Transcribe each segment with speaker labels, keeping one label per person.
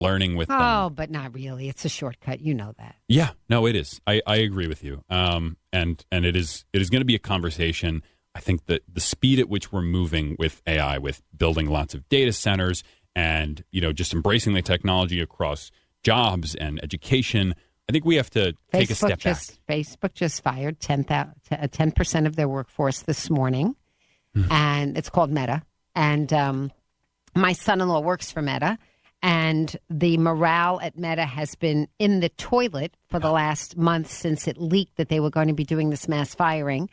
Speaker 1: learning with them.
Speaker 2: Oh, but not really. It's a shortcut. You know that.
Speaker 1: Yeah, no, it is. I agree with you. And it is going to be a conversation. I think that the speed at which we're moving with AI, with building lots of data centers and, just embracing the technology across jobs and education, I think we have to take a step back.
Speaker 2: Facebook just fired 10% of their workforce this morning, and it's called Meta. And my son-in-law works for Meta, and the morale at Meta has been in the toilet for the last month since it leaked that they were going to be doing this mass firing.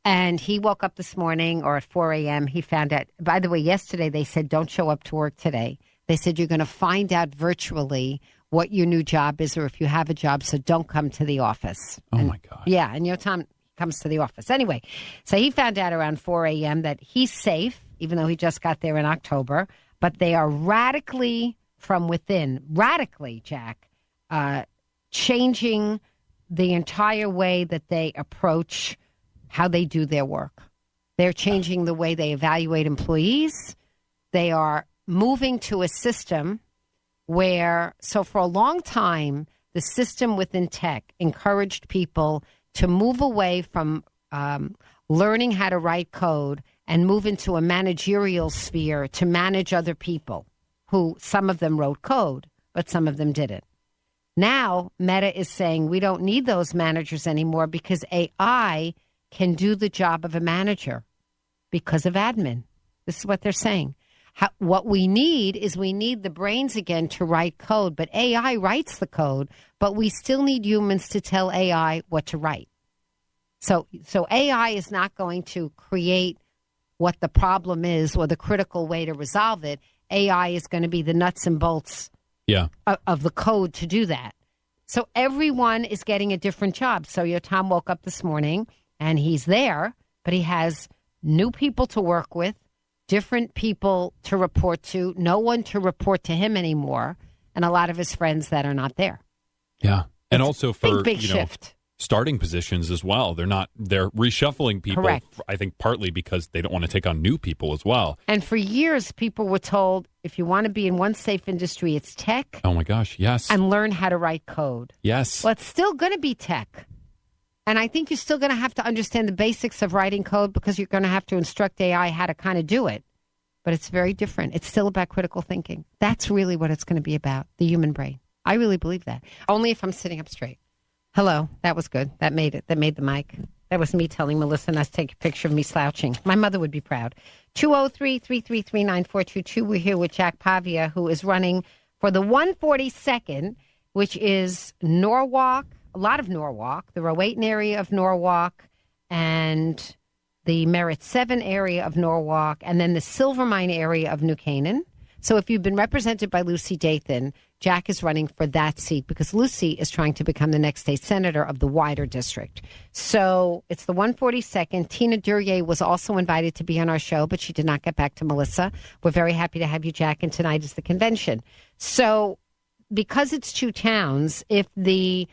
Speaker 2: And he woke up this morning, or at 4 a.m., he found out. By the way, yesterday they said, don't show up to work today. They said you're going to find out virtually what your new job is, or if you have a job, so don't come to the office.
Speaker 1: My God.
Speaker 2: Yeah, and Tom comes to the office. Anyway, so he found out around 4 a.m. that he's safe, even though he just got there in October, but they are radically from within, Jack, changing the entire way that they approach how they do their work. They're changing the way they evaluate employees. They are moving to a system where, so for a long time, the system within tech encouraged people to move away from learning how to write code and move into a managerial sphere to manage other people, who some of them wrote code, but some of them didn't. Now, Meta is saying we don't need those managers anymore because AI can do the job of a manager because of admin. This is what they're saying. What we need is the brains again to write code, but AI writes the code, but we still need humans to tell AI what to write. So AI is not going to create what the problem is or the critical way to resolve it. AI is going to be the nuts and bolts of the code to do that. So everyone is getting a different job. So your Tom woke up this morning and he's there, but he has new people to work with, different people to report to, no one to report to him anymore, and a lot of his friends that are not there.
Speaker 1: Yeah. And
Speaker 2: It's
Speaker 1: also for
Speaker 2: big shift.
Speaker 1: Starting positions as well. They're reshuffling people.
Speaker 2: Correct.
Speaker 1: I think partly because they don't want to take on new people as well.
Speaker 2: And for years, people were told, if you want to be in one safe industry, it's tech.
Speaker 1: Oh my gosh, yes.
Speaker 2: And learn how to write code.
Speaker 1: Yes.
Speaker 2: Well, it's still going to be tech. And I think you're still going to have to understand the basics of writing code because you're going to have to instruct AI how to kind of do it. But it's very different. It's still about critical thinking. That's really what it's going to be about, the human brain. I really believe that. Only if I'm sitting up straight. Hello. That was good. That made it. That made the mic. That was me telling Melissa not to take a picture of me slouching. My mother would be proud. 203-333-9422. We're here with Jack Pavia, who is running for the 142nd, which is Norwalk, a lot of Norwalk, the Rowayton area of Norwalk, and the Merritt 7 area of Norwalk, and then the Silvermine area of New Canaan. So if you've been represented by Lucy Dathan, Jack is running for that seat because Lucy is trying to become the next state senator of the wider district. So it's the 142nd. Tina Duryea was also invited to be on our show, but she did not get back to Melissa. We're very happy to have you, Jack, and tonight is the convention. So because it's two towns, if the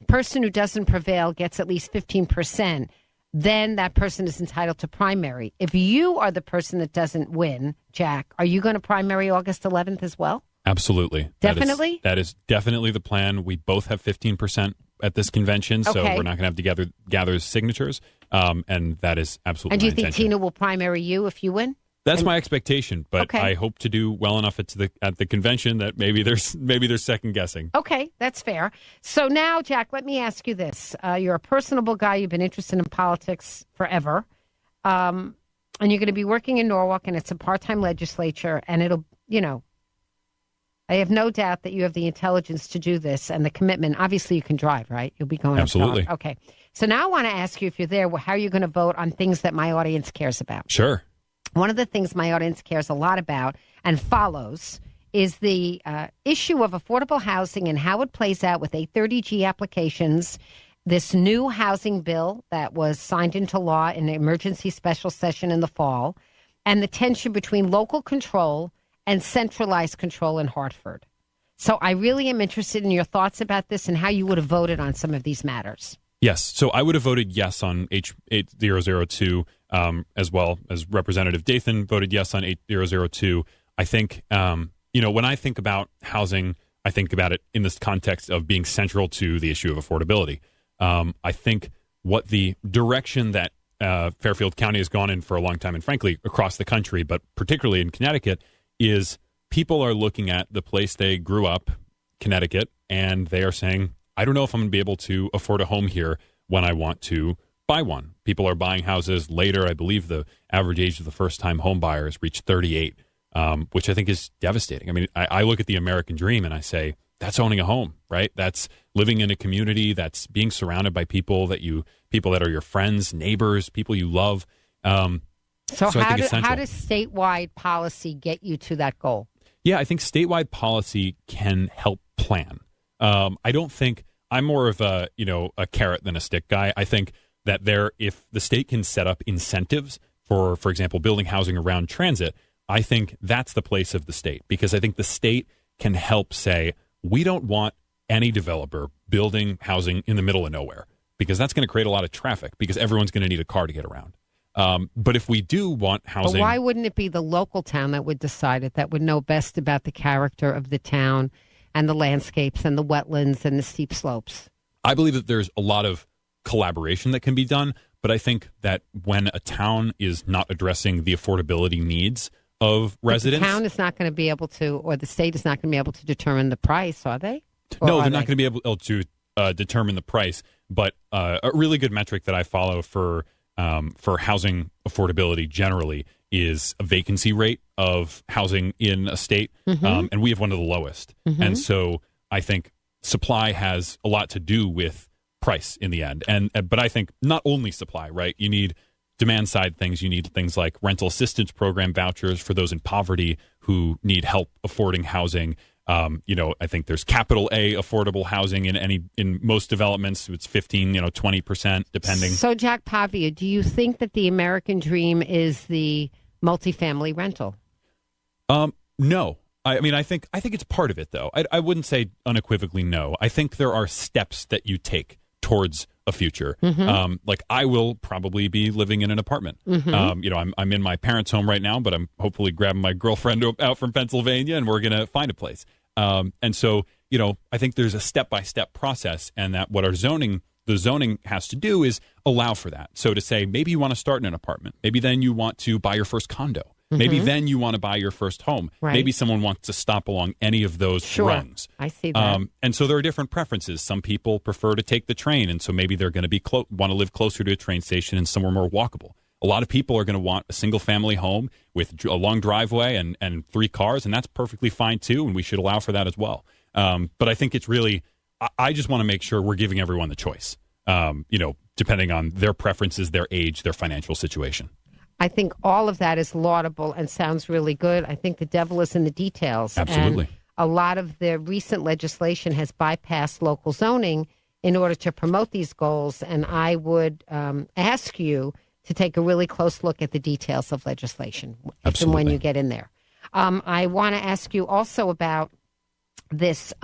Speaker 2: person who doesn't prevail gets at least 15%, then that person is entitled to primary. If you are the person that doesn't win, Jack, are you going to primary August 11th as well?
Speaker 1: Absolutely.
Speaker 2: Definitely?
Speaker 1: That is definitely the plan. We both have 15% at this convention, so we're not going to have to gather signatures, and that is absolutely
Speaker 2: And do you
Speaker 1: my
Speaker 2: think
Speaker 1: intention.
Speaker 2: Tina will primary you if you win?
Speaker 1: That's my expectation, but I hope to do well enough at the convention that maybe there's second guessing.
Speaker 2: Okay, that's fair. So now, Jack, let me ask you this. You're a personable guy. You've been interested in politics forever. And you're going to be working in Norwalk, and it's a part-time legislature, and it'll, I have no doubt that you have the intelligence to do this and the commitment. Obviously, you can drive, right? You'll be going.
Speaker 1: Absolutely.
Speaker 2: Okay. So now I want to ask you, if you're there, how are you going to vote on things that my audience cares about?
Speaker 1: Sure.
Speaker 2: One of the things my audience cares a lot about and follows is the issue of affordable housing and how it plays out with 830G applications, this new housing bill that was signed into law in an emergency special session in the fall, and the tension between local control and centralized control in Hartford. So I really am interested in your thoughts about this and how you would have voted on some of these matters.
Speaker 1: Yes. So I would have voted yes on H8002, as well as Representative Dathan voted yes on 8002. I think when I think about housing, I think about it in this context of being central to the issue of affordability. I think what the direction that Fairfield County has gone in for a long time, and frankly, across the country, but particularly in Connecticut, is people are looking at the place they grew up, Connecticut, and they are saying, I don't know if I'm going to be able to afford a home here when I want to buy one. People are buying houses later. I believe the average age of the first-time home buyers reached 38, which I think is devastating. I mean, I look at the American dream and I say, that's owning a home, right? That's living in a community. That's being surrounded by people that are your friends, neighbors, people you love.
Speaker 2: So how does statewide policy get you to that goal?
Speaker 1: Yeah, I think statewide policy can help plan. I don't think I'm more of a carrot than a stick guy. I think that if the state can set up incentives for example, building housing around transit, I think that's the place of the state, because I think the state can help say, we don't want any developer building housing in the middle of nowhere, because that's going to create a lot of traffic, because everyone's going to need a car to get around. But if we do want housing...
Speaker 2: But why wouldn't it be the local town that would decide it, that would know best about the character of the town and the landscapes and the wetlands and the steep slopes? I
Speaker 1: believe that there's a lot of collaboration that can be done, but I think that when a town is not addressing the affordability needs of residents...
Speaker 2: The town is not going to be able to, or the state is not going to be able to determine the price, are they?
Speaker 1: No, they're not going to be able to determine the price, but a really good metric that I follow for housing affordability generally is a vacancy rate of housing in a state, and we have one of the lowest. And so I think supply has a lot to do with price in the end. But I think not only supply, right? You need demand side things. You need things like rental assistance program vouchers for those in poverty who need help affording housing. I think there's capital A affordable housing in most developments. It's 15, 20%, depending.
Speaker 2: So, Jack Pavia, do you think that the American dream is the multifamily rental?
Speaker 1: No. I think it's part of it, though. I wouldn't say unequivocally no. I think there are steps that you take towards a future. Like I will probably be living in an apartment. I'm in my parents' home right now, but I'm hopefully grabbing my girlfriend out from Pennsylvania, and we're going to find a place. And so, I think there's a step-by-step process, and that what the zoning has to do is allow for that. So to say, maybe you want to start in an apartment. Maybe then you want to buy your first condo. Maybe then you want to buy your first home. Right. Maybe someone wants to stop along any of those rungs.
Speaker 2: I see that.
Speaker 1: And so there are different preferences. Some people prefer to take the train, and so maybe they're going to want to live closer to a train station and somewhere more walkable. A lot of people are going to want a single-family home with a long driveway and 3 cars, and that's perfectly fine, too, and we should allow for that as well. But I think it's really – I just want to make sure we're giving everyone the choice, depending on their preferences, their age, their financial situation.
Speaker 2: I think all of that is laudable and sounds really good. I think the devil is in the details.
Speaker 1: Absolutely.
Speaker 2: And a lot of the recent legislation has bypassed local zoning in order to promote these goals, and I would ask you to take a really close look at the details of legislation if and when you get in there. I want to ask you also about this.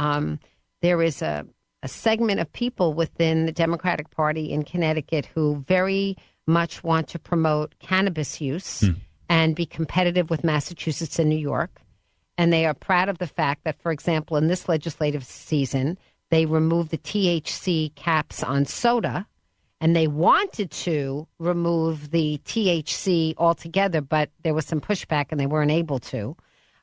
Speaker 2: There is a segment of people within the Democratic Party in Connecticut who very much want to promote cannabis use and be competitive with Massachusetts and New York. And they are proud of the fact that, for example, in this legislative season, they removed the THC caps on soda, and they wanted to remove the THC altogether, but there was some pushback and they weren't able to.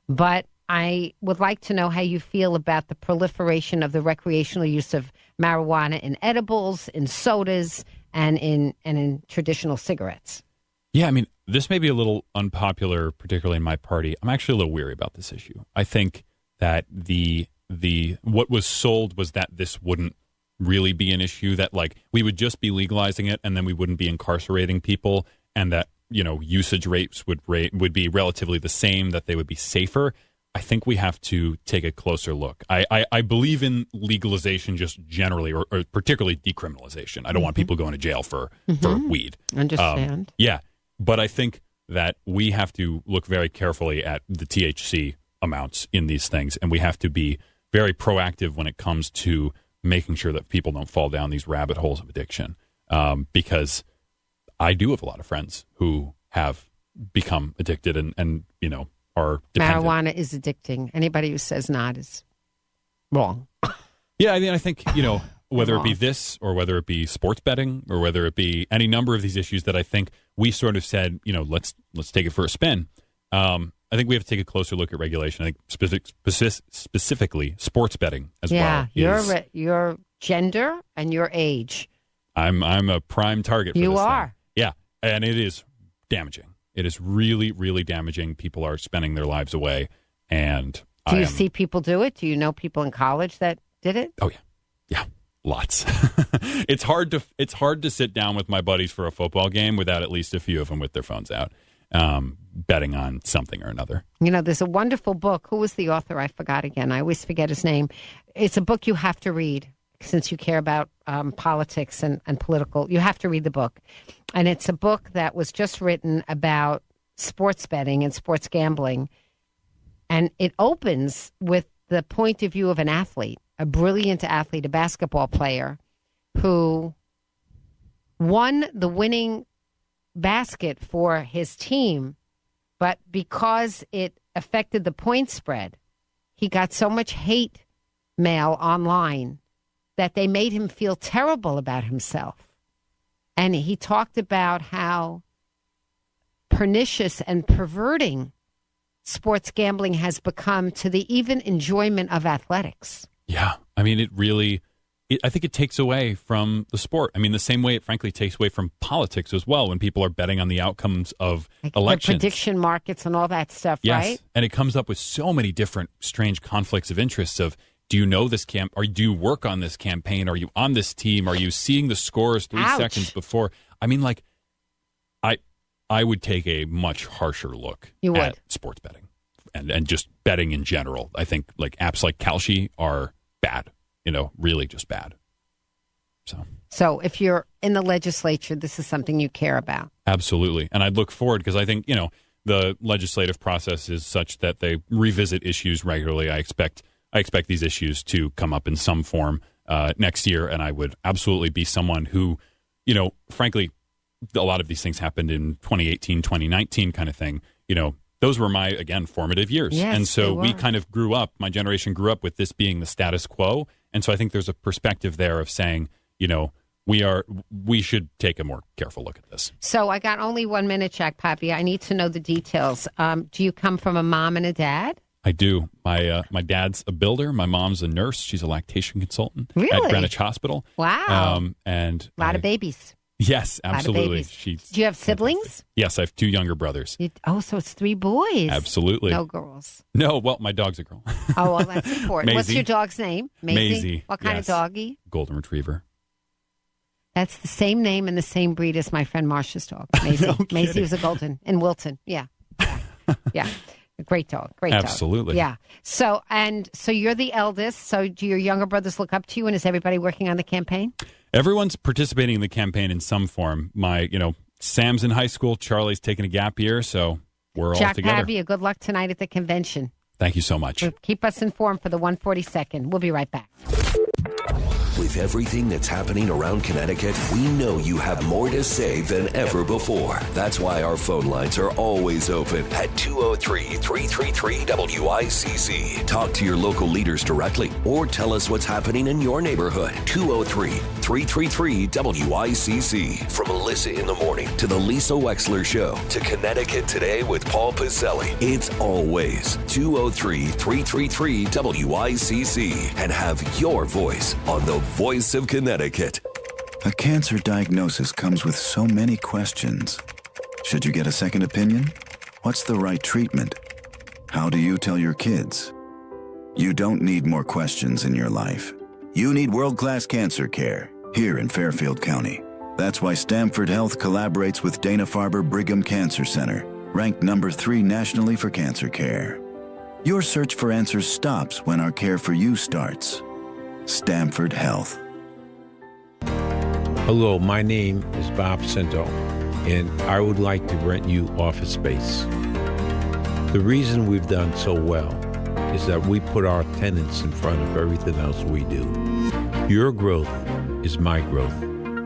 Speaker 2: But I would like to know how you feel about the proliferation of the recreational use of marijuana in edibles, in sodas, and in traditional cigarettes.
Speaker 1: Yeah, this may be a little unpopular, particularly in my party. I'm actually a little weary about this issue. I think that the what was sold was that this wouldn't really be an issue, that we would just be legalizing it and then we wouldn't be incarcerating people, and that usage rates would be relatively the same, that they would be safer. I think we have to take a closer look. I believe in legalization just generally, or particularly decriminalization. I don't want people going to jail for weed.
Speaker 2: Understand.
Speaker 1: Yeah, but I think that we have to look very carefully at the THC amounts in these things, and we have to be very proactive when it comes to making sure that people don't fall down these rabbit holes of addiction. Because I do have a lot of friends who have become addicted, and are dependent.
Speaker 2: Marijuana is addicting. Anybody who says not is wrong.
Speaker 1: Yeah, I mean, I think, whether it be this or whether it be sports betting or whether it be any number of these issues that I think we sort of said, let's take it for a spin. I think we have to take a closer look at regulation. I think specifically sports betting as well.
Speaker 2: Yeah, your gender and your age.
Speaker 1: I'm a prime target for
Speaker 2: you
Speaker 1: this
Speaker 2: are.
Speaker 1: thing. Yeah, and it is damaging. It is really, really damaging. People are spending their lives away. And
Speaker 2: do you see people do it? Do you know people in college that did it?
Speaker 1: Oh, yeah. Yeah, lots. It's hard to sit down with my buddies for a football game without at least a few of them with their phones out, betting on something or another.
Speaker 2: There's a wonderful book. Who was the author? I forgot again. I always forget his name. It's a book you have to read since you care about politics and political. You have to read the book. And it's a book that was just written about sports betting and sports gambling. And it opens with the point of view of an athlete, a brilliant athlete, a basketball player who won the winning basket for his team, but because it affected the point spread, he got so much hate mail online that they made him feel terrible about himself. And he talked about how pernicious and perverting sports gambling has become to the even enjoyment of athletics.
Speaker 1: Yeah. I mean, I think it takes away from the sport. I mean, the same way it frankly takes away from politics as well when people are betting on the outcomes of elections.
Speaker 2: The prediction markets and all that stuff,
Speaker 1: yes.
Speaker 2: Right?
Speaker 1: And it comes up with so many different strange conflicts of interest of, do you know this or do you work on this campaign? Are you on this team? Are you seeing the scores 3 seconds before? I mean, I would take a much harsher look at sports betting and just betting in general. I think apps like Kalshi are bad, really just bad. So
Speaker 2: if you're in the legislature, this is something you care about.
Speaker 1: Absolutely. And I'd look forward because I think, the legislative process is such that they revisit issues regularly. I expect these issues to come up in some form next year, and I would absolutely be someone who, frankly, a lot of these things happened in 2018, 2019 kind of thing. Those were my, again, formative years.
Speaker 2: Yes,
Speaker 1: and so we kind of grew up, my generation grew up with this being the status quo. And so I think there's a perspective there of saying, we should take a more careful look at this.
Speaker 2: So I got only 1 minute, Jack Papi. I need to know the details. Do you come from a mom and a dad?
Speaker 1: I do. My dad's a builder. My mom's a nurse. She's a lactation consultant at Greenwich Hospital.
Speaker 2: Wow.
Speaker 1: And
Speaker 2: a lot of babies.
Speaker 1: Yes, absolutely.
Speaker 2: Do you have siblings?
Speaker 1: Yes, I have 2 younger brothers.
Speaker 2: So it's 3 boys.
Speaker 1: Absolutely.
Speaker 2: No girls.
Speaker 1: No, well, my dog's a girl.
Speaker 2: Oh, well, that's important. What's your dog's name?
Speaker 1: Maisie.
Speaker 2: What kind of doggy?
Speaker 1: Golden Retriever.
Speaker 2: That's the same name and the same breed as my friend Marsha's dog, Maisie.
Speaker 1: No
Speaker 2: Maisie was a golden in Wilton. Yeah. Yeah. A great dog.
Speaker 1: Absolutely.
Speaker 2: Yeah. So you're the eldest. So do your younger brothers look up to you, and is everybody working on the campaign?
Speaker 1: Everyone's participating in the campaign in some form. Sam's in high school. Charlie's taking a gap year, so we're all together.
Speaker 2: Jack Pavia, good luck tonight at the convention.
Speaker 1: Thank you so much.
Speaker 2: Keep us informed for the 142nd. We'll be right back.
Speaker 3: With everything that's happening around Connecticut, we know you have more to say than ever before. That's why our phone lines are always open at 203-333-WICC. Talk to your local leaders directly or tell us what's happening in your neighborhood. 203-333-WICC. From Alyssa in the Morning to the Lisa Wexler Show to Connecticut Today with Paul Pizzelli. It's always 203-333-WICC. And have your voice on the Voice of Connecticut.
Speaker 4: A cancer diagnosis comes with so many questions. Should you get a second opinion? What's the right treatment? How do you tell your kids? You don't need more questions in your life. You need world-class cancer care here in Fairfield County. That's why Stamford Health collaborates with Dana-Farber Brigham Cancer Center, ranked number 3 nationally for cancer care. Your search for answers stops when our care for you starts. Stamford Health.
Speaker 5: Hello, my name is Bob Cinto, and I would like to rent you office space. The reason we've done so well is that we put our tenants in front of everything else we do. Your growth is my growth.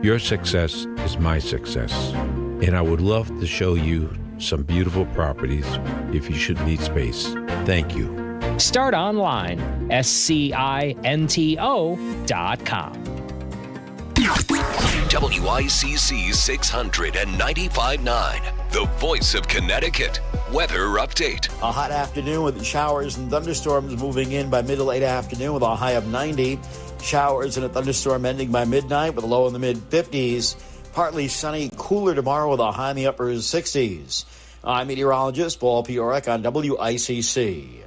Speaker 5: Your success is my success. And I would love to show you some beautiful properties if you should need space. Thank you.
Speaker 6: Start online, SCINTO.com.
Speaker 3: WICC 600 and 95.9, the voice of Connecticut. Weather update.
Speaker 7: A hot afternoon with showers and thunderstorms moving in by mid to late afternoon with a high of 90. Showers and a thunderstorm ending by midnight with a low in the mid-50s. Partly sunny, cooler tomorrow with a high in the upper 60s. I'm meteorologist Paul Piorek on WICC.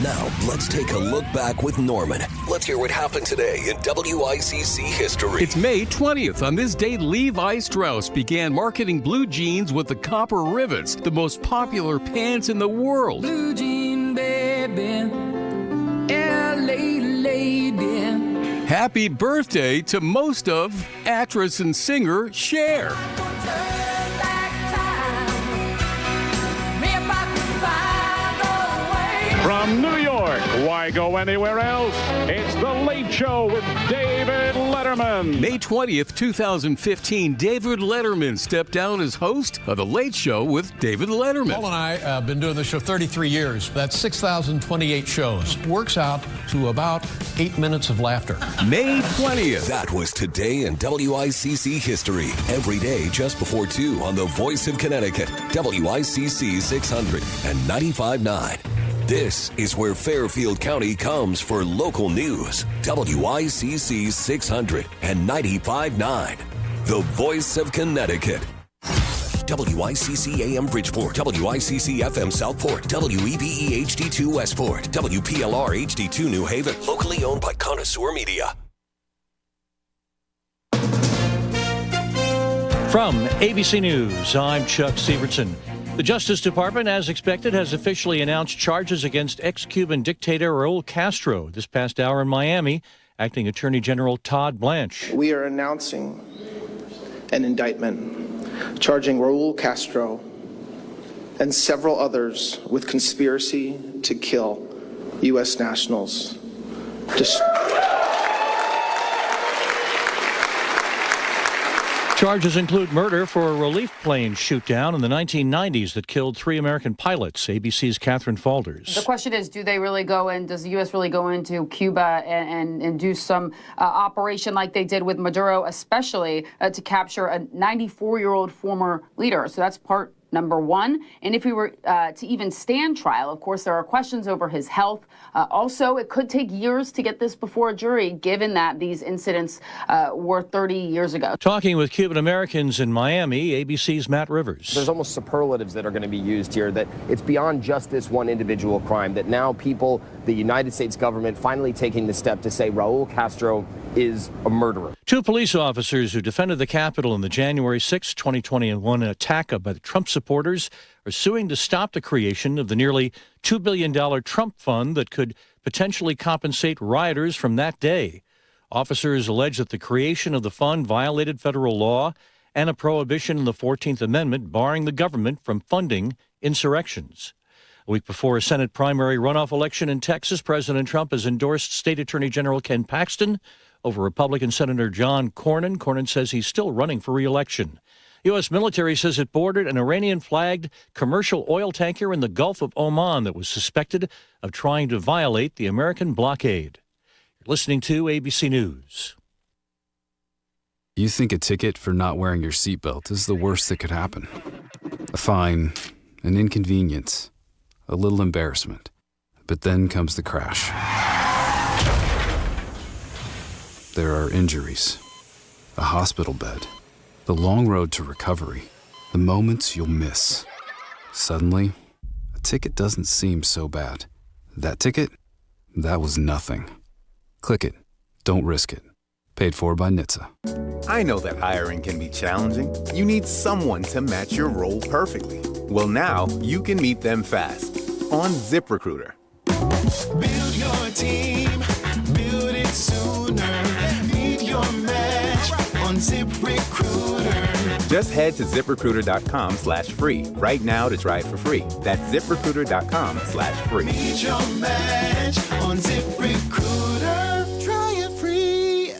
Speaker 3: Now, let's take a look back with Norman. Let's hear what happened today in WICC history.
Speaker 8: It's May 20th. On this date, Levi Strauss began marketing blue jeans with the copper rivets, the most popular pants in the world.
Speaker 9: Blue jean baby, LA lady.
Speaker 8: Happy birthday to most of actress and singer Cher.
Speaker 10: From New York, why go anywhere else? It's The Late Show with David Letterman.
Speaker 8: May 20th, 2015, David Letterman stepped down as host of The Late Show with David Letterman.
Speaker 11: Paul and I have been doing this show 33 years. That's 6,028 shows. Works out to about 8 minutes of laughter.
Speaker 8: May 20th.
Speaker 3: That was today in WICC history. Every day just before 2 on the Voice of Connecticut, WICC 600 and 95.9. This is where Fairfield County comes for local news. WICC 600 and 95.9. The Voice of Connecticut. WICC AM Bridgeport, WICC FM Southport, WEBE HD2 Westport, WPLR HD2 New Haven. Locally owned by Connoisseur Media.
Speaker 12: From ABC News, I'm Chuck Sievertson. The Justice Department, as expected, has officially announced charges against ex-Cuban dictator Raul Castro. This past hour in Miami, Acting Attorney General Todd Blanche.
Speaker 13: We are announcing an indictment charging Raul Castro and several others with conspiracy to kill U.S. nationals.
Speaker 12: Charges include murder for a relief plane shoot-down in the 1990s that killed 3 American pilots. ABC's Catherine Falders.
Speaker 14: The question is, does the U.S. really go into Cuba and do some operation like they did with Maduro, especially to capture a 94-year-old former leader? So that's part number one. And if we were to even stand trial, of course, there are questions over his health. Also, it could take years to get this before a jury, given that these incidents were 30 years ago.
Speaker 12: Talking with Cuban Americans in Miami, ABC's Matt Rivers.
Speaker 15: There's almost superlatives that are going to be used here, that it's beyond just this one individual crime, that now people, the United States government, finally taking the step to say Raul Castro is a murderer.
Speaker 12: 2 police officers who defended the Capitol in the January 6, 2021 attack by the Trump supporters are suing to stop the creation of the nearly $2 billion Trump fund that could potentially compensate rioters from that day. Officers allege that the creation of the fund violated federal law and a prohibition in the 14th Amendment barring the government from funding insurrections. A week before a Senate primary runoff election in Texas, President Trump has endorsed State Attorney General Ken Paxton over Republican Senator John Cornyn. Cornyn says he's still running for re-election. U.S. military says it boarded an Iranian-flagged commercial oil tanker in the Gulf of Oman that was suspected of trying to violate the American blockade. You're listening to ABC News.
Speaker 16: You think a ticket for not wearing your seatbelt is the worst that could happen. A fine, an inconvenience, a little embarrassment. But then comes the crash. There are injuries, a hospital bed, the long road to recovery, the moments you'll miss. Suddenly, a ticket doesn't seem so bad. That ticket? That was nothing. Click it. Don't risk it. Paid for by NHTSA.
Speaker 17: I know that hiring can be challenging. You need someone to match your role perfectly. Well, now you can meet them fast on ZipRecruiter.
Speaker 18: Build your team. Build it sooner. Meet your match on ZipRecruiter.
Speaker 17: Just head to ZipRecruiter.com/free right now to try it for free. That's ZipRecruiter.com/free.
Speaker 18: Meet your match on ZipRecruiter. Try it free.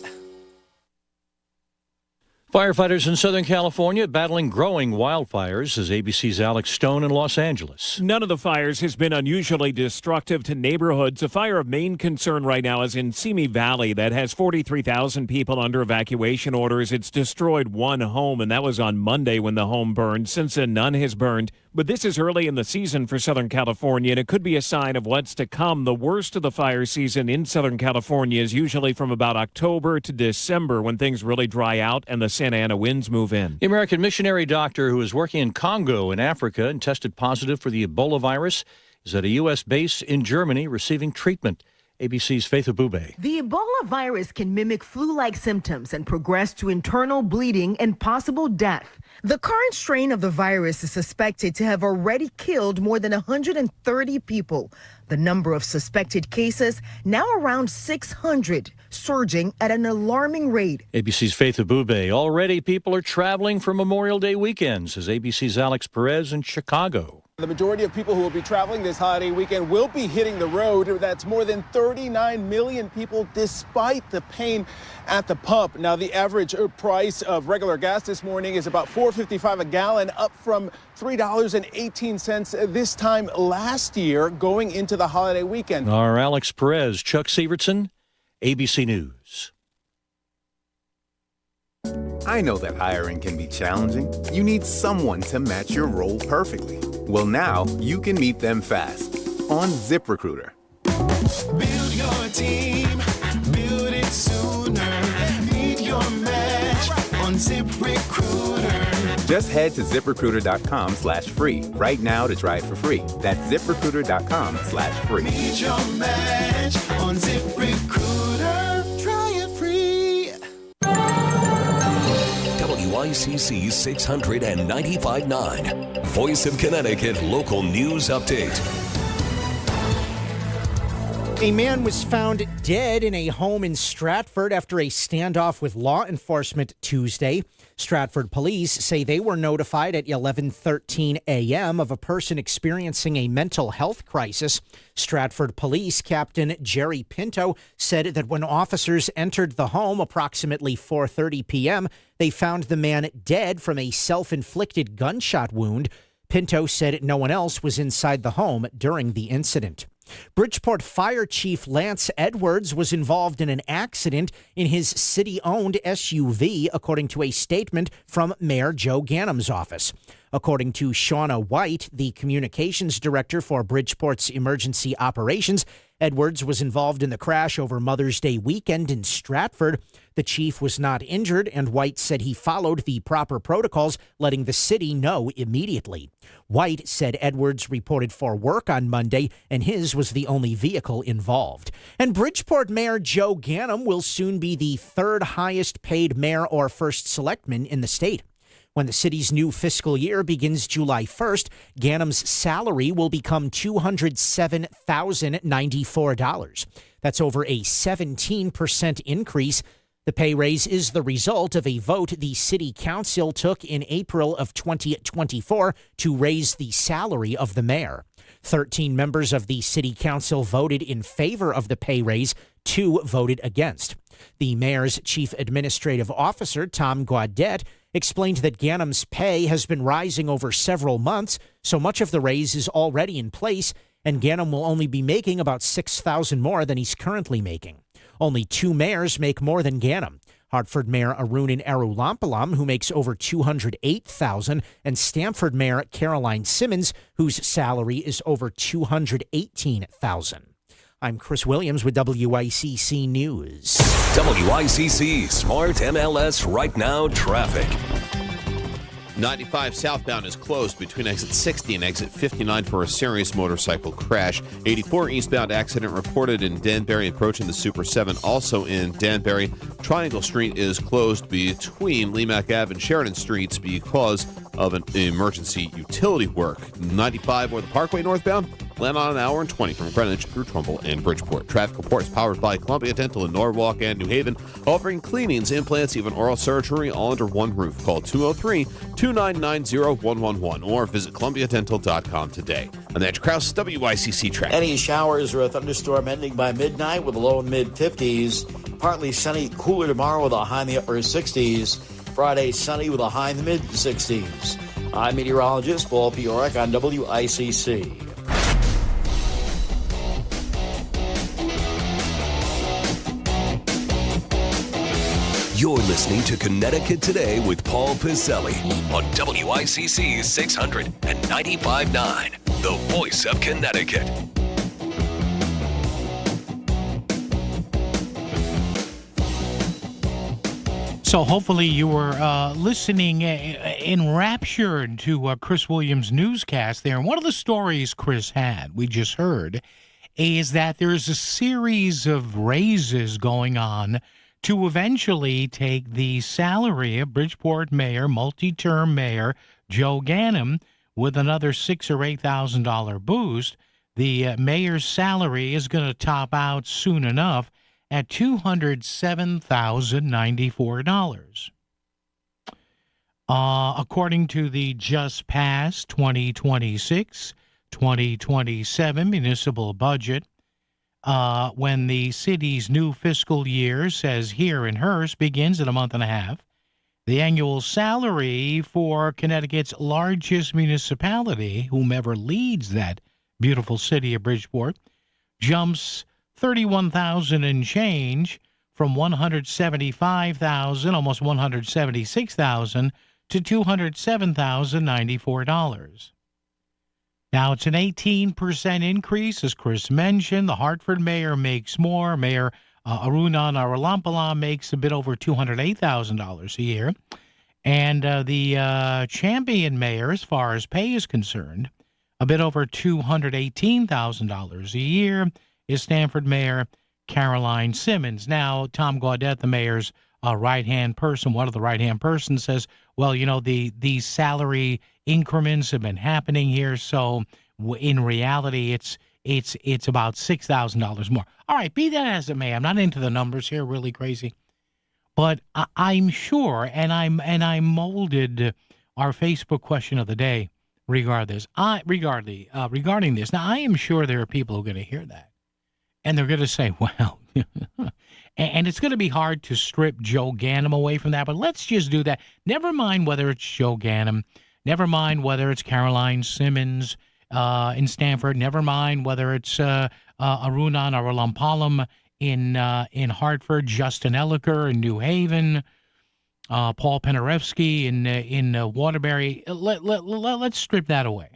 Speaker 12: Firefighters in Southern California battling growing wildfires, as ABC's Alex Stone in Los Angeles.
Speaker 19: None of the fires has been unusually destructive to neighborhoods. A fire of main concern right now is in Simi Valley that has 43,000 people under evacuation orders. It's destroyed one home, and that was on Monday when the home burned. Since then, none has burned. But this is early in the season for Southern California, and it could be a sign of what's to come. The worst of the fire season in Southern California is usually from about October to December when things really dry out and the Santa Ana winds move in.
Speaker 12: The American missionary doctor who is working in Congo in Africa and tested positive for the Ebola virus is at a U.S. base in Germany receiving treatment. ABC's Faith Abube.
Speaker 20: The Ebola virus can mimic flu-like symptoms and progress to internal bleeding and possible death. The current strain of the virus is suspected to have already killed more than 130 people. The number of suspected cases now around 600, surging at an alarming rate.
Speaker 12: ABC's Faith Abube. Already people are traveling for Memorial Day weekend, says ABC's Alex Perez in Chicago.
Speaker 21: The majority of people who will be traveling this holiday weekend will be hitting the road. That's more than 39 million people, despite the pain at the pump. Now, the average price of regular gas this morning is about $4.55 a gallon, up from $3.18 this time last year, going into the holiday weekend.
Speaker 12: Our Alex Perez, Chuck Severson, ABC News.
Speaker 17: I know that hiring can be challenging. You need someone to match your role perfectly. Well, now you can meet them fast on ZipRecruiter.
Speaker 18: Build your team, build it sooner. Meet your match on ZipRecruiter.
Speaker 17: Just head to ZipRecruiter.com/free right now to try it for free. That's ZipRecruiter.com/free.
Speaker 18: Meet your match on ZipRecruiter. Try it free.
Speaker 3: WICC 695.9, Voice of Connecticut Local News Update.
Speaker 22: A man was found dead in a home in Stratford after a standoff with law enforcement Tuesday. Stratford police say they were notified at 11:13 a.m. of a person experiencing a mental health crisis. Stratford Police Captain Jerry Pinto said that when officers entered the home approximately 4:30 p.m., they found the man dead from a self-inflicted gunshot wound. Pinto said no one else was inside the home during the incident. Bridgeport Fire Chief Lance Edwards was involved in an accident in his city-owned SUV, according to a statement from Mayor Joe Ganem's office. According to Shauna White, the communications director for Bridgeport's emergency operations, Edwards was involved in the crash over Mother's Day weekend in Stratford. The chief was not injured, and White said he followed the proper protocols, letting the city know immediately. White said Edwards reported for work on Monday, and his was the only vehicle involved. And Bridgeport Mayor Joe Ganem will soon be the third highest paid mayor or first selectman in the state. When the city's new fiscal year begins July 1st, Ganem's salary will become $207,094. That's over a 17% increase. The pay raise is the result of a vote the city council took in April of 2024 to raise the salary of the mayor. 13 members of the city council voted in favor of the pay raise, 2 voted against. The mayor's chief administrative officer, Tom Gaudet, explained that Ganem's pay has been rising over several months, so much of the raise is already in place, and Ganem will only be making about $6,000 more than he's currently making. Only 2 mayors make more than Ganem. Hartford Mayor Arunan Arulampalam, who makes over $208,000, and Stamford Mayor Caroline Simmons, whose salary is over $218,000. I'm Chris Williams with WICC News.
Speaker 3: WICC Smart MLS Right Now Traffic.
Speaker 23: 95 southbound is closed between exit 60 and exit 59 for a serious motorcycle crash. 84 eastbound accident reported in Danbury approaching the Super 7. Also in Danbury, Triangle Street is closed between Leamak Ave and Sheridan Streets because of an emergency utility work. 95 or the Parkway northbound, land on an hour and 20 from Greenwich through Trumbull and Bridgeport. Traffic reports powered by Columbia Dental in Norwalk and New Haven, offering cleanings, implants, even oral surgery all under one roof. Call 203-299-0111 or visit columbiadental.com today. I'm Andrew Krause, WICC Traffic.
Speaker 7: Any showers or a thunderstorm ending by midnight with a low and mid-50s. Partly sunny, cooler tomorrow with a high in the upper 60s. Friday, sunny with a high in the mid-60s. I'm meteorologist Paul Piorek on WICC.
Speaker 3: You're listening to Connecticut Today with Paul Pizzelli on WICC 600 and 95.9, the voice of Connecticut.
Speaker 1: So hopefully you were listening enraptured to Chris Williams' newscast there. And one of the stories Chris had, we just heard, is that there's a series of raises going on to eventually take the salary of Bridgeport Mayor, multi-term Mayor Joe Ganim, with another $6,000 or $8,000 boost. The mayor's salary is going to top out soon enough at $207,094. According to the just passed 2026-2027 municipal budget, when the city's new fiscal year, says here in Hearst, begins in a month and a half, the annual salary for Connecticut's largest municipality, whomever leads that beautiful city of Bridgeport, jumps $31,000 and change from $175,000, almost $176,000, to $207,094. Now, it's an 18% increase, as Chris mentioned. The Hartford mayor makes more. Mayor Aruna Naralampala makes a bit over $208,000 a year. And the champion mayor, as far as pay is concerned, a bit over $218,000 a year, is Stamford Mayor Caroline Simmons. Now, Tom Gaudette, the mayor's right-hand person, one of the right-hand persons, says, well, you know, these salary increments have been happening here, so in reality, it's about $6,000 more. All right, be that as it may, I'm not into the numbers here, really crazy, but I'm sure, and I molded our Facebook question of the day regarding this. Now, I am sure there are people who are going to hear that, and they're going to say, well, and it's going to be hard to strip Joe Ganim away from that, but let's just do that. Never mind whether it's Joe Ganim. Never mind whether it's Caroline Simmons in Stamford. Never mind whether it's Aruna Naralampalam in Hartford, Justin Elliker in New Haven, Paul Penarevsky in Waterbury. Let's strip that away.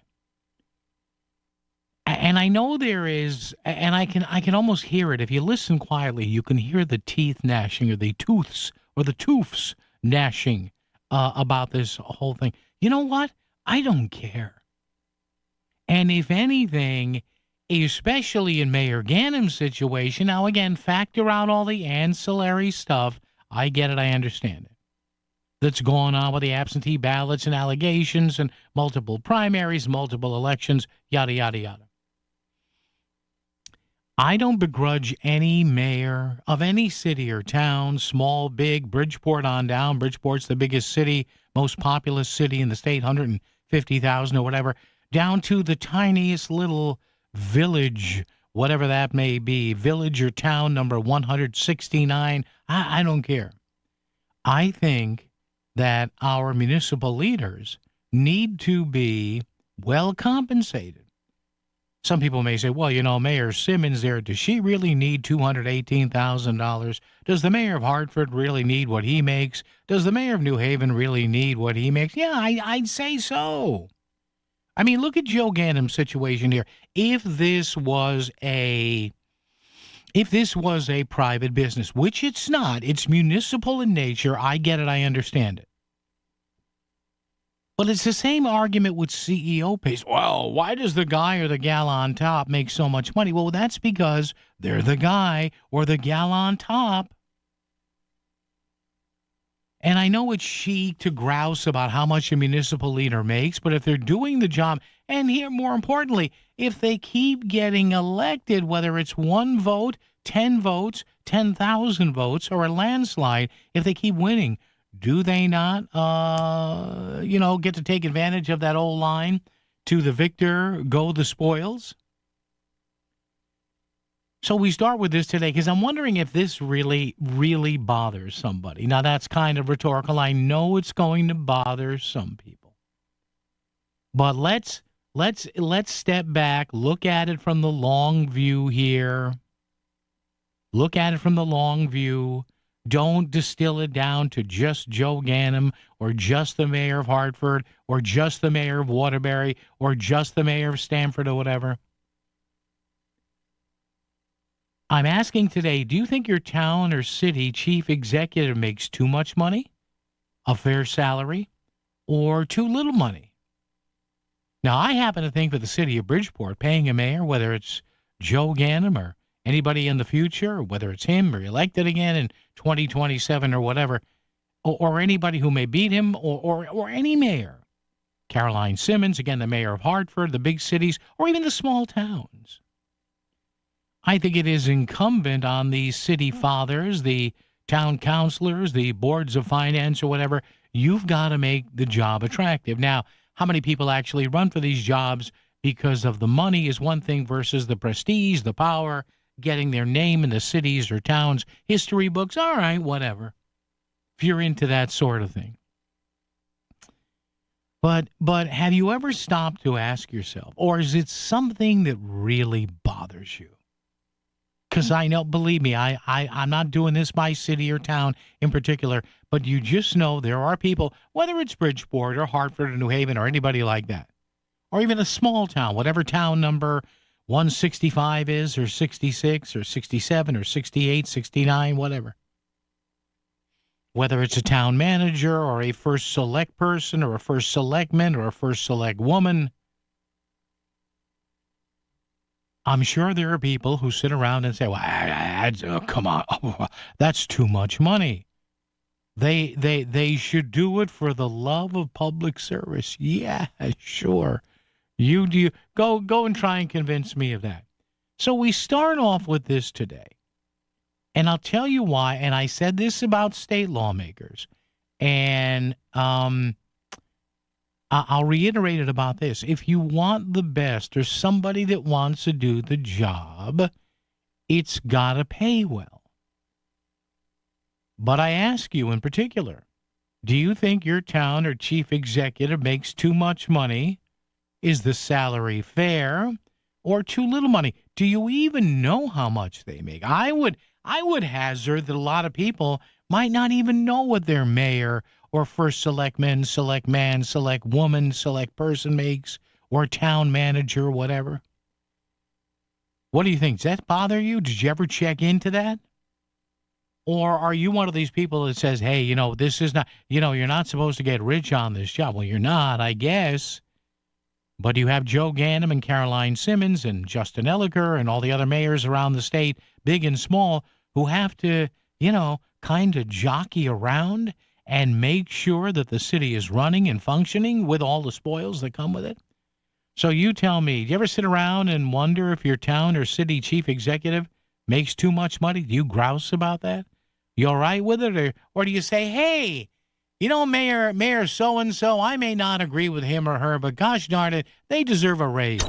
Speaker 1: And I know there is, and I can almost hear it. If you listen quietly, you can hear the teeth gnashing, or the tooths gnashing about this whole thing. You know what? I don't care. And if anything, especially in Mayor Ganim's situation, now again, factor out all the ancillary stuff. I get it. I understand it. That's going on with the absentee ballots and allegations and multiple primaries, multiple elections, yada, yada, yada. I don't begrudge any mayor of any city or town, small, big, Bridgeport on down. Bridgeport's the biggest city, most populous city in the state, 150,000 or whatever, down to the tiniest little village, whatever that may be, village or town number 169. I don't care. I think that our municipal leaders need to be well compensated. Some people may say, well, you know, Mayor Simmons there, does she really need $218,000? Does the mayor of Hartford really need what he makes? Does the mayor of New Haven really need what he makes? Yeah, I'd say so. I mean, look at Joe Ganim's situation here. If this was a private business, which it's not, it's municipal in nature, I get it, I understand it. But it's the same argument with CEO pays. Well, why does the guy or the gal on top make so much money? Well, that's because they're the guy or the gal on top. And I know it's chic to grouse about how much a municipal leader makes, but if they're doing the job, and here, more importantly, if they keep getting elected, whether it's 1 vote, 10 votes, 10,000 votes, or a landslide, if they keep winning, do they not, get to take advantage of that old line, to the victor go the spoils? So we start with this today because I'm wondering if this really, really bothers somebody. Now, that's kind of rhetorical. I know it's going to bother some people. But let's step back, look at it from the long view here. Look at it from the long view. Don't distill it down to just Joe Ganim or just the mayor of Hartford or just the mayor of Waterbury or just the mayor of Stamford or whatever. I'm asking today, do you think your town or city chief executive makes too much money, a fair salary, or too little money? Now, I happen to think for the city of Bridgeport, paying a mayor, whether it's Joe Ganim or anybody in the future, or whether it's him or elected again in 2027 or whatever, or anybody who may beat him, or any mayor, Caroline Simmons, again, the mayor of Hartford, the big cities, or even the small towns. I think it is incumbent on the city fathers, the town councilors, the boards of finance or whatever, you've got to make the job attractive. Now, how many people actually run for these jobs because of the money is one thing versus the prestige, the power, getting their name in the cities or towns' history books. All right, whatever, if you're into that sort of thing. But have you ever stopped to ask yourself, or is it something that really bothers you? Because I know, believe me, I'm not doing this by city or town in particular, but you just know there are people, whether it's Bridgeport or Hartford or New Haven or anybody like that, or even a small town, whatever town number 165 is, or 66 or 67 or 68, 69, whatever. Whether it's a town manager or a first select person or a first selectman or a first select woman, I'm sure there are people who sit around and say, well, come on, that's too much money. They should do it for the love of public service. Yeah, sure. You do. Go and try and convince me of that. So we start off with this today. And I'll tell you why. And I said this about state lawmakers. And I'll reiterate it about this. If you want the best or somebody that wants to do the job, it's got to pay well. But I ask you in particular, do you think your town or chief executive makes too much money? Is the salary fair or too little money? Do you even know how much they make? I would hazard that a lot of people might not even know what their mayor or first selectman, select man, select woman, select person makes, or town manager, whatever. What do you think? Does that bother you? Did you ever check into that? Or are you one of these people that says, hey, this is not, you're not supposed to get rich on this job? Well, you're not, I guess. But you have Joe Ganim and Caroline Simmons and Justin Elliker and all the other mayors around the state, big and small, who have to, kind of jockey around and make sure that the city is running and functioning with all the spoils that come with it. So you tell me, do you ever sit around and wonder if your town or city chief executive makes too much money? Do you grouse about that? You all right with it? Or do you say, hey, Mayor so-and-so, I may not agree with him or her, but gosh darn it, they deserve a raise.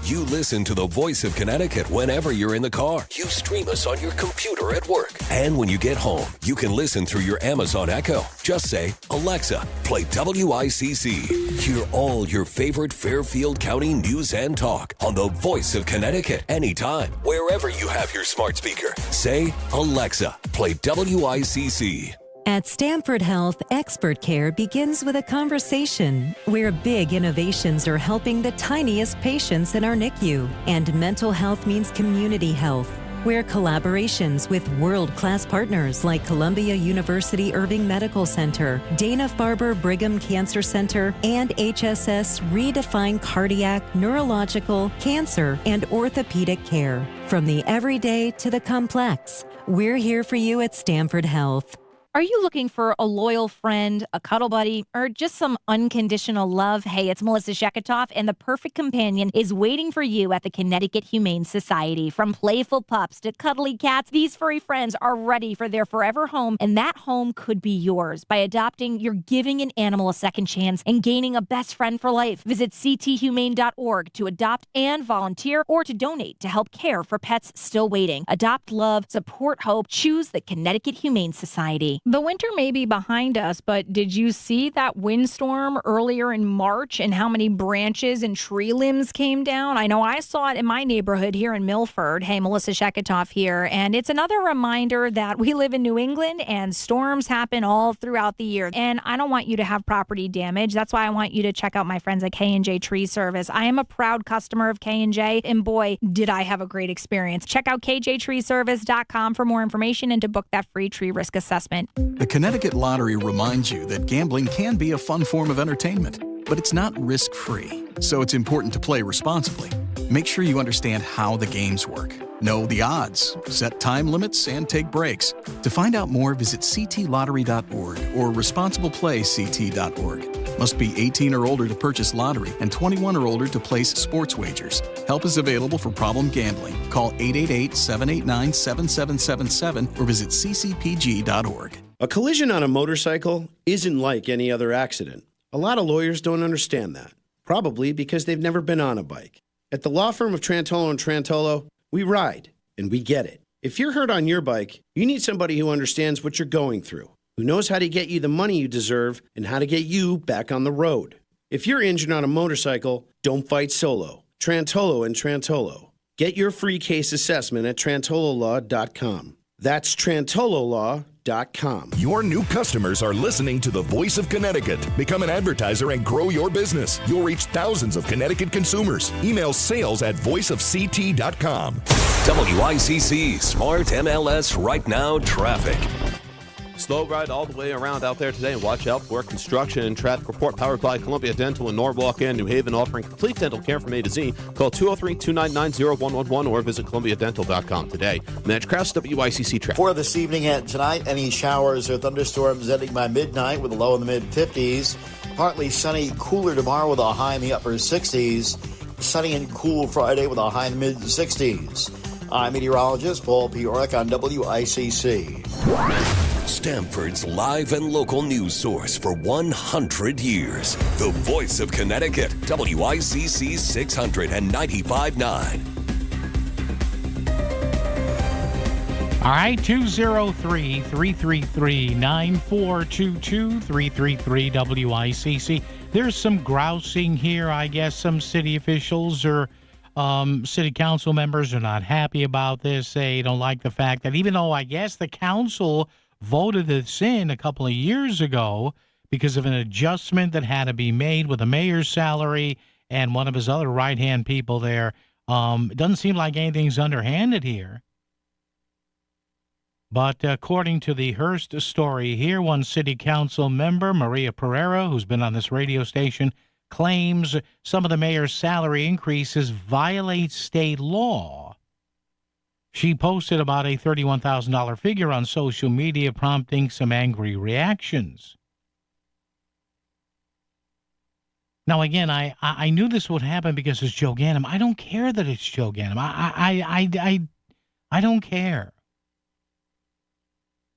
Speaker 3: You listen to the Voice of Connecticut whenever you're in the car. You stream us on your computer at work. And when you get home, you can listen through your Amazon Echo. Just say, Alexa, play WICC. Hear all your favorite Fairfield County news and talk on the Voice of Connecticut anytime, wherever you have your smart speaker. Say, Alexa, play WICC.
Speaker 2: At Stamford Health, expert care begins with a conversation where big innovations are helping the tiniest patients in our NICU, and mental health means community health, where collaborations with world-class partners like Columbia University Irving Medical Center, Dana-Farber Brigham Cancer Center, and HSS redefine cardiac, neurological, cancer, and orthopedic care. From the everyday to the complex, we're here for you at Stamford Health.
Speaker 4: Are you looking for a loyal friend, a cuddle buddy, or just some unconditional love? Hey, it's Melissa Sheketoff, and the perfect companion is waiting for you at the Connecticut Humane Society. From playful pups to cuddly cats, these furry friends are ready for their forever home, and that home could be yours. By adopting, you're giving an animal a second chance and gaining a best friend for life. Visit cthumane.org to adopt and volunteer, or to donate to help care for pets still waiting. Adopt love, support hope, choose the Connecticut Humane Society. The winter may be behind us, but did you see that windstorm earlier in March and how many branches and tree limbs came down? I know I saw it in my neighborhood here in Milford. Hey, Melissa Sheketoff here. And it's another reminder that we live in New England and storms happen all throughout the year. And I don't want you to have property damage. That's why I want you to check out my friends at K&J Tree Service. I am a proud customer of K&J, and boy, did I have a great experience. Check out kjtreeservice.com for more information and to book that free tree risk assessment.
Speaker 5: The Connecticut Lottery reminds you that gambling can be a fun form of entertainment, but it's not risk-free, so it's important to play responsibly. Make sure you understand how the games work, know the odds, set time limits, and take breaks. To find out more, visit ctlottery.org or responsibleplayct.org. Must be 18 or older to purchase lottery and 21 or older to place sports wagers. Help is available for problem gambling. Call 888-789-7777 or visit ccpg.org.
Speaker 6: A collision on a motorcycle isn't like any other accident. A lot of lawyers don't understand that, probably because they've never been on a bike. At the law firm of Trantolo & Trantolo, we ride, and we get it. If you're hurt on your bike, you need somebody who understands what you're going through, who knows how to get you the money you deserve and how to get you back on the road. If you're injured on a motorcycle, don't fight solo. Trantolo & Trantolo. Get your free case assessment at trantololaw.com. That's trantololaw.com.
Speaker 24: Your new customers are listening to the Voice of Connecticut. Become an advertiser and grow your business. You'll reach thousands of Connecticut consumers. Email sales@voiceofct.com.
Speaker 3: WICC Smart MLS Right Now Traffic.
Speaker 23: Slow ride all the way around out there today, and watch out for construction and traffic report powered by Columbia Dental in Norwalk and New Haven, offering complete dental care from A to Z. Call 203-299-0111 or visit columbiadental.com today. Match Krause, WICC traffic.
Speaker 7: For this evening and tonight, any showers or thunderstorms ending by midnight with a low in the mid-50s. Partly sunny, cooler tomorrow with a high in the upper 60s. Sunny and cool Friday with a high in the mid-60s. I'm meteorologist Paul P. Orlick on WICC.
Speaker 3: Stamford's live and local news source for 100 years. The Voice of Connecticut, WICC 695.9.
Speaker 1: All right, 203-333-9422, 333-WICC. There's some grousing here. I guess some city officials or city council members are not happy about this. They don't like the fact that even though I guess the council voted this in a couple of years ago because of an adjustment that had to be made with the mayor's salary and one of his other right-hand people there, it doesn't seem like anything's underhanded here. But according to the Hearst story here, one city council member, Maria Pereira, who's been on this radio station, claims some of the mayor's salary increases violate state law. She posted about a $31,000 figure on social media, prompting some angry reactions. Now, again, I knew this would happen because it's Joe Ganim. I don't care that it's Joe Ganim. I don't care.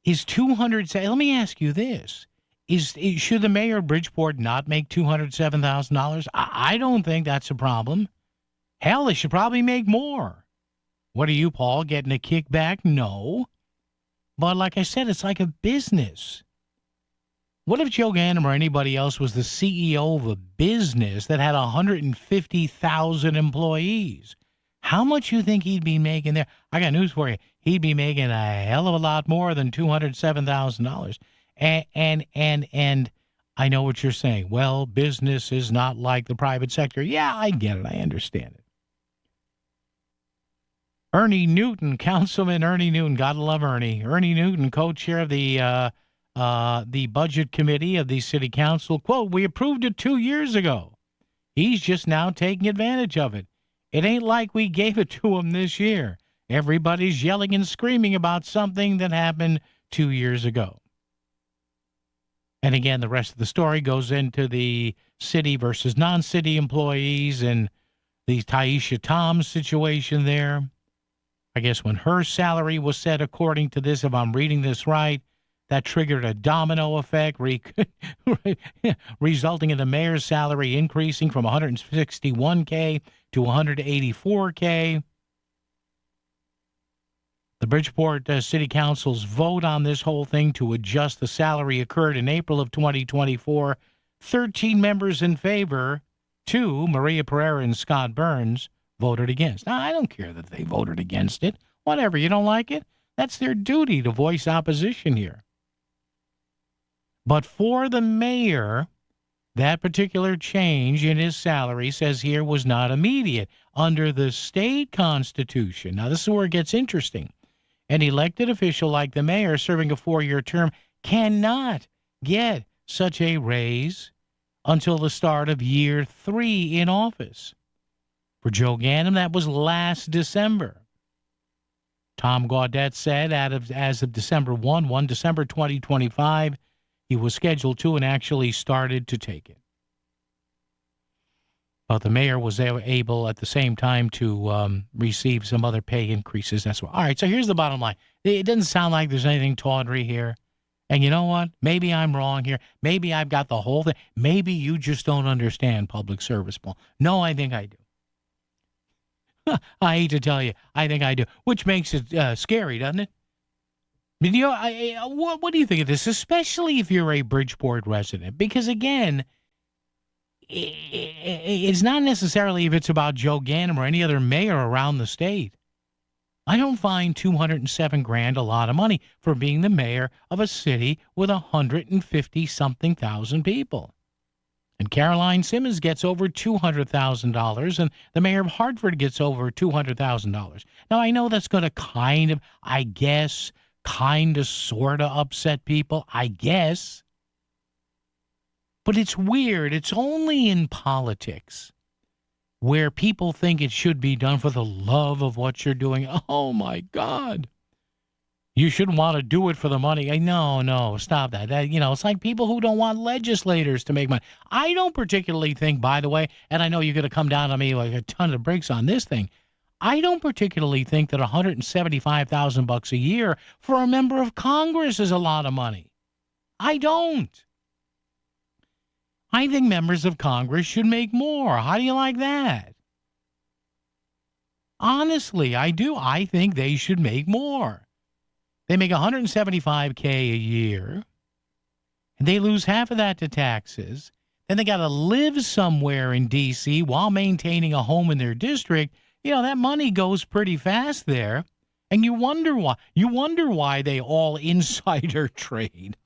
Speaker 1: Is 200? Let me ask you this: should the mayor of Bridgeport not make $207,000? I don't think that's a problem. Hell, they should probably make more. What are you, Paul, getting a kickback? No. But like I said, it's like a business. What if Joe Ganim or anybody else was the CEO of a business that had 150,000 employees? How much you think he'd be making there? I got news for you. He'd be making a hell of a lot more than $207,000. And I know what you're saying. Well, business is not like the private sector. Yeah, I get it. I understand it. Ernie Newton, Councilman Ernie Newton, gotta love Ernie. Ernie Newton, co-chair of the Budget Committee of the City Council. Quote, we approved it 2 years ago. He's just now taking advantage of it. It ain't like we gave it to him this year. Everybody's yelling and screaming about something that happened 2 years ago. And again, the rest of the story goes into the city versus non-city employees and the Taisha Tom's situation there. I guess when her salary was set, according to this, if I'm reading this right, that triggered a domino effect, resulting in the mayor's salary increasing from $161K to $184K. The Bridgeport City Council's vote on this whole thing to adjust the salary occurred in April of 2024. 13 members in favor, 2, Maria Pereira and Scott Burns, voted against. Now, I don't care that they voted against it. Whatever, you don't like it? That's their duty to voice opposition here. But for the mayor, that particular change in his salary, says here, was not immediate. Under the state constitution, now this is where it gets interesting, an elected official like the mayor serving a 4-year term cannot get such a raise until the start of year 3 in office. For Joe Ganim, that was last December. Tom Gaudette said as of December 1 December 2025, he was scheduled to and actually started to take it. But the mayor was able at the same time to receive some other pay increases as well. All right, so here's the bottom line. It doesn't sound like there's anything tawdry here. And you know what? Maybe I'm wrong here. Maybe I've got the whole thing. Maybe you just don't understand public service, Paul. No, I think I do. I hate to tell you, I think I do, which makes it scary, doesn't it? I mean, you know, what do you think of this, especially if you're a Bridgeport resident? Because, again, it's not necessarily if it's about Joe Ganim or any other mayor around the state. I don't find $207,000 a lot of money for being the mayor of a city with 150-something thousand people. And Caroline Simmons gets over $200,000, and the mayor of Hartford gets over $200,000. Now, I know that's going to kind of, I guess, sort of upset people, I guess. But it's weird. It's only in politics where people think it should be done for the love of what you're doing. Oh, my God. You shouldn't want to do it for the money. No, stop that. It's like people who don't want legislators to make money. I don't particularly think, by the way, and I know you're going to come down on me like a ton of bricks on this thing, I don't particularly think that $175,000 a year for a member of Congress is a lot of money. I don't. I think members of Congress should make more. How do you like that? Honestly, I do. I think they should make more. They make $175K a year, and they lose half of that to taxes. Then they got to live somewhere in D.C. while maintaining a home in their district. That money goes pretty fast there, and you wonder why. You wonder why they all insider trade.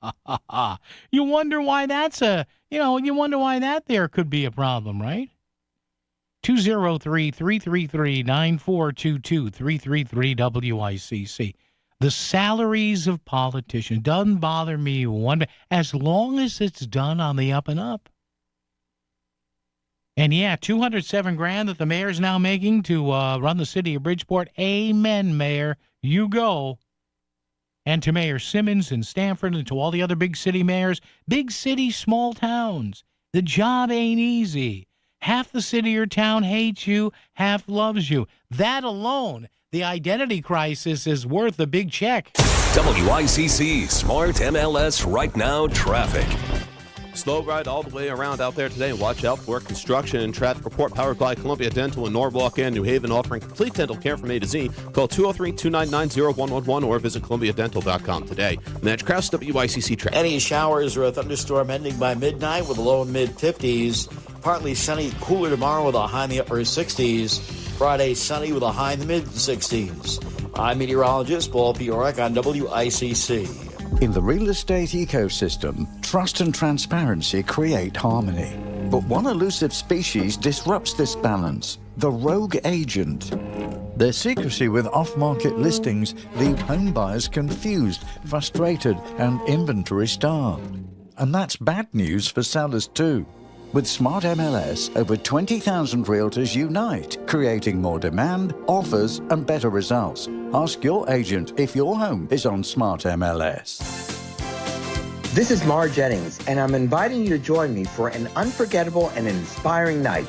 Speaker 1: You wonder why that's you wonder why that there could be a problem, right? 203-333-9422, 333-WICC. The salaries of politicians doesn't bother me one bit, as long as it's done on the up and up. And yeah, $207,000 that the mayor's now making to run the city of Bridgeport. Amen, Mayor. You go. And to Mayor Simmons and Stanford and to all the other big city mayors, big cities, small towns. The job ain't easy. Half the city or town hates you, half loves you. That alone, the identity crisis, is worth a big check.
Speaker 3: WICC Smart MLS Right Now traffic.
Speaker 23: Slow ride all the way around out there today. Watch out for construction and traffic report powered by Columbia Dental in Norwalk and New Haven, offering complete dental care from A to Z. Call 203-299-0111 or visit columbiadental.com today. And that's Kraus, WICC traffic.
Speaker 7: Any showers or a thunderstorm ending by midnight with a low in mid-50s. Partly sunny, cooler tomorrow with a high in the upper 60s. Friday, sunny with a high in the mid-60s. I'm meteorologist Paul Piorek on WICC.
Speaker 8: In the real estate ecosystem, trust and transparency create harmony. But one elusive species disrupts this balance: the rogue agent. Their secrecy with off-market listings leave home buyers confused, frustrated, and inventory-starved. And that's bad news for sellers too. With Smart MLS, over 20,000 realtors unite, creating more demand, offers, and better results. Ask your agent if your home is on Smart MLS.
Speaker 9: This is Mar Jennings, and I'm inviting you to join me for an unforgettable and inspiring night.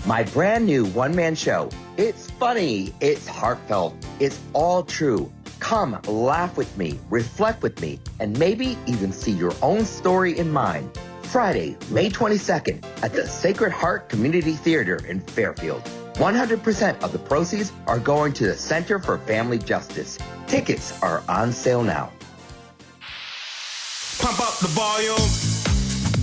Speaker 9: My brand new one-man show. It's funny, it's heartfelt, it's all true. Come, laugh with me, reflect with me, and maybe even see your own story in mine. Friday, May 22nd at the Sacred Heart Community Theater in Fairfield. 100% of the proceeds are going to the Center for Family Justice. Tickets are on sale now.
Speaker 18: Pump up the volume.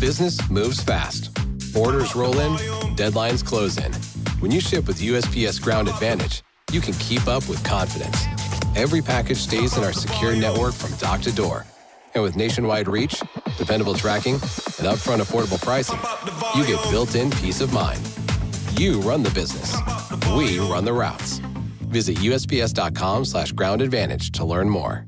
Speaker 10: Business moves fast. Orders roll in, deadlines close in. When you ship with USPS Ground Advantage, you can keep up with confidence. Every package stays in our secure network from dock to door. And with nationwide reach, dependable tracking, and upfront affordable pricing, you get built-in peace of mind. You run the business. We run the routes. Visit USPS.com/Ground Advantage to learn more.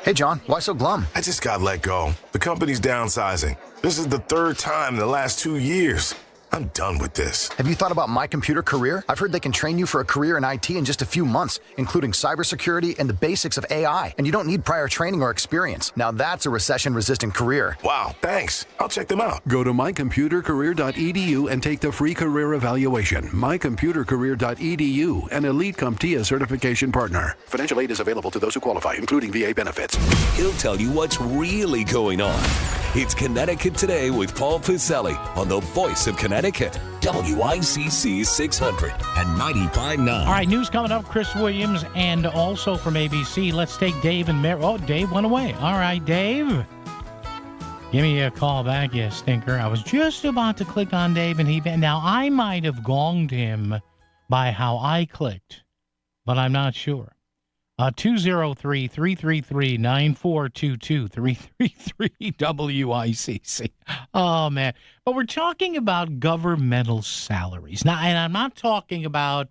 Speaker 11: Hey, John, why so glum?
Speaker 24: I just got let go. The company's downsizing. This is the third time in the last 2 years. I'm done with this.
Speaker 11: Have you thought about My Computer Career? I've heard they can train you for a career in IT in just a few months, including cybersecurity and the basics of AI. And you don't need prior training or experience. Now that's a recession-resistant career.
Speaker 24: Wow, thanks. I'll check them out.
Speaker 13: Go to mycomputercareer.edu and take the free career evaluation. Mycomputercareer.edu, an elite CompTIA certification partner. Financial aid is available to those who qualify, including VA benefits.
Speaker 3: He'll tell you what's really going on. It's Connecticut Today with Paul Piselli on the Voice of Connecticut, WICC 600 and 95.9.
Speaker 1: All right, news coming up. Chris Williams and also from ABC. Let's take Dave and Mary. Oh, Dave went away. All right, Dave. Give me a call back, you stinker. I was just about to click on Dave, and now I might have gonged him by how I clicked, but I'm not sure. 203-333-9422, 333 WICC. Oh, man. But we're talking about governmental salaries. Now, and I'm not talking about,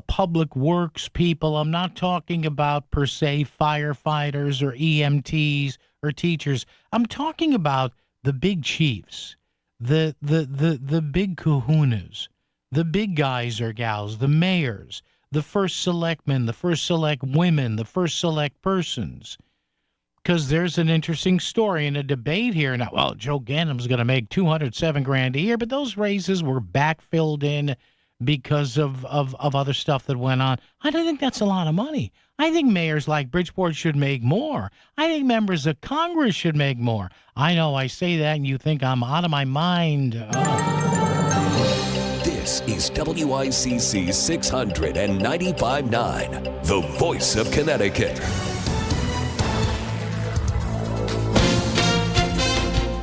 Speaker 1: public works people. I'm not talking about, per se, firefighters or EMTs or teachers. I'm talking about the big chiefs, the big kahunas, the big guys or gals, the mayors, the first selectmen, the first select women, the first select persons. Because there's an interesting story in a debate here. Now, well, Joe Ganem's going to make $207,000 a year, but those raises were backfilled in because of other stuff that went on. I don't think that's a lot of money. I think mayors like Bridgeport should make more. I think members of Congress should make more. I know I say that and you think I'm out of my mind.
Speaker 3: This is WICC 695.9, the Voice of Connecticut.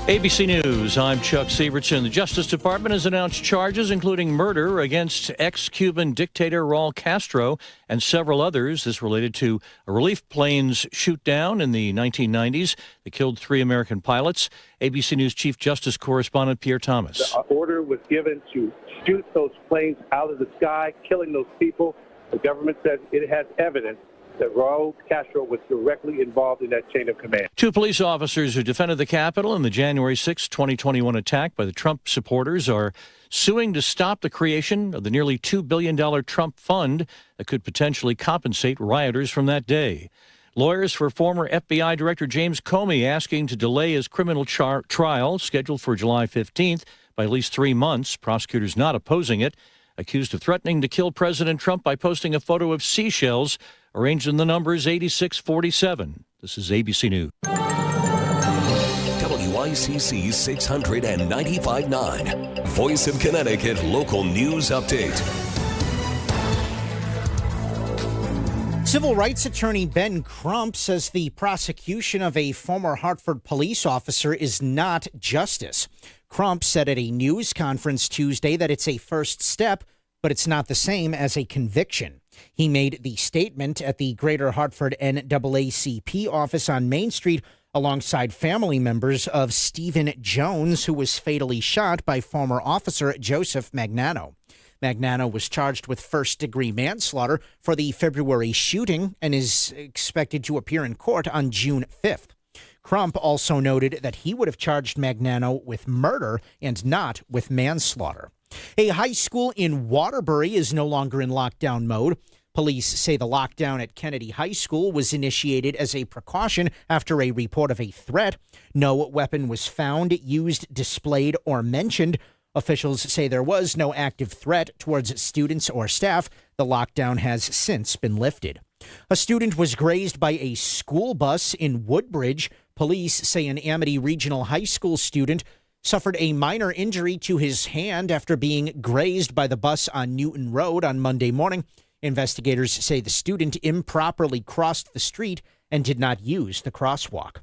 Speaker 12: ABC News, I'm Chuck Sievertson. The Justice Department has announced charges including murder against ex-Cuban dictator Raul Castro and several others. This related to a relief planes shoot down in the 1990s that killed 3 American pilots. ABC News Chief Justice Correspondent Pierre Thomas.
Speaker 25: The order was given to shoot those planes out of the sky, killing those people. The government says it has evidence that Raul Castro was directly involved in that chain of command.
Speaker 12: 2 police officers who defended the Capitol in the January 6, 2021 attack by the Trump supporters are suing to stop the creation of the nearly $2 billion Trump fund that could potentially compensate rioters from that day. Lawyers for former FBI Director James Comey asking to delay his criminal trial scheduled for July 15th by at least 3 months. Prosecutors not opposing it, accused of threatening to kill President Trump by posting a photo of seashells arranged in the numbers 8647. This is ABC News.
Speaker 3: WICC 695.9, Voice of Connecticut Local News Update.
Speaker 22: Civil rights attorney Ben Crump says the prosecution of a former Hartford police officer is not justice. Crump said at a news conference Tuesday that it's a first step, but it's not the same as a conviction. He made the statement at the Greater Hartford NAACP office on Main Street alongside family members of Stephen Jones, who was fatally shot by former officer Joseph Magnano. Magnano was charged with first-degree manslaughter for the February shooting and is expected to appear in court on June 5th. Crump also noted that he would have charged Magnano with murder and not with manslaughter. A high school in Waterbury is no longer in lockdown mode. Police say the lockdown at Kennedy High School was initiated as a precaution after a report of a threat. No weapon was found, used, displayed, or mentioned. Officials say there was no active threat towards students or staff. The lockdown has since been lifted. A student was grazed by a school bus in Woodbridge. Police say an Amity Regional High School student suffered a minor injury to his hand after being grazed by the bus on Newton Road on Monday morning. Investigators say the student improperly crossed the street and did not use the crosswalk.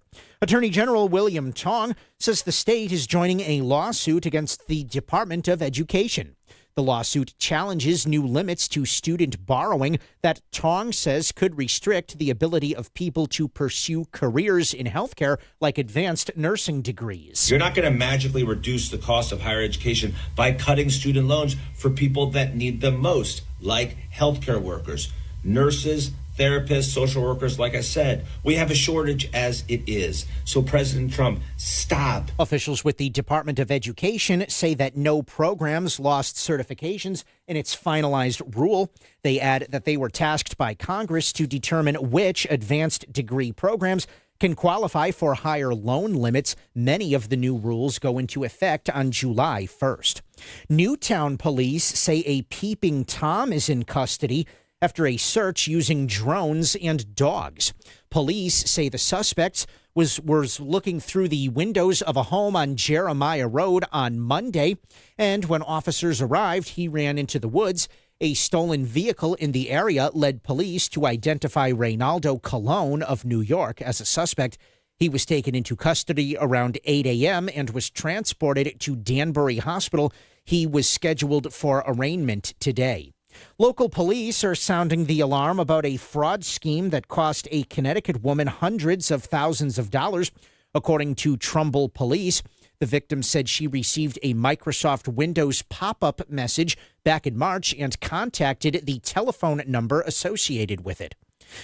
Speaker 22: Attorney General William Tong says the state is joining a lawsuit against the Department of Education. The lawsuit challenges new limits to student borrowing that Tong says could restrict the ability of people to pursue careers in healthcare like advanced nursing degrees.
Speaker 14: You're not going to magically reduce the cost of higher education by cutting student loans for people that need them most, like healthcare workers, nurses, therapists, social workers. Like I said, we have a shortage as it is. So President Trump, stop.
Speaker 22: Officials with the Department of Education say that no programs lost certifications in its finalized rule. They add that they were tasked by Congress to determine which advanced degree programs can qualify for higher loan limits. Many of the new rules go into effect on July 1st. Newtown police say a peeping Tom is in custody after a search using drones and dogs. Police say the suspect was looking through the windows of a home on Jeremiah Road on Monday, and when officers arrived, he ran into the woods. A stolen vehicle in the area led police to identify Reynaldo Colon of New York as a suspect. He was taken into custody around 8 a.m. and was transported to Danbury Hospital. He was scheduled for arraignment today. Local police are sounding the alarm about a fraud scheme that cost a Connecticut woman hundreds of thousands of dollars. According to Trumbull Police, the victim said she received a Microsoft Windows pop-up message back in March and contacted the telephone number associated with it.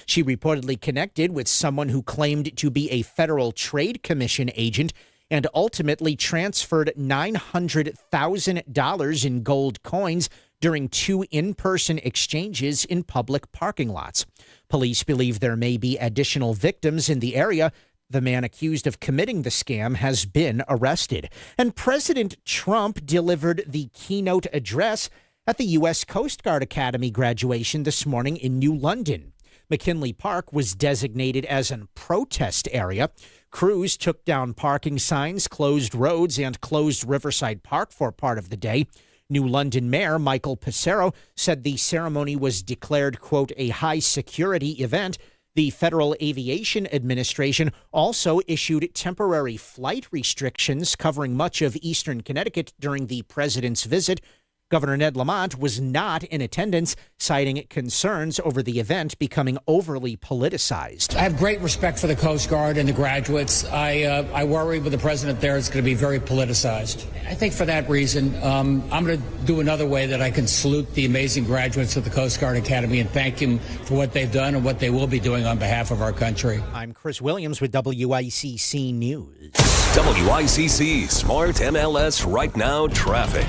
Speaker 22: She reportedly connected with someone who claimed to be a Federal Trade Commission agent and ultimately transferred $900,000 in gold coins during 2 in-person exchanges in public parking lots. Police believe there may be additional victims in the area. The man accused of committing the scam has been arrested. And President Trump delivered the keynote address at the U.S. Coast Guard Academy graduation this morning in New London. McKinley Park was designated as a protest area. Crews took down parking signs, closed roads, and closed Riverside Park for part of the day. New London Mayor Michael Passero said the ceremony was declared, quote, a high-security event. The Federal Aviation Administration also issued temporary flight restrictions covering much of eastern Connecticut during the president's visit. Governor Ned Lamont was not in attendance, citing concerns over the event becoming overly politicized.
Speaker 15: I have great respect for the Coast Guard and the graduates. I worry with the president there it's going to be very politicized. I think for that reason, I'm going to do another way that I can salute the amazing graduates of the Coast Guard Academy and thank them for what they've done and what they will be doing on behalf of our country.
Speaker 22: I'm Chris Williams with WICC News.
Speaker 3: WICC Smart MLS Right Now Traffic.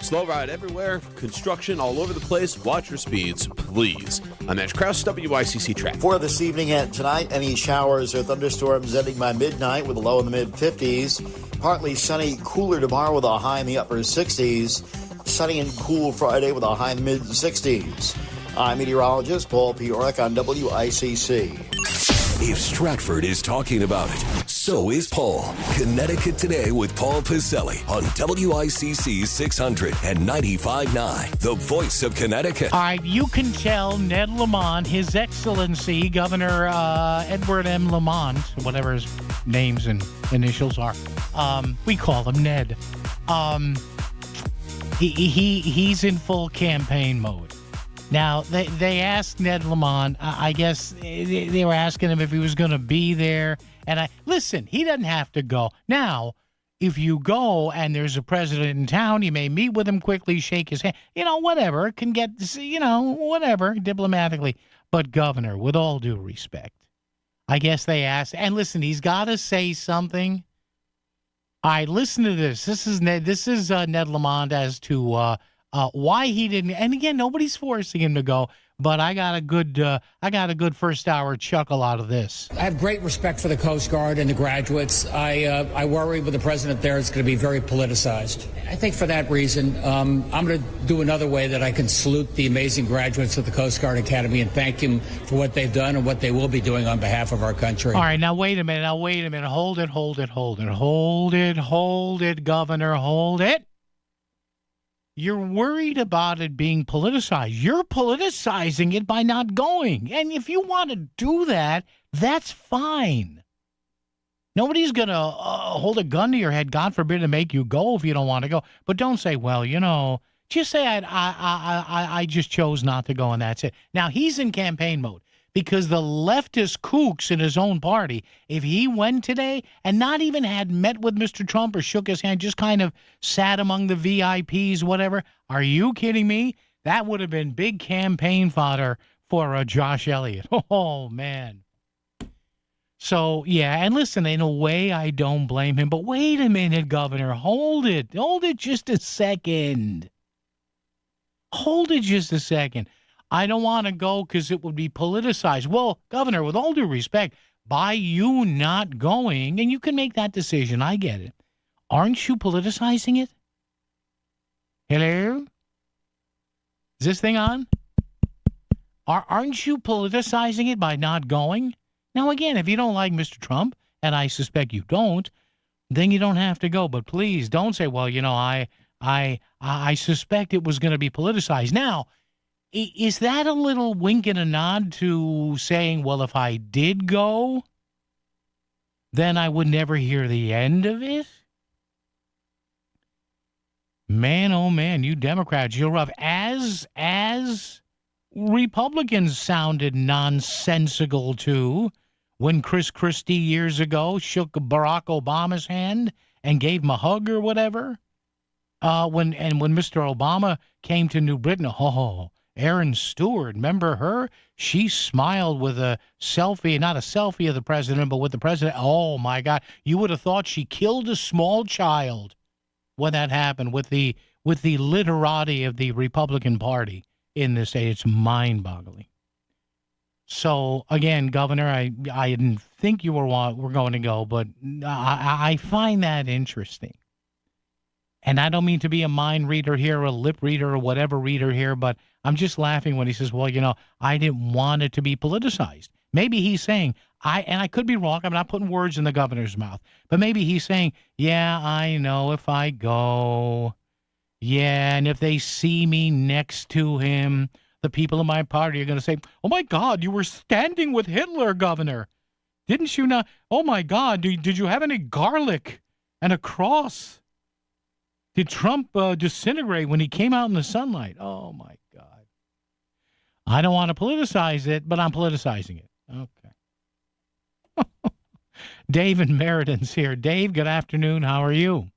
Speaker 23: Slow ride everywhere, construction all over the place. Watch your speeds, please. I'm Ash Krause, WICC Traffic.
Speaker 7: For this evening and tonight, any showers or thunderstorms ending by midnight with a low in the mid-50s. Partly sunny, cooler tomorrow with a high in the upper 60s. Sunny and cool Friday with a high in the mid-60s. I'm meteorologist Paul Piorek on WICC.
Speaker 3: If Stratford is talking about it, so is Paul. Connecticut Today with Paul Piselli on WICC 600 and 95.9, the voice of Connecticut.
Speaker 1: All right, you can tell Ned Lamont, His Excellency, Governor Edward M. Lamont, whatever his names and initials are. We call him Ned. He's in full campaign mode. Now, they asked Ned Lamont, I guess they were asking him if he was going to be there. And listen, he doesn't have to go. Now, if you go and there's a president in town, you may meet with him quickly, shake his hand, whatever. It can get, whatever, diplomatically. But, Governor, with all due respect, I guess they asked. And listen, he's got to say something. All right, listen to this. This is Ned Lamont as to why he didn't, and again, nobody's forcing him to go, but I got a good first hour chuckle out of this.
Speaker 15: I have great respect for the Coast Guard and the graduates. I worry with the president there it's going to be very politicized. I think for that reason, I'm going to do another way that I can salute the amazing graduates of the Coast Guard Academy and thank them for what they've done and what they will be doing on behalf of our country.
Speaker 1: All right, now wait a minute. Hold it, Governor, hold it. You're worried about it being politicized. You're politicizing it by not going. And if you want to do that, that's fine. Nobody's going to hold a gun to your head, God forbid, to make you go if you don't want to go. But don't say, well, just say I just chose not to go and that's it. Now, he's in campaign mode. Because the leftist kooks in his own party, if he went today and not even had met with Mr. Trump or shook his hand, just kind of sat among the VIPs, whatever, are you kidding me? That would have been big campaign fodder for Josh Elliott. Oh, man. So, yeah, and listen, in a way, I don't blame him. But wait a minute, Governor. Hold it. Hold it just a second. Hold it just a second. I don't want to go because it would be politicized. Well, Governor, with all due respect, by you not going, and you can make that decision, I get it. Aren't you politicizing it? Hello? Is this thing on? Aren't you politicizing it by not going? Now, again, if you don't like Mr. Trump, and I suspect you don't, then you don't have to go. But please don't say, well, I suspect it was going to be politicized. Now, is that a little wink and a nod to saying, well, if I did go, then I would never hear the end of it? Man, oh, man, you Democrats, you're rough. As Republicans sounded nonsensical, too, when Chris Christie years ago shook Barack Obama's hand and gave him a hug or whatever. When Mr. Obama came to New Britain, Aaron Stewart, remember her? She smiled with a selfie, not a selfie of the president, but with the president. Oh, my God. You would have thought she killed a small child when that happened with the literati of the Republican Party in this state. It's mind-boggling. So, again, Governor, I didn't think you were going to go, but I find that interesting. And I don't mean to be a mind reader here, or a lip reader, or whatever reader here, but I'm just laughing when he says, well, I didn't want it to be politicized. Maybe he's saying, and I could be wrong, I'm not putting words in the governor's mouth, but maybe he's saying, yeah, I know if I go, yeah, and if they see me next to him, the people in my party are going to say, oh, my God, you were standing with Hitler, Governor. Didn't you not? Oh, my God, did you have any garlic and a cross? Did Trump disintegrate when he came out in the sunlight? Oh, my God. I don't want to politicize it, but I'm politicizing it. Okay. Dave in Meriden here. Dave, good afternoon. How are you?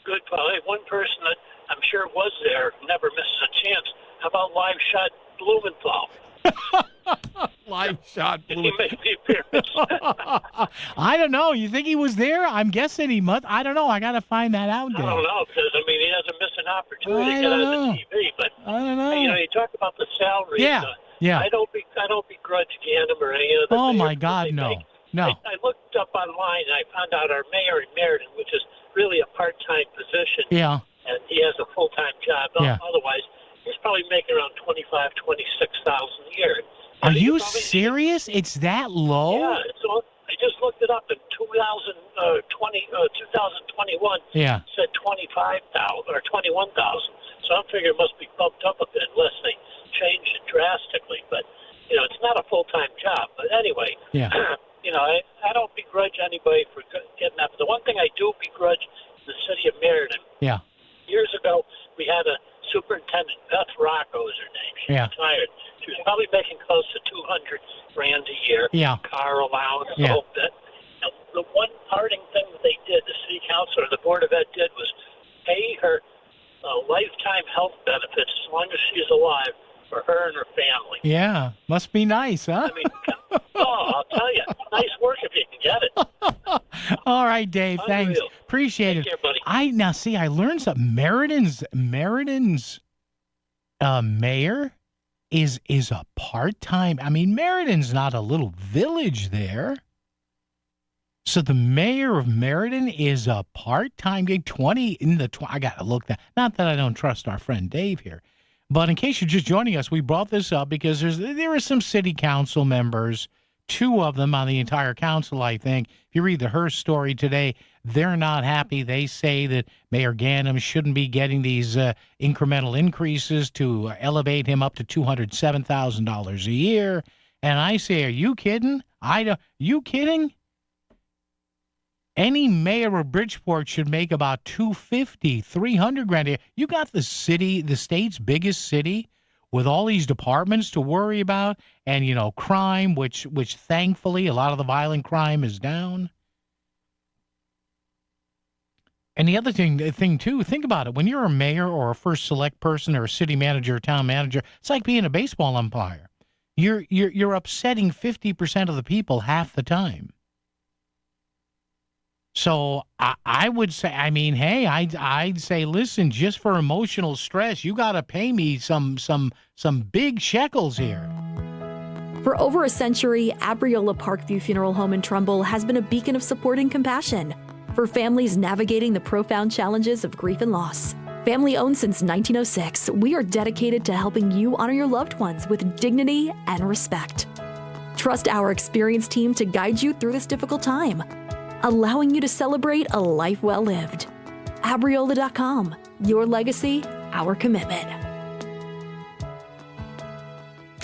Speaker 16: Good, Paul. Hey, one person that I'm sure was there never misses a chance. How about live shot Blumenthal?
Speaker 1: Live shot
Speaker 16: Did he make the appearance?
Speaker 1: I don't know. You think he was there? I'm guessing he must. I don't know. I got to find that out, Dave.
Speaker 16: I don't know, because, he hasn't missed an opportunity to get on the TV. But,
Speaker 1: I don't know.
Speaker 16: You talk about the salaries.
Speaker 1: Yeah.
Speaker 16: I don't begrudge Ganem or any of the
Speaker 1: Oh,
Speaker 16: mayors
Speaker 1: my God, no.
Speaker 16: make.
Speaker 1: No.
Speaker 16: I looked up online, and I found out our mayor in Meriden, which is really a part-time position.
Speaker 1: Yeah.
Speaker 16: And he has a full-time job.
Speaker 1: Yeah.
Speaker 16: Otherwise, he's probably making around $25,000, $26,000 a year.
Speaker 1: Are you serious? It's that low?
Speaker 16: Yeah. So I just looked it up in 2021.
Speaker 1: Yeah.
Speaker 16: Said 25,000 or 21,000. So I'm figuring it must be bumped up a bit unless they change it drastically. But it's not a full-time job. But anyway.
Speaker 1: Yeah.
Speaker 16: I don't begrudge anybody for getting that. But the one thing I do begrudge is the city of Meriden.
Speaker 1: Yeah.
Speaker 16: Years ago, we had a superintendent, Beth Rocco is her name. She retired. She was probably making close to $200,000 a year.
Speaker 1: Yeah.
Speaker 16: Car allowance, the whole bit. And the one parting thing that they did, the city council or the board of ed did, was pay her lifetime health benefits as long as she's alive for her and her family.
Speaker 1: Yeah. Must be nice, huh?
Speaker 16: I'll tell you, nice work if you can get it.
Speaker 1: All right, Dave.
Speaker 16: Unreal.
Speaker 1: Thanks. Appreciate it.
Speaker 16: Take care, buddy.
Speaker 1: I learned something. Meriden's mayor is a part-time. I mean, Merredin's not a little village there. So the mayor of Merredin is a part-time gig, 20 in the I got to look that. Not that I don't trust our friend Dave here, but in case you're just joining us, we brought this up because there are some city council members, 2 of them on the entire council, I think. If you read the Hearst story today, they're not happy. They say that Mayor Ganem shouldn't be getting these incremental increases to elevate him up to $207,000 a year. And I say, are you kidding? You kidding? Any mayor of Bridgeport should make about $250,000, $300,000 a year. You got the state's biggest city, with all these departments to worry about, and crime, which thankfully a lot of the violent crime is down. And the other thing too, think about it. When you're a mayor or a first select person or a city manager or town manager, it's like being a baseball umpire. You're upsetting 50% of the people half the time. So I would say, hey, I'd say, listen, just for emotional stress, you got to pay me some big shekels here.
Speaker 2: For over a century, Abriola Parkview Funeral Home in Trumbull has been a beacon of support and compassion for families navigating the profound challenges of grief and loss. Family owned since 1906, we are dedicated to helping you honor your loved ones with dignity and respect. Trust our experienced team to guide you through this difficult time, allowing you to celebrate a life well lived. Abriola.com, your legacy, our commitment.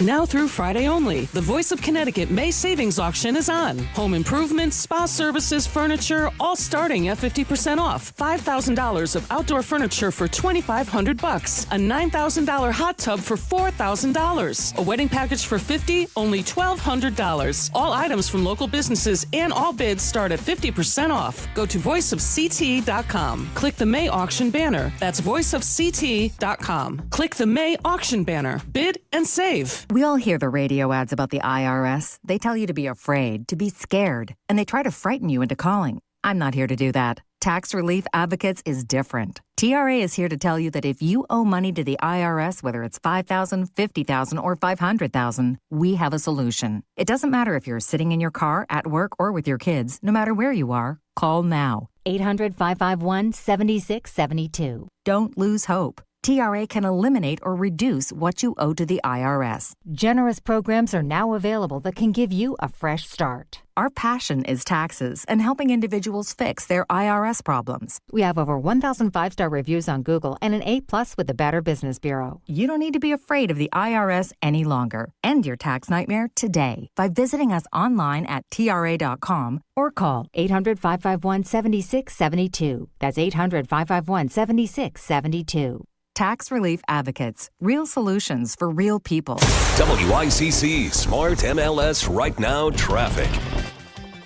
Speaker 17: Now through Friday only, the Voice of Connecticut May Savings Auction is on. Home improvements, spa services, furniture, all starting at 50% off. $5,000 of outdoor furniture for $2,500. A $9,000 hot tub for $4,000. A wedding package for $50,000, only $1,200. All items from local businesses and all bids start at 50% off. Go to voiceofct.com. Click the May auction banner. That's voiceofct.com. Click the May auction banner. Bid and save.
Speaker 19: We all hear the radio ads about the IRS. They tell you to be afraid, to be scared, and they try to frighten you into calling. I'm not here to do that. Tax Relief Advocates is different. TRA is here to tell you that if you owe money to the IRS, whether it's $5,000, $50,000, or $500,000, we have a solution. It doesn't matter if you're sitting in your car, at work, or with your kids. No matter where you are, call now.
Speaker 4: 800-551-7672.
Speaker 19: Don't lose hope. TRA can eliminate or reduce what you owe to the IRS.
Speaker 4: Generous programs are now available that can give you a fresh start.
Speaker 19: Our passion is taxes and helping individuals fix their IRS problems.
Speaker 4: We have over 1,000 5-star reviews on Google and an A+ with the Better Business Bureau.
Speaker 19: You don't need to be afraid of the IRS any longer. End your tax nightmare today by visiting us online at TRA.com
Speaker 4: or call 800-551-7672. That's 800-551-7672.
Speaker 19: Tax Relief Advocates. Real solutions for real people.
Speaker 3: WICC Smart MLS Right Now Traffic.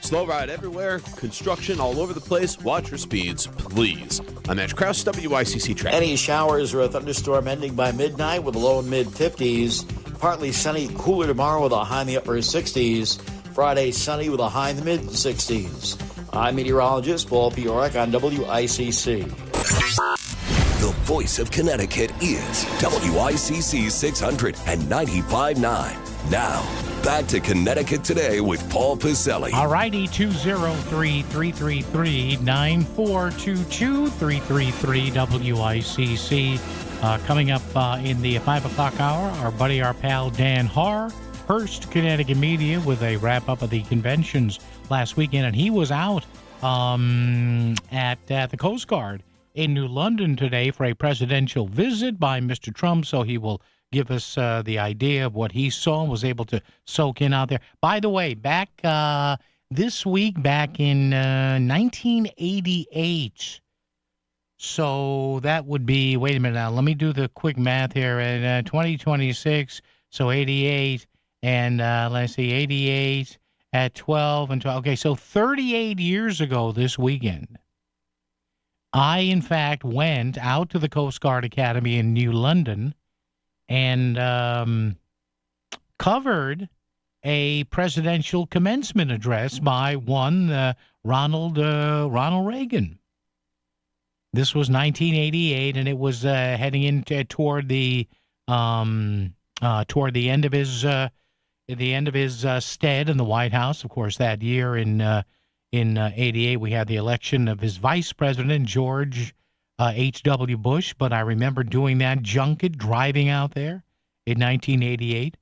Speaker 23: Slow ride everywhere, construction all over the place. Watch your speeds, please. I'm Ash Krause, WICC Traffic.
Speaker 7: Any showers or a thunderstorm ending by midnight with a low and mid-50s. Partly sunny, cooler tomorrow with a high in the upper 60s. Friday, sunny with a high in the mid-60s. I'm meteorologist Paul Piorek on WICC.
Speaker 3: The voice of Connecticut is WICC 600 and 95.9. Now, back to Connecticut Today with Paul Piselli.
Speaker 1: All righty, 203-333-9422, 333 WICC. Coming up in the 5 o'clock hour, our pal Dan Haar, Hearst, Connecticut Media, with a wrap-up of the conventions last weekend. And he was out at the Coast Guard in New London today for a presidential visit by Mr. Trump, so he will give us the idea of what he saw and was able to soak in out there. By the way, back this week, back in 1988, so that would be, wait a minute now, let me do the quick math here, at 2026, so 88, and let's see, 88 at 12 and 12, okay, so 38 years ago this weekend, I, in fact, went out to the Coast Guard Academy in New London and covered a presidential commencement address by one Ronald Reagan. This was 1988, and it was heading toward the toward the end of his stead in the White House. Of course, that year in '88, we had the election of his vice president, George H.W. Bush. But I remember doing that junket, driving out there in 1988.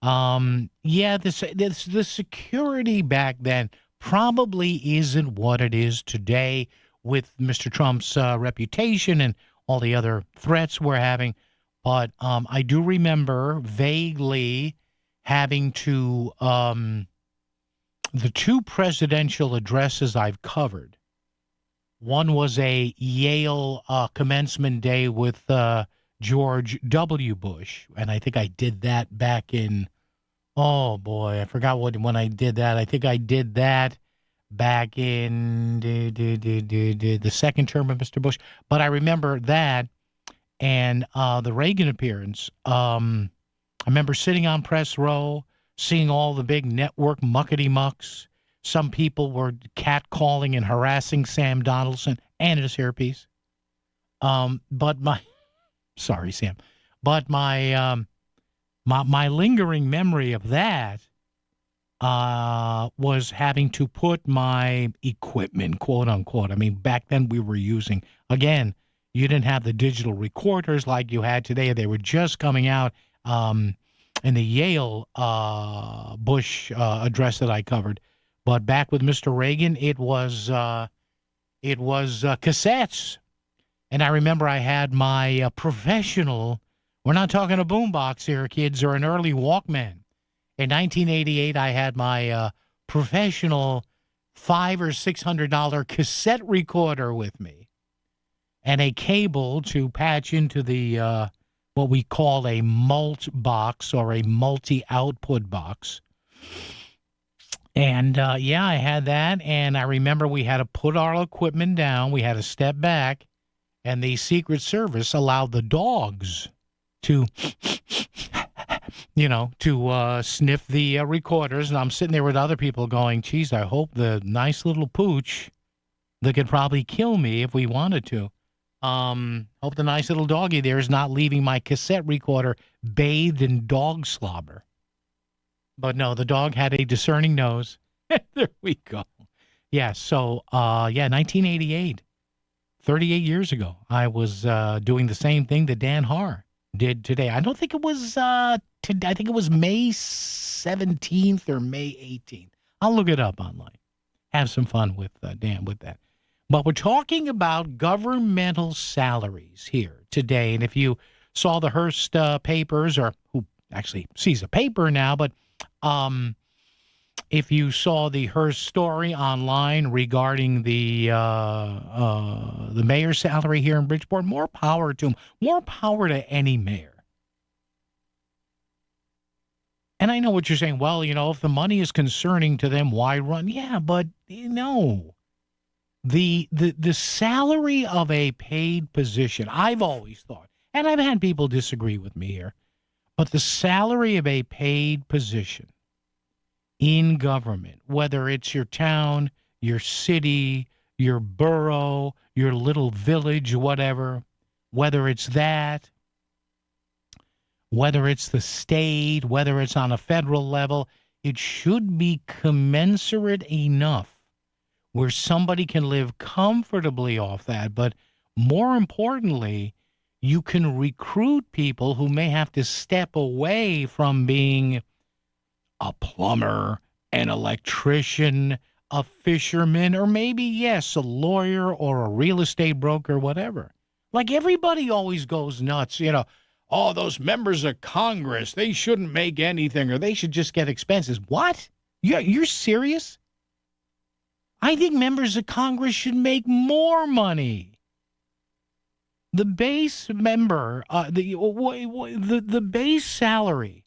Speaker 1: The security back then probably isn't what it is today with Mr. Trump's reputation and all the other threats we're having. But I do remember vaguely having to the two presidential addresses I've covered. One was a Yale commencement day with George W. Bush, and I think I did that back in, oh boy, I forgot when I did that. I think I did that back in the second term of Mr. Bush. But I remember that and the Reagan appearance. I remember sitting on press row, seeing all the big network muckety-mucks. Some people were catcalling and harassing Sam Donaldson and his hairpiece. Sorry, Sam. But my lingering memory of that was having to put my equipment, quote unquote. I mean, back then we were using, again, you didn't have the digital recorders like you had today. They were just coming out in the Yale Bush address that I covered. But back with Mr. Reagan, it was cassettes. And I remember I had my professional, we're not talking a boombox here, kids, or an early Walkman. In 1988, I had my professional $500 or $600 cassette recorder with me and a cable to patch into the what we call a mult box or a multi-output box. And, I had that, and I remember we had to put our equipment down. We had to step back, and the Secret Service allowed the dogs to, sniff the recorders. And I'm sitting there with other people going, geez, I hope the nice little pooch that could probably kill me if we wanted to. Hope the nice little doggy there is not leaving my cassette recorder bathed in dog slobber. But no, the dog had a discerning nose. There we go. Yeah, so, 1988, 38 years ago, I was doing the same thing that Dan Haar did today. I don't think it was I think it was May 17th or May 18th. I'll look it up online. Have some fun with Dan with that. But we're talking about governmental salaries here today. And if you saw the Hearst papers, or who actually sees a paper now, but if you saw the Hearst story online regarding the mayor's salary here in Bridgeport, more power to him. More power to any mayor. And I know what you're saying. Well, if the money is concerning to them, why run? Yeah, but the salary of a paid position, I've always thought, and I've had people disagree with me here, but the salary of a paid position in government, whether it's your town, your city, your borough, your little village, whatever, whether it's that, whether it's the state, whether it's on a federal level, it should be commensurate enough where somebody can live comfortably off that. But more importantly, you can recruit people who may have to step away from being a plumber, an electrician, a fisherman, or maybe, yes, a lawyer or a real estate broker, whatever. Like everybody always goes nuts, oh, those members of Congress, they shouldn't make anything or they should just get expenses. What? You're serious? I think members of Congress should make more money. The base member, the base salary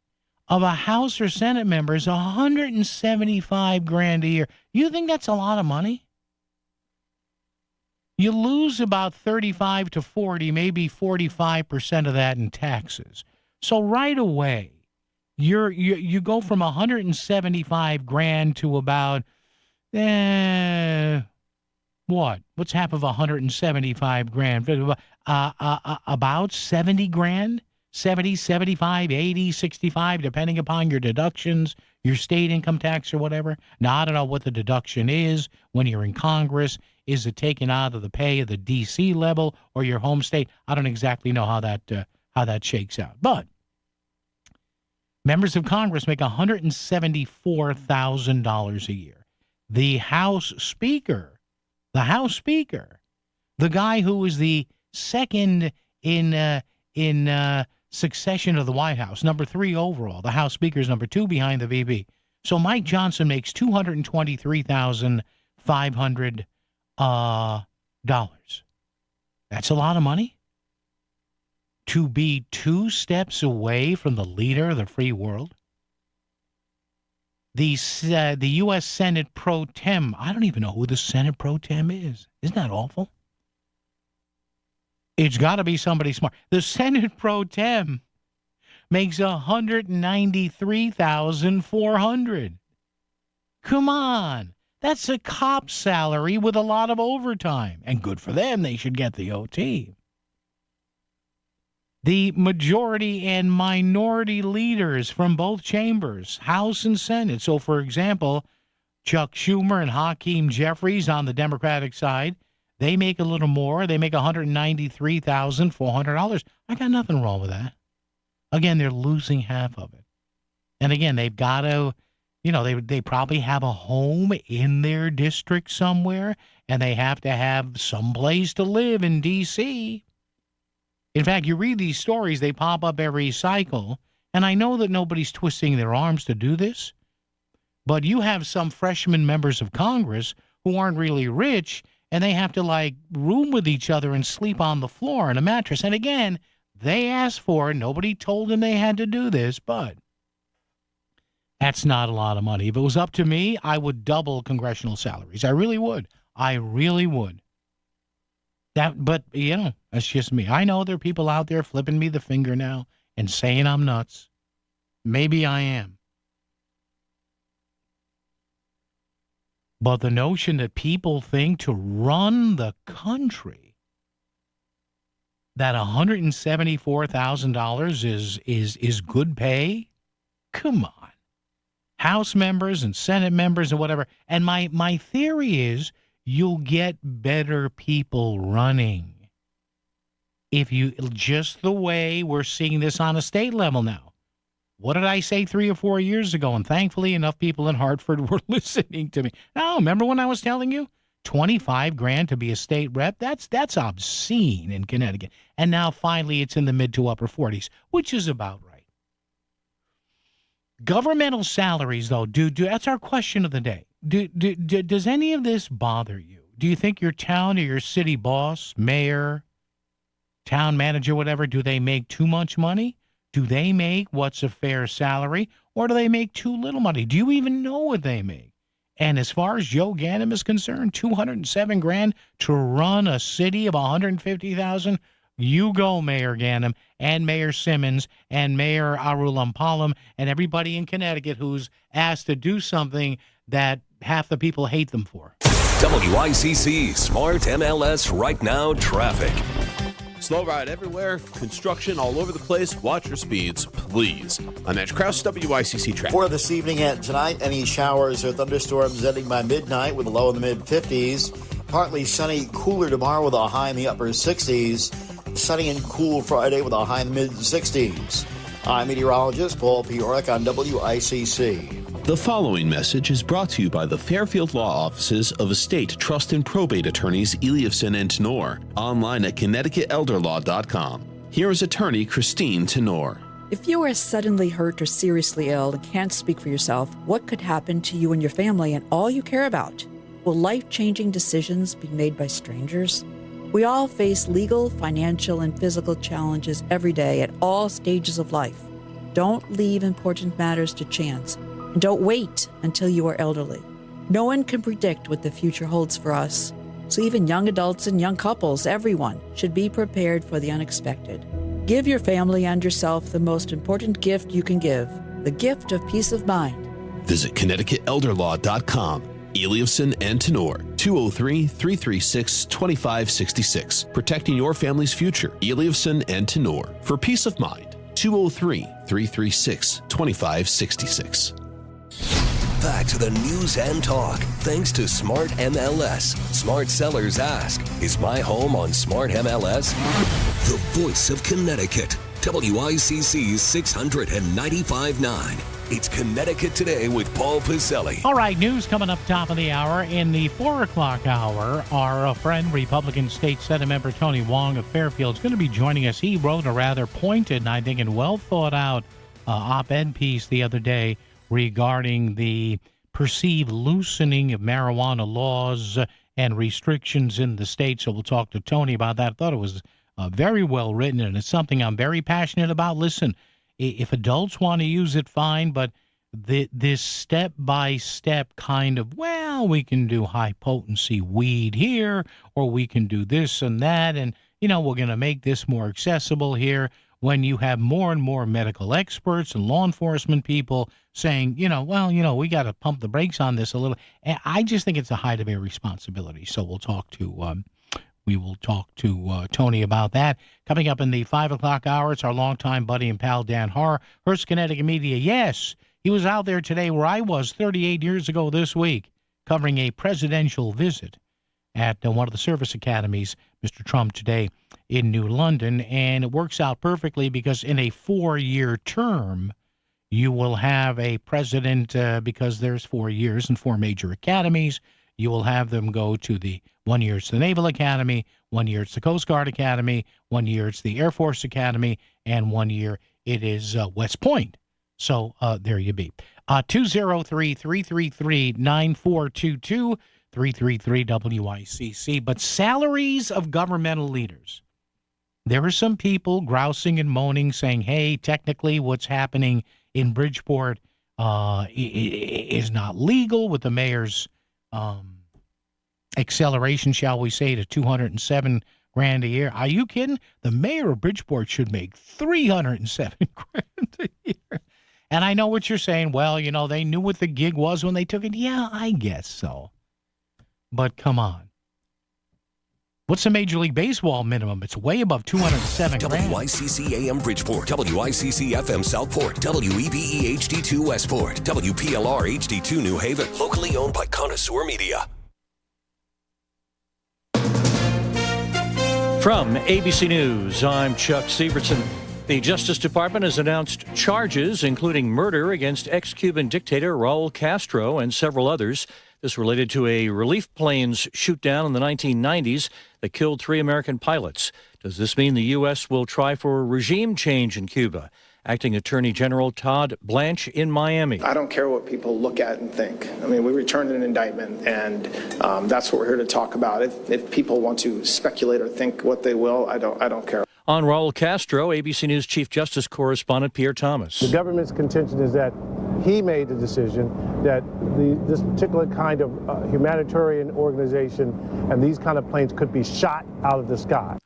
Speaker 1: of a House or Senate member is $175,000 a year. You think that's a lot of money? You lose about 35 to 40, maybe 45% of that in taxes. So right away, you go from $175,000 to about what? What's half of $175,000? About $70,000, 70, 75, 80, 65, depending upon your deductions, your state income tax or whatever. Now, I don't know what the deduction is when you're in Congress. Is it taken out of the pay of the D.C. level or your home state? I don't exactly know how that shakes out. But members of Congress make $174,000 a year. The House Speaker, the guy who is the second in succession of the White House, number 3 overall. The House Speaker is number 2 behind the VP. So Mike Johnson makes $223,500. That's a lot of money to be 2 steps away from the leader of the free world. The U.S. Senate Pro Tem, I don't even know who the Senate Pro Tem is. Isn't that awful? It's got to be somebody smart. The Senate Pro Tem makes $193,400. Come on. That's a cop salary with a lot of overtime. And good for them. They should get the OT. The majority and minority leaders from both chambers, House and Senate. So, for example, Chuck Schumer and Hakeem Jeffries on the Democratic side, they make a little more. They make $193,400. I got nothing wrong with that. Again, they're losing half of it. And again, they've got to, they probably have a home in their district somewhere, and they have to have some place to live in D.C. In fact, you read these stories, they pop up every cycle, and I know that nobody's twisting their arms to do this, but you have some freshman members of Congress who aren't really rich, and they have to, room with each other and sleep on the floor in a mattress. And again, they asked for it. Nobody told them they had to do this, but that's not a lot of money. If it was up to me, I would double congressional salaries. I really would. But that's just me. I know there are people out there flipping me the finger now and saying I'm nuts. Maybe I am. But the notion that people think to run the country that $174,000 is good pay? Come on. House members and Senate members and whatever. And my theory is you'll get better people running. If you, just the way we're seeing this on a state level now. What did I say 3 or 4 years ago? And thankfully, enough people in Hartford were listening to me. Now, remember when I was telling you? $25,000 to be a state rep? That's obscene in Connecticut. And now, finally, it's in the mid to upper 40s, which is about right. Governmental salaries, though, that's our question of the day. Does any of this bother you? Do you think your town or your city boss, mayor, town manager, whatever, do they make too much money? Do they make what's a fair salary, or do they make too little money? Do you even know what they make? And as far as Joe Ganim is concerned, $207,000 to run a city of 150,000. You go, Mayor Ganim and Mayor Simmons and Mayor Arulampalam and everybody in Connecticut who's asked to do something that half the people hate them for.
Speaker 3: WICC Smart MLS Right Now Traffic.
Speaker 23: Slow ride everywhere, construction all over the place. Watch your speeds, please. I'm Mitch Krause, WICC Traffic.
Speaker 7: For this evening and tonight, any showers or thunderstorms ending by midnight with a low in the mid-50s. Partly sunny, cooler tomorrow with a high in the upper 60s. Sunny and cool Friday with a high in the mid-60s. I'm meteorologist Paul Piorek on WICC.
Speaker 23: The following message is brought to you by the Fairfield Law Offices of Estate, Trust, and Probate Attorneys Eliafson and Tenor, online at ConnecticutElderLaw.com. Here is attorney Christine Tenor.
Speaker 5: If you are suddenly hurt or seriously ill and can't speak for yourself, what could happen to you and your family and all you care about? Will life-changing decisions be made by strangers? We all face legal, financial, and physical challenges every day at all stages of life. Don't leave important matters to chance. And don't wait until you are elderly. No one can predict what the future holds for us. So even young adults and young couples, everyone, should be prepared for the unexpected. Give your family and yourself the most important gift you can give, the gift of peace of mind.
Speaker 23: Visit ConnecticutElderLaw.com. Eliafson and Tenor, 203-336-2566. Protecting your family's future. Eliafson and Tenor, for peace of mind. 203-336-2566.
Speaker 3: Back to the news and talk, thanks to Smart MLS. Smart sellers ask, is my home on Smart MLS? The voice of Connecticut, WICC 695.9. It's Connecticut Today with Paul Piselli.
Speaker 1: All right, news coming up top of the hour. In the 4 o'clock hour, our friend, Republican State Senate member Tony Wong of Fairfield is going to be joining us. He wrote a rather pointed and I think well thought out op-ed piece the other day regarding the perceived loosening of marijuana laws and restrictions in the state. So we'll talk to Tony about that. I thought it was very well written, and it's something I'm very passionate about. Listen, if adults want to use it, fine, but this step-by-step kind of, well, we can do high-potency weed here, or we can do this and that, and, we're going to make this more accessible here. When you have more and more medical experts and law enforcement people saying, we got to pump the brakes on this a little. And I just think it's a height of irresponsibility. So we'll talk to Tony about that. Coming up in the 5 o'clock hour, it's our longtime buddy and pal, Dan Harr, Hearst Connecticut Media. Yes, he was out there today where I was 38 years ago this week, covering a presidential visit at one of the service academies, Mr. Trump, today in New London. And it works out perfectly because in a 4-year term, you will have a president, because there's 4 years and 4 major academies. You will have them go to the 1 year it's the Naval Academy, 1 year it's the Coast Guard Academy, 1 year it's the Air Force Academy, and 1 year it is West Point. So there you be. 203-333-9422. 333 WICC. But salaries of governmental leaders. There are some people grousing and moaning, saying, hey, technically what's happening in Bridgeport is not legal with the mayor's acceleration, shall we say, to $207,000 a year. Are you kidding? The mayor of Bridgeport should make $307,000 a year. And I know what you're saying. Well, they knew what the gig was when they took it. Yeah, I guess so. But come on. What's the Major League Baseball minimum? It's way above $207,000.
Speaker 3: WICC AM Bridgeport, WICC FM Southport, WEBE HD2 Westport, WPLR HD2 New Haven. Locally owned by Connoisseur Media.
Speaker 12: From ABC News, I'm Chuck Severson. The Justice Department has announced charges, including murder against ex-Cuban dictator Raul Castro and several others. This related to a relief planes shoot-down in the 1990s that killed 3 American pilots. Does this mean the U.S. will try for a regime change in Cuba? Acting Attorney General Todd Blanche in Miami.
Speaker 6: I don't care what people look at and think. I mean, we returned an indictment, and that's what we're here to talk about. If people want to speculate or think what they will, I don't care.
Speaker 12: On Raul Castro, ABC News Chief Justice Correspondent Pierre Thomas.
Speaker 25: The government's contention is that he made the decision that this particular kind of humanitarian organization and these kind of planes could be shot out of the sky.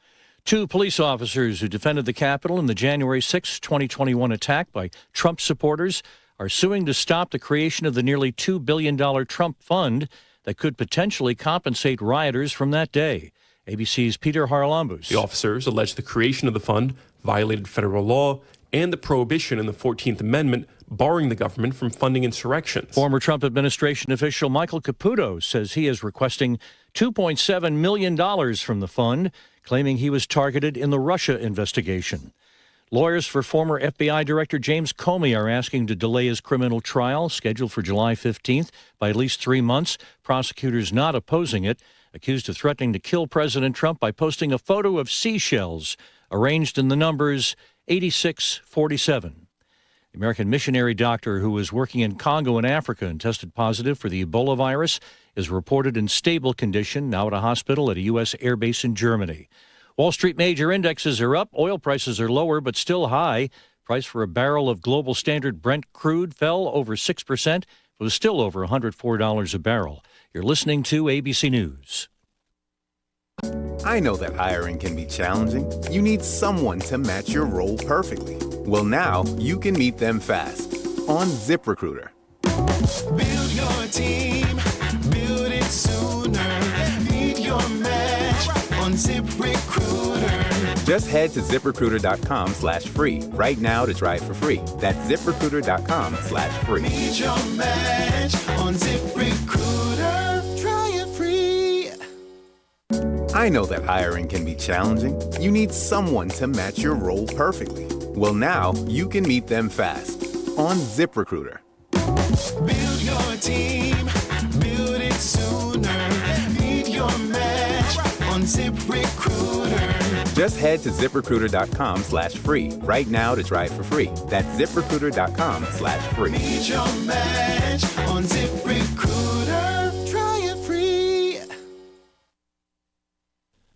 Speaker 12: 2 police officers who defended the Capitol in the January 6, 2021 attack by Trump supporters are suing to stop the creation of the nearly $2 billion Trump fund that could potentially compensate rioters from that day. ABC's Peter Haralambous.
Speaker 8: The officers allege the creation of the fund violated federal law and the prohibition in the 14th Amendment barring the government from funding insurrections.
Speaker 12: Former Trump administration official Michael Caputo says he is requesting $2.7 million from the fund, claiming he was targeted in the Russia investigation. Lawyers for former FBI Director James Comey are asking to delay his criminal trial, scheduled for July 15th, by at least 3 months. Prosecutors not opposing it, accused of threatening to kill President Trump by posting a photo of seashells arranged in the numbers 8647. The American missionary doctor who was working in Congo in Africa and tested positive for the Ebola virus is reported in stable condition, now at a hospital at a U.S. air base in Germany. Wall Street major indexes are up. Oil prices are lower, but still high. Price for a barrel of global standard Brent crude fell over 6%. It was still over $104 a barrel. You're listening to ABC News.
Speaker 9: I know that hiring can be challenging. You need someone to match your role perfectly. Well, now you can meet them fast on ZipRecruiter.
Speaker 18: Build your team, build it sooner. Meet your match on ZipRecruiter.
Speaker 9: Just head to ZipRecruiter.com/free right now to try it for free. That's ZipRecruiter.com/free.
Speaker 18: Meet your match on ZipRecruiter. Try it free.
Speaker 9: I know that hiring can be challenging. You need someone to match your role perfectly. Well, now you can meet them fast on ZipRecruiter.
Speaker 18: Build your team, build it sooner. Meet your match on ZipRecruiter.
Speaker 9: Just head to ZipRecruiter.com/free right now to try it for free. That's ZipRecruiter.com/free.
Speaker 18: Meet your match on ZipRecruiter. Try it free.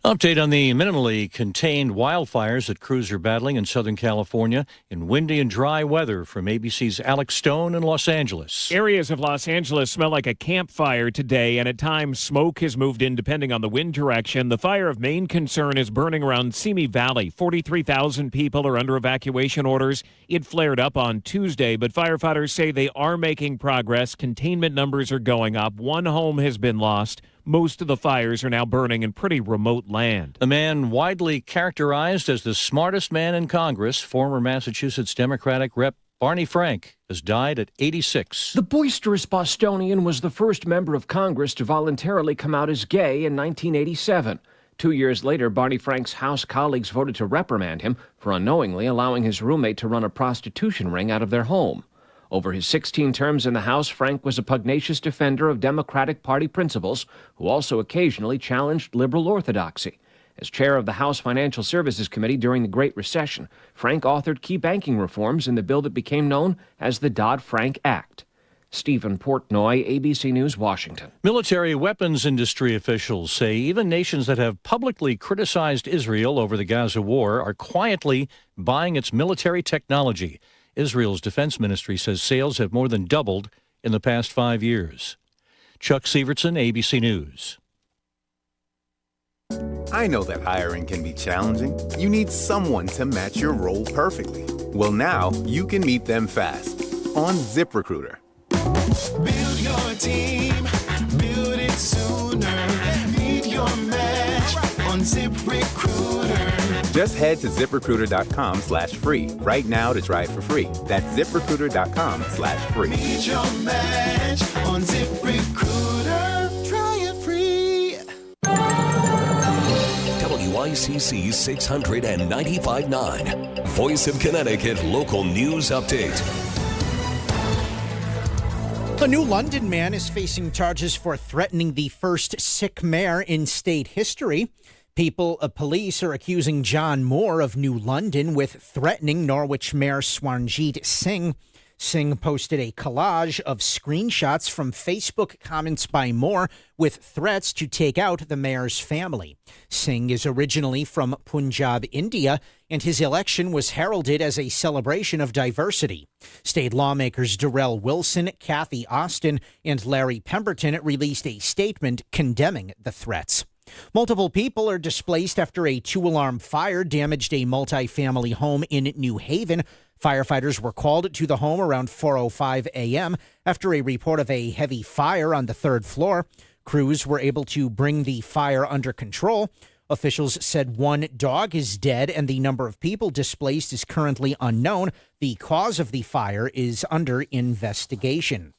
Speaker 12: Update on the minimally contained wildfires that crews are battling in Southern California in windy and dry weather from ABC's Alex Stone in Los Angeles.
Speaker 10: Areas of Los Angeles smell like a campfire today, and at times smoke has moved in depending on the wind direction. The fire of main concern is burning around Simi Valley. 43,000 people are under evacuation orders. It flared up on Tuesday, but firefighters say they are making progress. Containment numbers are going up. One home has been lost. Most of the fires are now burning in pretty remote land.
Speaker 12: The man widely characterized as the smartest man in Congress, former Massachusetts Democratic Rep. Barney Frank, has died at 86.
Speaker 11: The boisterous Bostonian was the first member of Congress to voluntarily come out as gay in 1987. 2 years later, Barney Frank's House colleagues voted to reprimand him for unknowingly allowing his roommate to run a prostitution ring out of their home. Over his 16 terms in the House, Frank was a pugnacious defender of Democratic Party principles who also occasionally challenged liberal orthodoxy. As chair of the House Financial Services Committee during the Great Recession, Frank authored key banking reforms in the bill that became known as the Dodd-Frank Act. Stephen Portnoy, ABC News, Washington.
Speaker 12: Military weapons industry officials say even nations that have publicly criticized Israel over the Gaza war are quietly buying its military technology. Israel's defense ministry says sales have more than doubled in the past 5 years. Chuck Sievertson, ABC News.
Speaker 9: I know that hiring can be challenging. You need someone to match your role perfectly. Well, now you can meet them fast on ZipRecruiter.
Speaker 18: Build your team, build it sooner. Meet your match on ZipRecruiter.
Speaker 9: Just head to ZipRecruiter.com/free right now to try it for free. That's ZipRecruiter.com/free.
Speaker 18: Meet your match on ZipRecruiter. Try it free.
Speaker 3: WICC 695.9, Voice of Connecticut Local News Update.
Speaker 22: A New London man is facing charges for threatening the first Sikh mayor in state history. Police are accusing John Moore of New London with threatening Norwich Mayor Swarnjeet Singh. Singh posted a collage of screenshots from Facebook comments by Moore with threats to take out the mayor's family. Singh is originally from Punjab, India, and his election was heralded as a celebration of diversity. State lawmakers Darrell Wilson, Kathy Austin, and Larry Pemberton released a statement condemning the threats. Multiple people are displaced after a 2-alarm fire damaged a multifamily home in New Haven. Firefighters were called to the home around 4:05 a.m. after a report of a heavy fire on the 3rd floor. Crews were able to bring the fire under control. Officials said one dog is dead and the number of people displaced is currently unknown. The cause of the fire is under investigation.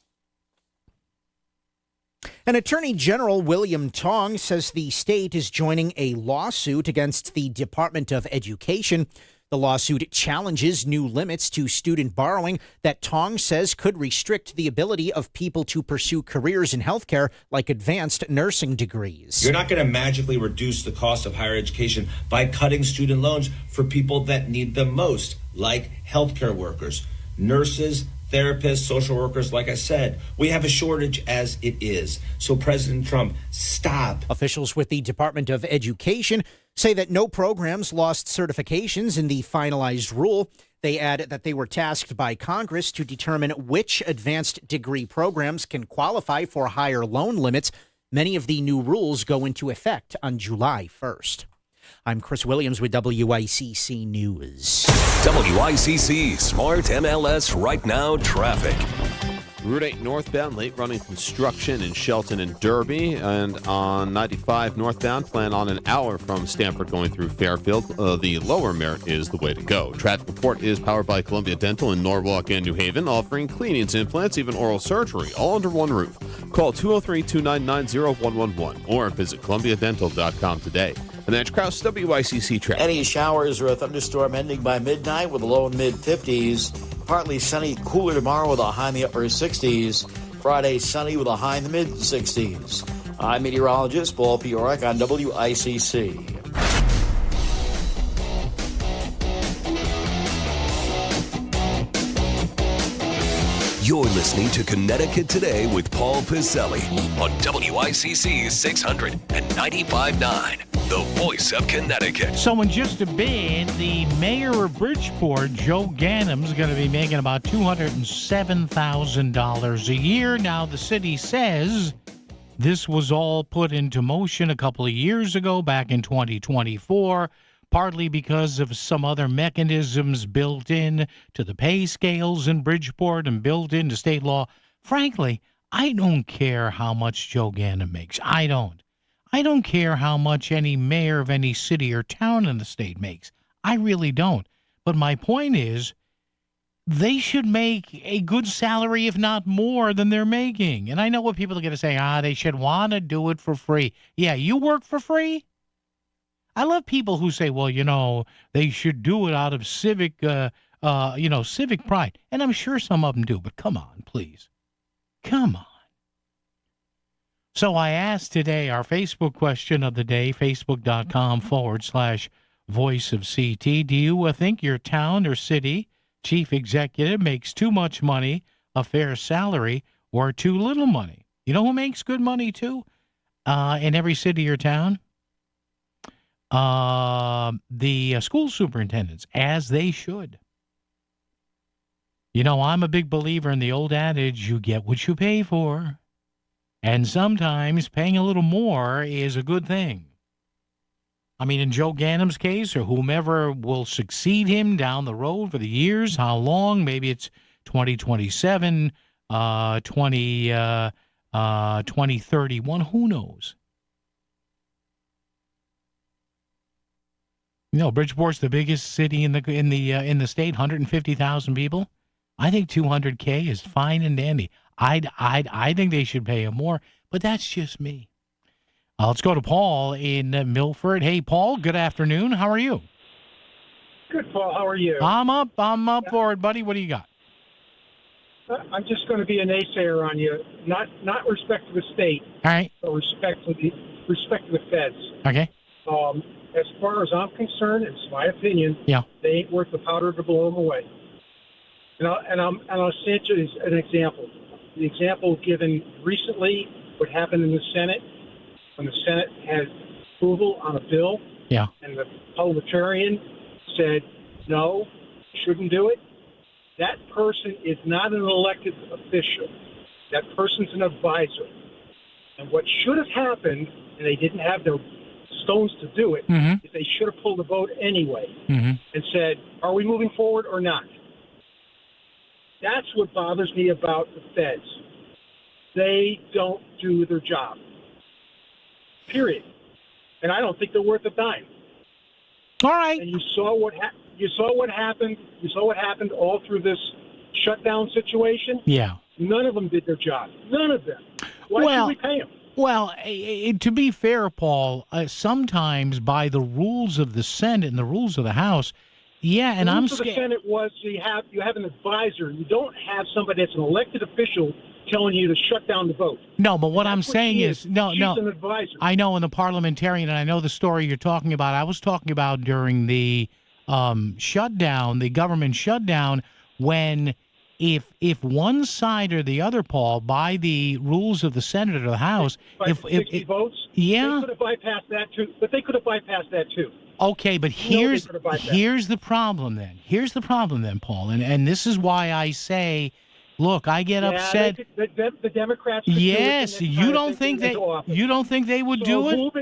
Speaker 22: And Attorney General William Tong says the state is joining a lawsuit against the Department of Education. The lawsuit challenges new limits to student borrowing that Tong says could restrict the ability of people to pursue careers in healthcare like advanced nursing degrees.
Speaker 14: You're not going to magically reduce the cost of higher education by cutting student loans for people that need them most, like healthcare workers, nurses, therapists, social workers. Like I said, we have a shortage as it is. So President Trump, stop.
Speaker 22: Officials with the Department of Education say that no programs lost certifications in the finalized rule. They add that they were tasked by Congress to determine which advanced degree programs can qualify for higher loan limits. Many of the new rules go into effect on July 1st. I'm Chris Williams with WICC News.
Speaker 3: WICC Smart MLS Right Now Traffic.
Speaker 23: Route 8 northbound, late running construction in Shelton and Derby. And on 95 northbound, plan on an hour from Stamford going through Fairfield. The lower Merritt is the way to go. Traffic report is powered by Columbia Dental in Norwalk and New Haven, offering cleanings, implants, even oral surgery, all under one roof. Call 203-299-0111 or visit columbiadental.com today. And that's Kraus, WICC traffic.
Speaker 7: Any showers or a thunderstorm ending by midnight with a low in mid-50s. Partly sunny, cooler tomorrow with a high in the upper 60s. Friday, sunny with a high in the mid-60s. I'm meteorologist Paul Piorek on WICC.
Speaker 3: You're listening to Connecticut Today with Paul Piselli on WICC 600 and 95.9, the voice of Connecticut.
Speaker 1: So in just a bit, the mayor of Bridgeport, Joe Ganim, is going to be making about $207,000 a year. Now, the city says this was all put into motion a couple of years ago, back in 2024, partly because of some other mechanisms built in to the pay scales in Bridgeport and built into state law. Frankly, I don't care how much Joe Ganim makes. I don't care how much any mayor of any city or town in the state makes. I really don't. But my point is, they should make a good salary, if not more, than they're making. And I know what people are going to say, they should want to do it for free. Yeah, you work for free? I love people who say, well, they should do it out of civic civic pride. And I'm sure some of them do, but come on, please. Come on. So I asked today our Facebook question of the day, facebook.com/voice of CT. Do you think your town or city chief executive makes too much money, a fair salary, or too little money? You know who makes good money too in every city or town? The school superintendents, as they should. I'm a big believer in the old adage, you get what you pay for. And sometimes paying a little more is a good thing. I mean, in Joe Ganim's case, or whomever will succeed him down the road for the years, how long? Maybe it's 2027, 2031, who knows? Bridgeport's the biggest city in the state, 150,000 people. I think 200K is fine and dandy. I think they should pay him more, but that's just me. Let's go to Paul in Milford. Hey, Paul. Good afternoon. How are you?
Speaker 13: Good, Paul. How are you?
Speaker 1: I'm up for it, buddy. What do you got?
Speaker 13: I'm just going to be a naysayer on you. Not respect to the state.
Speaker 1: All right.
Speaker 13: But respect to the feds.
Speaker 1: Okay.
Speaker 13: As far as I'm concerned, it's my opinion.
Speaker 1: Yeah.
Speaker 13: They ain't worth the powder to blow them away. I'll say it as an example. The example given recently, what happened in the Senate, when the Senate had approval on a bill,
Speaker 1: yeah,
Speaker 13: and the parliamentarian said, no, shouldn't do it. That person is not an elected official. That person's an advisor. And what should have happened, and they didn't have their stones to do it, is they should have pulled the vote anyway and said, are we moving forward or not? That's what bothers me about the feds. They don't do their job. Period. And I don't think they're worth a dime.
Speaker 1: All right.
Speaker 13: And you saw what happened. You saw what happened all through this shutdown situation.
Speaker 1: Yeah.
Speaker 13: None of them did their job. None of them. Why should we pay them?
Speaker 1: Well, to be fair, Paul, sometimes by the rules of the Senate and the rules of the House, yeah, and I'm scared.
Speaker 13: The Senate was you have an advisor. You don't have somebody that's an elected official telling you to shut down the vote.
Speaker 1: No, but what I'm saying is,
Speaker 13: she's an advisor.
Speaker 1: I know in the parliamentarian, and I know the story you're talking about. I was talking about during the shutdown, the government shutdown, when if one side or the other, Paul, by the rules of the Senate or the House,
Speaker 13: if 60 votes,
Speaker 1: yeah,
Speaker 13: they could have bypassed that too. But they could have bypassed that too.
Speaker 1: Okay, but here's the problem then. Here's the problem then, Paul, and this is why I say, look, I get upset.
Speaker 13: The Democrats.
Speaker 1: Yes, you don't think they would do it?
Speaker 13: Move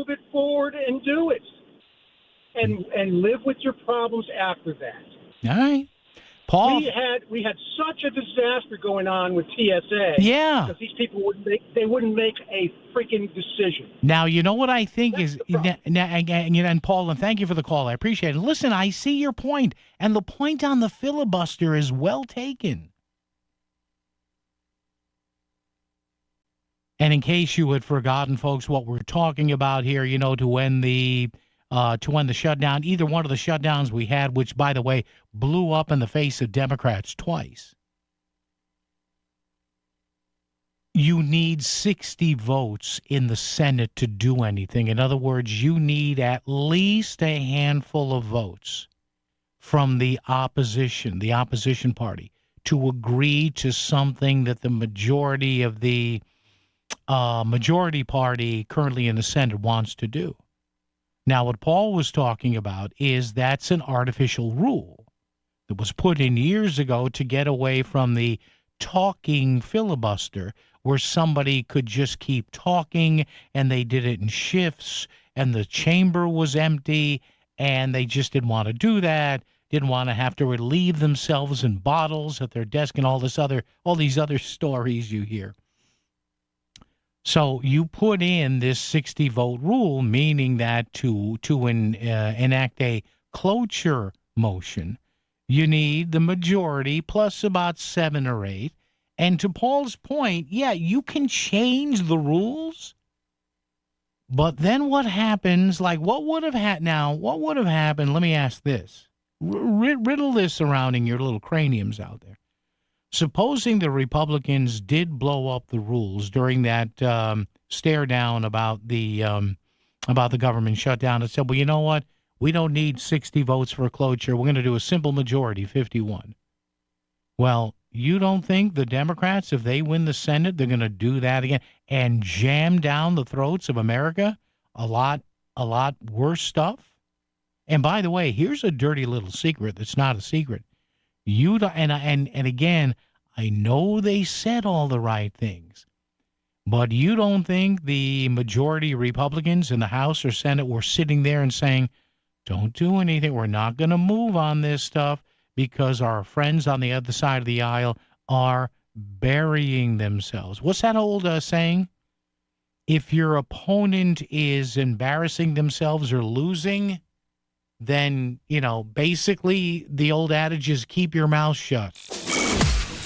Speaker 13: it forward and do it, and live with your problems after that.
Speaker 1: All right. Paul,
Speaker 13: we had such a disaster going on with TSA.
Speaker 1: Yeah.
Speaker 13: Because these people wouldn't make a freaking decision.
Speaker 1: Now, you know what I think is, and Paul, and thank you for the call. I appreciate it. Listen, I see your point, and the point on the filibuster is well taken. And in case you had forgotten, folks, what we're talking about here, to end the shutdown, either one of the shutdowns we had, which, by the way, blew up in the face of Democrats twice. You need 60 votes in the Senate to do anything. In other words, you need at least a handful of votes from the opposition party, to agree to something that the majority of the majority party currently in the Senate wants to do. Now, what Paul was talking about is that's an artificial rule that was put in years ago to get away from the talking filibuster, where somebody could just keep talking and they did it in shifts and the chamber was empty and they just didn't want to do that, didn't want to have to relieve themselves in bottles at their desk and all these other stories you hear. So you put in this 60-vote rule, meaning that to enact a cloture motion, you need the majority plus about 7 or 8. And to Paul's point, yeah, you can change the rules, but then what happens? Like, what would have happened? Let me ask this. Riddle this surrounding your little craniums out there. Supposing the Republicans did blow up the rules during that stare down about the government shutdown and said, well, you know what? We don't need 60 votes for cloture. We're going to do a simple majority, 51. Well, you don't think the Democrats, if they win the Senate, they're going to do that again and jam down the throats of America a lot worse stuff? And by the way, here's a dirty little secret that's not a secret. You don't, and again, I know they said all the right things, but you don't think the majority Republicans in the House or Senate were sitting there and saying, don't do anything. We're not going to move on this stuff because our friends on the other side of the aisle are burying themselves. What's that old saying? If your opponent is embarrassing themselves or losing, then, basically the old adage is keep your mouth shut.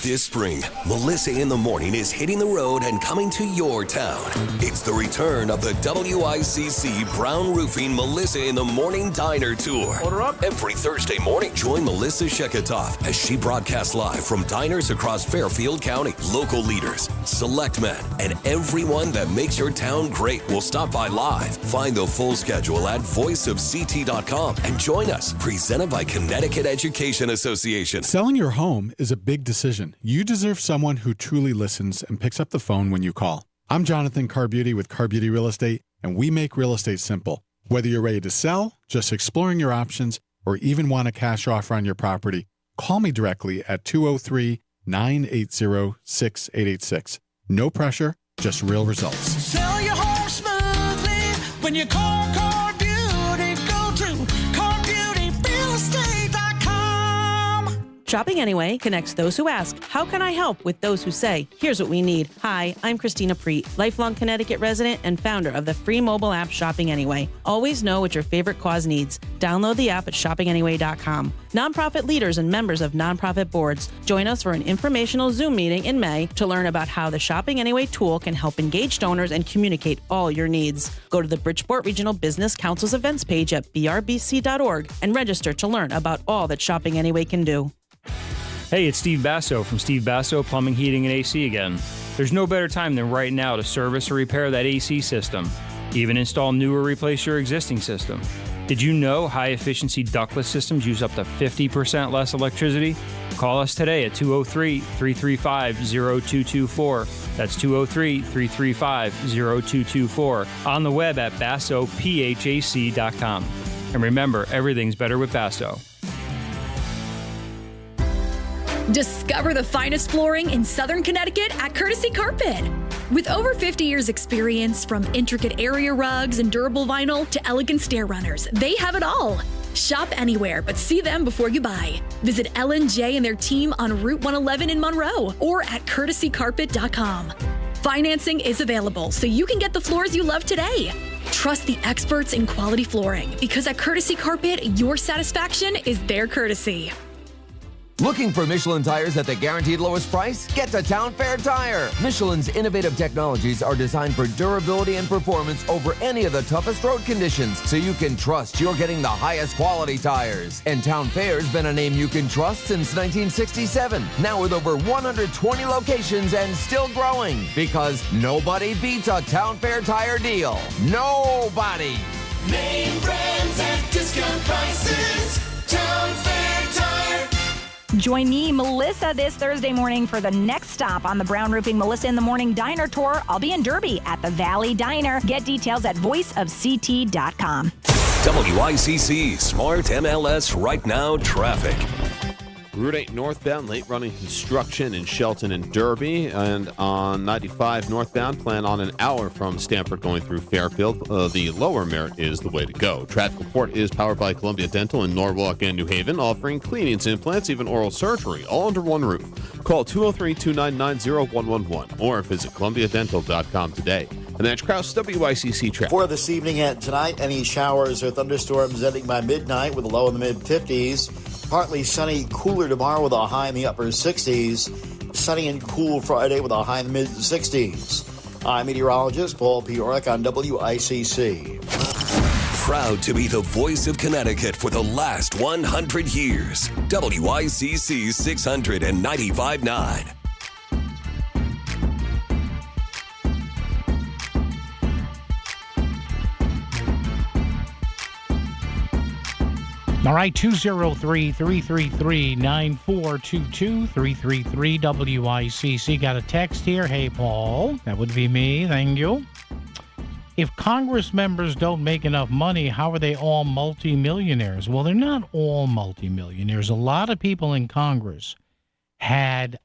Speaker 3: This spring, Melissa in the Morning is hitting the road and coming to your town. It's the return of the WICC Brown Roofing Melissa in the Morning Diner Tour.
Speaker 15: Order up.
Speaker 3: Every Thursday morning, join Melissa Sheketoff as she broadcasts live from diners across Fairfield County. Local leaders, selectmen, and everyone that makes your town great will stop by live. Find the full schedule at voiceofct.com and join us. Presented by Connecticut Education Association.
Speaker 16: Selling your home is a big decision. You deserve someone who truly listens and picks up the phone when you call. I'm Jonathan Carbeauty with Carbeauty Real Estate, and we make real estate simple. Whether you're ready to sell, just exploring your options, or even want a cash offer on your property, call me directly at 203-980-6886. No pressure, just real results.
Speaker 18: Sell your home smoothly when you call Carbeauty. Go to CarBeautyRealEstate.com.
Speaker 20: Shopping Anyway connects those who ask, how can I help, with those who say, here's what we need. Hi, I'm Christina Preet, lifelong Connecticut resident and founder of the free mobile app Shopping Anyway. Always know what your favorite cause needs. Download the app at shoppinganyway.com. Nonprofit leaders and members of nonprofit boards, join us for an informational Zoom meeting in May to learn about how the Shopping Anyway tool can help engage donors and communicate all your needs. Go to the Bridgeport Regional Business Council's events page at brbc.org and register to learn about all that Shopping Anyway can do.
Speaker 21: Hey, it's Steve Basso from Steve Basso Plumbing, Heating, and AC again. There's no better time than right now to service or repair that AC system. Even install new or replace your existing system. Did you know high-efficiency ductless systems use up to 50% less electricity? Call us today at 203-335-0224. That's 203-335-0224. On the web at BassoPHAC.com. And remember, everything's better with Basso.
Speaker 2: Discover the finest flooring in Southern Connecticut at Courtesy Carpet. With over 50 years experience, from intricate area rugs and durable vinyl to elegant stair runners, they have it all. Shop anywhere, but see them before you buy. Visit L&J and their team on Route 111 in Monroe or at courtesycarpet.com. Financing is available, so you can get the floors you love today. Trust the experts in quality flooring, because at Courtesy Carpet, your satisfaction is their courtesy.
Speaker 4: Looking for Michelin tires at the guaranteed lowest price? Get to Town Fair Tire. Michelin's innovative technologies are designed for durability and performance over any of the toughest road conditions, so you can trust you're getting the highest quality tires. And Town Fair's been a name you can trust since 1967. Now with over 120 locations and still growing, because nobody beats a Town Fair Tire deal. Nobody.
Speaker 18: Name brands at discount prices. Town Fair Tire.
Speaker 15: Join me, Melissa, this Thursday morning for the next stop on the Brown Roofing Melissa in the Morning Diner Tour. I'll be in Derby at the Valley Diner. Get details at voiceofct.com.
Speaker 3: WICC Smart MLS Right Now Traffic.
Speaker 23: Route 8 northbound, late running construction in Shelton and Derby. And on 95 northbound, plan on an hour from Stamford going through Fairfield. The lower Merritt is the way to go. Traffic report is powered by Columbia Dental in Norwalk and New Haven, offering cleanings, implants, even oral surgery, all under one roof. Call 203-299-0111 or visit columbiadental.com today. And that's Kraus, WICC traffic.
Speaker 7: For this evening and tonight, any showers or thunderstorms ending by midnight with a low in the mid-50s. Partly sunny, cooler tomorrow with a high in the upper 60s. Sunny and cool Friday with a high in the mid-60s. I'm meteorologist Paul Piorek on WICC.
Speaker 3: Proud to be the voice of Connecticut for the last 100 years. WICC 695.9.
Speaker 1: All right, 203-333-9422, 333-WICC. Got a text here. Hey, Paul. That would be me. Thank you. If Congress members don't make enough money, how are they all multimillionaires? Well, they're not all multimillionaires. A lot of people in Congress had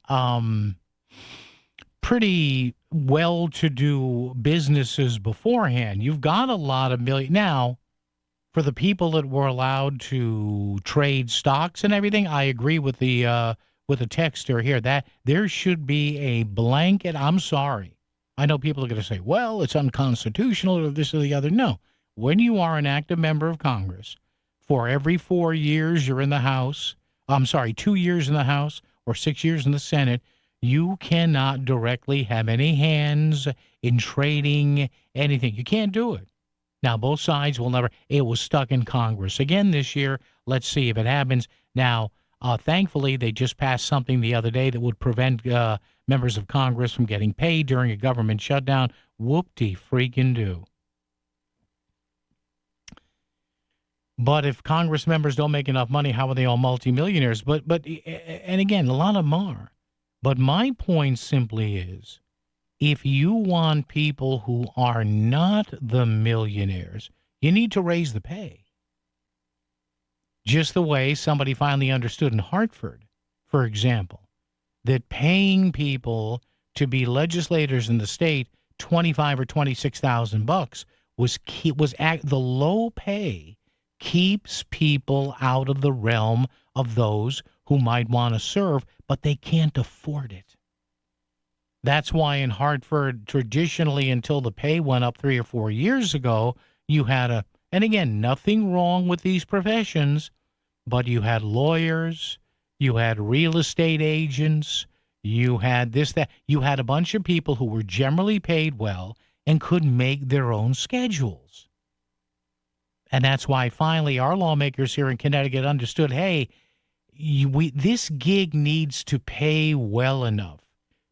Speaker 1: pretty well-to-do businesses beforehand. You've got a lot of now, for the people that were allowed to trade stocks and everything, I agree with the texter here that there should be a blanket. I'm sorry. I know people are going to say, well, it's unconstitutional or this or the other. No. When you are an active member of Congress, for every 4 years you're in the House, 2 years in the House or 6 years in the Senate, you cannot directly have any hands in trading anything. You can't do it. Now, both sides will never. It was stuck in Congress again this year. Let's see if it happens. Now, thankfully, they just passed something the other day that would prevent members of Congress from getting paid during a government shutdown. Whoop-de-freaking-do. But if Congress members don't make enough money, how are they all multimillionaires? But and again, a lot of them are. But my point simply is, if you want people who are not the millionaires, you need to raise the pay. Just the way somebody finally understood in Hartford, for example, that paying people to be legislators in the state $25,000 or $26,000 was the low pay keeps people out of the realm of those who might want to serve, but they can't afford it. That's why in Hartford, traditionally, until the pay went up 3 or 4 years ago, you had and again, nothing wrong with these professions, but you had lawyers, you had real estate agents, you had this, that. You had a bunch of people who were generally paid well and could make their own schedules. And that's why finally our lawmakers here in Connecticut understood, hey, this gig needs to pay well enough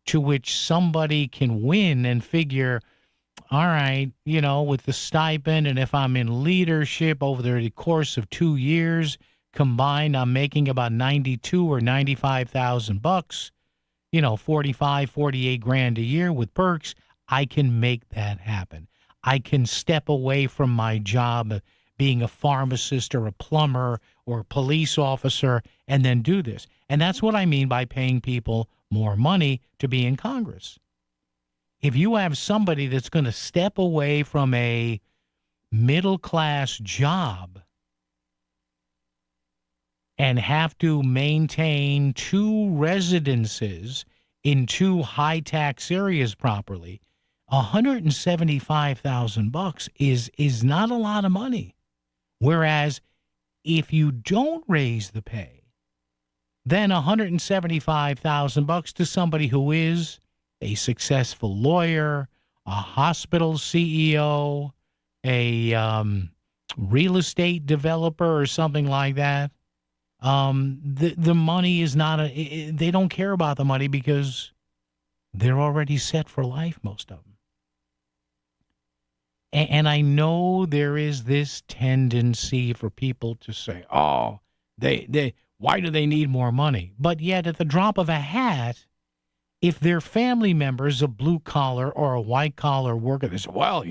Speaker 1: to which somebody can win and figure, all right, with the stipend, and if I'm in leadership over the course of 2 years combined, I'm making about $92,000 or $95,000, 45, 48 grand a year with perks. I can make that happen. I can step away from my job of being a pharmacist or a plumber or a police officer and then do this. And that's what I mean by paying people more money to be in Congress. If you have somebody that's going to step away from a middle-class job and have to maintain 2 residences in 2 high-tax areas properly, $175,000 is not a lot of money. Whereas if you don't raise the pay, then $175,000 to somebody who is a successful lawyer, a hospital CEO, a real estate developer or something like that, the money is not they don't care about the money because they're already set for life, most of them. And I know there is this tendency for people to say, oh, why do they need more money? But yet at the drop of a hat, if their family member's a blue-collar or a white-collar worker, they say, well,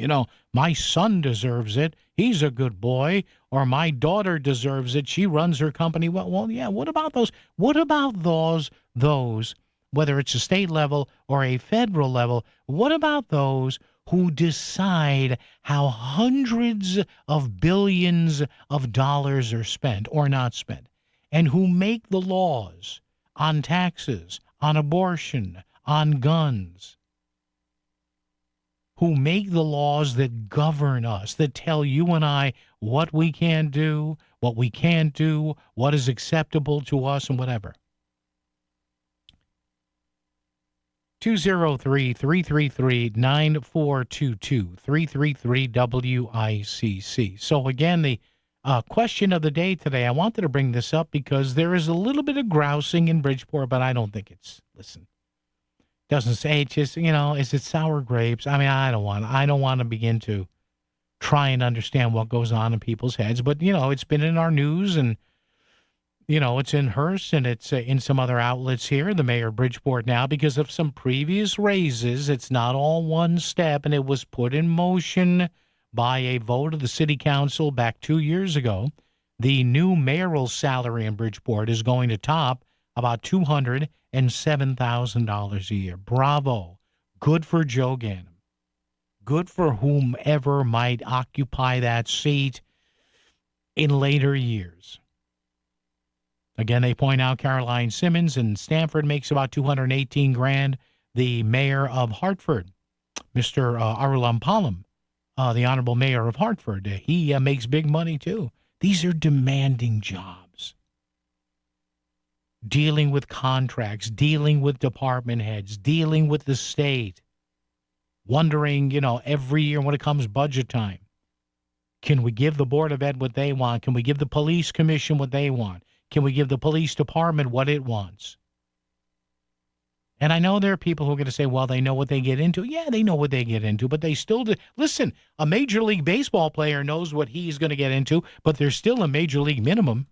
Speaker 1: my son deserves it. He's a good boy. Or my daughter deserves it. She runs her company. Well, yeah, what about those? What about those, whether it's a state level or a federal level, what about those who decide how hundreds of billions of dollars are spent or not spent, and who make the laws on taxes, on abortion, on guns, who make the laws that govern us, that tell you and I what we can do, what we can't do, what is acceptable to us, and whatever. 203-333-9422, 333-WICC. So again, the question of the day today, I wanted to bring this up because there is a little bit of grousing in Bridgeport, but I don't think doesn't say, it's just, is it sour grapes? I mean, I don't want to begin to try and understand what goes on in people's heads, but, it's been in our news and, it's in Hearst and it's in some other outlets here, the mayor of Bridgeport now, because of some previous raises. It's not all one step, and it was put in motion by a vote of the city council back 2 years ago. The new mayoral salary in Bridgeport is going to top about $207,000 a year. Bravo. Good for Joe Ganim. Good for whomever might occupy that seat in later years. Again, they point out Caroline Simmons in Stamford makes about $218,000. The mayor of Hartford, Mr. Arulam Palam, the honorable mayor of Hartford, he makes big money too. These are demanding jobs. Dealing with contracts, dealing with department heads, dealing with the state, wondering, every year when it comes budget time, can we give the Board of Ed what they want? Can we give the police commission what they want? Can we give the police department what it wants? And I know there are people who are going to say, well, they know what they get into. Yeah, they know what they get into, but they still do. Listen, a Major League Baseball player knows what he's going to get into, but there's still a Major League minimum.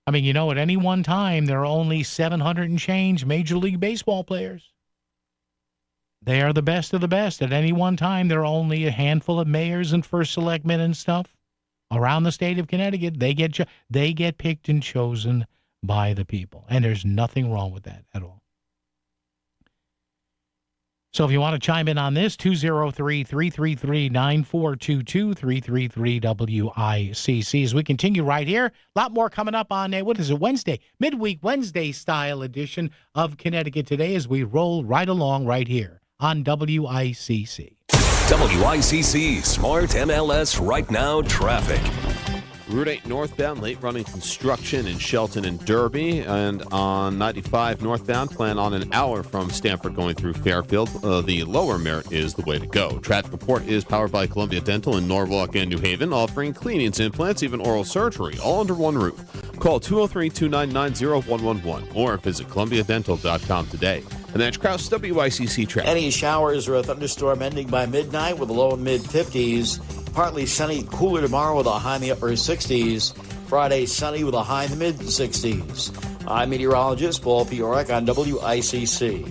Speaker 1: I mean, at any one time, there are only 700 and change Major League Baseball players. They are the best of the best. At any one time, there are only a handful of mayors and first selectmen and stuff around the state of Connecticut. They get picked and chosen by the people, and there's nothing wrong with that at all. So if you want to chime in on this, 203-333-9422, 333-WICC. As we continue right here, a lot more coming up on, Wednesday, midweek Wednesday style edition of Connecticut Today as we roll right along right here on WICC.
Speaker 3: WICC Smart MLS Right Now Traffic.
Speaker 23: Route 8 northbound, late running construction in Shelton and Derby. And on 95 northbound, plan on an hour from Stamford going through Fairfield. The lower Merritt is the way to go. Traffic report is powered by Columbia Dental in Norwalk and New Haven, offering cleanings, implants, even oral surgery, all under one roof. Call 203-299-0111 or visit columbiadental.com today. And that's Kraus, WICC traffic.
Speaker 7: Any showers or a thunderstorm ending by midnight with a low and mid-50s. Partly sunny, cooler tomorrow with a high in the upper 60s. Friday, sunny with a high in the mid-60s. I'm meteorologist Paul Piorek on WICC.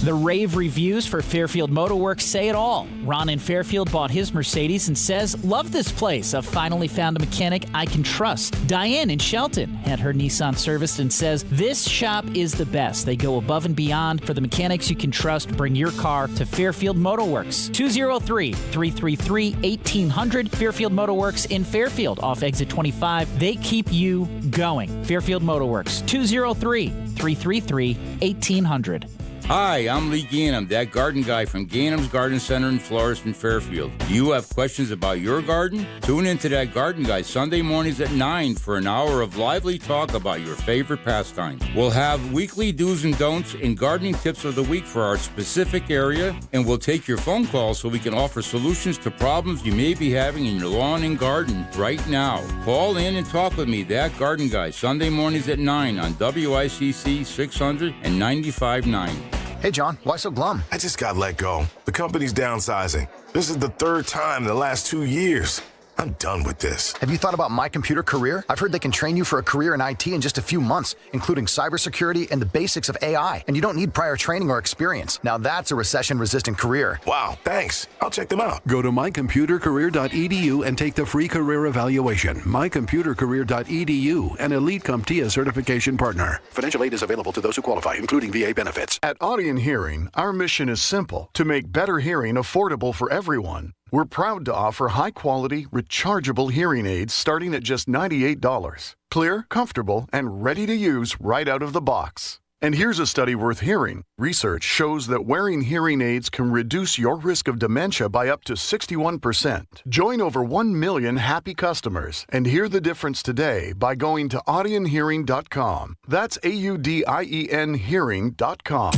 Speaker 5: The rave reviews for Fairfield Motorworks say it all. Ron in Fairfield bought his Mercedes and says, "Love this place. I've finally found a mechanic I can trust." Diane in Shelton had her Nissan serviced and says, "This shop is the best. They go above and beyond for the mechanics you can trust. Bring your car to Fairfield Motorworks." 203-333-1800. Fairfield Motorworks in Fairfield off exit 25. They keep you going. Fairfield Motorworks, 203-333-1800.
Speaker 6: Hi, I'm Lee Gainham, that garden guy from Gainham's Garden Center and Florist in Fairfield. Do you have questions about your garden? Tune into that garden guy Sunday mornings at 9 for an hour of lively talk about your favorite pastime. We'll have weekly do's and don'ts and gardening tips of the week for our specific area, and we'll take your phone calls so we can offer solutions to problems you may be having in your lawn and garden right now. Call in and talk with me, that garden guy, Sunday mornings at 9 on WICC 600 and 95.9.
Speaker 17: Hey, John, why so glum?
Speaker 19: I just got let go. The company's downsizing. This is the third time in the last 2 years. I'm done with this.
Speaker 17: Have you thought about My Computer Career? I've heard they can train you for a career in IT in just a few months, including cybersecurity and the basics of AI. And you don't need prior training or experience. Now that's a recession-resistant career.
Speaker 19: Wow, thanks. I'll check them out.
Speaker 24: Go to mycomputercareer.edu and take the free career evaluation. mycomputercareer.edu, an Elite CompTIA certification partner. Financial aid is available to those who qualify, including VA benefits.
Speaker 26: At Audion Hearing, our mission is simple: to make better hearing affordable for everyone. We're proud to offer high-quality, rechargeable hearing aids starting at just $98. Clear, comfortable, and ready to use right out of the box. And here's a study worth hearing. Research shows that wearing hearing aids can reduce your risk of dementia by up to 61%. Join over 1 million happy customers and hear the difference today by going to audionhearing.com. That's AUDIEN hearing.com.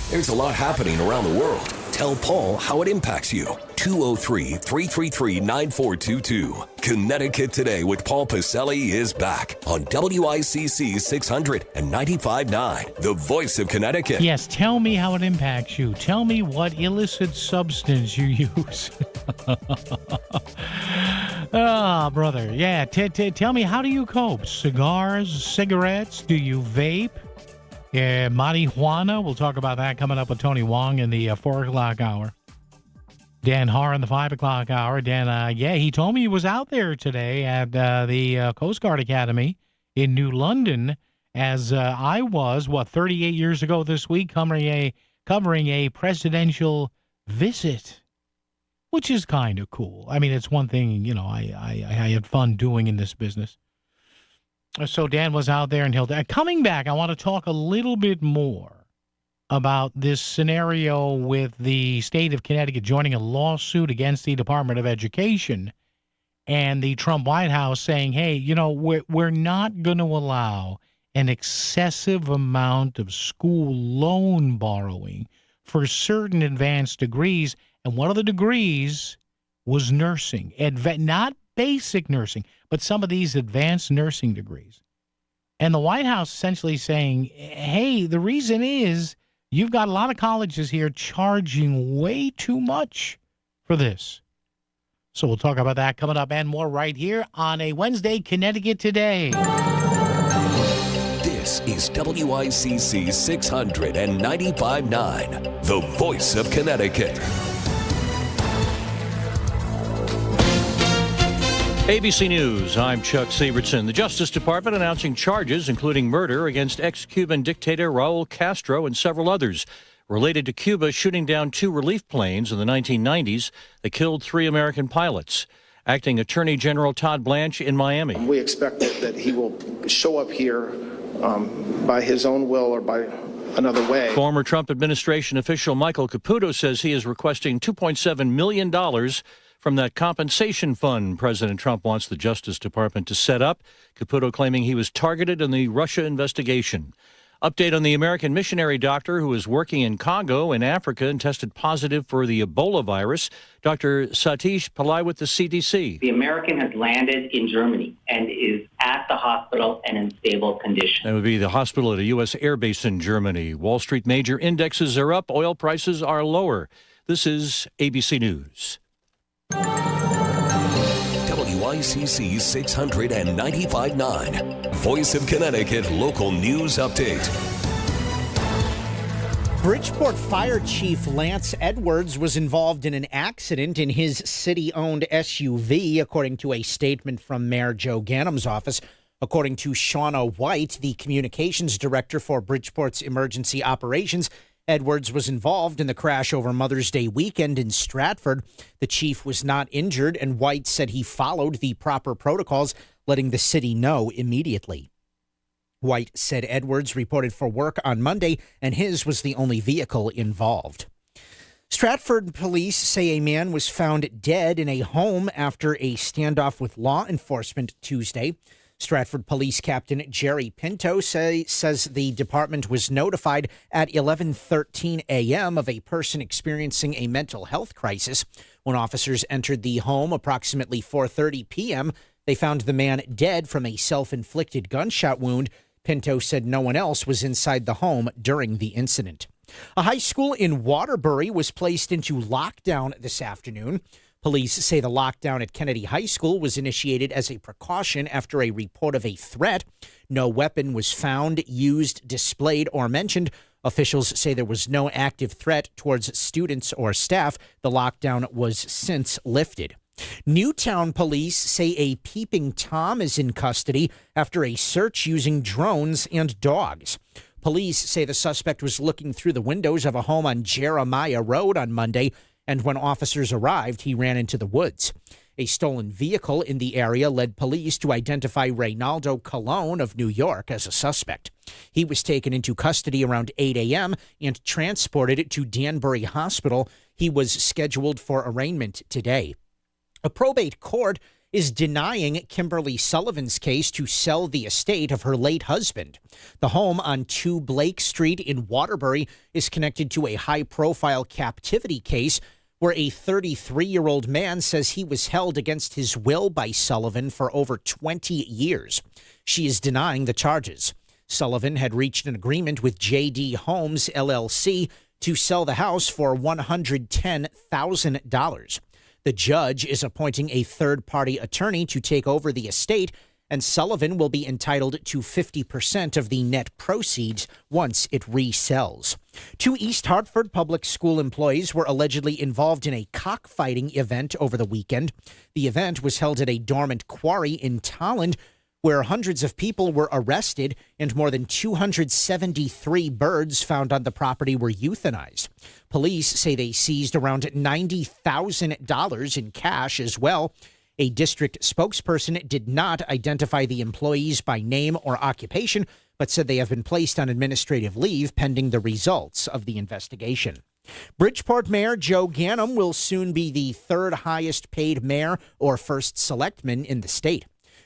Speaker 3: There's a lot happening around the world. Tell Paul how it impacts you. 203-333-9422. Connecticut Today with Paul Pacelli is back on WICC 600 and 95.9, the voice of Connecticut.
Speaker 1: Yes, tell me how it impacts you. Tell me what illicit substance you use. Oh, brother. Yeah, tell me, how do you cope? Cigars, cigarettes? Do you vape? Yeah, marijuana. We'll talk about that coming up with Tony Wong in the 4 o'clock hour. Dan Haar in the 5 o'clock hour. Dan, he told me he was out there today at the Coast Guard Academy in New London, as I was, 38 years ago this week, covering a presidential visit, which is kind of cool. I mean, it's one thing, I had fun doing in this business. So Dan was out there, and coming back, I want to talk a little bit more about this scenario with the state of Connecticut joining a lawsuit against the Department of Education and the Trump White House saying, hey, we're not going to allow an excessive amount of school loan borrowing for certain advanced degrees. And one of the degrees was nursing, not basic nursing, but some of these advanced nursing degrees. And the White House essentially saying, hey, the reason is you've got a lot of colleges here charging way too much for this. So we'll talk about that coming up and more right here on a Wednesday, Connecticut Today.
Speaker 3: This is WICC 600 and 95.9, the voice of Connecticut.
Speaker 12: ABC News, I'm Chuck Sievertson. The Justice Department announcing charges including murder against ex-Cuban dictator Raul Castro and several others related to Cuba shooting down 2 relief planes in the 1990s that killed 3 American pilots. Acting Attorney General Todd Blanche in Miami.
Speaker 27: We expect that he will show up here by his own will or by another way.
Speaker 12: Former Trump administration official Michael Caputo says he is requesting $2.7 million from that compensation fund President Trump wants the Justice Department to set up. Caputo claiming he was targeted in the Russia investigation. Update on the American missionary doctor who was working in Congo in Africa and tested positive for the Ebola virus. Dr. Satish Pillai with the CDC.
Speaker 28: The American has landed in Germany and is at the hospital and in stable condition.
Speaker 12: That would be the hospital at a U.S. air base in Germany. Wall Street major indexes are up. Oil prices are lower. This is ABC News.
Speaker 3: WICC 695.9, Voice of Connecticut Local News Update.
Speaker 8: Bridgeport Fire Chief Lance Edwards was involved in an accident in his city-owned SUV, according to a statement from Mayor Joe Ganem's office. According to Shauna White, the communications director for Bridgeport's emergency operations, Edwards was involved in the crash over Mother's Day weekend in Stratford. The chief was not injured, and White said he followed the proper protocols, letting the city know immediately. White said Edwards reported for work on Monday, and his was the only vehicle involved. Stratford police say a man was found dead in a home after a standoff with law enforcement Tuesday. Stratford Police Captain Jerry Pinto says the department was notified at 11:13 a.m. of a person experiencing a mental health crisis. When officers entered the home approximately 4:30 p.m., they found the man dead from a self-inflicted gunshot wound. Pinto said no one else was inside the home during the incident. A high school in Waterbury was placed into lockdown this afternoon. Police say the lockdown at Kennedy High School was initiated as a precaution after a report of a threat. No weapon was found, used, displayed, or mentioned. Officials say there was no active threat towards students or staff. The lockdown was since lifted. Newtown police say a peeping Tom is in custody after a search using drones and dogs. Police say the suspect was looking through the windows of a home on Jeremiah Road on Monday, and when officers arrived, he ran into the woods. A stolen vehicle in the area led police to identify Reynaldo Colon of New York as a suspect. He was taken into custody around 8 a.m. and transported to Danbury Hospital. He was scheduled for arraignment today. A probate court is denying Kimberly Sullivan's case to sell the estate of her late husband. The home on 2 Blake Street in Waterbury is connected to a high-profile captivity case where a 33-year-old man says he was held against his will by Sullivan for over 20 years. She is denying the charges. Sullivan had reached an agreement with J.D. Homes, LLC, to sell the house for $110,000. The judge is appointing a third-party attorney to take over the estate, and Sullivan will be entitled to 50% of the net proceeds once it resells. 2 East Hartford public school employees were allegedly involved in a cockfighting event over the weekend. The event was held at a dormant quarry in Tolland, where hundreds of people were arrested and more than 273 birds found on the property were euthanized. Police say they seized around $90,000 in cash as well. A district spokesperson did not identify the employees by name or occupation, but said they have been placed on administrative leave pending the results of the investigation. Bridgeport Mayor Joe Ganem will soon be the 3rd highest paid mayor or first selectman in the state.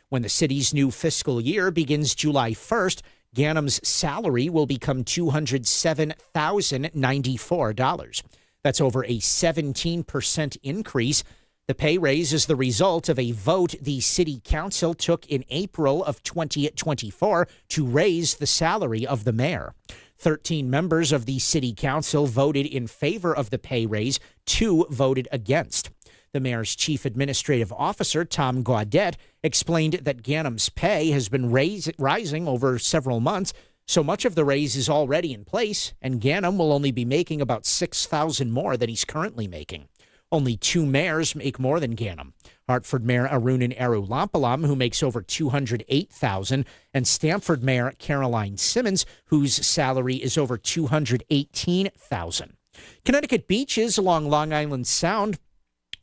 Speaker 8: When the city's new fiscal year begins July 1st, Ganem's salary will become $207,094. That's over a 17% increase. The pay raise is the result of a vote the city council took in April of 2024 to raise the salary of the mayor. 13 members of the city council voted in favor of the pay raise, 2 voted against. The mayor's chief administrative officer, Tom Gaudet, explained that Ganem's pay has been rising over several months. So much of the raise is already in place, and Ganem will only be making about $6,000 more than he's currently making. Only 2 mayors make more than Ganem. Hartford Mayor Arunan Arulampalam, who makes over $208,000, and Stamford Mayor Caroline Simmons, whose salary is over $218,000. Connecticut beaches along Long Island Sound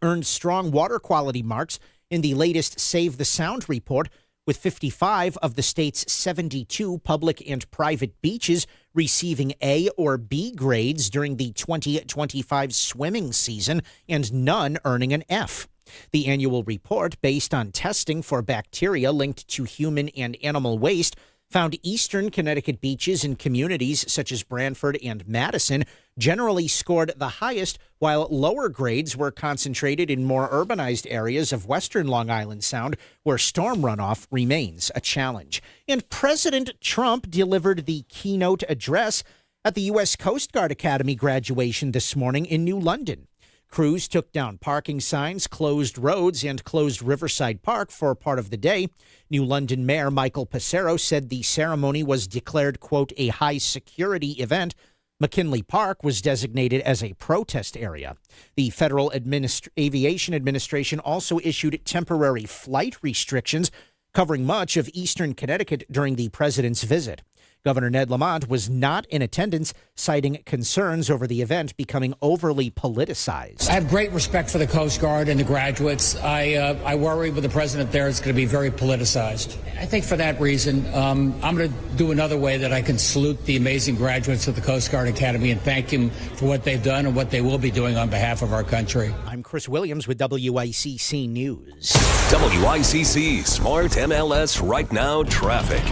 Speaker 8: earned strong water quality marks in the latest Save the Sound report, with 55 of the state's 72 public and private beaches receiving A or B grades during the 2025 swimming season and none earning an F. The annual report, based on testing for bacteria linked to human and animal waste, found eastern Connecticut beaches in communities such as Branford and Madison generally scored the highest, while lower grades were concentrated in more urbanized areas of western Long Island Sound, where storm runoff remains a challenge. And President Trump delivered the keynote address at the U.S. Coast Guard Academy graduation this morning in New London. Crews took down parking signs, closed roads, and closed Riverside Park for part of the day. New London Mayor Michael Passero said the ceremony was declared, quote, a high-security event. McKinley Park was designated as a protest area. The Federal Aviation Administration also issued temporary flight restrictions covering much of eastern Connecticut during the president's visit. Governor Ned Lamont was not in attendance, citing concerns over the event becoming overly politicized.
Speaker 9: I have great respect for the Coast Guard and the graduates. I worry with the president there it's going to be very politicized. I think for that reason, I'm going to do another way that I can salute the amazing graduates of the Coast Guard Academy and thank them for what they've done and what they will be doing on behalf of our country.
Speaker 8: I'm Chris Williams with WICC News.
Speaker 3: WICC Smart MLS Right Now Traffic.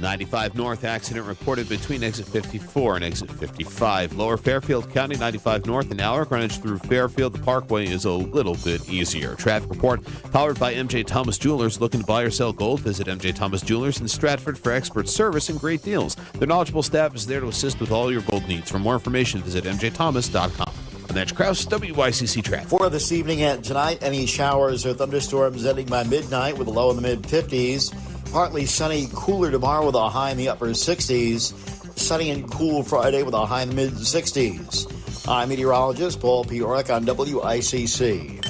Speaker 23: 95 North accident reported between exit 54 and exit 55. Lower Fairfield County, 95 North and hour. Greenwich through Fairfield. The Parkway is a little bit easier. Traffic report powered by MJ Thomas Jewelers. Looking to buy or sell gold? Visit MJ Thomas Jewelers in Stratford for expert service and great deals. Their knowledgeable staff is there to assist with all your gold needs. For more information, visit mjthomas.com. I'm Natch Krause, WICC Traffic.
Speaker 7: For this evening and tonight, any showers or thunderstorms ending by midnight with a low in the mid-50s. Partly sunny, cooler tomorrow with a high in the upper 60s. Sunny and cool Friday with a high in the mid-60s. I'm meteorologist Paul Piorek on WICC.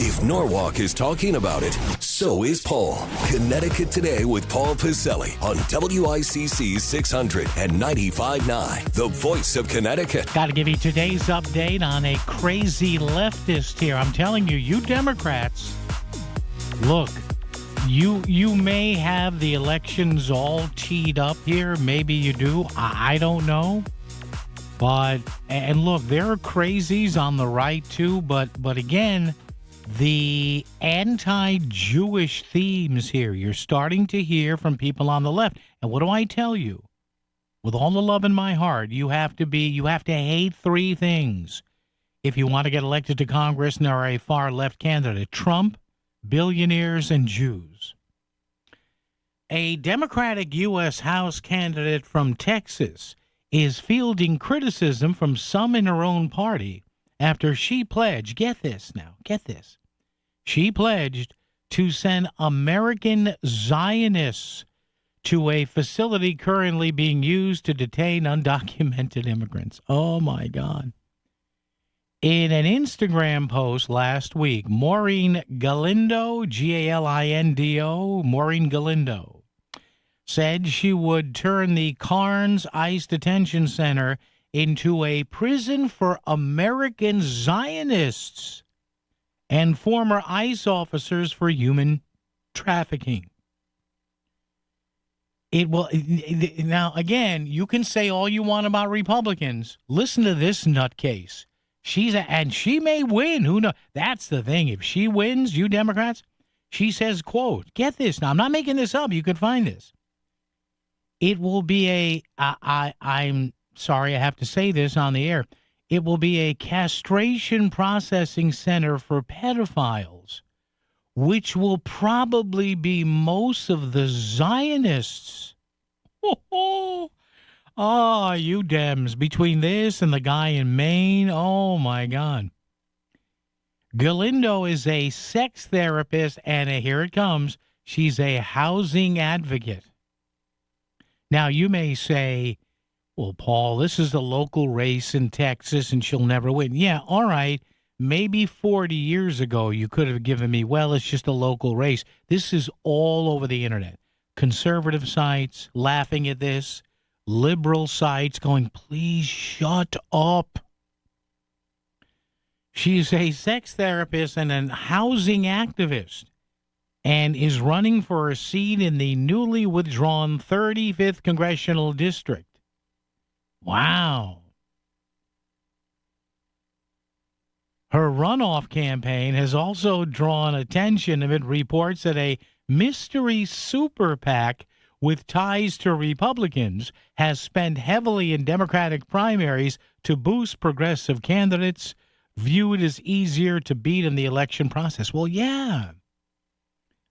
Speaker 3: If Norwalk is talking about it, so is Paul. Connecticut Today with Paul Piselli on WICC 600 and 95.9, the voice of Connecticut.
Speaker 1: Got to give you today's update on a crazy leftist here. I'm telling you, you Democrats, look, you may have the elections all teed up here. Maybe you do. I don't know. But, and look, there are crazies on the right too, but again, the anti-Jewish themes here, you're starting to hear from people on the left. And what do I tell you? With all the love in my heart, you have to hate three things if you want to get elected to Congress and are a far left candidate: Trump, billionaires, and Jews. A Democratic U.S. House candidate from Texas is fielding criticism from some in her own party after she pledged, get this, she pledged to send American Zionists to a facility currently being used to detain undocumented immigrants. Oh, my God. In an Instagram post last week, Maureen Galindo, Galindo, Maureen Galindo, said she would turn the Carnes ICE Detention Center into a prison for American Zionists and former ICE officers for human trafficking. It will now, again, you can say all you want about Republicans. Listen to this nutcase. And she may win. Who knows? That's the thing. If she wins, you Democrats, she says, quote, get this. Now, I'm not making this up. You could find this. It will be I'm sorry I have to say this on the air. It will be a castration processing center for pedophiles, which will probably be most of the Zionists. Oh, you Dems, between this and the guy in Maine, oh, my God. Galindo is a sex therapist, and here it comes, she's a housing advocate. Now, you may say, well, Paul, this is a local race in Texas, and she'll never win. Yeah, all right, maybe 40 years ago you could have given me, well, it's just a local race. This is all over the internet. Conservative sites laughing at this. Liberal sites going, please shut up. She's a sex therapist and a housing activist and is running for a seat in the newly withdrawn 35th Congressional District. Wow. Her runoff campaign has also drawn attention amid reports that a mystery super PAC with ties to Republicans has spent heavily in Democratic primaries to boost progressive candidates, viewed as easier to beat in the election process. Well, yeah,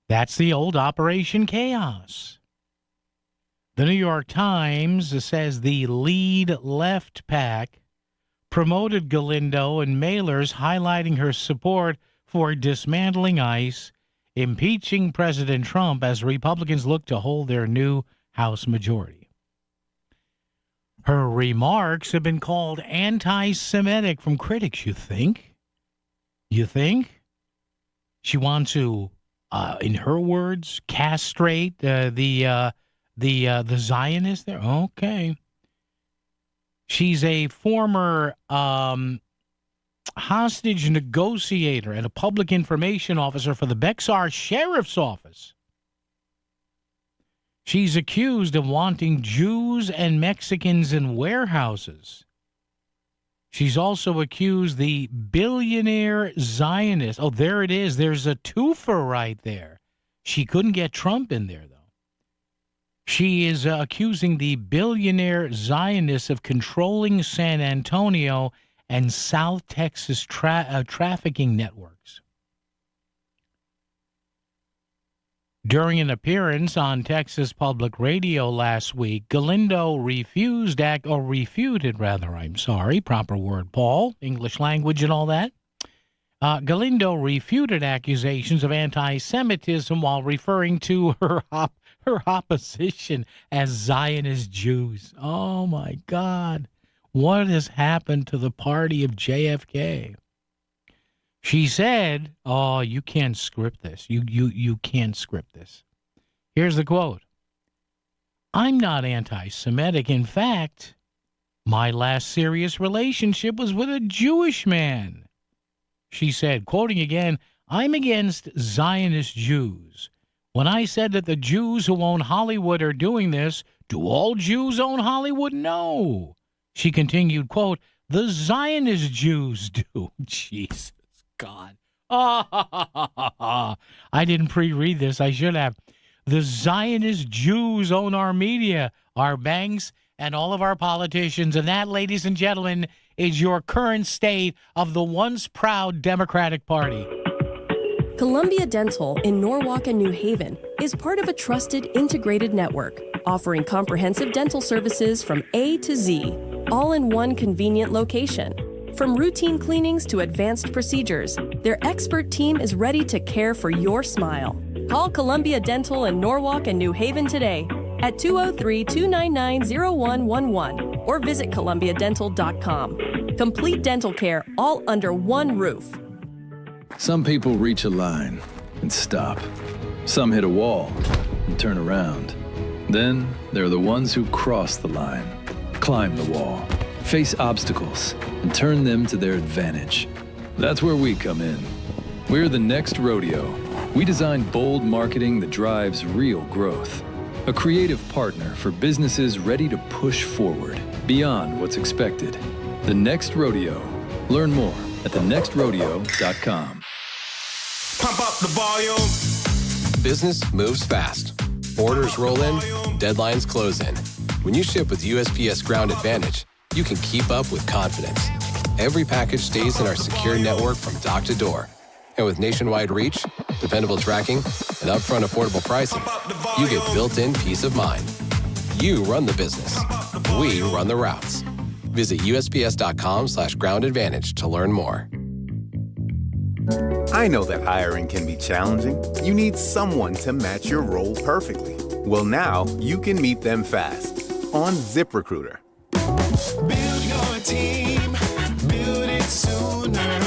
Speaker 1: that's the old Operation Chaos. The New York Times says the Lead Left PAC promoted Galindo in mailers highlighting her support for dismantling ICE, impeaching President Trump as Republicans look to hold their new House majority. Her remarks have been called anti-Semitic from critics. You think? You think? She wants to, in her words, castrate the Zionists there? Okay. She's a former hostage negotiator and a public information officer for the Bexar Sheriff's Office. She's accused of wanting Jews and Mexicans in warehouses. She's also accused the billionaire Zionist. Oh, there it is. There's a twofer right there. She couldn't get Trump in there, though. She is accusing the billionaire Zionists of controlling San Antonio and South Texas trafficking networks. During an appearance on Texas Public Radio last week, Galindo refuted, proper word, Paul, English language and all that. Galindo refuted accusations of anti-Semitism while referring to her opposition as Zionist Jews. Oh, my God. What has happened to the party of JFK? She said, oh, you can't script this. You can't script this. Here's the quote. I'm not anti-Semitic. In fact, my last serious relationship was with a Jewish man. She said, quoting again, I'm against Zionist Jews. When I said that the Jews who own Hollywood are doing this, do all Jews own Hollywood? No. She continued, quote, the Zionist Jews do. Jesus. God. I didn't pre-read this. I should have. The Zionist Jews own our media, our banks, and all of our politicians. And that, ladies and gentlemen, is your current state of the once proud Democratic Party.
Speaker 10: Columbia Dental in Norwalk and New Haven is part of a trusted integrated network, offering comprehensive dental services from A to Z, all in one convenient location. From routine cleanings to advanced procedures, their expert team is ready to care for your smile. Call Columbia Dental in Norwalk and New Haven today at 203-299-0111 or visit columbiadental.com. Complete dental care all under one roof.
Speaker 11: Some people reach a line and stop. Some hit a wall and turn around. Then there are the ones who cross the line, climb the wall, face obstacles, and turn them to their advantage. That's where we come in. We're the next rodeo. We design bold marketing that drives real growth. A creative partner for businesses ready to push forward beyond what's expected. The Next Rodeo. Learn more at thenextrodeo.com.
Speaker 18: Pump up the volume.
Speaker 13: Business moves fast. Orders roll in, deadlines close in. When you ship with USPS Ground Advantage, you can keep up with confidence. Every package stays in our secure network from dock to door. And with nationwide reach, dependable tracking, and upfront affordable pricing, you get built-in peace of mind. You run the business. We run the routes. Visit USPS.com/Ground Advantage to learn more.
Speaker 14: I know that hiring can be challenging. You need someone to match your role perfectly. Well, now you can meet them fast on ZipRecruiter.
Speaker 18: Build your team, build it sooner.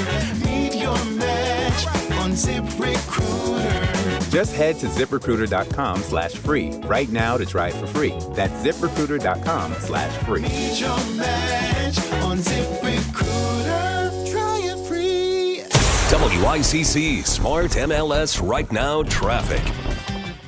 Speaker 18: Meet your match on ZipRecruiter.
Speaker 14: Just head to ZipRecruiter.com/free right now to try it for free. That's ZipRecruiter.com/free.
Speaker 18: Meet your match on ZipRecruiter. Try it free.
Speaker 3: WICC Smart MLS Right Now Traffic.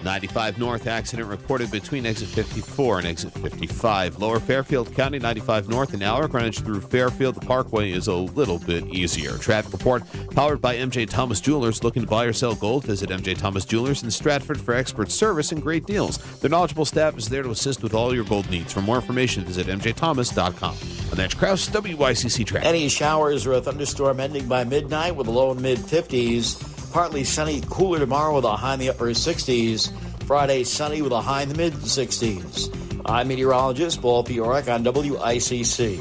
Speaker 23: 95 North accident reported between exit 54 and exit 55. Lower Fairfield County, 95 North and Hour, Greenwich through Fairfield. The Parkway is a little bit easier. Traffic report powered by MJ Thomas Jewelers. Looking to buy or sell gold? Visit MJ Thomas Jewelers in Stratford for expert service and great deals. Their knowledgeable staff is there to assist with all your gold needs. For more information, visit mjthomas.com. I'm Natch Krause, WICC Traffic.
Speaker 7: Any showers or a thunderstorm ending by midnight with a low in mid-50s. Partly sunny, cooler tomorrow with a high in the upper 60s. Friday, sunny with a high in the mid-60s. I'm meteorologist Paul Piorek on WICC.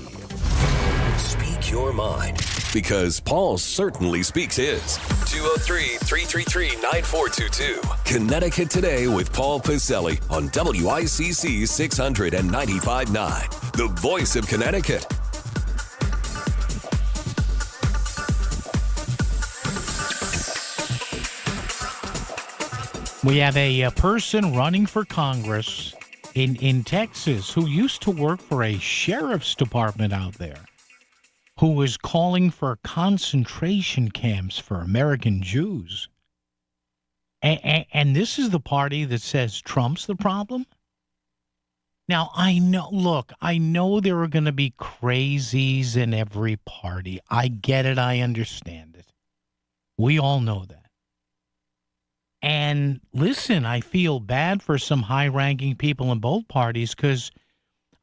Speaker 3: Speak your mind. because Paul certainly speaks his. 203-333-9422. Connecticut Today with Paul Pacelli on WICC 600 and 95.9. The voice of Connecticut.
Speaker 1: We have a person running for Congress in Texas who used to work for a sheriff's department out there, who is calling for concentration camps for American Jews. And this is the party that says Trump's the problem? Now, I know there are going to be crazies in every party. I get it. I understand it. We all know that. And listen, I feel bad for some high-ranking people in both parties because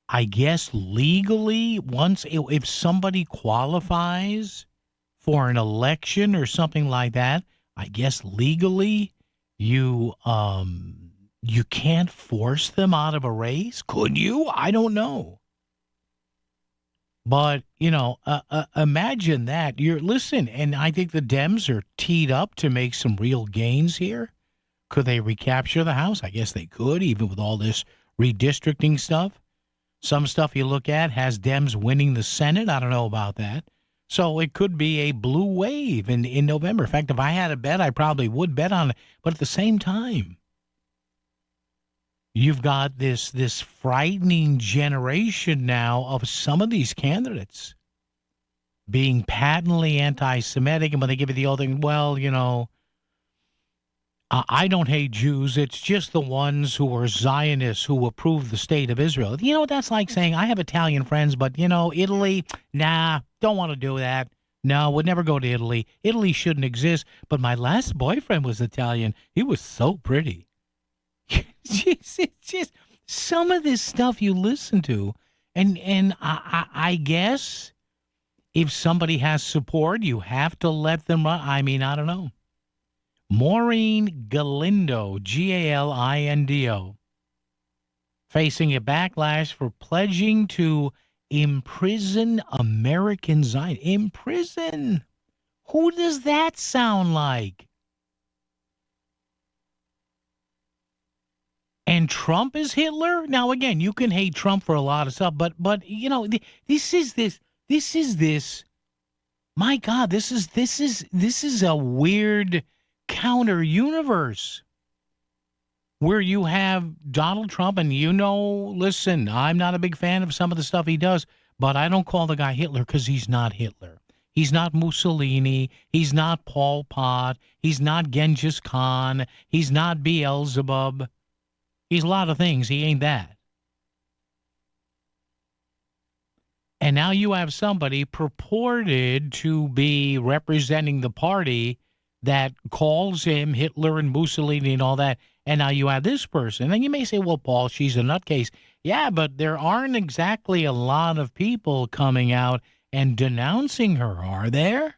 Speaker 1: I guess legally, if somebody qualifies for an election or something like that, I guess legally you can't force them out of a race. Could you? I don't know. But, imagine that. Listen, and I think the Dems are teed up to make some real gains here. Could they recapture the House? I guess they could, even with all this redistricting stuff. Some stuff you look at has Dems winning the Senate. I don't know about that. So it could be a blue wave in November. In fact, if I had a bet, I probably would bet on it. But at the same time, you've got this frightening generation now of some of these candidates being patently anti-Semitic. And when they give you the old thing, well, I don't hate Jews. It's just the ones who are Zionists who approve the state of Israel. You know what that's like saying? I have Italian friends, but, Italy, nah, don't want to do that. No, would never go to Italy. Italy shouldn't exist. But my last boyfriend was Italian. He was so pretty. It's just some of this stuff you listen to. And I guess if somebody has support, you have to let them run. I mean, I don't know. Maureen Galindo, Galindo, facing a backlash for pledging to imprison American Zionists. Imprison? Who does that sound like? And Trump is Hitler? Now, again, you can hate Trump for a lot of stuff, but this is my God, this is a weird counter universe where you have Donald Trump and listen, I'm not a big fan of some of the stuff he does, but I don't call the guy Hitler because he's not Hitler. He's not Mussolini. He's not Pol Pot. He's not Genghis Khan. He's not Beelzebub. He's a lot of things. He ain't that. And now you have somebody purported to be representing the party that calls him Hitler and Mussolini and all that. And now you have this person. And you may say, well, Paul, she's a nutcase. Yeah, but there aren't exactly a lot of people coming out and denouncing her, are there?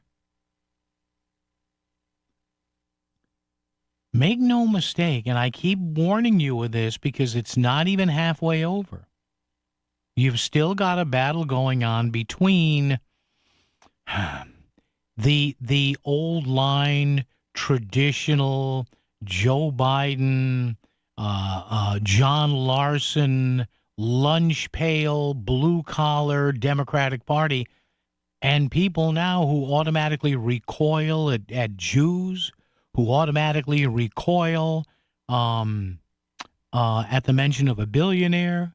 Speaker 1: Make no mistake, and I keep warning you with this because it's not even halfway over. You've still got a battle going on between the old line, traditional Joe Biden, John Larson, lunch pail, blue collar Democratic Party, and people now who automatically recoil at Jews, who automatically recoil at the mention of a billionaire,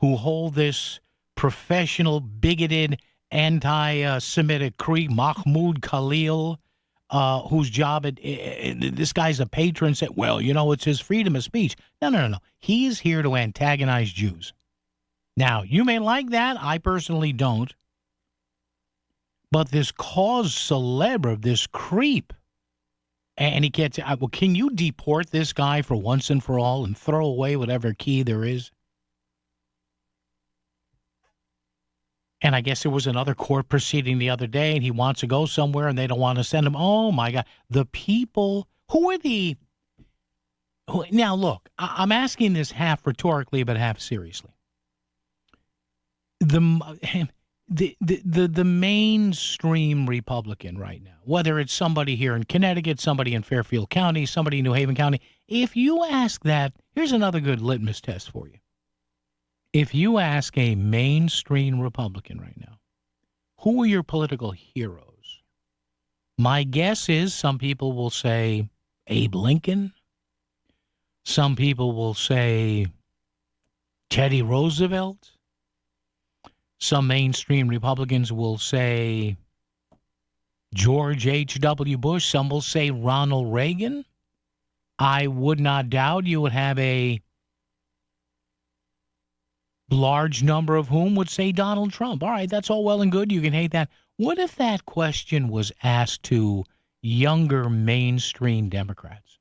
Speaker 1: who hold this professional, bigoted, anti-Semitic creep, Mahmoud Khalil, whose job, this guy's a patron, said, well, it's his freedom of speech. No. He is here to antagonize Jews. Now, you may like that. I personally don't. But this cause célèbre, this creep, and he can't say, well, can you deport this guy for once and for all and throw away whatever key there is? And I guess there was another court proceeding the other day, and he wants to go somewhere, and they don't want to send him. Oh, my God. The people, now, look, I'm asking this half rhetorically, but half seriously. The the mainstream Republican right now, whether it's somebody here in Connecticut, somebody in Fairfield County, somebody in New Haven County, if you ask that, here's another good litmus test for you. If you ask a mainstream Republican right now, who are your political heroes? My guess is some people will say Abe Lincoln. Some people will say Teddy Roosevelt. Some mainstream Republicans will say George H.W. Bush. Some will say Ronald Reagan. I would not doubt you would have a large number of whom would say Donald Trump. All right, that's all well and good. You can hate that. What if that question was asked to younger mainstream Democrats?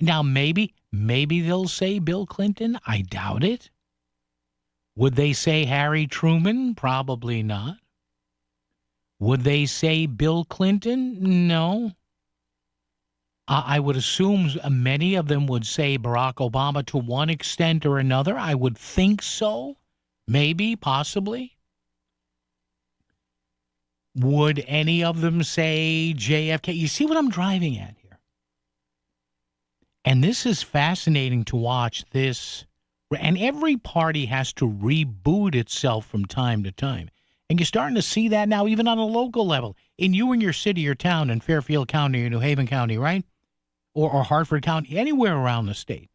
Speaker 1: Now maybe they'll say Bill Clinton. I doubt it. Would they say Harry Truman? Probably not. Would they say Bill Clinton? No. I would assume many of them would say Barack Obama to one extent or another. I would think so. Maybe, possibly. Would any of them say JFK? You see what I'm driving at here? And this is fascinating to watch this. And every party has to reboot itself from time to time. And you're starting to see that now, even on a local level. In you and your city or town, in Fairfield County or New Haven County, right? Or Hartford County, anywhere around the state.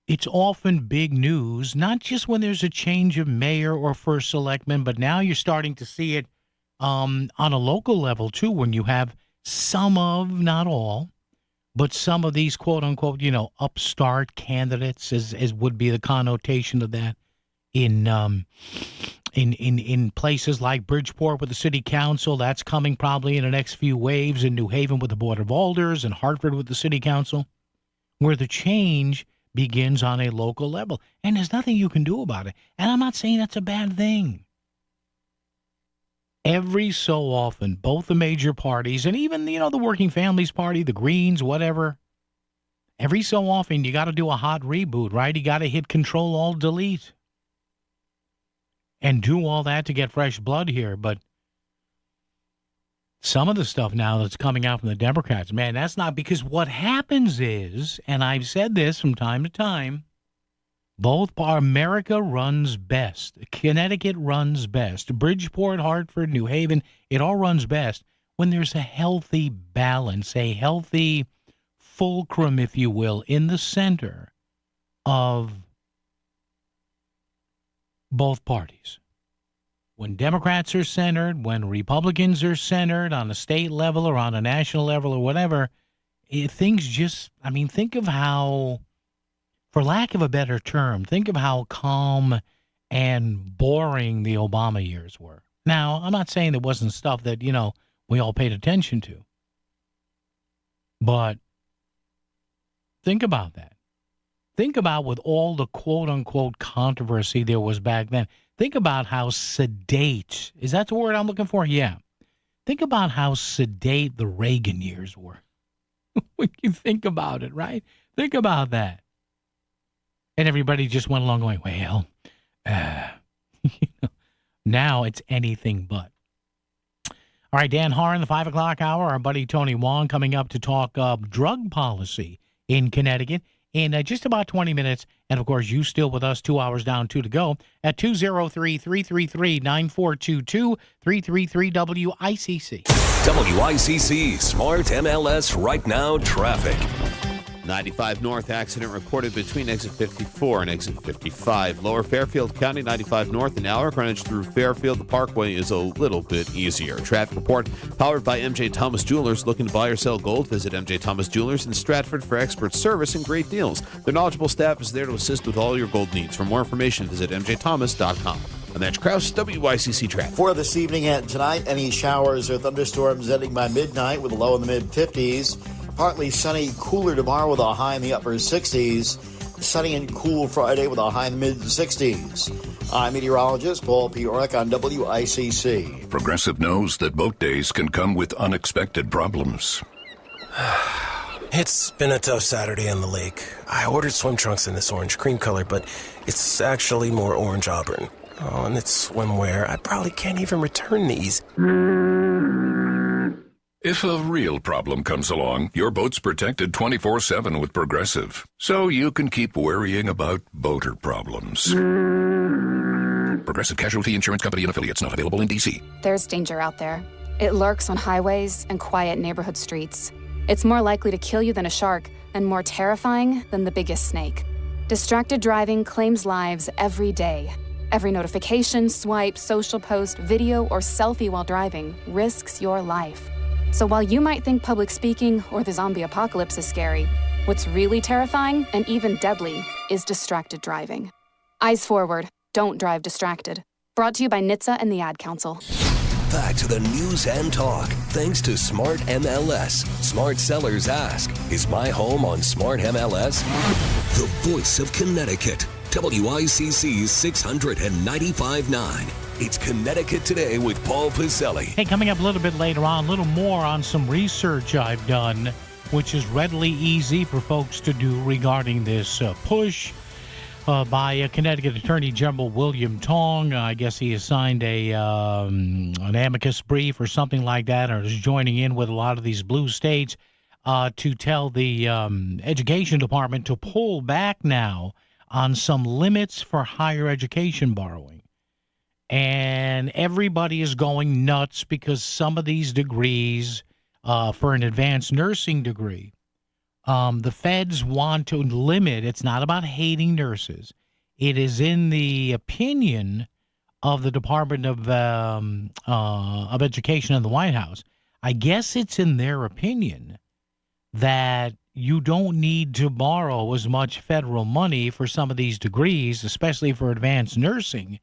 Speaker 1: It's often big news, not just when there's a change of mayor or first selectman, but now you're starting to see it on a local level, too, when you have some of, not all, but some of these quote-unquote, upstart candidates, as would be the connotation of that, in places like Bridgeport with the city council. That's coming probably in the next few waves. In New Haven with the Board of Alders, and Hartford with the city council, where the change begins on a local level. And there's nothing you can do about it. And I'm not saying that's a bad thing. Every so often, both the major parties, and even, the Working Families Party, the Greens, whatever, every so often you got to do a hot reboot, right? You got to hit Control-Alt-Delete and do all that to get fresh blood here. But some of the stuff now that's coming out from the Democrats, man, that's not, because what happens is, and I've said this from time to time, America runs best. Connecticut runs best. Bridgeport, Hartford, New Haven, it all runs best when there's a healthy balance, a healthy fulcrum, if you will, in the center of both parties. When Democrats are centered, when Republicans are centered on a state level or on a national level or whatever, things just, think of how, for lack of a better term, think of how calm and boring the Obama years were. Now, I'm not saying there wasn't stuff that, we all paid attention to. But think about that. Think about, with all the quote-unquote controversy there was back then, think about how sedate, is that the word I'm looking for? Yeah. Think about how sedate the Reagan years were. When you think about it, right? Think about that. And everybody just went along going, well, now it's anything but. All right, Dan Harn, the 5 o'clock hour. Our buddy Tony Wong coming up to talk drug policy in Connecticut in just about 20 minutes. And, of course, you still with us, 2 hours down, 2 to go at 203-333-9422, 333-WICC.
Speaker 3: WICC Smart MLS Right Now Traffic.
Speaker 23: 95 North accident reported between exit 54 and exit 55. Lower Fairfield County, 95 North and Aller Greenwich through Fairfield. The Parkway is a little bit easier. Traffic report powered by MJ Thomas Jewelers. Looking to buy or sell gold? Visit MJ Thomas Jewelers in Stratford for expert service and great deals. Their knowledgeable staff is there to assist with all your gold needs. For more information, visit mjthomas.com. I'm Mitch Krause, WICC Traffic.
Speaker 7: For this evening and tonight, any showers or thunderstorms ending by midnight with a low in the mid-50s. Partly sunny, cooler tomorrow with a high in the upper 60s. Sunny and cool Friday with a high in the mid-60s. I'm meteorologist Paul P. Orlick on WICC.
Speaker 2: Progressive knows that boat days can come with unexpected problems.
Speaker 4: It's been a tough Saturday on the lake. I ordered swim trunks in this orange cream color, but it's actually more orange auburn. Oh, and it's swimwear. I probably can't even return these.
Speaker 2: If a real problem comes along, your boat's protected 24/7 with Progressive. So you can keep worrying about boater problems. Progressive Casualty Insurance Company and Affiliates, not available in D.C.
Speaker 5: There's danger out there. It lurks on highways and quiet neighborhood streets. It's more likely to kill you than a shark and more terrifying than the biggest snake. Distracted driving claims lives every day. Every notification, swipe, social post, video, or selfie while driving risks your life. So while you might think public speaking or the zombie apocalypse is scary, what's really terrifying and even deadly is distracted driving. Eyes forward. Don't drive distracted. Brought to you by NHTSA and the Ad Council.
Speaker 3: Back to the news and talk, thanks to Smart MLS. Smart sellers ask, is my home on Smart MLS? The voice of Connecticut, WICC 695.9. It's Connecticut Today with Paul Piselli.
Speaker 1: Hey, coming up a little bit later on, a little more on some research I've done, which is readily easy for folks to do regarding this push by Connecticut Attorney General William Tong. I guess he has signed an amicus brief or something like that, or is joining in with a lot of these blue states to tell the Education Department to pull back now on some limits for higher education borrowing. And everybody is going nuts because some of these degrees, for an advanced nursing degree, the feds want to limit. It's not about hating nurses. It is in the opinion of the Department of Education in the White House. I guess it's in their opinion that you don't need to borrow as much federal money for some of these degrees, especially for advanced nursing,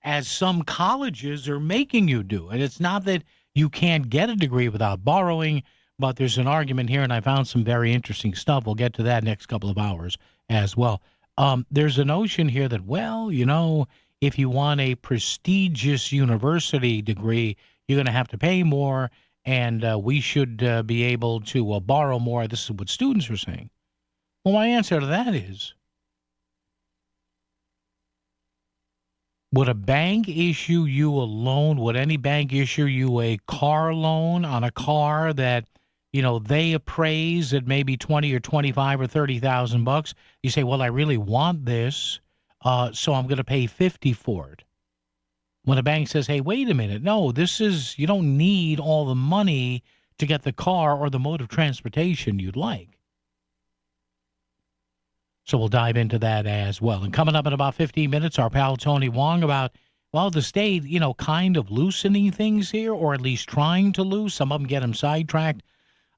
Speaker 1: as some colleges are making you do. And it's not that you can't get a degree without borrowing, but there's an argument here, and I found some very interesting stuff. We'll get to that next couple of hours as well. There's a notion here that, well, you know, if you want a prestigious university degree, you're going to have to pay more, and we should be able to borrow more. This is what students are saying. Well, my answer to that is, would a bank issue you a loan? Would any bank issue you a car loan on a car that, you know, they appraise at maybe 20 or 25 or 30,000 bucks? You say, well, I really want this, so I'm going to pay 50 for it. When a bank says, hey, wait a minute, no, this is, you don't need all the money to get the car or the mode of transportation you'd like. So we'll dive into that as well. And coming up in about 15 minutes, our pal Tony Wong about, well, the state, you know, kind of loosening things here, or at least trying to loose. Some of them get them sidetracked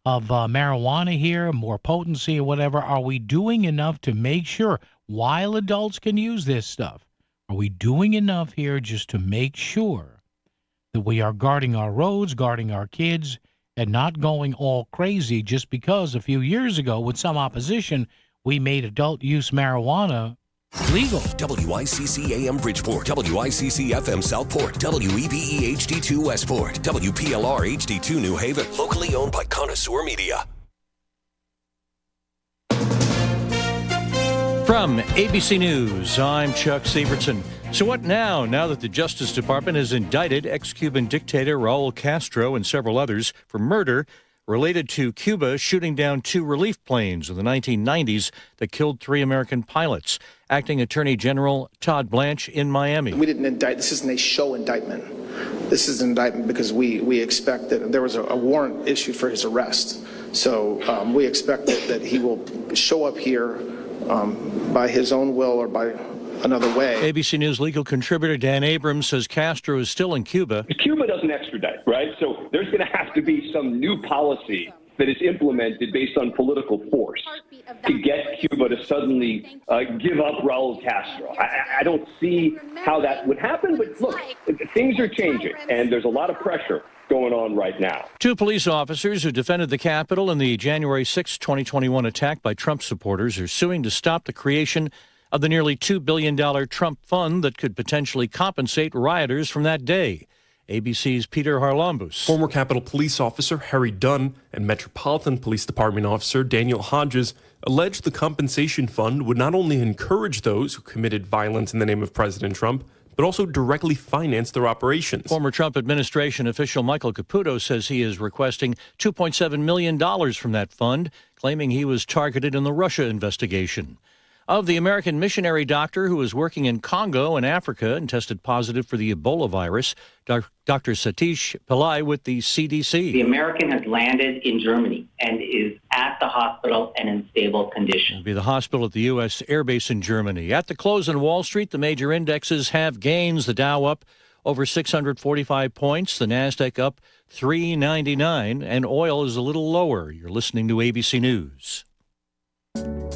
Speaker 1: of marijuana here, more potency or whatever. Are we doing enough to make sure, while adults can use this stuff, are we doing enough here just to make sure that we are guarding our roads, guarding our kids, and not going all crazy just because a few years ago with some opposition, we made adult use marijuana legal.
Speaker 3: WICC AM Bridgeport, WICC FM Southport, WEBE HD2 Westport, WPLR HD2 New Haven. Locally owned by Connoisseur Media.
Speaker 12: From ABC News, I'm Chuck Sievertson. So what now that the Justice Department has indicted ex-Cuban dictator Raul Castro and several others for murder related to Cuba shooting down 2 relief planes in the 1990s that killed 3 American pilots? Acting Attorney General Todd Blanche in Miami.
Speaker 27: We didn't indict. This isn't a show indictment. This is an indictment because we expect that there was a warrant issued for his arrest. So we expect that he will show up here by his own will or by another way.
Speaker 12: ABC News legal contributor Dan Abrams says Castro is still in Cuba.
Speaker 15: Cuba doesn't extradite, right? So there's going to have to be some new policy that is implemented based on political force to get Cuba to suddenly give up Raul Castro. I don't see how that would happen, but look, things are changing, and there's a lot of pressure going on right now.
Speaker 12: 2 police officers who defended the Capitol in the January 6, 2021 attack by Trump supporters are suing to stop the creation of the nearly $2 billion Trump fund that could potentially compensate rioters from that day. ABC's Peter Harlambous.
Speaker 16: Former Capitol Police Officer Harry Dunn and Metropolitan Police Department Officer Daniel Hodges alleged the compensation fund would not only encourage those who committed violence in the name of President Trump, but also directly finance their operations.
Speaker 12: Former Trump administration official Michael Caputo says he is requesting $2.7 million from that fund, claiming he was targeted in the Russia investigation. Of the American missionary doctor who was working in Congo and Africa and tested positive for the Ebola virus, Dr. Satish Pillai with the CDC.
Speaker 28: The American has landed in Germany and is at the hospital and in stable condition.
Speaker 12: It'll be the hospital at the U.S. Air Base in Germany. At the close on Wall Street, the major indexes have gains. The Dow up over 645 points, the Nasdaq up 399, and oil is a little lower. You're listening to ABC News.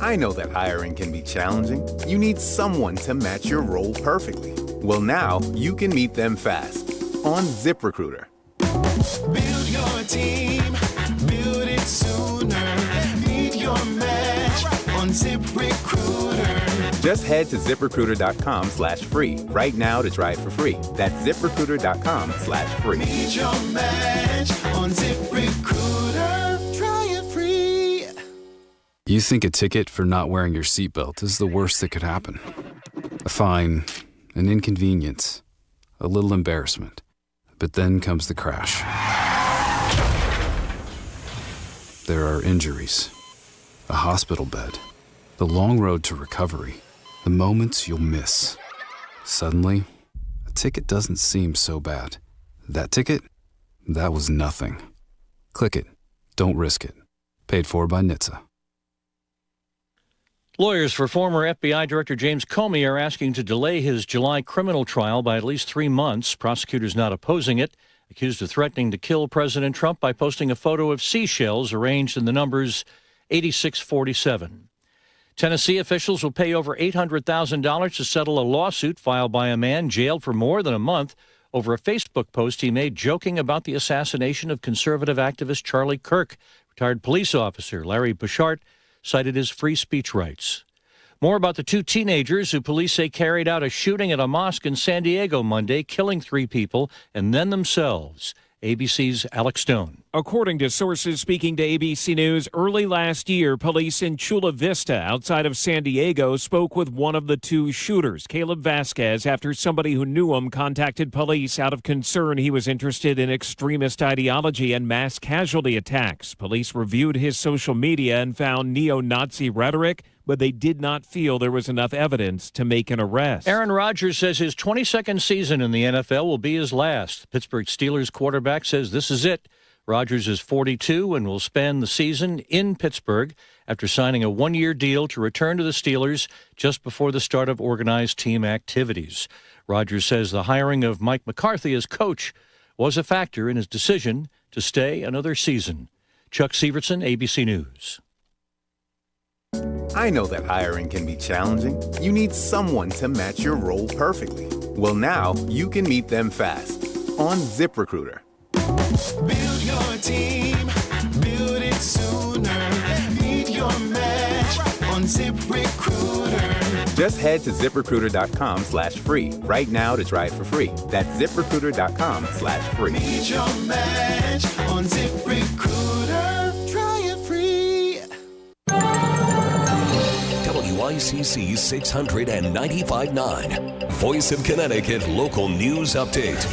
Speaker 14: I know that hiring can be challenging. You need someone to match your role perfectly. Well, now you can meet them fast on ZipRecruiter.
Speaker 18: Build your team, build it sooner. Meet your match on ZipRecruiter.
Speaker 14: Just head to ZipRecruiter.com/free right now to try it for free. That's ZipRecruiter.com/free.
Speaker 18: Meet your match on ZipRecruiter. Try it free.
Speaker 6: You think a ticket for not wearing your seatbelt is the worst that could happen. A fine, an inconvenience, a little embarrassment. But then comes the crash. There are injuries, a hospital bed, the long road to recovery, the moments you'll miss. Suddenly, a ticket doesn't seem so bad. That ticket? That was nothing. Click it. Don't risk it. Paid for by NHTSA.
Speaker 12: Lawyers for former FBI Director James Comey are asking to delay his July criminal trial by at least 3 months. Prosecutors not opposing it, accused of threatening to kill President Trump by posting a photo of seashells arranged in the numbers 8647. Tennessee officials will pay over $800,000 to settle a lawsuit filed by a man jailed for more than a month over a Facebook post he made joking about the assassination of conservative activist Charlie Kirk. Retired police officer Larry Bouchard cited his free speech rights. More about the 2 teenagers who police say carried out a shooting at a mosque in San Diego Monday, killing 3 people and then themselves. ABC's Alex Stone.
Speaker 17: According to sources speaking to ABC News, early last year, police in Chula Vista outside of San Diego spoke with one of the 2 shooters, Caleb Vasquez, after somebody who knew him contacted police out of concern he was interested in extremist ideology and mass casualty attacks. Police reviewed his social media and found neo-Nazi rhetoric, but they did not feel there was enough evidence to make an arrest.
Speaker 12: Aaron Rodgers says his 22nd season in the NFL will be his last. Pittsburgh Steelers quarterback says this is it. Rodgers is 42 and will spend the season in Pittsburgh after signing a 1-year deal to return to the Steelers just before the start of organized team activities. Rodgers says the hiring of Mike McCarthy as coach was a factor in his decision to stay another season. Chuck Severson, ABC News.
Speaker 14: I know that hiring can be challenging. You need someone to match your role perfectly. Well, now you can meet them fast on ZipRecruiter.
Speaker 18: Build your team, build it sooner. Meet your match on ZipRecruiter.
Speaker 14: Just head to ZipRecruiter.com/free right now to try it for free. That's ZipRecruiter.com/free.
Speaker 18: Meet your match on ZipRecruiter. Try it free.
Speaker 3: WICC 695.9, Voice of Connecticut Local News Update.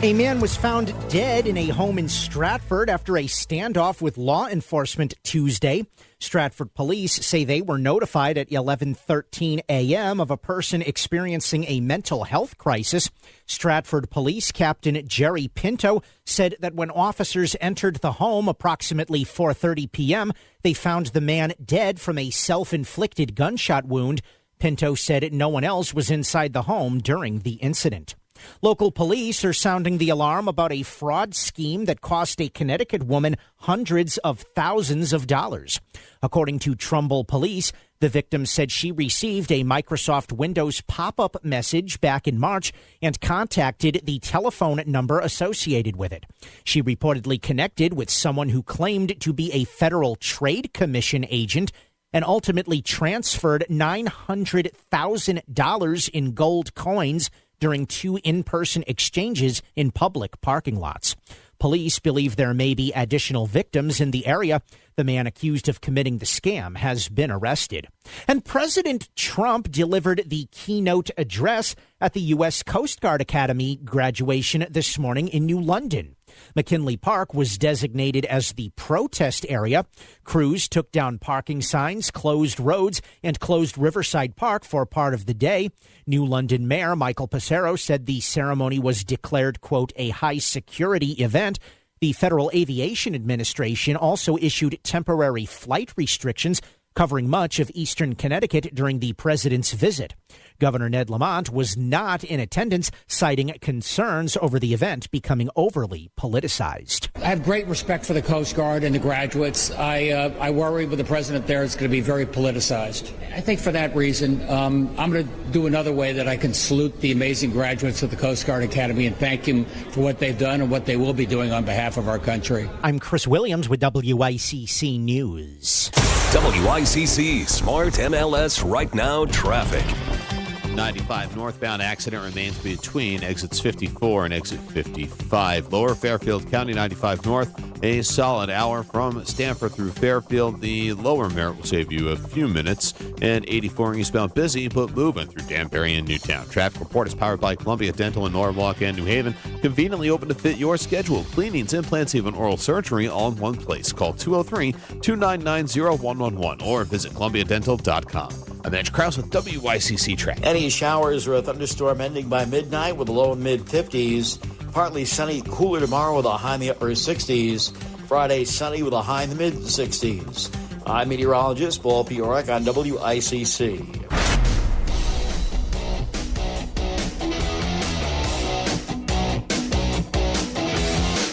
Speaker 8: A man was found dead in a home in Stratford after a standoff with law enforcement Tuesday. Stratford police say they were notified at 11:13 a.m. of a person experiencing a mental health crisis. Stratford Police Captain Jerry Pinto said that when officers entered the home approximately 4:30 p.m., they found the man dead from a self-inflicted gunshot wound. Pinto said no one else was inside the home during the incident. Local police are sounding the alarm about a fraud scheme that cost a Connecticut woman hundreds of thousands of dollars. According to Trumbull Police, the victim said she received a Microsoft Windows pop-up message back in March and contacted the telephone number associated with it. She reportedly connected with someone who claimed to be a Federal Trade Commission agent and ultimately transferred $900,000 in gold coins during 2 in-person exchanges in public parking lots. Police believe there may be additional victims in the area. The man accused of committing the scam has been arrested. And President Trump delivered the keynote address at the U.S. Coast Guard Academy graduation this morning in New London. McKinley Park was designated as the protest area. Crews took down parking signs, closed roads, and closed Riverside Park for part of the day. New London Mayor Michael Passero said the ceremony was declared, quote, a high-security event. The Federal Aviation Administration also issued temporary flight restrictions covering much of eastern Connecticut during the president's visit. Governor Ned Lamont was not in attendance, citing concerns over the event becoming overly politicized.
Speaker 9: I have great respect for the Coast Guard and the graduates. I worry with the president there it's going to be very politicized. I think for that reason, I'm going to do another way that I can salute the amazing graduates of the Coast Guard Academy and thank them for what they've done and what they will be doing on behalf of our country.
Speaker 8: I'm Chris Williams with WICC News.
Speaker 3: WICC Smart MLS Right Now traffic.
Speaker 23: 95 northbound accident remains between exits 54 and exit 55. Lower Fairfield County 95 north, a solid hour from Stamford through Fairfield. The lower Merritt will save you a few minutes. And 84 eastbound busy but moving through Danbury and Newtown. Traffic report is powered by Columbia Dental in Norwalk and New Haven. Conveniently open to fit your schedule. Cleanings, implants, even oral surgery all in one place. Call 203-299-0111 or visit columbiadental.com. I'm Andrew Krause with WICC Traffic.
Speaker 7: Any showers or a thunderstorm ending by midnight with a low and mid-50s. Partly sunny, cooler tomorrow with a high in the upper 60s. Friday, sunny with a high in the mid-60s. I'm meteorologist Paul Piorek on WICC.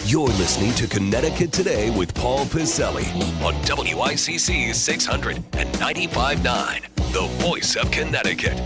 Speaker 3: You're listening to Connecticut Today with Paul Piselli on WICC 600 and 95.9, the voice of Connecticut.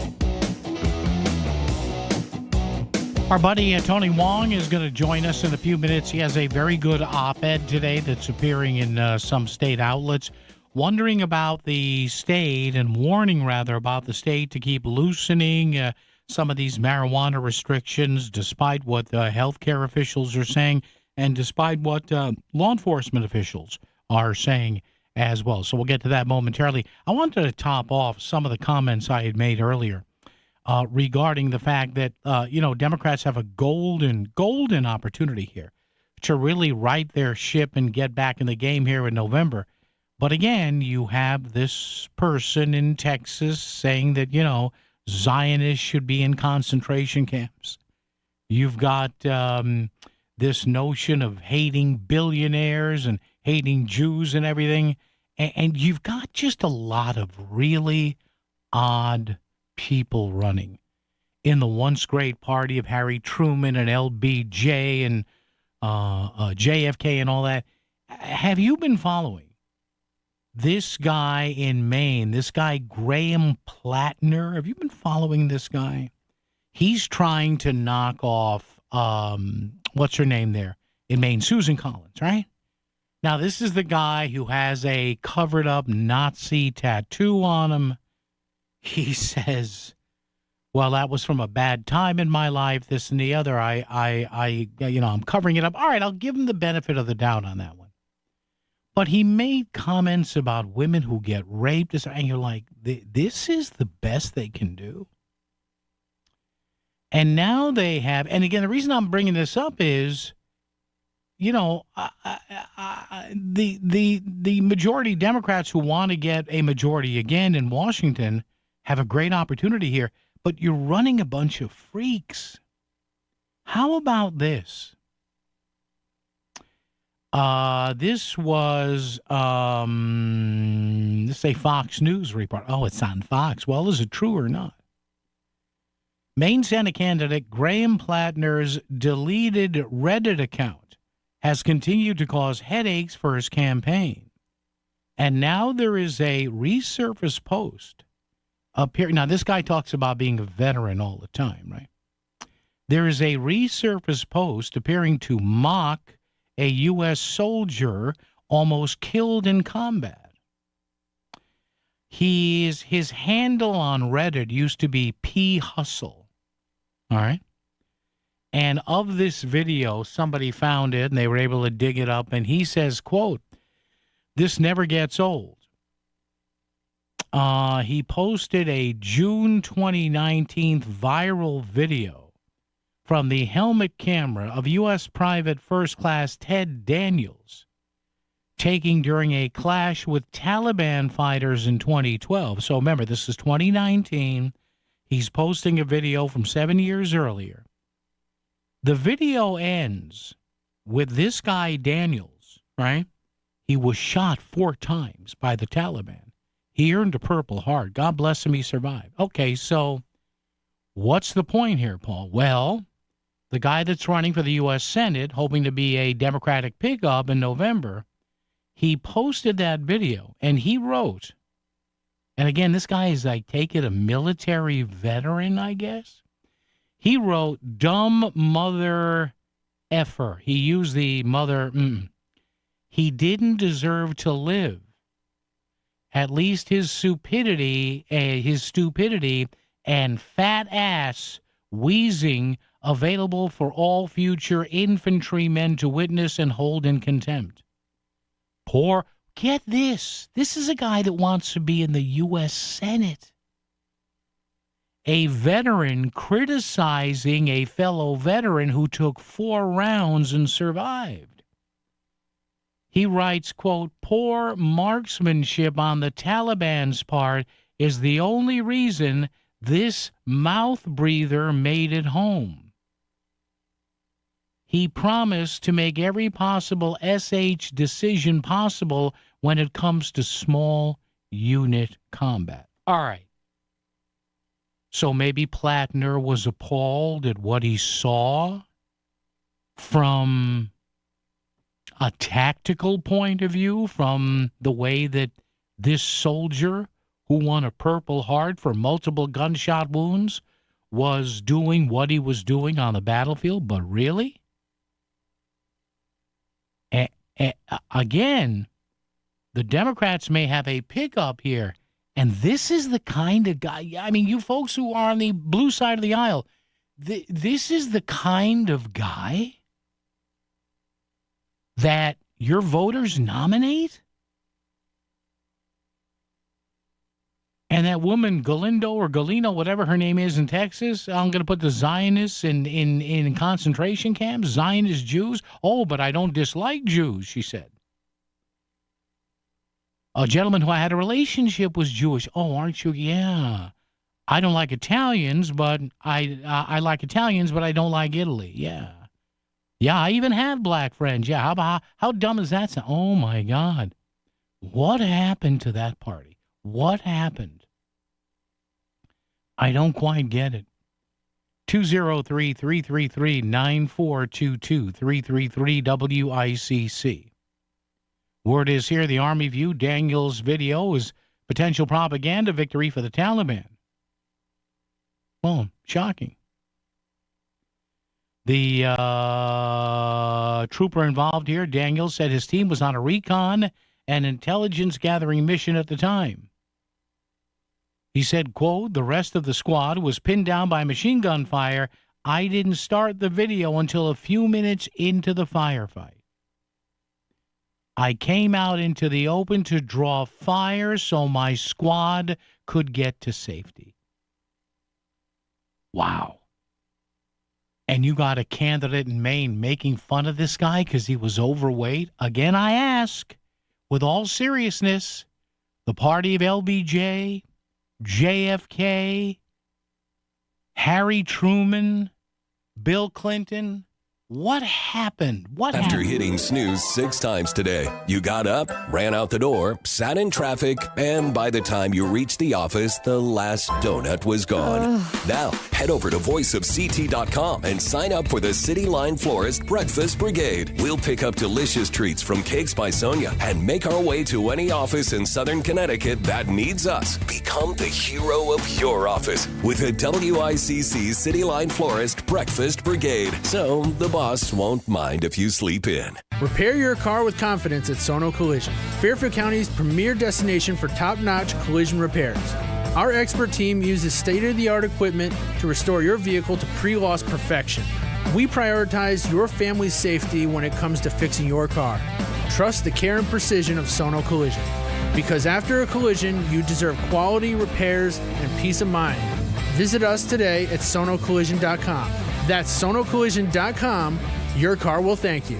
Speaker 1: Our buddy Tony Wong is going to join us in a few minutes. He has a very good op-ed today that's appearing in some state outlets, wondering about the state and warning, rather, about the state to keep loosening some of these marijuana restrictions, despite what healthcare officials are saying and despite what law enforcement officials are saying as well. So we'll get to that momentarily. I wanted to top off some of the comments I had made earlier regarding the fact that, Democrats have a golden opportunity here to really right their ship and get back in the game here in November. But again, you have this person in Texas saying that, Zionists should be in concentration camps. You've got this notion of hating billionaires and hating Jews and everything. And you've got just a lot of really odd people running in the once great party of Harry Truman and LBJ and JFK and all that. Have you been following this guy in Maine, this guy Graham Plattner? Have you been following this guy? He's trying to knock off, what's her name there in Maine? Susan Collins, right? Now, this is the guy who has a covered-up Nazi tattoo on him. He says, well, that was from a bad time in my life, this and the other. I'm covering it up. All right, I'll give him the benefit of the doubt on that one. But he made comments about women who get raped, and you're like, this is the best they can do? And now they have, and again, the reason I'm bringing this up is, the majority Democrats who want to get a majority again in Washington have a great opportunity here, but you're running a bunch of freaks. How about this? This was, this is a Fox News report. Oh, it's on Fox. Well, is it true or not? Maine Senate candidate Graham Plattner's deleted Reddit account has continued to cause headaches for his campaign. And now there is a resurfaced post appearing. Now, this guy talks about being a veteran all the time, right? There is a resurfaced post appearing to mock a U.S. soldier almost killed in combat. His handle on Reddit used to be P. Hustle. All right. And of this video, somebody found it, and they were able to dig it up, and he says, quote, "This never gets old." He posted a June 2019 viral video from the helmet camera of U.S. Private First Class Ted Daniels taking during a clash with Taliban fighters in 2012. So remember, this is 2019. He's posting a video from 7 years earlier. The video ends with this guy, Daniels, right? He was shot 4 times by the Taliban. He earned a Purple Heart. God bless him, he survived. Okay, so what's the point here, Paul? Well, the guy that's running for the U.S. Senate, hoping to be a Democratic pickup in November, he posted that video, and he wrote, and again, this guy is, I take it, a military veteran, I guess? He wrote, "Dumb mother effer." He used the mother, He didn't deserve to live. At least his stupidity and fat ass wheezing available for all future infantrymen to witness and hold in contempt. Poor, get this. This is a guy that wants to be in the U.S. Senate. A veteran criticizing a fellow veteran who took 4 rounds and survived. He writes, quote, "Poor marksmanship on the Taliban's part is the only reason this mouth breather made it home. He promised to make every possible SH decision possible when it comes to small unit combat." All right. So maybe Plattner was appalled at what he saw from a tactical point of view, from the way that this soldier who won a Purple Heart for multiple gunshot wounds was doing what he was doing on the battlefield. But really? Again, the Democrats may have a pickup here. And this is the kind of guy, I mean, you folks who are on the blue side of the aisle, this is the kind of guy that your voters nominate? And that woman, Galindo or Galino, whatever her name is in Texas, I'm going to put the Zionists in concentration camps, Zionist Jews. Oh, but I don't dislike Jews, she said. A gentleman who I had a relationship was Jewish. Oh, aren't you? Yeah. I don't like Italians, but I like Italians, but I don't like Italy. Yeah. Yeah, I even had black friends. Yeah, how dumb is that sound? Oh, my God. What happened to that party? What happened? I don't quite get it. 203-333-9422, 333-WICC. Word is here, the Army view Daniels' video is potential propaganda victory for the Taliban. Well, shocking. The trooper involved here, Daniels, said his team was on a recon and intelligence gathering mission at the time. He said, quote, "The rest of the squad was pinned down by machine gun fire. I didn't start the video until a few minutes into the firefight. I came out into the open to draw fire so my squad could get to safety." Wow. And you got a candidate in Maine making fun of this guy because he was overweight? Again, I ask, with all seriousness, the party of LBJ, JFK, Harry Truman, Bill Clinton, what happened?
Speaker 3: After hitting snooze 6 times today, you got up, ran out the door, sat in traffic, and by the time you reached the office, the last donut was gone. Now, head over to voiceofct.com and sign up for the City Line Florist Breakfast Brigade. We'll pick up delicious treats from Cakes by Sonia and make our way to any office in Southern Connecticut that needs us. Become the hero of your office with a WICC City Line Florist Breakfast Brigade. So the boss won't mind if you sleep in.
Speaker 10: Repair your car with confidence at Sono Collision, Fairfield County's premier destination for top-notch collision repairs. Our expert team uses state-of-the-art equipment to restore your vehicle to pre-loss perfection. We prioritize your family's safety when it comes to fixing your car. Trust the care and precision of Sono Collision. Because after a collision, you deserve quality repairs and peace of mind. Visit us today at sonocollision.com. That's sonocollision.com. Your car will thank you.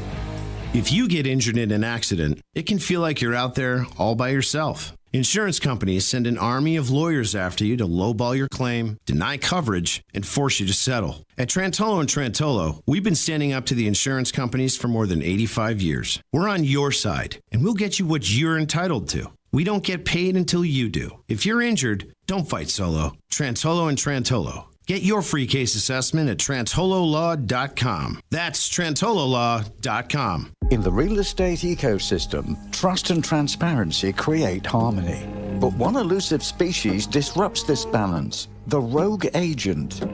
Speaker 11: If you get injured in an accident, it can feel like you're out there all by yourself. Insurance companies send an army of lawyers after you to lowball your claim, deny coverage, and force you to settle. At Trantolo & Trantolo, we've been standing up to the insurance companies for more than 85 years. We're on your side, and we'll get you what you're entitled to. We don't get paid until you do. If you're injured, don't fight solo. Trantolo & Trantolo. Get your free case assessment at trantololaw.com. That's trantololaw.com.
Speaker 19: In the real estate ecosystem, trust and transparency create harmony. But one elusive species disrupts this balance: the rogue agent.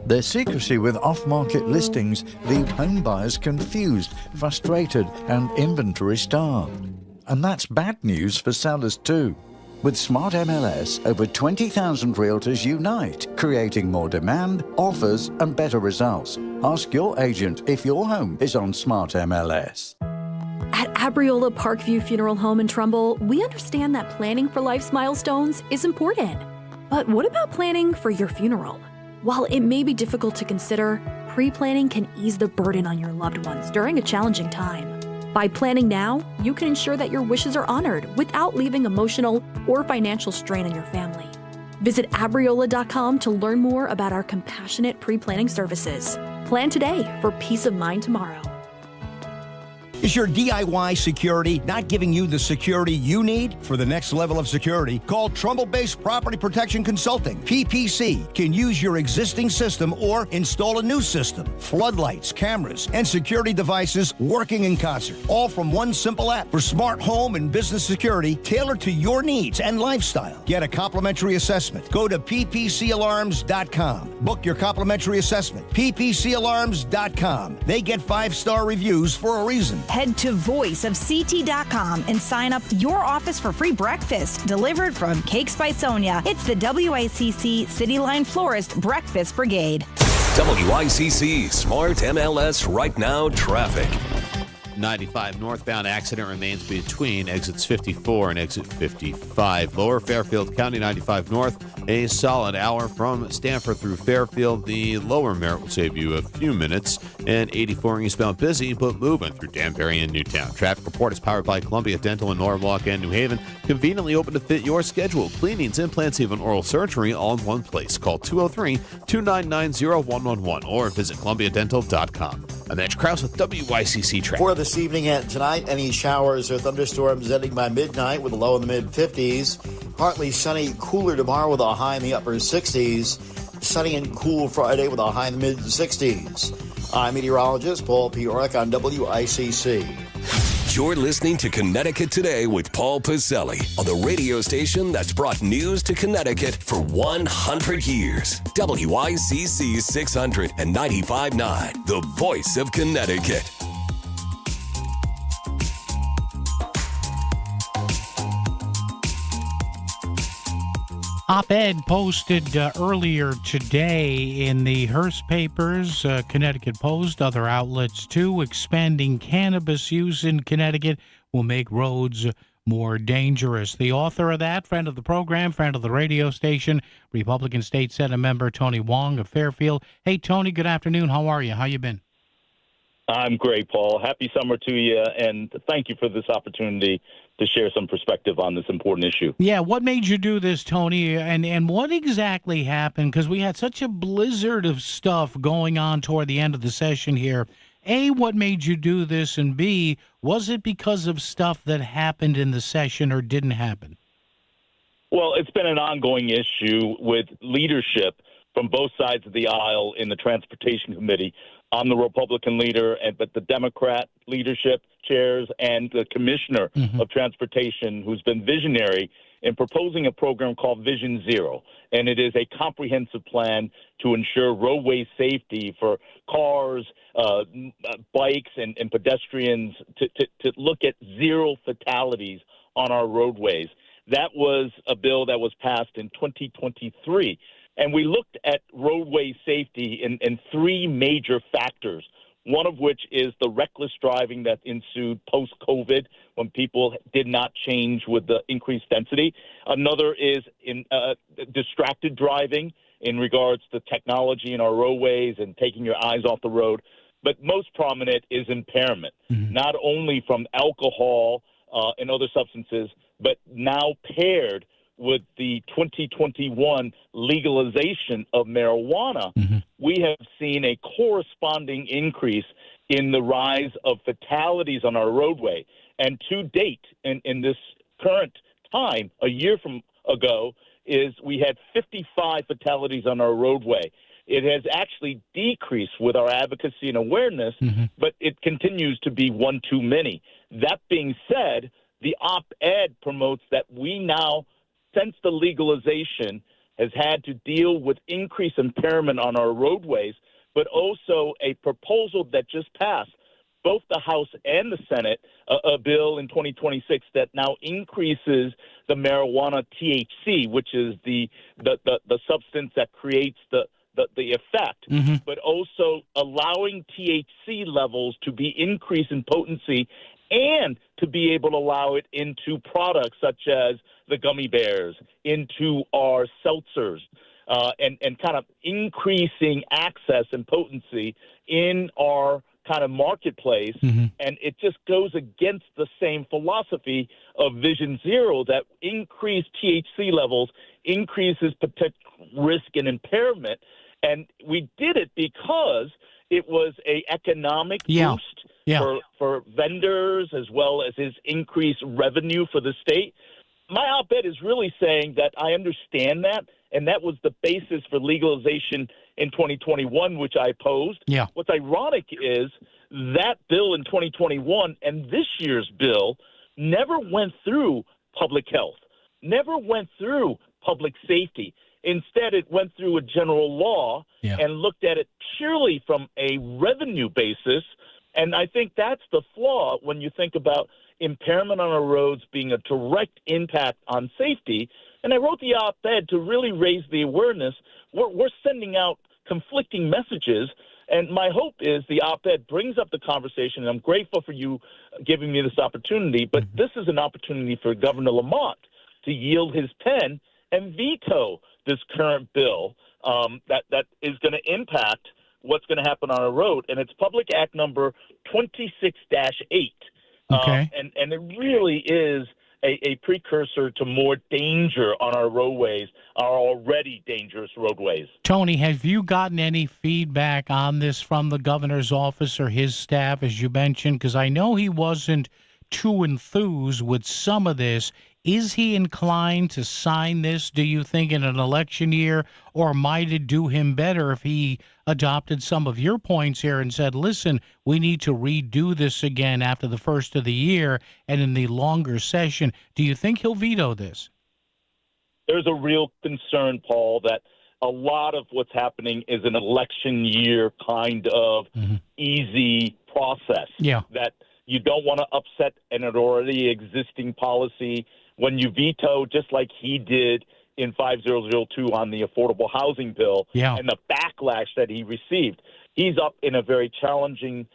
Speaker 19: Their secrecy with off-market listings leave home buyers confused, frustrated, and inventory-starved. And that's bad news for sellers too. With Smart MLS, over 20,000 realtors unite, creating more demand, offers, and better results. Ask your agent if your home is on Smart MLS.
Speaker 20: At Abriola Parkview Funeral Home in Trumbull, we understand that planning for life's milestones is important. But what about planning for your funeral? While it may be difficult to consider, pre-planning can ease the burden on your loved ones during a challenging time. By planning now, you can ensure that your wishes are honored without leaving emotional or financial strain on your family. Visit Abriola.com to learn more about our compassionate pre-planning services. Plan today for peace of mind tomorrow.
Speaker 21: Is your DIY security not giving you the security you need? For the next level of security, call Trumbull-based Property Protection Consulting. PPC can use your existing system or install a new system. Floodlights, cameras, and security devices working in concert. All from one simple app for smart home and business security tailored to your needs and lifestyle. Get a complimentary assessment. Go to ppcalarms.com. Book your complimentary assessment. ppcalarms.com. They get 5-star reviews for a reason.
Speaker 22: Head to voiceofct.com and sign up your office for free breakfast delivered from Cakes by Sonia. It's the WICC City Line Florist Breakfast Brigade.
Speaker 3: WICC Smart MLS Right Now traffic.
Speaker 23: 95 northbound accident remains between exits 54 and exit 55. Lower Fairfield County 95 north, a solid hour from Stanford through Fairfield. The lower Merritt will save you a few minutes. And 84 eastbound busy but moving through Danbury and Newtown. Traffic report is powered by Columbia Dental in Norwalk and New Haven. Conveniently open to fit your schedule. Cleanings, implants, even oral surgery all in one place. Call 203-299-0111 or visit columbiadental.com. I'm Edge Krause with WICC Traffic.
Speaker 7: For this evening and tonight, any showers or thunderstorms ending by midnight with a low in the mid-50s. Partly sunny, cooler tomorrow with a high in the upper 60s. Sunny and cool Friday with a high in the mid-60s. I'm meteorologist Paul Piorek on WICC.
Speaker 3: You're listening to Connecticut Today with Paul Pizzelli on the radio station that's brought news to Connecticut for 100 years. WICC 600 and 95.9, the voice of Connecticut.
Speaker 1: Op-ed posted earlier today in the Hearst papers, Connecticut Post, other outlets too. Expanding cannabis use in Connecticut will make roads more dangerous. The author of that, friend of the program, friend of the radio station, Republican State Senate member Tony Wong of Fairfield. Hey, Tony, good afternoon. How are you? How you been?
Speaker 24: I'm great, Paul. Happy summer to you, and thank you for this opportunity to share some perspective on this important issue.
Speaker 1: Yeah, what made you do this, Tony, and what exactly happened? Because we had such a blizzard of stuff going on toward the end of the session here. A, what made you do this? And B, was it because of stuff that happened in the session or didn't happen?
Speaker 24: Well, it's been an ongoing issue with leadership from both sides of the aisle in the Transportation Committee. I'm the Republican leader, but the Democrat leadership chairs and the Commissioner of Transportation, who's been visionary in proposing a program called Vision Zero. And it is a comprehensive plan to ensure roadway safety for cars, bikes, and pedestrians to look at zero fatalities on our roadways. That was a bill that was passed in 2023. And we looked at roadway safety in three major factors, one of which is the reckless driving that ensued post-COVID when people did not change with the increased density. Another is in distracted driving in regards to technology in our roadways and taking your eyes off the road. But most prominent is impairment, not only from alcohol and other substances, but now paired with the 2021 legalization of marijuana, we have seen a corresponding increase in the rise of fatalities on our roadway. And to date, in this current time, a year from ago, is we had 55 fatalities on our roadway. It has actually decreased with our advocacy and awareness, but it continues to be one too many. That being said, the op-ed promotes that we now, since the legalization, has had to deal with increased impairment on our roadways, but also a proposal that just passed, both the House and the Senate, a bill in 2026 that now increases the marijuana THC, which is the substance that creates the effect, but also allowing THC levels to be increased in potency and to be able to allow it into products such as the gummy bears, into our seltzers, and kind of increasing access and potency in our kind of marketplace. And it just goes against the same philosophy of Vision Zero, that increased THC levels increases potential risk and impairment. And we did it because it was a economic boost for vendors as well as his increased revenue for the state. My op-ed is really saying that I understand that, and that was the basis for legalization in 2021, which I opposed. What's ironic is that bill in 2021 and this year's bill never went through public health, never went through public safety. Instead, it went through a general law and looked at it purely from a revenue basis. And I think that's the flaw when you think about impairment on our roads being a direct impact on safety. And I wrote the op-ed to really raise the awareness. We're sending out conflicting messages. And my hope is the op-ed brings up the conversation, and I'm grateful for you giving me this opportunity. But this is an opportunity for Governor Lamont to yield his pen and veto this current bill that is going to impact what's going to happen on our road. And it's Public Act number 26-8. And it really is a precursor to more danger on our roadways, our already dangerous roadways.
Speaker 1: Tony, have you gotten any feedback on this from the governor's office or his staff, as you mentioned? Because I know he wasn't too enthused with some of this. Is he inclined to sign this, do you think, in an election year, or might it do him better if he adopted some of your points here and said, listen, we need to redo this again after the first of the year and in the longer session? Do you think he'll veto this?
Speaker 24: There's a real concern, Paul, that a lot of what's happening is an election year kind of easy process. That you don't want to upset an already existing policy. When you veto, just like he did in 5002 on the affordable housing bill and the backlash that he received, he's up in a very challenging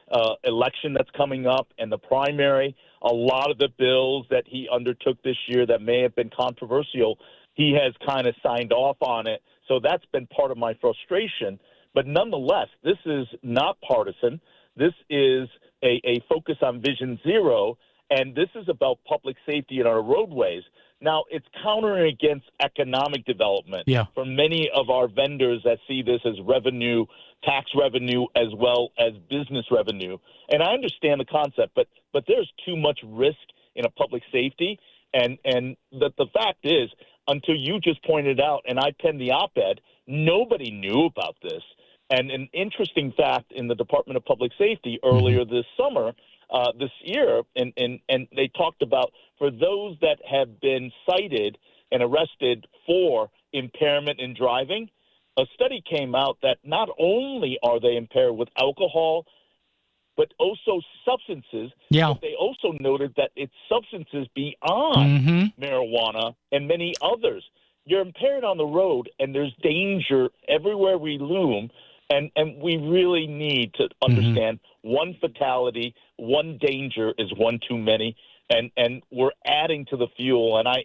Speaker 24: election that's coming up and the primary. A lot of the bills that he undertook this year that may have been controversial, he has kind of signed off on it. So that's been part of my frustration. But nonetheless, this is not partisan. This is a focus on Vision Zero, and this is about public safety in our roadways. Now, it's countering against economic development for many of our vendors that see this as revenue, tax revenue, as well as business revenue. And I understand the concept, but there's too much risk in a public safety. And the fact is, until you just pointed out, and I penned the op-ed, nobody knew about this. And an interesting fact in the Department of Public Safety earlier this summer, this year, and they talked about for those that have been cited and arrested for impairment in driving, a study came out that not only are they impaired with alcohol, but also substances. But they also noted that it's substances beyond marijuana and many others. you're impaired on the road, and there's danger everywhere we loom. And we really need to understand one fatality, one danger is one too many, and we're adding to the fuel. And I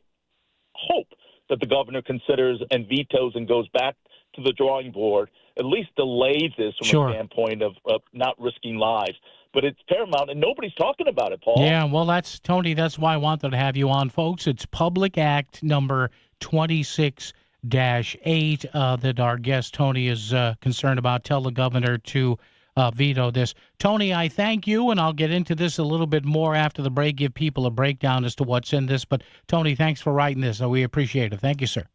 Speaker 24: hope that the governor considers and vetoes and goes back to the drawing board, at least delays this from a standpoint of not risking lives. But it's paramount, and nobody's talking about it, Paul.
Speaker 1: Yeah, well, that's why I wanted to have you on, folks. It's Public Act number 26-8 that our guest Tony is concerned about. Tell the governor to veto this. Tony, I thank you, and I'll get into this a little bit more after the break, give people a breakdown as to what's in this. But, Tony, thanks for writing this. We appreciate it. Thank you, sir.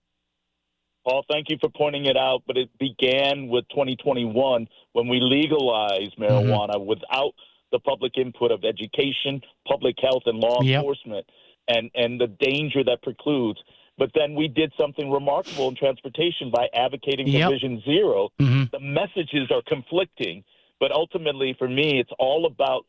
Speaker 24: Paul, thank you for pointing it out, but it began with 2021 when we legalized marijuana without the public input of education, public health, and law enforcement, and the danger that precludes. But then we did something remarkable in transportation by advocating for Vision Zero. The messages are conflicting, but ultimately for me, it's all about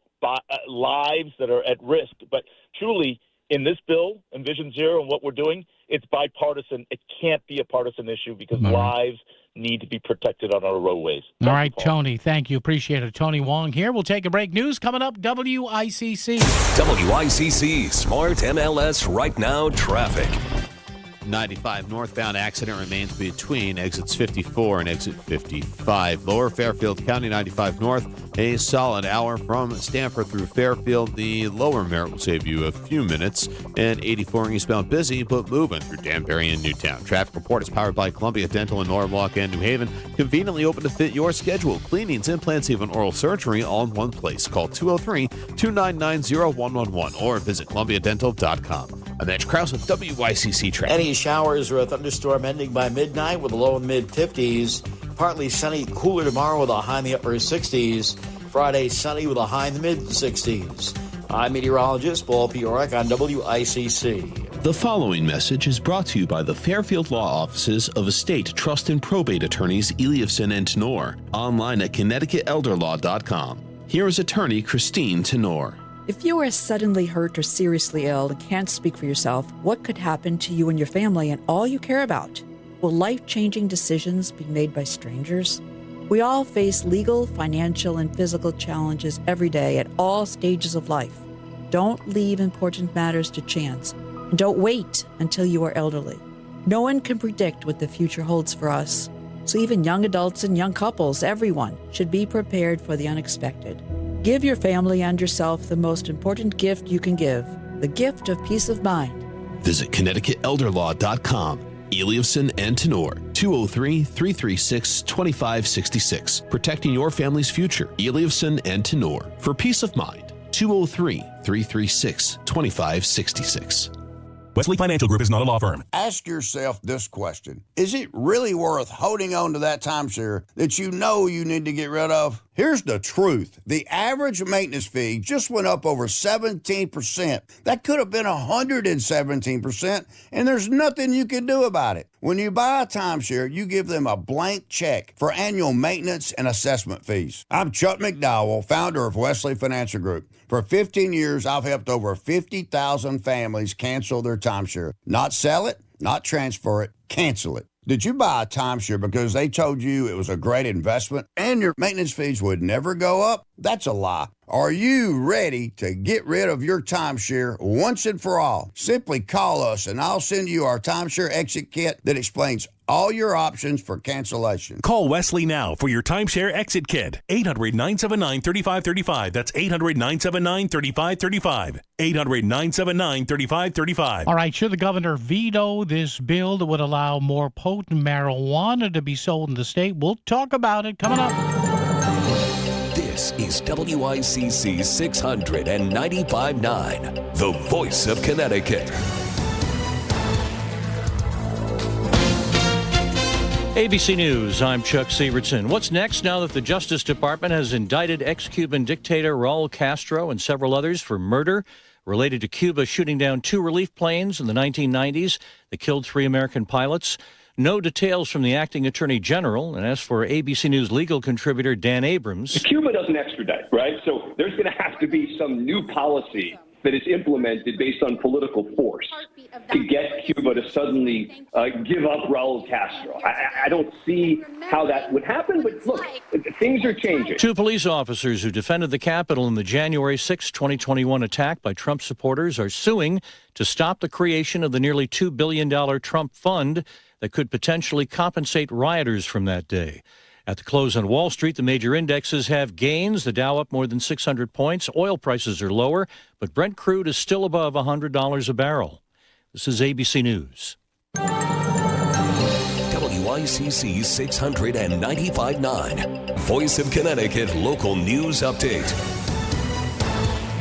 Speaker 24: lives that are at risk. But truly, in this bill, in Vision Zero and what we're doing, it's bipartisan. It can't be a partisan issue because lives need to be protected on our roadways.
Speaker 1: All right, Tony, thank you. Appreciate it. Tony Wong here. We'll take a break. News coming up, WICC.
Speaker 3: WICC Smart MLS Right Now Traffic.
Speaker 23: 95 northbound accident remains between exits 54 and exit 55. Lower Fairfield County 95 north, a solid hour from Stamford through Fairfield. The lower Merritt will save you a few minutes. And 84 eastbound busy but moving through Danbury and Newtown. Traffic report is powered by Columbia Dental in Norwalk and New Haven. Conveniently open to fit your schedule. Cleanings, implants, even oral surgery all in one place. Call 203-299-0111 or visit columbiadental.com. I'm Edge Krause with WICC Traffic.
Speaker 7: Any showers or a thunderstorm ending by midnight with a low in the mid-50s. Partly sunny, cooler tomorrow with a high in the upper 60s. Friday, sunny with a high in the mid-60s. I'm meteorologist Paul Piorik on WICC.
Speaker 2: The following message is brought to you by the Fairfield Law Offices of Estate, Trust, and Probate Attorneys Eliafson and Tenor. Online at ConnecticutElderLaw.com. Here is attorney Christine Tenor.
Speaker 4: If you are suddenly hurt or seriously ill and can't speak for yourself, what could happen to you and your family and all you care about? Will life-changing decisions be made by strangers? We all face legal, financial, and physical challenges every day at all stages of life. Don't leave important matters to chance, and don't wait until you are elderly. No one can predict what the future holds for us, so even young adults and young couples, everyone, should be prepared for the unexpected. Give your family and yourself the most important gift you can give, the gift of peace of mind.
Speaker 2: Visit ConnecticutElderLaw.com. Eliafson and Tenor, 203-336-2566. Protecting your family's future. Eliafson and Tenor. For peace of mind, 203-336-2566.
Speaker 5: Wesley Financial Group is not a law firm.
Speaker 13: Ask yourself this question. Is it really worth holding on to that timeshare that you know you need to get rid of? Here's the truth. The average maintenance fee just went up over 17%. That could have been 117%, and there's nothing you can do about it. When you buy a timeshare, you give them a blank check for annual maintenance and assessment fees. I'm Chuck McDowell, founder of Wesley Financial Group. For 15 years, I've helped over 50,000 families cancel their timeshare. Not sell it, not transfer it, cancel it. Did you buy a timeshare because they told you it was a great investment and your maintenance fees would never go up? That's a lie. Are you ready to get rid of your timeshare once and for all? Simply call us and I'll send you our timeshare exit kit that explains all your options for cancellation.
Speaker 5: Call Wesley now for your timeshare exit kit. 800-979-3535. That's 800-979-3535. 800-979-3535.
Speaker 1: All right, should the governor veto this bill that would allow more potent marijuana to be sold in the state? We'll talk about it coming up.
Speaker 3: This is WICC 695.9, the voice of Connecticut.
Speaker 12: ABC News, I'm Chuck Sievertson. What's next now that the Justice Department has indicted ex-Cuban dictator Raul Castro and several others for murder related to Cuba shooting down 2 relief planes in the 1990s that killed 3 American pilots? No details from the acting attorney general. And as for ABC News legal contributor Dan Abrams,
Speaker 15: Cuba doesn't extradite, right? So there's going to have to be some new policy
Speaker 6: that is implemented based on political force to get Cuba to suddenly give up Raul Castro. I don't see how that would happen, but look, things are changing.
Speaker 12: Two police officers who defended the Capitol in the January 6, 2021 attack by Trump supporters are suing to stop the creation of the nearly $2 billion Trump fund that could potentially compensate rioters from that day. At the close on Wall Street, the major indexes have gains. The Dow up more than 600 points. Oil prices are lower, but Brent crude is still above $100 a barrel. This is ABC News.
Speaker 3: WICC 695.9, Voice of Connecticut Local News Update.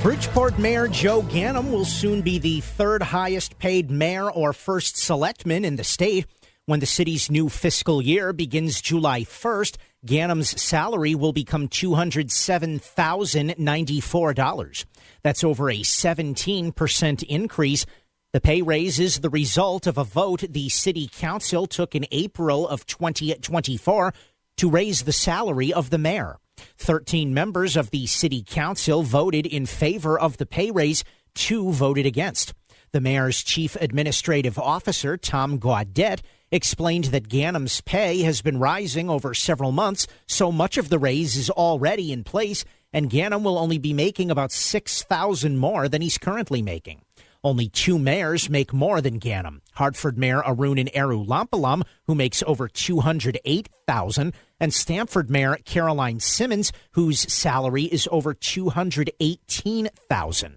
Speaker 8: Bridgeport Mayor Joe Ganim will soon be the third highest paid mayor or first selectman in the state. When the city's new fiscal year begins July 1st, Ganim's salary will become $207,094. That's over a 17% increase. The pay raise is the result of a vote the city council took in April of 2024 to raise the salary of the mayor. 13 members of the city council voted in favor of the pay raise, 2 voted against. The mayor's chief administrative officer, Tom Gaudet, explained that Ganim's pay has been rising over several months, so much of the raise is already in place, and Ganim will only be making about $6,000 more than he's currently making. Only 2 mayors make more than Ganim. Hartford Mayor Arunan Erulampalam, who makes over $208,000, and Stamford Mayor Caroline Simmons, whose salary is over $218,000.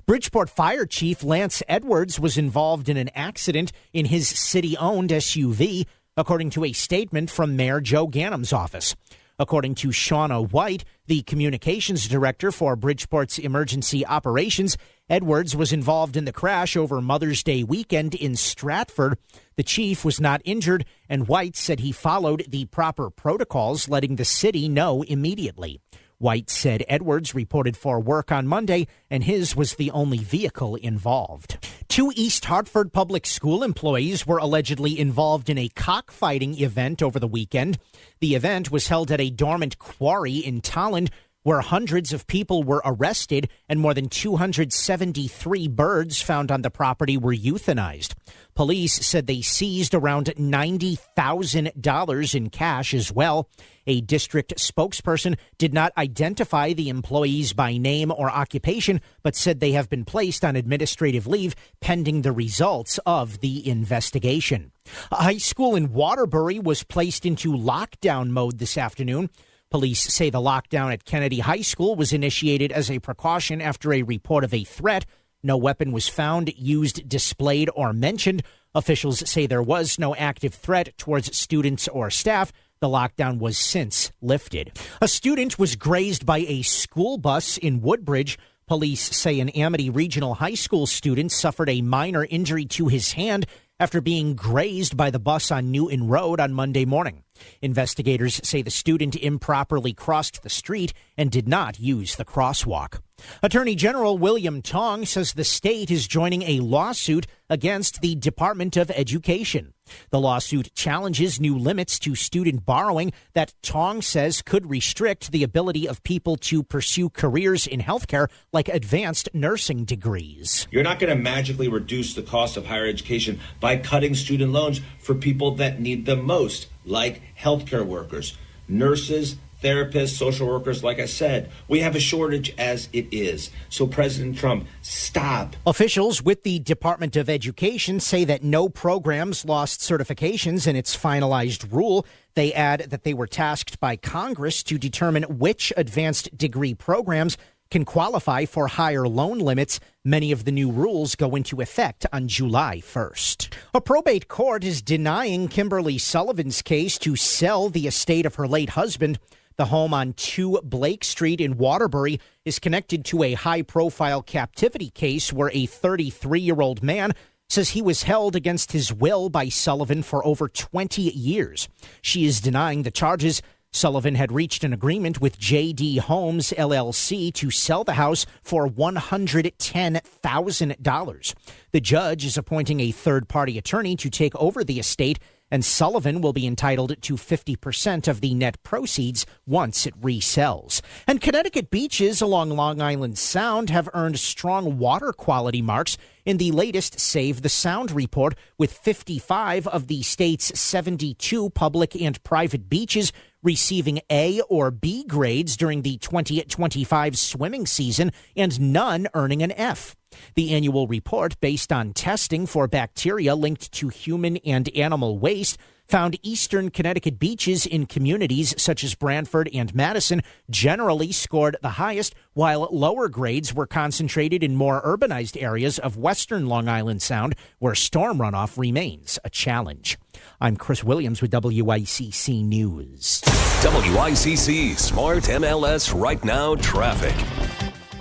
Speaker 8: Bridgeport Fire Chief Lance Edwards was involved in an accident in his city-owned SUV, according to a statement from Mayor Joe Ganim's office. According to Shauna White, the communications director for Bridgeport's emergency operations, Edwards was involved in the crash over Mother's Day weekend in Stratford. The chief was not injured, and White said he followed the proper protocols, letting the city know immediately. White said Edwards reported for work on Monday, and his was the only vehicle involved. 2 East Hartford public school employees were allegedly involved in a cockfighting event over the weekend. The event was held at a dormant quarry in Tolland, where hundreds of people were arrested and more than 273 birds found on the property were euthanized. Police said they seized around $90,000 in cash as well. A district spokesperson did not identify the employees by name or occupation, but said they have been placed on administrative leave pending the results of the investigation. A high school in Waterbury was placed into lockdown mode this afternoon. Police say the lockdown at Kennedy High School was initiated as a precaution after a report of a threat. No weapon was found, used, displayed, or mentioned. Officials say there was no active threat towards students or staff. The lockdown was since lifted. A student was grazed by a school bus in Woodbridge. Police say an Amity Regional High School student suffered a minor injury to his hand after being grazed by the bus on Newton Road on Monday morning. Investigators say the student improperly crossed the street and did not use the crosswalk. Attorney General William Tong says the state is joining a lawsuit against the Department of Education. The lawsuit challenges new limits to student borrowing that Tong says could restrict the ability of people to pursue careers in healthcare like advanced nursing degrees.
Speaker 15: You're not going to magically reduce the cost of higher education by cutting student loans for people that need them most, like healthcare workers, nurses, therapists, social workers. Like I said, we have a shortage as it is. So President Trump, stop.
Speaker 8: Officials with the Department of Education say that no programs lost certifications in its finalized rule. They add that they were tasked by Congress to determine which advanced degree programs can qualify for higher loan limits. Many of the new rules go into effect on July 1st. A probate court is denying Kimberly Sullivan's case to sell the estate of her late husband. The home on 2 Blake Street in Waterbury is connected to a high-profile captivity case where a 33-year-old man says he was held against his will by Sullivan for over 20 years. She is denying the charges. Sullivan had reached an agreement with J.D. Homes, LLC, to sell the house for $110,000. The judge is appointing a third-party attorney to take over the estate, and Sullivan will be entitled to 50% of the net proceeds once it resells. And Connecticut beaches along Long Island Sound have earned strong water quality marks in the latest Save the Sound report, with 55 of the state's 72 public and private beaches receiving A or B grades during the 2025 swimming season, and none earning an F. The annual report, based on testing for bacteria linked to human and animal waste, found eastern Connecticut beaches in communities such as Branford and Madison generally scored the highest, while lower grades were concentrated in more urbanized areas of western Long Island Sound, where storm runoff remains a challenge. I'm Chris Williams with WICC News.
Speaker 3: WICC Smart MLS Right Now traffic.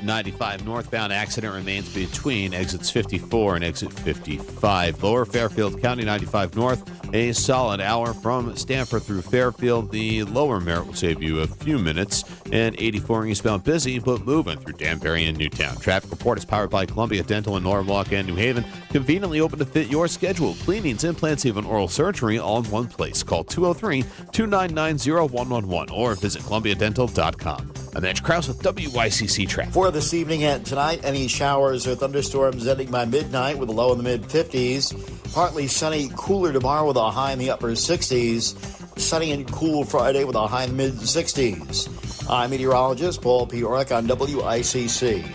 Speaker 23: 95 northbound accident remains between exits 54 and exit 55. Lower Fairfield County 95 north, a solid hour from Stamford through Fairfield. The lower Merritt will save you a few minutes. And 84 eastbound busy but moving through Danbury and Newtown. Traffic report is powered by Columbia Dental in Norwalk and New Haven. Conveniently open to fit your schedule. Cleanings, implants, even oral surgery all in one place. Call 203-299-0111 or visit columbiadental.com. I'm Mitch Krause with WICC Traffic.
Speaker 7: For this evening and tonight, any showers or thunderstorms ending by midnight with a low in the mid-50s. Partly sunny, cooler tomorrow with a high in the upper 60s. Sunny and cool Friday with a high in the mid-60s. I'm meteorologist Paul Piorek on WICC.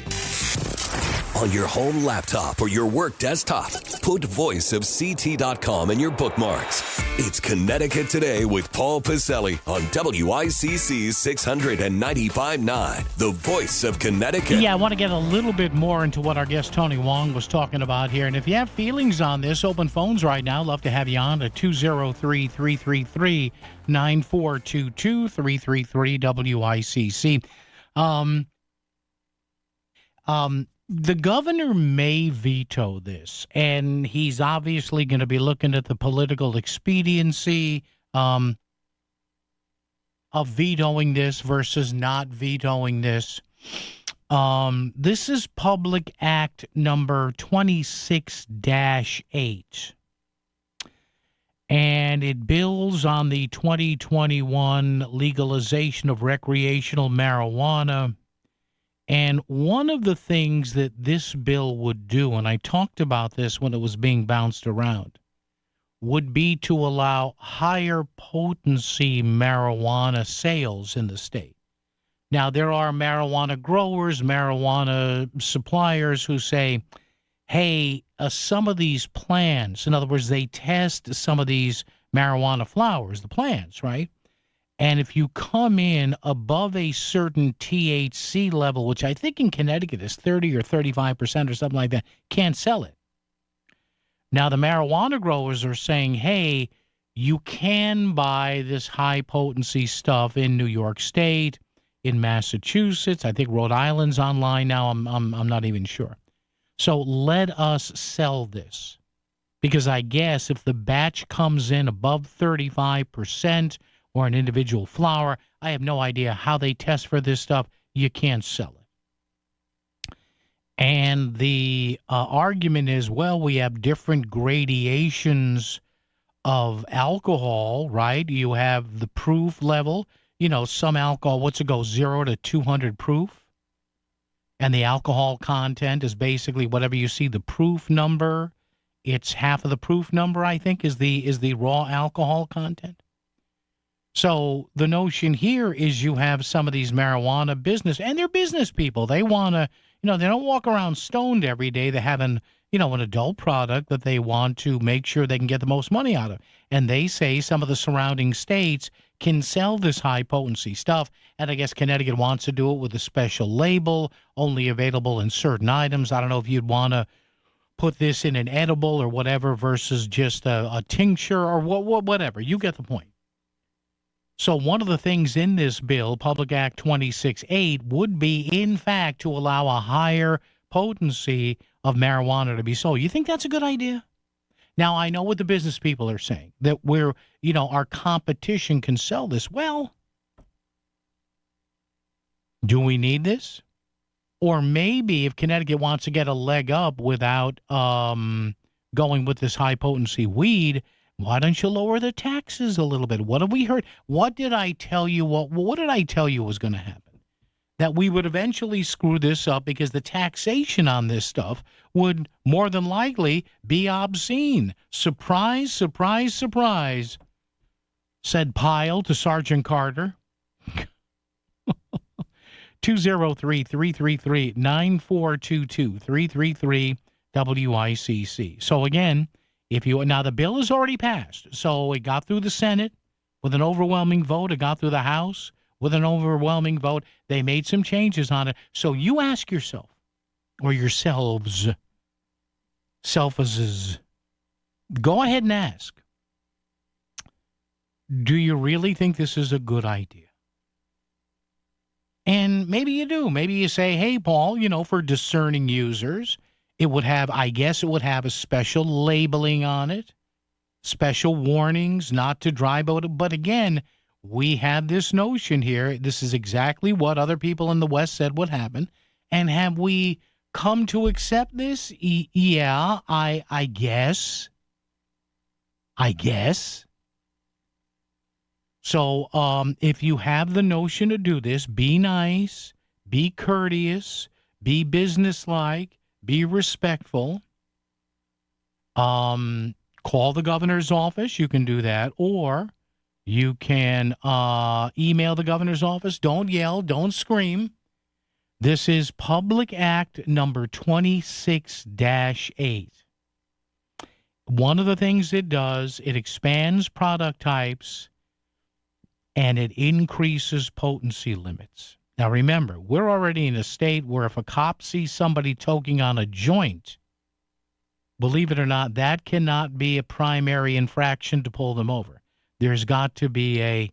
Speaker 3: On your home laptop or your work desktop, put voiceofct.com in your bookmarks. It's Connecticut Today with Paul Pacelli on WICC 695.9, the voice of Connecticut.
Speaker 1: Yeah, I want to get a little bit more into what our guest Tony Wong was talking about here. And if you have feelings on this, open phones right now. Love to have you on at 203-333-9422, 333-WICC. The governor may veto this, and he's obviously going to be looking at the political expediency of vetoing this versus not vetoing this. This is Public Act number 26-8, and it builds on the 2021 legalization of recreational marijuana. And one of the things that this bill would do, and I talked about this when it was being bounced around, would be to allow higher potency marijuana sales in the state. Now, there are marijuana growers, marijuana suppliers who say, hey, some of these plants, in other words, they test some of these marijuana flowers, the plants, right? And if you come in above a certain THC level, which I think in Connecticut is 30 or 35% or something like that, can't sell it. Now, the marijuana growers are saying, hey, you can buy this high-potency stuff in New York State, in Massachusetts. I think Rhode Island's online now. I'm not even sure. So let us sell this. Because I guess if the batch comes in above 35%, or an individual flower, I have no idea how they test for this stuff. You can't sell it. And the argument is, well, we have different gradations of alcohol, right? You have the proof level. You know, some alcohol, what's it go, 0 to 200 proof? And the alcohol content is basically whatever you see the proof number. It's half of the proof number, I think, is the raw alcohol content. So the notion here is you have some of these marijuana business, and they're business people. They want to, they don't walk around stoned every day. They have an adult product that they want to make sure they can get the most money out of. And they say some of the surrounding states can sell this high potency stuff. And I guess Connecticut wants to do it with a special label, only available in certain items. I don't know if you'd want to put this in an edible or whatever versus just a tincture or whatever. You get the point. So one of the things in this bill, Public Act 26-8, would be, in fact, to allow a higher potency of marijuana to be sold. You think that's a good idea? Now, I know what the business people are saying, that our competition can sell this. Well, Do we need this? Or maybe if Connecticut wants to get a leg up without going with this high-potency weed, why don't you lower the taxes a little bit? What have we heard? What did I tell you? What did I tell you was going to happen? That we would eventually screw this up because the taxation on this stuff would more than likely be obscene. Surprise, surprise, surprise, said Pyle to Sergeant Carter. 203-333-9422, 333 WICC. So again, now the bill is already passed. So it got through the Senate with an overwhelming vote. It got through the House with an overwhelming vote. They made some changes on it. So you ask yourself, or yourselves, go ahead and ask, do you really think this is a good idea? And maybe you do. Maybe you say, hey, Paul, for discerning users, it would have a special labeling on it, special warnings not to drive. But again, we have this notion here. This is exactly what other people in the West said would happen. And have we come to accept this? Yeah, I guess. So if you have the notion to do this, be nice, be courteous, be businesslike, be respectful. Call the governor's office. You can do that. Or you can email the governor's office. Don't yell. Don't scream. This is Public Act number 26-8. One of the things it does, it expands product types and it increases potency limits. Now, remember, we're already in a state where if a cop sees somebody toking on a joint, believe it or not, that cannot be a primary infraction to pull them over. There's got to be a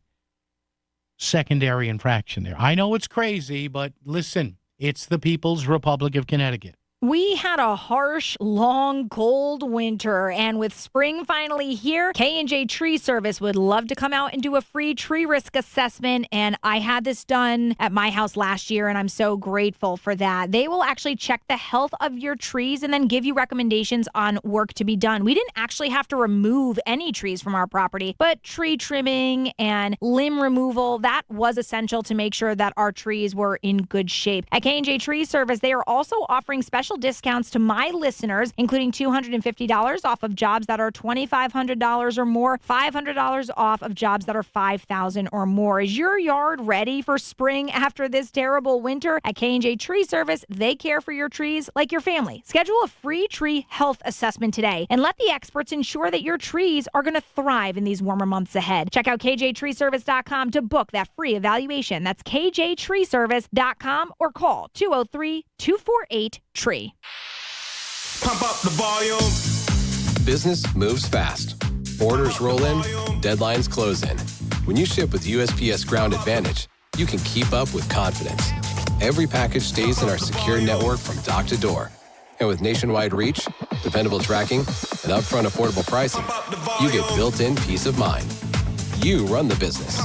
Speaker 1: secondary infraction there. I know it's crazy, but listen, it's the People's Republic of Connecticut.
Speaker 22: We had a harsh, long, cold winter, and with spring finally here, K&J Tree Service would love to come out and do a free tree risk assessment, and I had this done at my house last year, and I'm so grateful for that. They will actually check the health of your trees and then give you recommendations on work to be done. We didn't actually have to remove any trees from our property, but tree trimming and limb removal, that was essential to make sure that our trees were in good shape. At K&J Tree Service, they are also offering special discounts to my listeners, including $250 off of jobs that are $2,500 or more, $500 off of jobs that are $5,000 or more. Is your yard ready for spring after this terrible winter? At K&J Tree Service, they care for your trees like your family. Schedule a free tree health assessment today and let the experts ensure that your trees are going to thrive in these warmer months ahead. Check out kjtreeservice.com to book that free evaluation. That's kjtreeservice.com or call 203-248-TREE.
Speaker 14: Pump up the volume.
Speaker 16: Business moves fast. Orders roll in, deadlines close in. When you ship with USPS Ground Advantage, you can keep up with confidence. Every package stays in our secure network from dock to door. And with nationwide reach, dependable tracking, and upfront affordable pricing, you get built-in peace of mind. You run the business.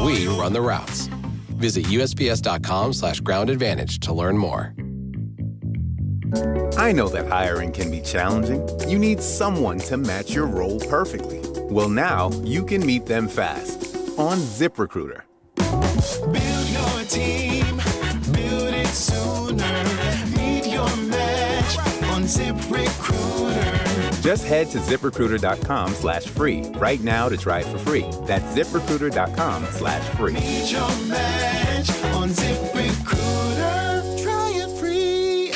Speaker 16: We run the routes. Visit USPS.com/Ground Advantage to learn more.
Speaker 17: I know that hiring can be challenging. You need someone to match your role perfectly. Well, now you can meet them fast on ZipRecruiter.
Speaker 14: Build your team. Build it sooner. Meet your match on ZipRecruiter.
Speaker 17: Just head to ZipRecruiter.com/free right now to try it for free. That's ZipRecruiter.com/free.
Speaker 14: Meet your match on ZipRecruiter. Try it free.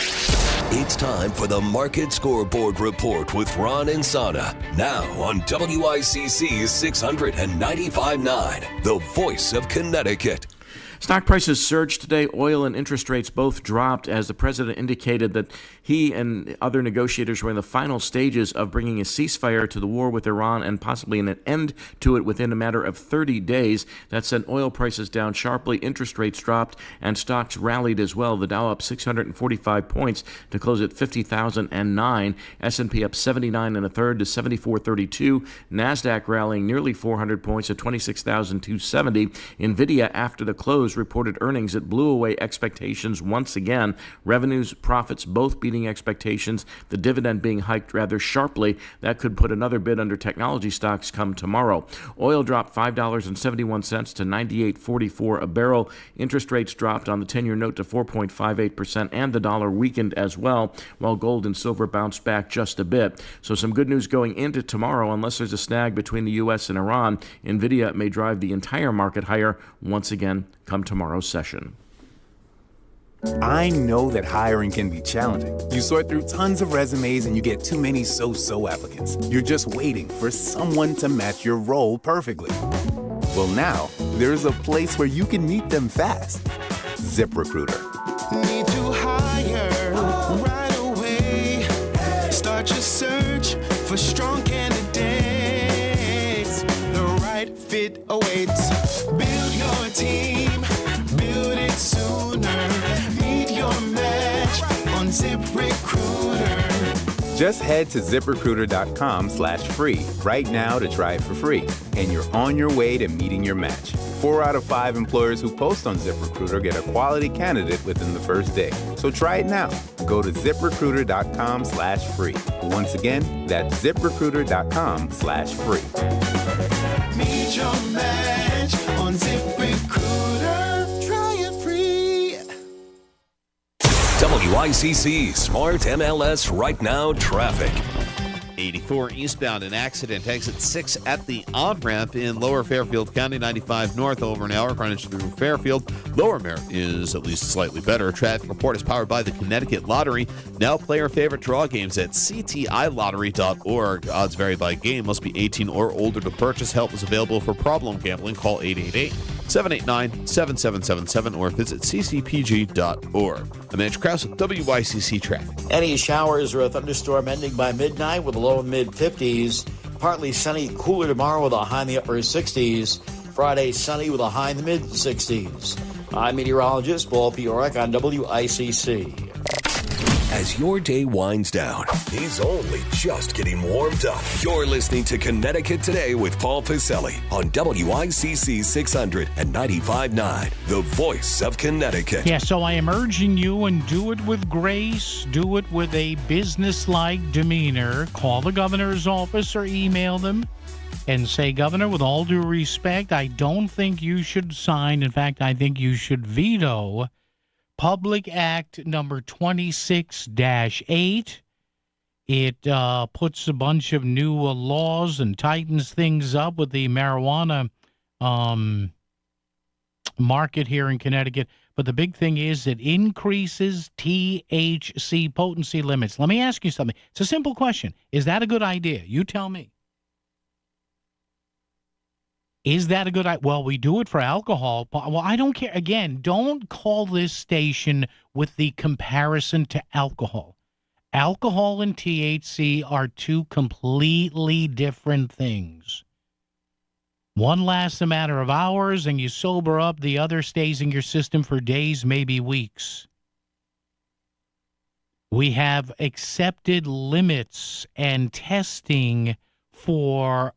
Speaker 3: It's time for the Market Scoreboard Report with Ron and Sana. Now on WICC 695.9, the voice of Connecticut.
Speaker 18: Stock prices surged today. Oil and interest rates both dropped as the president indicated that he and other negotiators were in the final stages of bringing a ceasefire to the war with Iran and possibly an end to it within a matter of 30 days. That sent oil prices down sharply. Interest rates dropped and stocks rallied as well. The Dow up 645 points to close at 50,009. S&P up 79 1/3 to 7432. NASDAQ rallying nearly 400 points to 26,270. NVIDIA after the close disclosed reported earnings, it blew away expectations once again. Revenues, profits both beating expectations. The dividend being hiked rather sharply. That could put another bid under technology stocks come tomorrow. Oil dropped $5.71 to $98.44 a barrel. Interest rates dropped on the 10-year note to 4.58%, and the dollar weakened as well, while gold and silver bounced back just a bit. So some good news going into tomorrow. Unless there's a snag between the U.S. and Iran, NVIDIA may drive the entire market higher once again come tomorrow's session.
Speaker 17: I know that hiring can be challenging. You sort through tons of resumes and you get too many so-so applicants. You're just waiting for someone to match your role perfectly. Well, now, there's a place where you can meet them fast. ZipRecruiter.
Speaker 14: Need to hire right away. Start your search for strong candidates. The right fit awaits. Build your team. Build it sooner. Meet your match on ZipRecruiter.
Speaker 17: Just head to ZipRecruiter.com/free right now to try it for free. And you're on your way to meeting your match. 4 out of 5 employers who post on ZipRecruiter get a quality candidate within the first day. So try it now. Go to ZipRecruiter.com/free. Once again, that's ZipRecruiter.com/free.
Speaker 14: Meet your match on ZipRecruiter. Try it free.
Speaker 3: WICC Smart MLS Right Now Traffic.
Speaker 23: 84 eastbound, an accident, exit 6 at the on-ramp in Lower Fairfield County, 95 north, over an hour, frontage through Fairfield. Lower Merritt is at least slightly better. Traffic report is powered by the Connecticut Lottery. Now play your favorite draw games at ctilottery.org. Odds vary by game. Must be 18 or older to purchase. Help is available for problem gambling. Call 888-789-7777 or visit ccpg.org. I'm Andrew Krause with WICC Traffic.
Speaker 7: Any showers or a thunderstorm ending by midnight with a low in mid-50s. Partly sunny, cooler tomorrow with a high in the upper 60s. Friday, sunny with a high in the mid-60s. I'm meteorologist Paul Piorek on WICC.
Speaker 3: As your day winds down, he's only just getting warmed up. You're listening to Connecticut Today with Paul Pacelli on WICC 600 and 95.9, the voice of Connecticut.
Speaker 1: Yeah, so I am urging you, and do it with grace, do it with a business-like demeanor. Call the governor's office or email them and say, Governor, with all due respect, I don't think you should sign. In fact, I think you should veto Public Act number 26-8. It puts a bunch of new laws and tightens things up with the marijuana market here in Connecticut. But the big thing is it increases THC potency limits. Let me ask you something. It's a simple question. Is that a good idea? You tell me. Is that a good idea? Well, we do it for alcohol. Well, I don't care. Again, don't call this station with the comparison to alcohol. Alcohol and THC are two completely different things. One lasts a matter of hours and you sober up. The other stays in your system for days, maybe weeks. We have accepted limits and testing for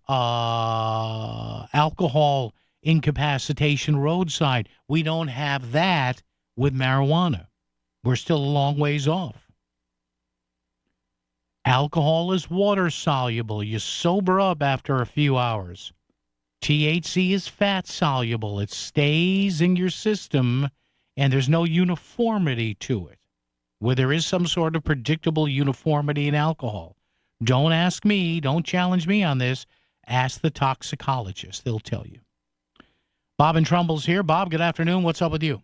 Speaker 1: alcohol incapacitation roadside. We don't have that with marijuana. We're still a long ways off. Alcohol is water soluble. You sober up after a few hours. THC is fat soluble. It stays in your system, and there's no uniformity to it. Where there is some sort of predictable uniformity in alcohol. Don't ask me. Don't challenge me on this. Ask the toxicologist. They'll tell you. Bob in Trumbull's here. Bob, good afternoon. What's up with you?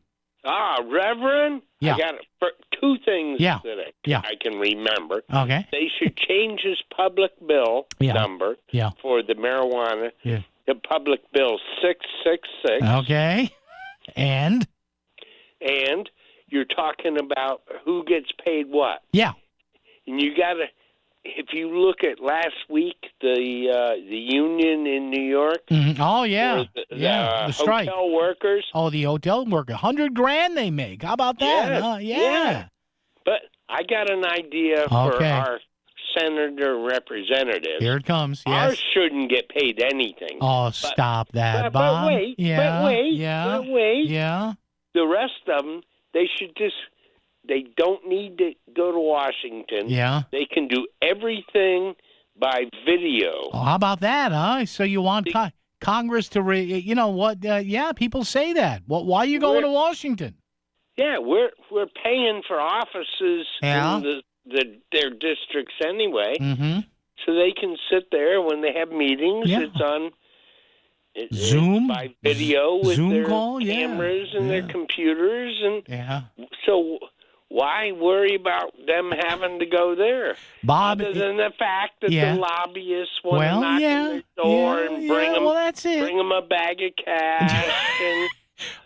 Speaker 9: Reverend?
Speaker 1: Yeah.
Speaker 9: I got two things
Speaker 1: Yeah.
Speaker 9: that
Speaker 1: Yeah.
Speaker 9: I can remember.
Speaker 1: Okay.
Speaker 9: They should change his public bill number for the marijuana to public bill 666.
Speaker 1: Okay. And
Speaker 9: you're talking about who gets paid what.
Speaker 1: Yeah.
Speaker 9: And you got to, if you look at last week, the union in New York.
Speaker 1: Mm-hmm. Oh, yeah.
Speaker 9: The
Speaker 1: strike.
Speaker 9: Hotel workers.
Speaker 1: Oh, the hotel worker. $100,000 they make. How about that?
Speaker 9: Yeah.
Speaker 1: Yeah.
Speaker 9: But I got an idea for
Speaker 1: Okay.
Speaker 9: our senator representatives.
Speaker 1: Here it comes. Yes.
Speaker 9: Ours shouldn't get paid anything.
Speaker 1: Oh, stop that,
Speaker 9: but
Speaker 1: Bob.
Speaker 9: wait,
Speaker 1: yeah,
Speaker 9: but wait,
Speaker 1: yeah,
Speaker 9: but wait.
Speaker 1: yeah.
Speaker 9: The rest of them, they don't need to go to Washington.
Speaker 1: Yeah.
Speaker 9: They can do everything by video.
Speaker 1: Oh, how about that, huh? So you want Congress to, you know what? Yeah, people say that. Why are you going to Washington?
Speaker 9: Yeah, we're paying for offices in their districts anyway, so they can sit there when they have meetings.
Speaker 1: Yeah.
Speaker 9: It's on
Speaker 1: Zoom
Speaker 9: by video with
Speaker 1: Zoom
Speaker 9: their
Speaker 1: call?
Speaker 9: cameras and their computers, and
Speaker 1: yeah.
Speaker 9: So why worry about them having to go there?
Speaker 1: Bob,
Speaker 9: other than the fact that the lobbyists want to knock on their door and bring them, bring them a bag of cash and.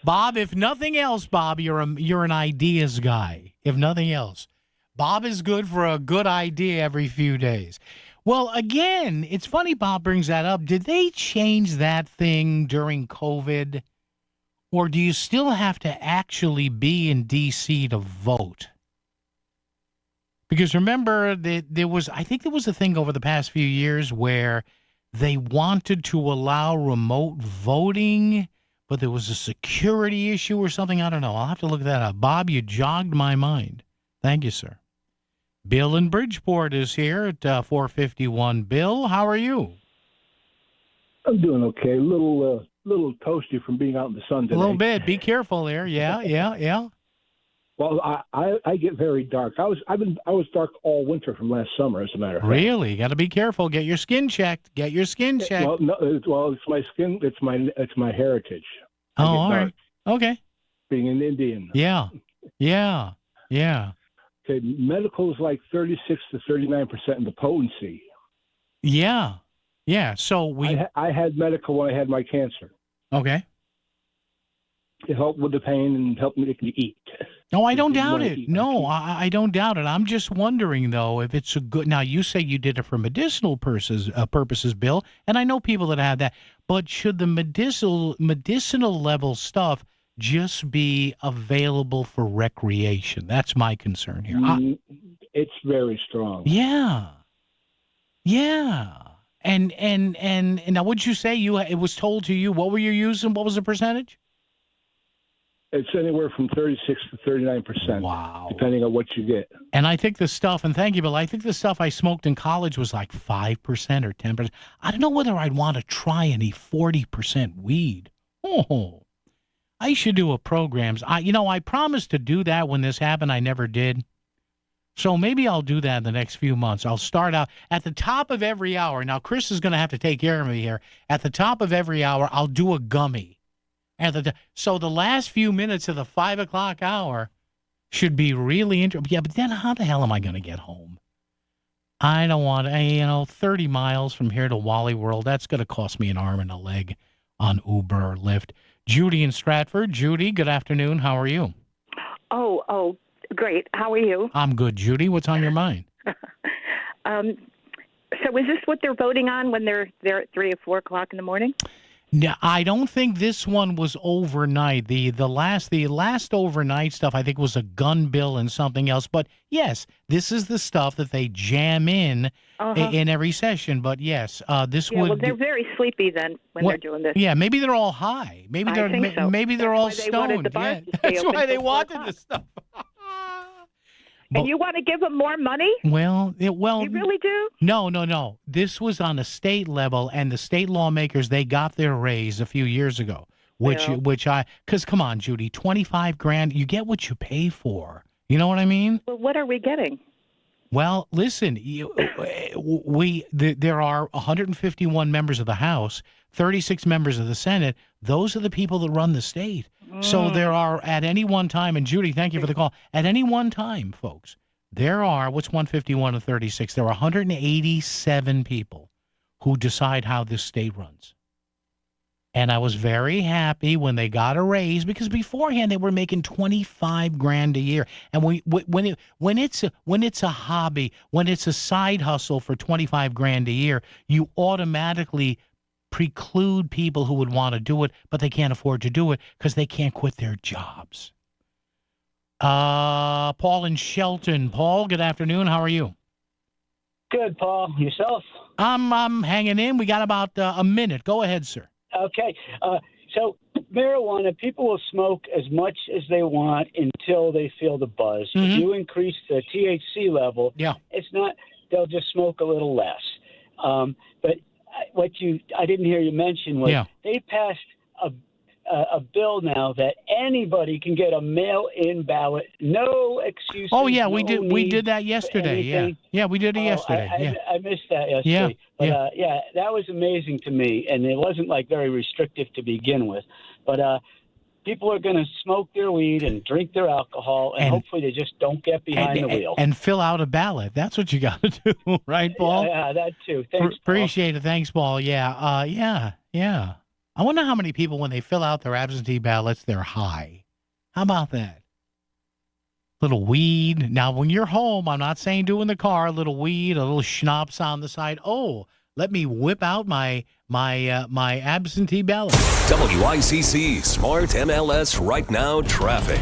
Speaker 1: Bob, if nothing else, Bob, you're an ideas guy. If nothing else, Bob is good for a good idea every few days. Well, again, it's funny Bob brings that up. Did they change that thing during COVID, or do you still have to actually be in D.C. to vote? Because remember, there was a thing over the past few years where they wanted to allow remote voting, but there was a security issue or something. I don't know. I'll have to look that up. Bob, you jogged my mind. Thank you, sir. Bill in Bridgeport is here at 451. Bill, how are you?
Speaker 10: I'm doing okay. A little toasty from being out in the sun today.
Speaker 1: A little bit. Be careful there. Yeah.
Speaker 10: Well, I get very dark. I was dark all winter from last summer, as a matter of fact.
Speaker 1: Really? Got to be careful. Get your skin checked.
Speaker 10: Well, no, it's my skin. It's my heritage.
Speaker 1: Oh, all right. Okay.
Speaker 10: Being an Indian.
Speaker 1: Yeah.
Speaker 10: Okay, medical is like 36 to 39% in the potency.
Speaker 1: Yeah. So
Speaker 10: I had medical when I had my cancer.
Speaker 1: Okay.
Speaker 10: It helped with the pain and helped me to eat.
Speaker 1: No, I don't doubt it. No, I don't doubt it. I'm just wondering, though, if it's a good... Now, you say you did it for medicinal purposes, Bill, and I know people that have that, but should the medicinal level stuff just be available for recreation? That's my concern here.
Speaker 10: It's very strong.
Speaker 1: Yeah. And now, what'd you say? It was told to you, what were you using? What was the percentage?
Speaker 10: It's anywhere from 36 to 39%.
Speaker 1: Wow.
Speaker 10: Depending on what you get.
Speaker 1: And I think the stuff, and thank you, Bill, I think the stuff I smoked in college was like 5% or 10%. I don't know whether I'd want to try any 40% weed. Oh, I should do a programs. I promised to do that when this happened. I never did. So maybe I'll do that in the next few months. I'll start out at the top of every hour. Now, Chris is going to have to take care of me here. At the top of every hour, I'll do a gummy. So the last few minutes of the 5 o'clock hour should be really interesting. Yeah, but then how the hell am I going to get home? I don't want 30 miles from here to Wally World. That's going to cost me an arm and a leg on Uber or Lyft. Judy in Stratford. Judy, good afternoon. How are you?
Speaker 11: Oh, great. How are you?
Speaker 1: I'm good, Judy. What's on your mind?
Speaker 11: So is this what they're voting on when they're there at 3 or 4 o'clock in the morning?
Speaker 1: No, I don't think this one was overnight. The last overnight stuff, I think, was a gun bill and something else. But yes, this is the stuff that they jam in every session. But yes, this would.
Speaker 11: Well, they're very sleepy then when they're doing this.
Speaker 1: Yeah, maybe they're all high. Maybe they're maybe they're all stoned. That's why they wanted this stuff.
Speaker 11: And you want to give them more money?
Speaker 1: Well, you
Speaker 11: really do?
Speaker 1: No. This was on a state level, and the state lawmakers, they got their raise a few years ago. Because come on, Judy, $25,000, you get what you pay for. You know what I mean?
Speaker 11: Well, what are we getting?
Speaker 1: Well, listen, there are 151 members of the House, 36 members of the Senate. Those are the people that run the state. So there are, at any one time, and Judy, thank you for the call, at any one time, folks, there are, what's 151 and 36? There are 187 people who decide how this state runs. And I was very happy when they got a raise, because beforehand they were making $25,000 a year. And when it's a hobby, when it's a side hustle for $25,000 a year, you automatically preclude people who would want to do it, but they can't afford to do it because they can't quit their jobs. Paul in Shelton. Paul, good afternoon. How are you?
Speaker 19: Good, Paul. Yourself?
Speaker 1: I'm hanging in. We got about a minute. Go ahead, sir.
Speaker 19: Okay. So marijuana, people will smoke as much as they want until they feel the buzz. If you increase the THC level, it's not. They'll just smoke a little less. But I didn't hear you mention was they passed a bill now that anybody can get a mail-in ballot, no excuses.
Speaker 1: Oh yeah,
Speaker 19: no
Speaker 1: we did that yesterday. Yeah, we did it yesterday.
Speaker 19: I missed that yesterday. But that was amazing to me, and it wasn't like very restrictive to begin with. But people are going to smoke their weed and drink their alcohol, and hopefully they just don't get behind the wheel
Speaker 1: and fill out a ballot. That's what you got to do, right, Paul?
Speaker 19: Yeah, that too. Thanks,
Speaker 1: Appreciate it. Thanks, Paul. Yeah. I wonder how many people, when they fill out their absentee ballots, they're high. How about that? Little weed. Now, when you're home, I'm not saying do in the car, a little weed, a little schnapps on the side. Oh, let me whip out my absentee ballot.
Speaker 3: WICC Smart MLS Right Now Traffic.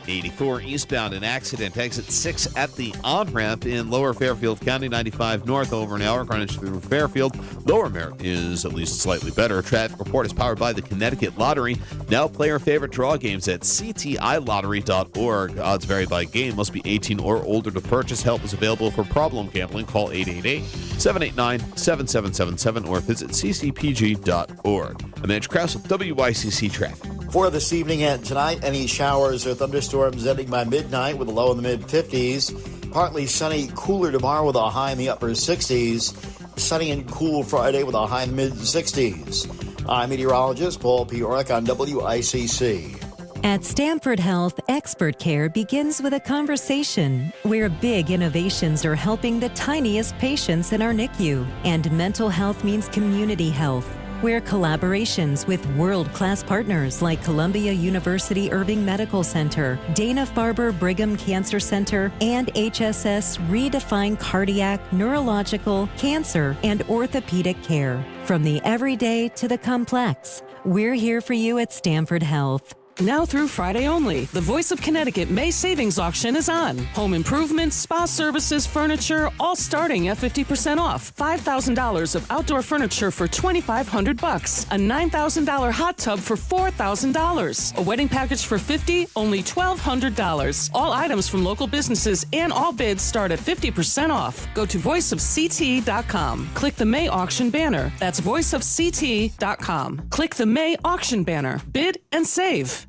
Speaker 23: 84 eastbound, an accident. Exit 6 at the on-ramp in Lower Fairfield County, 95 north over an hour. Carnage through Fairfield. Lower Merritt is at least slightly better. A traffic report is powered by the Connecticut Lottery. Now play your favorite draw games at ctilottery.org. Odds vary by game. Must be 18 or older to purchase. Help is available for problem gambling. Call 888-789-7777 or visit ccpg.org. I'm Edge Krause with WICC Traffic.
Speaker 7: For this evening and tonight, any showers or thunderstorms ending by midnight with a low in the mid-50s. Partly sunny, cooler tomorrow with a high in the upper 60s. Sunny and cool Friday with a high in the mid-60s. I'm meteorologist Paul Piorek on WICC.
Speaker 20: At Stanford Health, expert care begins with a conversation where big innovations are helping the tiniest patients in our NICU. And mental health means community health, where collaborations with world-class partners like Columbia University Irving Medical Center, Dana-Farber Brigham Cancer Center, and HSS redefine cardiac, neurological, cancer, and orthopedic care. From the everyday to the complex, we're here for you at Stanford Health.
Speaker 21: Now through Friday only, the Voice of Connecticut May Savings Auction is on. Home improvements, spa services, furniture, all starting at 50% off. $5,000 of outdoor furniture for $2,500. A $9,000 hot tub for $4,000. A wedding package for $50, only $1,200. All items from local businesses and all bids start at 50% off. Go to voiceofct.com. Click the May auction banner. That's voiceofct.com. Click the May auction banner. Bid and save.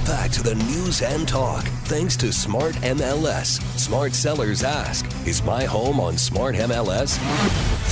Speaker 3: Back to the news and talk, thanks to Smart MLS. Smart sellers ask, is my home on Smart MLS?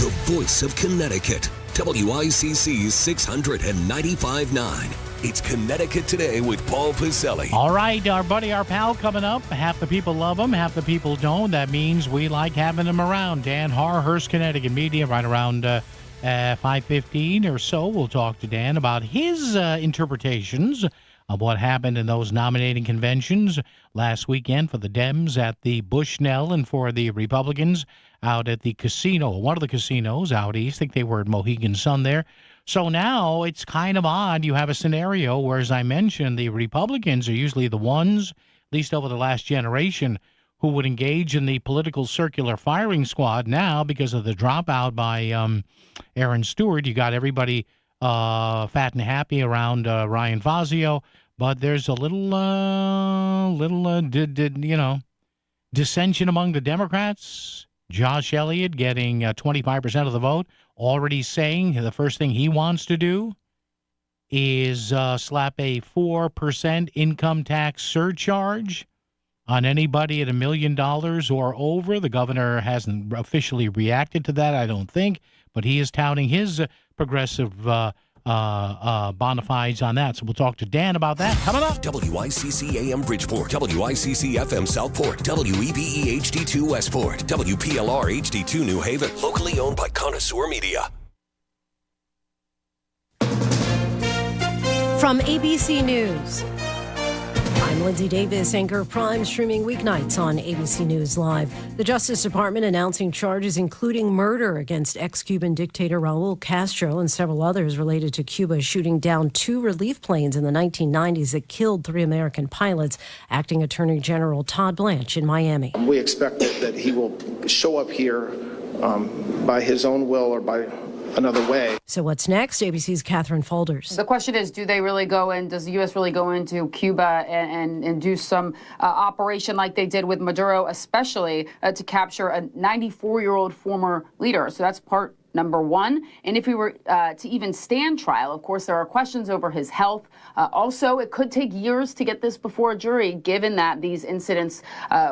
Speaker 3: The voice of Connecticut, WICC's 695.9. It's Connecticut Today with Paul Piselli.
Speaker 1: All right, our buddy, our pal coming up. Half the people love him, half the people don't. That means we like having him around. Dan Harhurst, Connecticut Media, right around 5:15 or so. We'll talk to Dan about his interpretations of what happened in those nominating conventions last weekend for the Dems at the Bushnell and for the Republicans out at the casino, one of the casinos out east. I think they were at Mohegan Sun there. So now it's kind of odd. You have a scenario where, as I mentioned, the Republicans are usually the ones, at least over the last generation, who would engage in the political circular firing squad. Now, because of the dropout by Aaron Stewart, you got everybody fat and happy around Ryan Fazio. But there's a little dissension among the Democrats. Josh Elliott getting 25% of the vote, already saying the first thing he wants to do is slap a 4% income tax surcharge on anybody at $1 million or over. The governor hasn't officially reacted to that, I don't think, but he is touting his progressive bona fides on that. So we'll talk to Dan about that coming up.
Speaker 3: WICC AM Bridgeport, WICC FM Southport, WEBE HD2 Westport, WPLR HD2 New Haven, locally owned by Connoisseur Media.
Speaker 24: From ABC News.
Speaker 2: I'm Lindsay Davis, anchor of Prime, streaming weeknights on ABC News Live. The Justice Department announcing charges including murder against ex-Cuban dictator Raul Castro and several others related to Cuba shooting down 2 relief planes in the 1990s that killed 3 American pilots. Acting Attorney General Todd Blanche in Miami.
Speaker 4: We expect that he will show up here by his own will or by another way.
Speaker 2: So what's next? ABC's Catherine Faulders.
Speaker 13: The question is, do they really go in, does the U.S. really go into Cuba and do some operation like they did with Maduro, especially to capture a 94-year-old former leader? So that's part number one. And if we were to even stand trial, of course, there are questions over his health. Also, it could take years to get this before a jury, given that these incidents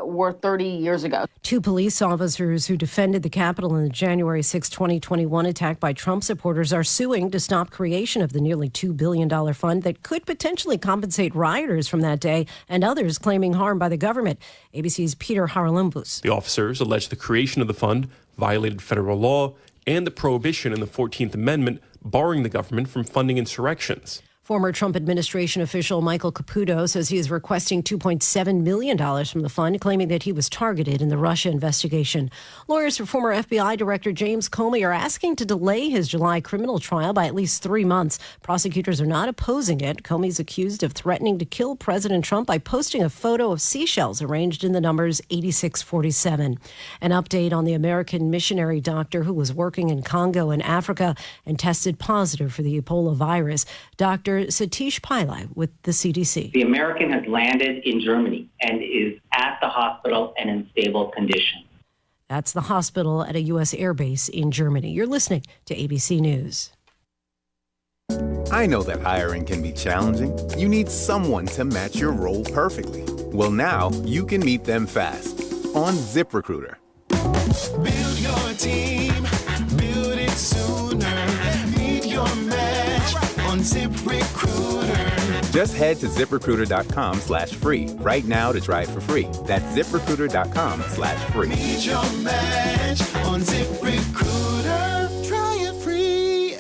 Speaker 13: were 30 years ago.
Speaker 2: 2 police officers who defended the Capitol in the January 6, 2021 attack by Trump supporters are suing to stop creation of the nearly $2 billion fund that could potentially compensate rioters from that day and others claiming harm by the government. ABC's Peter Haralambous.
Speaker 24: The officers allege the creation of the fund violated federal law and the prohibition in the 14th Amendment barring the government from funding insurrections.
Speaker 2: Former Trump administration official Michael Caputo says he is requesting $2.7 million from the fund, claiming that he was targeted in the Russia investigation. Lawyers for former FBI Director James Comey are asking to delay his July criminal trial by at least 3 months. Prosecutors are not opposing it. Comey's accused of threatening to kill President Trump by posting a photo of seashells arranged in the numbers 8647. An update on the American missionary doctor who was working in Congo and Africa and tested positive for the Ebola virus. Dr. Satish Pillai with the CDC.
Speaker 25: The American has landed in Germany and is at the hospital and in stable condition.
Speaker 2: That's the hospital at a U.S. air base in Germany. You're listening to ABC News.
Speaker 17: I know that hiring can be challenging. You need someone to match your role perfectly. Well, now you can meet them fast on ZipRecruiter.
Speaker 14: Build your team, build it sooner. Meet your match on ZipRecruiter.
Speaker 17: Just head to ZipRecruiter.com/free right now to try it for free. That's ZipRecruiter.com/free.
Speaker 14: Meet your match on ZipRecruiter. Try it free.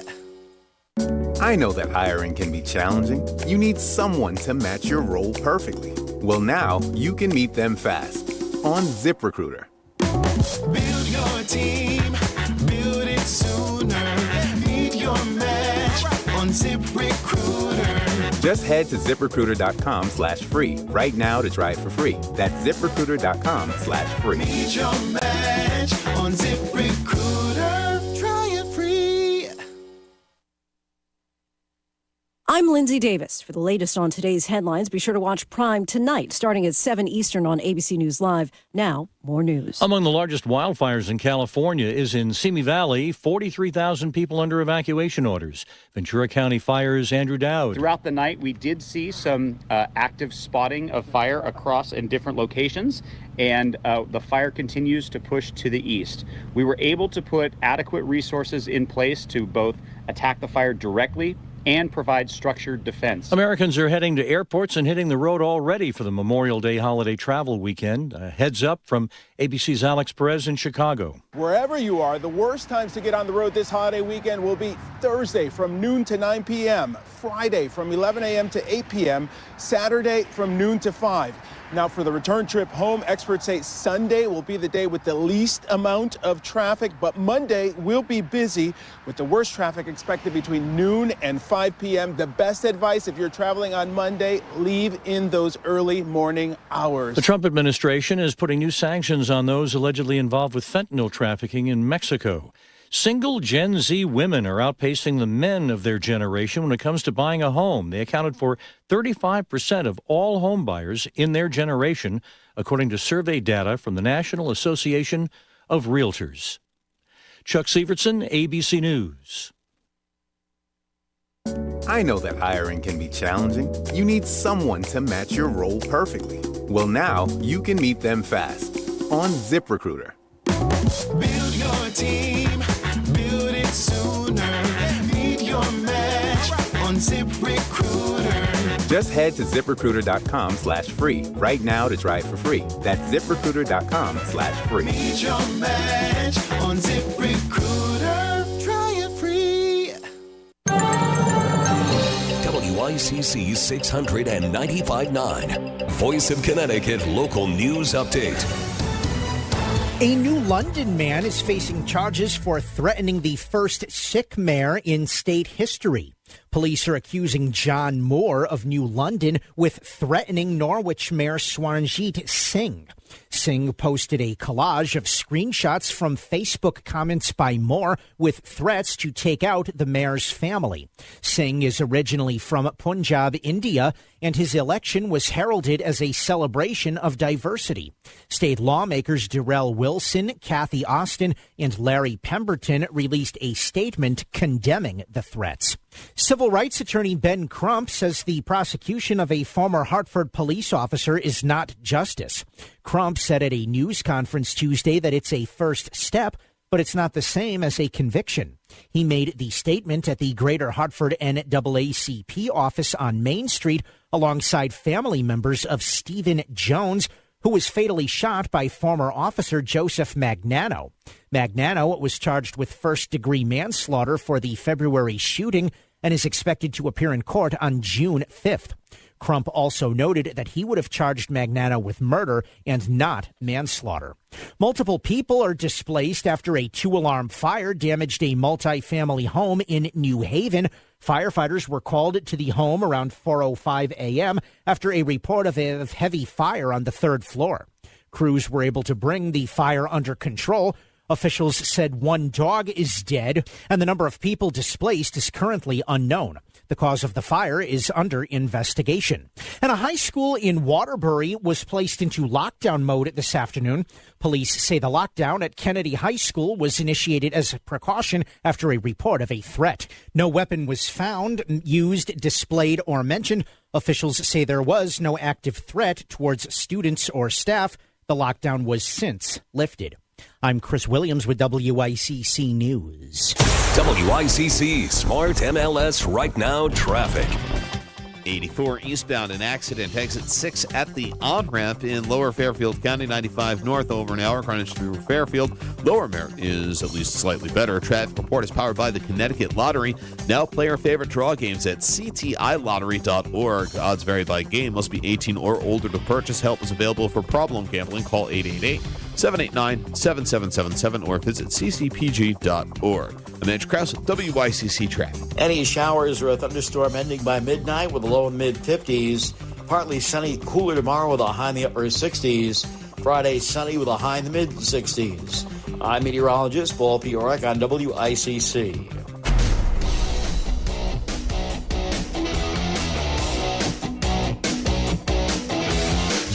Speaker 17: I know that hiring can be challenging. You need someone to match your role perfectly. Well, now you can meet them fast on ZipRecruiter.
Speaker 14: Build your team, build it sooner. Meet your match on ZipRecruiter.
Speaker 17: Just head to ZipRecruiter.com/free right now to try it for free. That's ZipRecruiter.com/free.
Speaker 14: Meet your match on ZipRecruiter. Try it free.
Speaker 2: I'm Lindsay Davis. For the latest on today's headlines, be sure to watch Prime tonight, starting at 7 Eastern on ABC News Live. Now, more news.
Speaker 12: Among the largest wildfires in California is in Simi Valley, 43,000 people under evacuation orders. Ventura County Fire's Andrew Dowd.
Speaker 26: Throughout the night, we did see some active spotting of fire across in different locations, and the fire continues to push to the east. We were able to put adequate resources in place to both attack the fire directly and provide structured defense.
Speaker 12: Americans are heading to airports and hitting the road already for the Memorial Day holiday travel weekend. Heads up from ABC's Alex Perez in Chicago.
Speaker 27: Wherever you are, the worst times to get on the road this holiday weekend will be Thursday from noon to 9 p.m., Friday from 11 a.m. to 8 p.m., Saturday from noon to 5. Now, for the return trip home, experts say Sunday will be the day with the least amount of traffic, but Monday will be busy with the worst traffic expected between noon and 5 p.m. The best advice if you're traveling on Monday, leave in those early morning hours.
Speaker 12: The Trump administration is putting new sanctions on those allegedly involved with fentanyl trafficking in Mexico. Single Gen Z women are outpacing the men of their generation when it comes to buying a home. They accounted for 35% of all home buyers in their generation, according to survey data from the National Association of Realtors. Chuck Sievertson, ABC News.
Speaker 17: I know that hiring can be challenging. You need someone to match your role perfectly. Well, now you can meet them fast on ZipRecruiter.
Speaker 14: Build your team, build it sooner. Meet your match on ZipRecruiter.
Speaker 17: Just head to ZipRecruiter.com/free right now to try it for free. That's ZipRecruiter.com/free.
Speaker 14: Meet your match on ZipRecruiter. Try it free.
Speaker 3: WICC WICC 600 and 95.9. Voice of Connecticut Local News Update.
Speaker 5: A New London man is facing charges for threatening the first Sikh mayor in state history. Police are accusing John Moore of New London with threatening Norwich Mayor Swaranjit Singh. Singh posted a collage of screenshots from Facebook comments by Moore with threats to take out the mayor's family. Singh is originally from Punjab, India, and his election was heralded as a celebration of diversity. State lawmakers Darrell Wilson, Kathy Austin, and Larry Pemberton released a statement condemning the threats. Civil rights attorney Ben Crump says the prosecution of a former Hartford police officer is not justice. Crump said at a news conference Tuesday that it's a first step, but it's not the same as a conviction. He made the statement at the Greater Hartford NAACP office on Main Street alongside family members of Stephen Jones, who was fatally shot by former officer Joseph Magnano. Magnano was charged with first-degree manslaughter for the February shooting and is expected to appear in court on June 5th. Crump also noted that he would have charged Magnano with murder and not manslaughter. Multiple people are displaced after a 2-alarm fire damaged a multi-family home in New Haven. Firefighters were called to the home around 4:05 a.m. after a report of heavy fire on the 3rd floor. Crews were able to bring the fire under control. Officials said 1 dog is dead, and the number of people displaced is currently unknown. The cause of the fire is under investigation. And a high school in Waterbury was placed into lockdown mode this afternoon. Police say the lockdown at Kennedy High School was initiated as a precaution after a report of a threat. No weapon was found, used, displayed, or mentioned. Officials say there was no active threat towards students or staff. The lockdown was since lifted. I'm Chris Williams with WICC News.
Speaker 3: WICC Smart MLS Right Now traffic.
Speaker 23: 84 eastbound, an accident, exit 6 at the on-ramp in Lower Fairfield County, 95 north, over an hour, carnage through Fairfield. Lower Merritt is at least slightly better. Traffic report is powered by the Connecticut Lottery. Now play our favorite draw games at ctilottery.org. Odds vary by game. Must be 18 or older to purchase. Help is available for problem gambling. Call 888-789-7777 or visit ccpg.org. I'm Andrew Krause with WICC Traffic.
Speaker 7: Any showers or a thunderstorm ending by midnight with a low in mid-50s. Partly sunny, cooler tomorrow with a high in the upper 60s. Friday, sunny with a high in the mid-60s. I'm meteorologist Paul Piorek on WICC.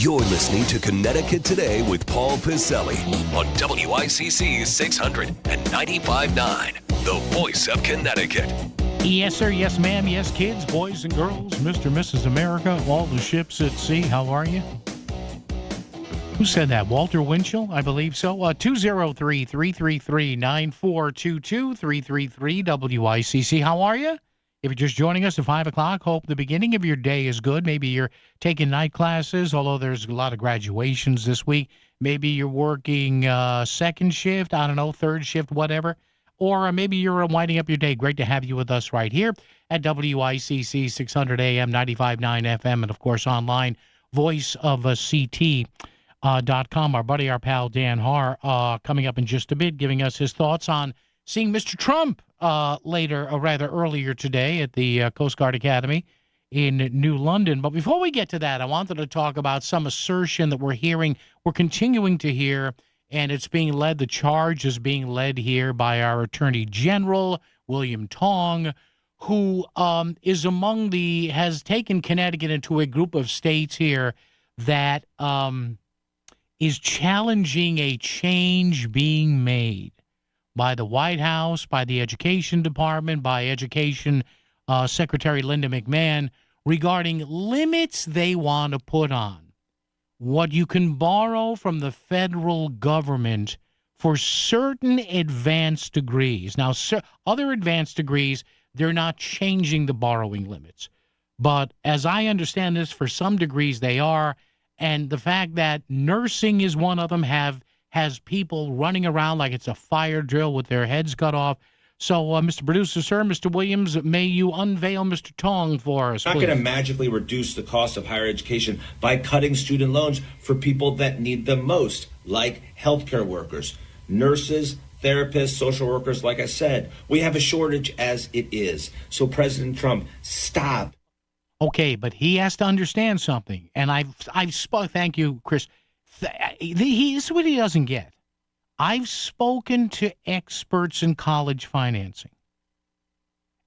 Speaker 3: You're listening to Connecticut Today with Paul Piselli on WICC 600 and 95.9, the voice of Connecticut.
Speaker 1: Yes, sir. Yes, ma'am. Yes, kids, boys and girls, Mr. and Mrs. America, all the ships at sea. How are you? Who said that? Walter Winchell, I believe so. 203-333-9422, 333-WICC. How are you? If you're just joining us at 5 o'clock, hope the beginning of your day is good. Maybe you're taking night classes, although there's a lot of graduations this week. Maybe you're working second shift, I don't know, third shift, whatever. Or maybe you're winding up your day. Great to have you with us right here at WICC 600 AM, 95.9 FM, and, of course, online, voiceofct.com. Our buddy, our pal, Dan Haar, coming up in just a bit, giving us his thoughts on seeing Mr. Trump earlier today at the Coast Guard Academy in New London. But before we get to that, I wanted to talk about some assertion that we're continuing to hear, and it's being led, the charge is being led here by our Attorney General, William Tong, who has taken Connecticut into a group of states here that is challenging a change being made by the White House, by the Education Department, by Education Secretary Linda McMahon regarding limits they want to put on what you can borrow from the federal government for certain advanced degrees. Now, other advanced degrees, they're not changing the borrowing limits. But as I understand this, for some degrees they are. And the fact that nursing is one of them has people running around like it's a fire drill with their heads cut off. So, Mr. Producer, sir, Mr. Williams, may you unveil Mr. Tong for us,
Speaker 6: Not
Speaker 1: please.
Speaker 6: going to magically reduce the cost of higher education by cutting student loans for people that need them most, like healthcare workers, nurses, therapists, social workers. Like I said, we have a shortage as it is. So President Trump, stop.
Speaker 1: Okay, but he has to understand something. And I've spoken. Thank you, Chris. This is what he doesn't get. I've spoken to experts in college financing,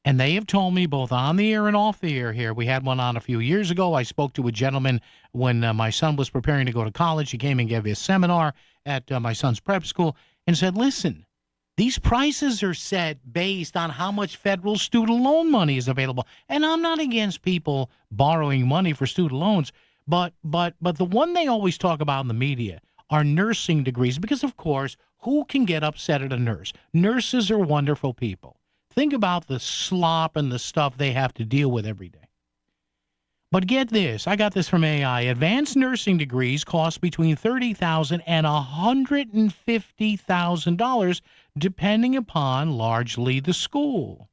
Speaker 1: and they have told me both on the air and off the air here. We had one on a few years ago. I spoke to a gentleman when my son was preparing to go to college. He came and gave a seminar at my son's prep school and said, listen, these prices are set based on how much federal student loan money is available. And I'm not against people borrowing money for student loans, but the one they always talk about in the media are nursing degrees, because, of course, who can get upset at a nurse? Nurses are wonderful people. Think about the slop and the stuff they have to deal with every day. But get this. I got this from AI. Advanced nursing degrees cost between $30,000 and $150,000, depending upon largely the school.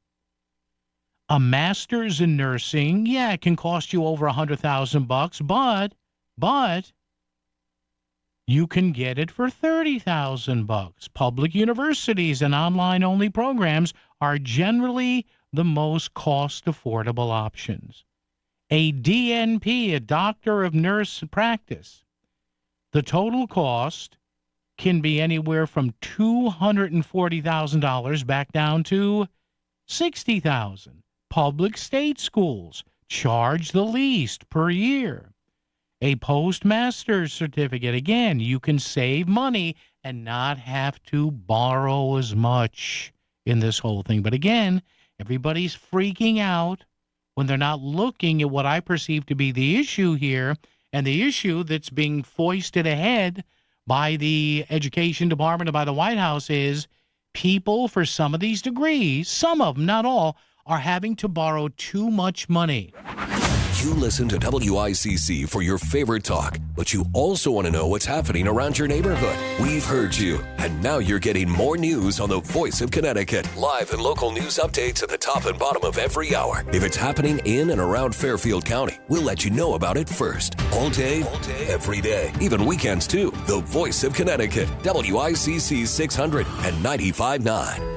Speaker 1: A master's in nursing, yeah, it can cost you over $100,000, but you can get it for $30,000. Public universities and online-only programs are generally the most cost-affordable options. A DNP, a doctor of nurse practice, the total cost can be anywhere from $240,000 back down to $60,000. Public state schools charge the least per year. A postmaster's certificate, again, you can save money and not have to borrow as much in this whole thing. But again, everybody's freaking out when they're not looking at what I perceive to be the issue here, and the issue that's being foisted ahead by the Education Department and by the White House is people for some of these degrees, some of them, not all, are having to borrow too much money.
Speaker 3: You listen to WICC for your favorite talk, but you also want to know what's happening around your neighborhood. We've heard you, and now you're getting more news on the Voice of Connecticut. Live and local news updates at the top and bottom of every hour. If it's happening in and around Fairfield County, we'll let you know about it first. All day, every day, even weekends too. The Voice of Connecticut, WICC 600 and 95.9.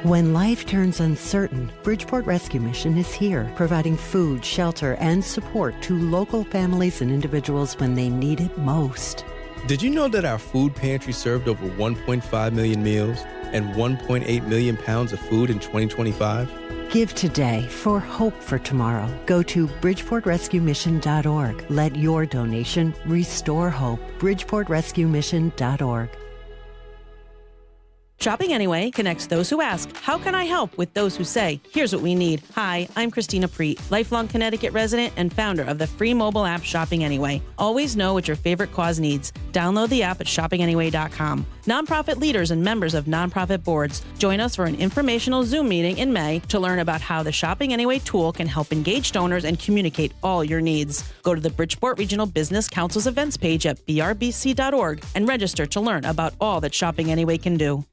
Speaker 8: When life turns uncertain, Bridgeport Rescue Mission is here, providing food, shelter, and support to local families and individuals when they need it most.
Speaker 9: Did you know that our food pantry served over 1.5 million meals and 1.8 million pounds of food in 2025?
Speaker 8: Give today for hope for tomorrow. Go to bridgeportrescuemission.org. Let your donation restore hope. bridgeportrescuemission.org.
Speaker 15: Shopping Anyway connects those who ask, how can I help, with those who say, here's what we need. Hi, I'm Christina Preet, lifelong Connecticut resident and founder of the free mobile app Shopping Anyway. Always know what your favorite cause needs. Download the app at shoppinganyway.com. Nonprofit leaders and members of nonprofit boards, join us for an informational Zoom meeting in May to learn about how the Shopping Anyway tool can help engage donors and communicate all your needs. Go to the Bridgeport Regional Business Council's events page at brbc.org and register to learn about all that Shopping Anyway can do.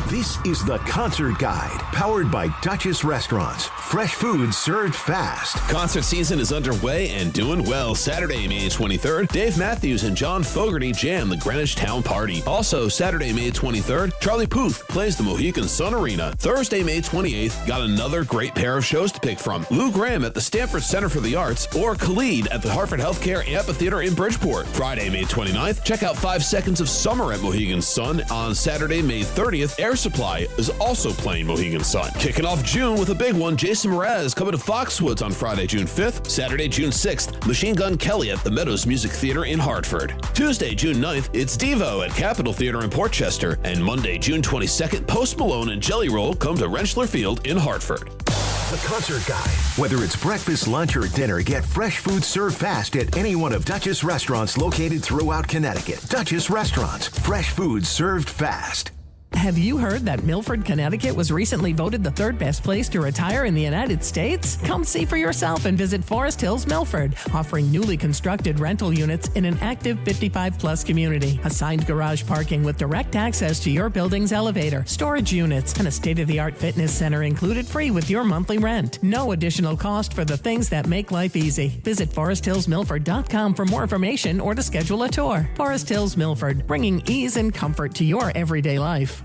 Speaker 16: This is the Concert Guide, powered by Duchess Restaurants. Fresh food served fast.
Speaker 23: Concert season is underway and doing well. Saturday, May 23rd, Dave Matthews and John Fogerty jam the Greenwich Town Party. Also, Saturday, May 23rd, Charlie Puth plays the Mohegan Sun Arena. Thursday, May 28th, got another great pair of shows to pick from. Lou Graham at the Stanford Center for the Arts or Khalid at the Hartford Healthcare Amphitheater in Bridgeport. Friday, May 29th, check out 5 Seconds of Summer at Mohegan Sun. On Saturday, May 30th, Air Supply is also playing Mohegan Sun. Kicking off June with a big one, Jason Mraz coming to Foxwoods on Friday, June 5th. Saturday, June 6th, Machine Gun Kelly at the Meadows Music Theater in Hartford. Tuesday, June 9th, it's Devo at Capitol Theater in Portchester. And Monday, June 22nd, Post Malone and Jelly Roll come to Rentschler Field in Hartford.
Speaker 16: The Concert Guide. Whether it's breakfast, lunch, or dinner, get fresh food served fast at any one of Duchess restaurants located throughout Connecticut. Duchess Restaurants. Fresh food served fast.
Speaker 10: Have you heard that Milford, Connecticut was recently voted the third best place to retire in the United States? Come see for yourself and visit Forest Hills Milford, offering newly constructed rental units in an active 55-plus community. Assigned garage parking with direct access to your building's elevator, storage units, and a state-of-the-art fitness center included free with your monthly rent. No additional cost for the things that make life easy. Visit foresthillsmilford.com for more information or to schedule a tour. Forest Hills Milford, bringing ease and comfort to your everyday life.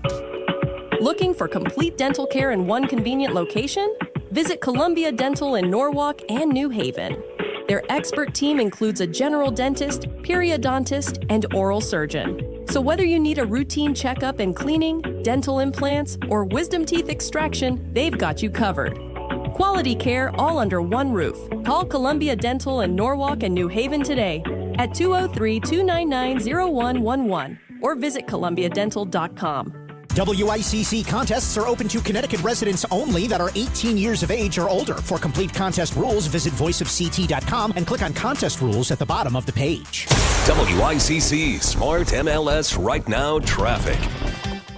Speaker 11: Looking for complete dental care in one convenient location? Visit Columbia Dental in Norwalk and New Haven. Their expert team includes a general dentist, periodontist, and oral surgeon. So whether you need a routine checkup and cleaning, dental implants, or wisdom teeth extraction, they've got you covered. Quality care all under one roof. Call Columbia Dental in Norwalk and New Haven today at 203-299-0111 or visit columbiadental.com.
Speaker 5: WICC contests are open to Connecticut residents only that are 18 years of age or older. For complete contest rules, visit voiceofct.com and click on contest rules at the bottom of the page.
Speaker 3: WICC Smart MLS Right Now traffic.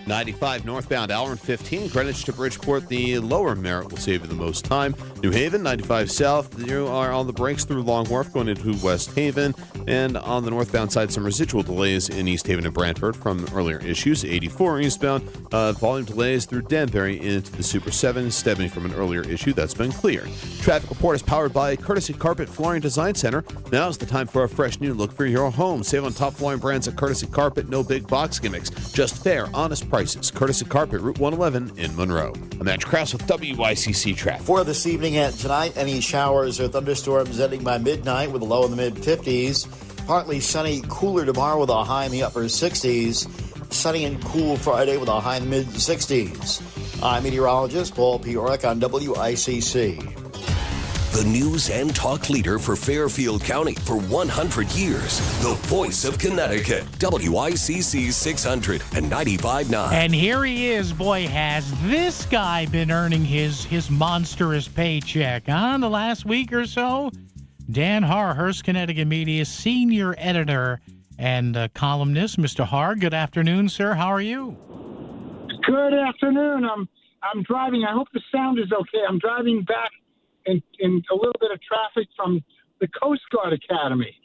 Speaker 23: 95 northbound, hour and 15. Greenwich to Bridgeport, the lower Merritt will save you the most time. New Haven, 95 south. You are on the brakes through Long Wharf going into West Haven. And on the northbound side, some residual delays in East Haven and Brantford from earlier issues. 84 eastbound, volume delays through Danbury into the Super 7, stemming from an earlier issue that's been cleared. Traffic report is powered by Courtesy Carpet Flooring Design Center. Now's the time for a fresh new look for your home. Save on top flooring brands at Courtesy Carpet. No big box gimmicks. Just fair, honest prices. Courtesy Carpet, Route 111 in Monroe. I'm Andrew Krause with WICC Traffic.
Speaker 7: For this evening and tonight, any showers or thunderstorms ending by midnight with a low in the mid-50s. Partly sunny, cooler tomorrow with a high in the upper 60s. Sunny and cool Friday with a high in the mid-60s. I'm meteorologist Paul Piorek on WICC.
Speaker 3: The news and talk leader for Fairfield County for 100 years. The voice of Connecticut. WICC 600 and 95.9.
Speaker 1: And here he is. Boy, has this guy been earning his monstrous paycheck, huh? The last week or so? Dan Haar, Hearst Connecticut Media senior editor and columnist. Mr. Haar, good afternoon, sir. How are you?
Speaker 18: Good afternoon. I'm driving. I hope the sound is okay. I'm driving back in a little bit of traffic from the Coast Guard Academy.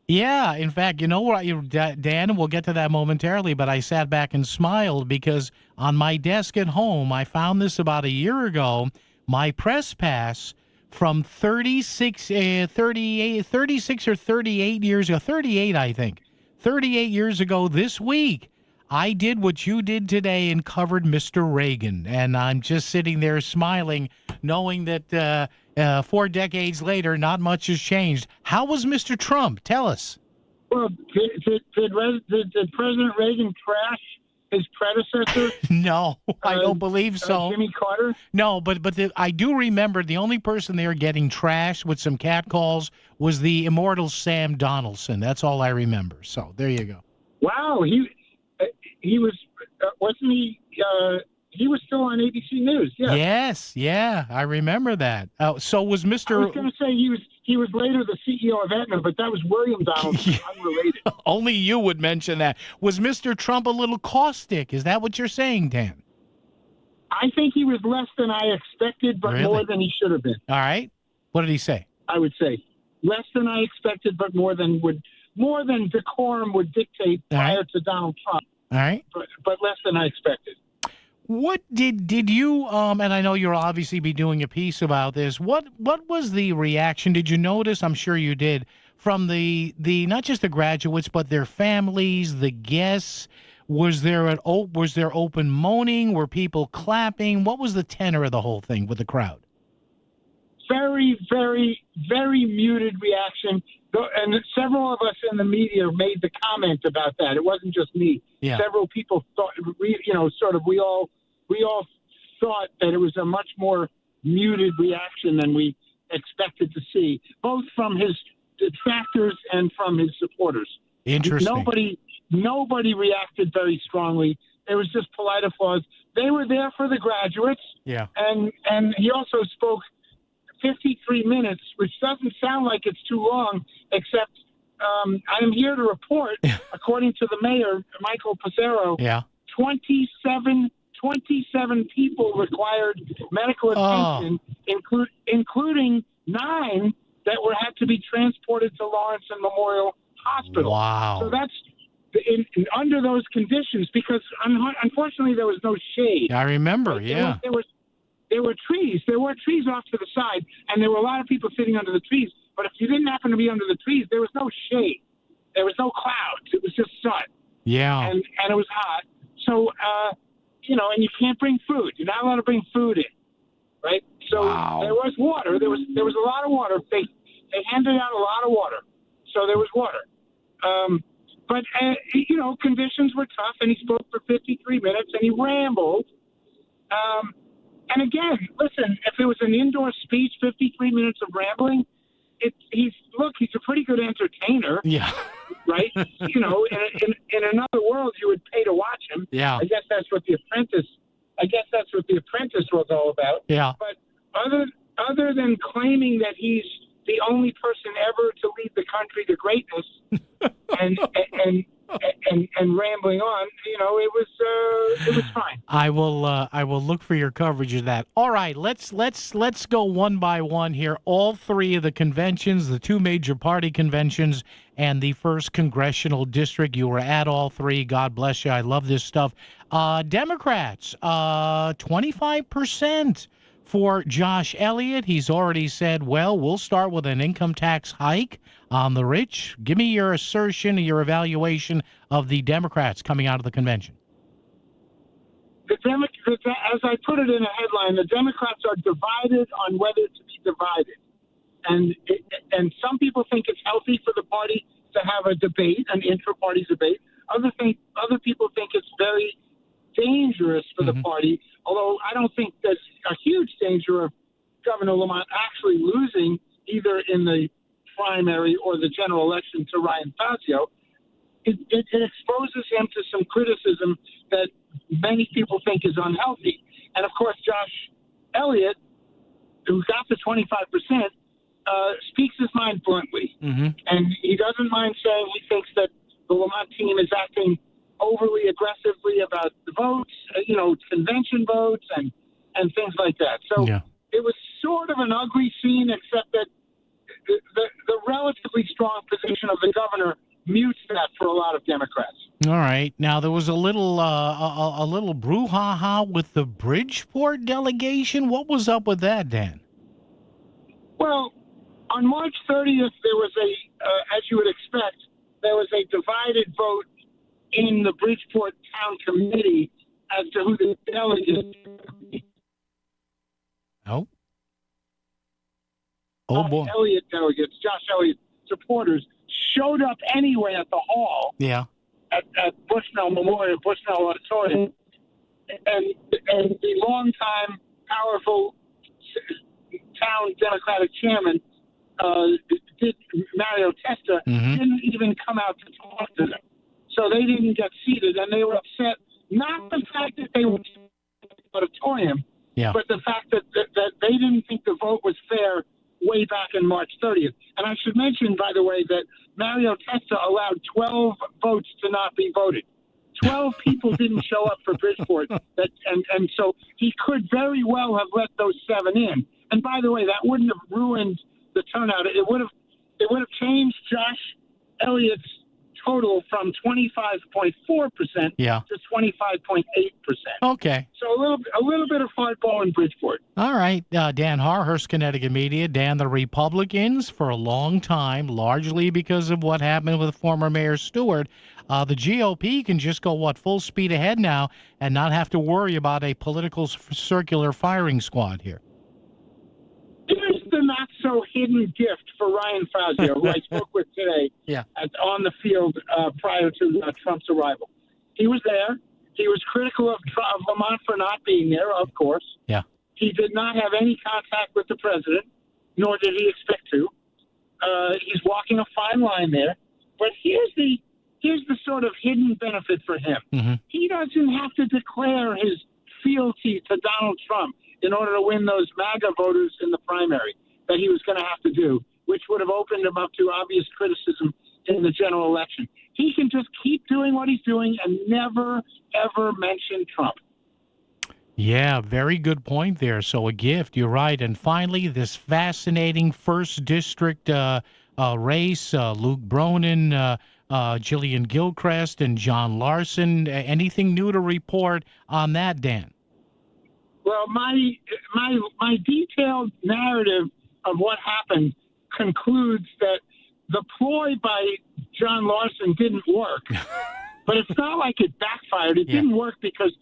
Speaker 1: Yeah, in fact, you know what, Dan, we'll get to that momentarily, but I sat back and smiled because on my desk at home, I found this about a year ago, my press pass from 36 or 38 years ago, 38, I think, 38 years ago this week. I did what you did today and covered Mr. Reagan, and I'm just sitting there smiling, knowing that 4 decades later, not much has changed. How was Mr. Trump? Tell us.
Speaker 18: Well, did President Reagan trash his predecessor?
Speaker 1: No, I don't believe so.
Speaker 18: Jimmy Carter?
Speaker 1: No, but I do remember the only person there getting trashed with some catcalls was the immortal Sam Donaldson. That's all I remember. So there you go.
Speaker 18: Wow, he was wasn't he? He was still on ABC News. Yeah.
Speaker 1: Yes, yeah, I remember that. So was Mr.
Speaker 18: I was going to say he was later the CEO of Aetna, but that was William Donaldson, unrelated.
Speaker 1: Only you would mention that. Was Mr. Trump a little caustic? Is that what you're saying, Dan?
Speaker 18: I think he was less than I expected, but more than he should have been.
Speaker 1: All right. What did he say?
Speaker 18: I would say less than I expected, but more than decorum would dictate prior to Donald Trump.
Speaker 1: All right.
Speaker 18: But less than I expected.
Speaker 1: What did you and I know you'll obviously be doing a piece about this. What was the reaction? Did you notice? I'm sure you did, from the not just the graduates but their families, the guests. Was there open moaning? Were people clapping? What was the tenor of the whole thing with the crowd?
Speaker 18: Very, very, very muted reaction. And several of us in the media made the comment about that. It wasn't just me.
Speaker 1: Yeah.
Speaker 18: Several people thought, we all thought that it was a much more muted reaction than we expected to see, both from his detractors and from his supporters.
Speaker 1: Interesting.
Speaker 18: Nobody reacted very strongly. It was just polite applause. They were there for the graduates.
Speaker 1: Yeah.
Speaker 18: And he also spoke 53 minutes, which doesn't sound like it's too long, except I am here to report, according to the mayor, Michael Pizarro, 27 people required medical attention, including 9 that had to be transported to Lawrence and Memorial Hospital.
Speaker 1: Wow.
Speaker 18: So that's under those conditions, because unfortunately there was no shade.
Speaker 1: I remember,
Speaker 18: Right?
Speaker 1: yeah.
Speaker 18: There were trees. There were trees off to the side, and there were a lot of people sitting under the trees. But if you didn't happen to be under the trees, there was no shade. There was no clouds. It was just sun.
Speaker 1: Yeah.
Speaker 18: And it was hot. So, and you can't bring food. You're not allowed to bring food in, right? So there was water. There was a lot of water. They handed out a lot of water. So there was water. But conditions were tough, and he spoke for 53 minutes, and he rambled. And again, listen, if it was an indoor speech, 53 minutes of rambling, he's a pretty good entertainer.
Speaker 1: Yeah.
Speaker 18: Right? In another world, you would pay to watch him.
Speaker 1: Yeah.
Speaker 18: I guess that's what The Apprentice was all about.
Speaker 1: Yeah.
Speaker 18: But other than claiming that he's the only person ever to lead the country to greatness, and rambling on, it was fine.
Speaker 1: I will look for your coverage of that. All right, let's go one by one here. All 3 of the conventions, the 2 major party conventions, and the 1st congressional district. You were at all 3. God bless you. I love this stuff. Democrats, 25% for Josh Elliott. He's already said, well, we'll start with an income tax hike on the rich. Give me your assertion, your evaluation of the Democrats coming out of the convention.
Speaker 18: As I put it in a headline, the Democrats are divided on whether to be divided. And some people think it's healthy for the party to have a debate, an intra-party debate. Other people think it's very dangerous for the party, although I don't think there's a huge danger of Governor Lamont actually losing either in the primary or the general election to Ryan Fazio. It exposes him to some criticism that many people think is unhealthy. And, of course, Josh Elliott, who got the 25%, speaks his mind bluntly. And he doesn't mind saying he thinks that the Lamont team is acting overly aggressively about the votes, convention votes and things like that. So It was sort of an ugly scene, except that the relatively strong position of the governor mutes that for a lot of Democrats.
Speaker 1: All right. Now, there was a little brouhaha with the Bridgeport delegation. What was up with that, Dan?
Speaker 18: Well, on March 30th, there was as you would expect, there was a divided vote in the Bridgeport Town Committee as to who the delegates.
Speaker 1: Oh boy.
Speaker 18: Elliott delegates, Josh Elliott supporters, showed up anyway at the hall.
Speaker 1: Yeah.
Speaker 18: At Bushnell Memorial, Bushnell Auditorium, and the longtime powerful town Democratic chairman, Mario Testa, didn't even come out to talk to them. So they didn't get seated, and they were upset, not the fact that they were in the auditorium, but the fact that they didn't think the vote was fair way back in March 30th. And I should mention, by the way, that Mario Testa allowed 12 votes to not be voted. 12 people didn't show up for Bridgeport, and so he could very well have let those 7 in. And by the way, that wouldn't have ruined the turnout. It would have changed Josh Elliott's total from 25.4% to 25.8%.
Speaker 1: Okay.
Speaker 18: So a little bit of hardball in Bridgeport.
Speaker 1: All right. Dan Harhurst, Connecticut Media. Dan, the Republicans, for a long time, largely because of what happened with former Mayor Stewart, the GOP can just go, full speed ahead now and not have to worry about a political circular firing squad here.
Speaker 18: Here's the not-so-hidden gift for Ryan Fazio, who I spoke with today on the field prior to Trump's arrival. He was there. He was critical of Lamont for not being there, of course.
Speaker 1: Yeah.
Speaker 18: He did not have any contact with the president, nor did he expect to. He's walking a fine line there. But here's the sort of hidden benefit for him. He doesn't have to declare his fealty to Donald Trump in order to win those MAGA voters in the primary that he was going to have to do, which would have opened him up to obvious criticism in the general election. he can just keep doing what he's doing and never, ever mention Trump.
Speaker 1: Yeah, very good point there. So a gift, you're right. And finally, this fascinating first district race, Luke Bronin, Jillian Gilchrist, and John Larson. Anything new to report on that, Dan?
Speaker 18: Well, my detailed narrative of what happened concludes that the ploy by John Larson didn't work. But it's not like it backfired. It didn't work because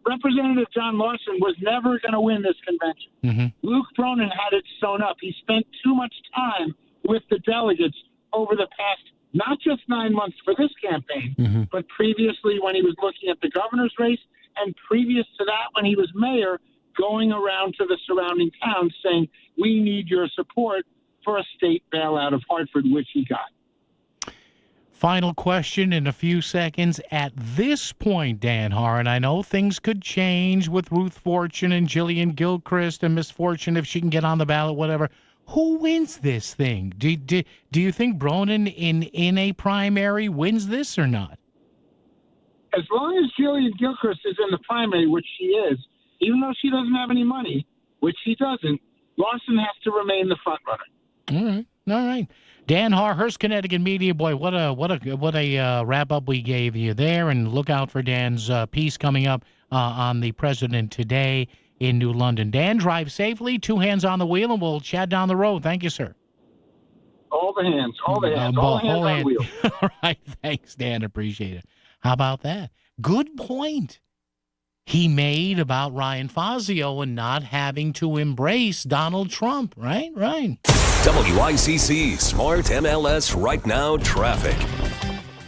Speaker 18: Representative John Larson was never going to win this convention.
Speaker 1: Mm-hmm.
Speaker 18: Luke Bronin had it sewn up. He spent too much time with the delegates over the past, not just 9 months for this campaign, but previously when he was looking at the governor's race, and previous to that when he was mayor, going around to the surrounding towns saying, we need your support for a state bailout of Hartford, which he got.
Speaker 1: Final question in a few seconds. At this point, Dan Hart, I know things could change with Ruth Fortune and Jillian Gilchrist and Miss Fortune if she can get on the ballot, whatever. Who wins this thing? Do you think Bronin in a primary wins this or not?
Speaker 18: As long as Jillian Gilchrist is in the primary, which she is, even though she doesn't have any money, which she doesn't, Larson has to remain the front runner.
Speaker 1: All right. Dan Har, Hearst, Connecticut media boy. What a wrap up we gave you there, and look out for Dan's piece coming up on the president today in New London. Dan, drive safely, 2 hands on the wheel, and we'll chat down the road. Thank you, sir.
Speaker 18: All the hands on the wheel.
Speaker 1: All right, thanks, Dan. Appreciate it. How about that? Good point he made about Ryan Fazio and not having to embrace Donald Trump, right? Right.
Speaker 3: WICC Smart MLS Right Now Traffic.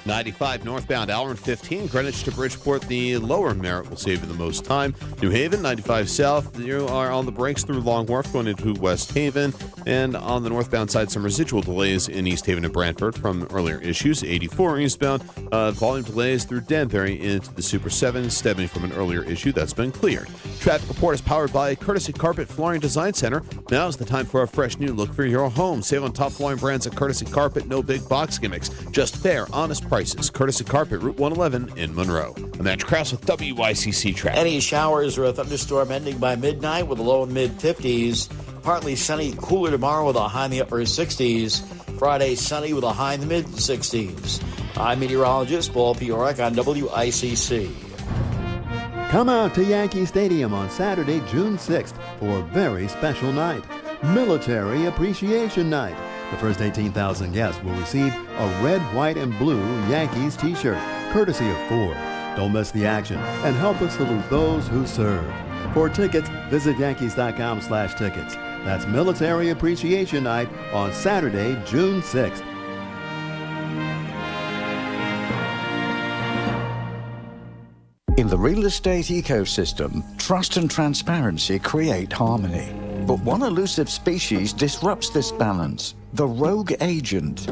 Speaker 23: 95 northbound, hour and 15. Greenwich to Bridgeport, the lower Merritt will save you the most time. New Haven, 95 south. You are on the brakes through Long Wharf going into West Haven. And on the northbound side, some residual delays in East Haven and Brantford from earlier issues. 84 eastbound, volume delays through Danbury into the Super 7, stemming from an earlier issue that's been cleared. Traffic report is powered by Courtesy Carpet Flooring Design Center. Now is the time for a fresh new look for your home. Save on top flooring brands at Courtesy Carpet. No big box gimmicks. Just fair, honest prices. Courtesy Carpet, Route 111 in Monroe. I'm Matt Krause with WICC Traffic.
Speaker 7: Any showers or a thunderstorm ending by midnight with a low in mid-50s. Partly sunny, cooler tomorrow with a high in the upper 60s. Friday, sunny with a high in the mid-60s. I'm meteorologist Paul Piorek on WICC.
Speaker 4: Come out to Yankee Stadium on Saturday, June 6th for a very special night, Military Appreciation Night. The first 18,000 guests will receive a red, white, and blue Yankees t-shirt, courtesy of Ford. Don't miss the action and help us salute those who serve. For tickets, visit Yankees.com/tickets. That's Military Appreciation Night on Saturday, June 6th.
Speaker 13: In the real estate ecosystem, trust and transparency create harmony. But one elusive species disrupts this balance: the rogue agent.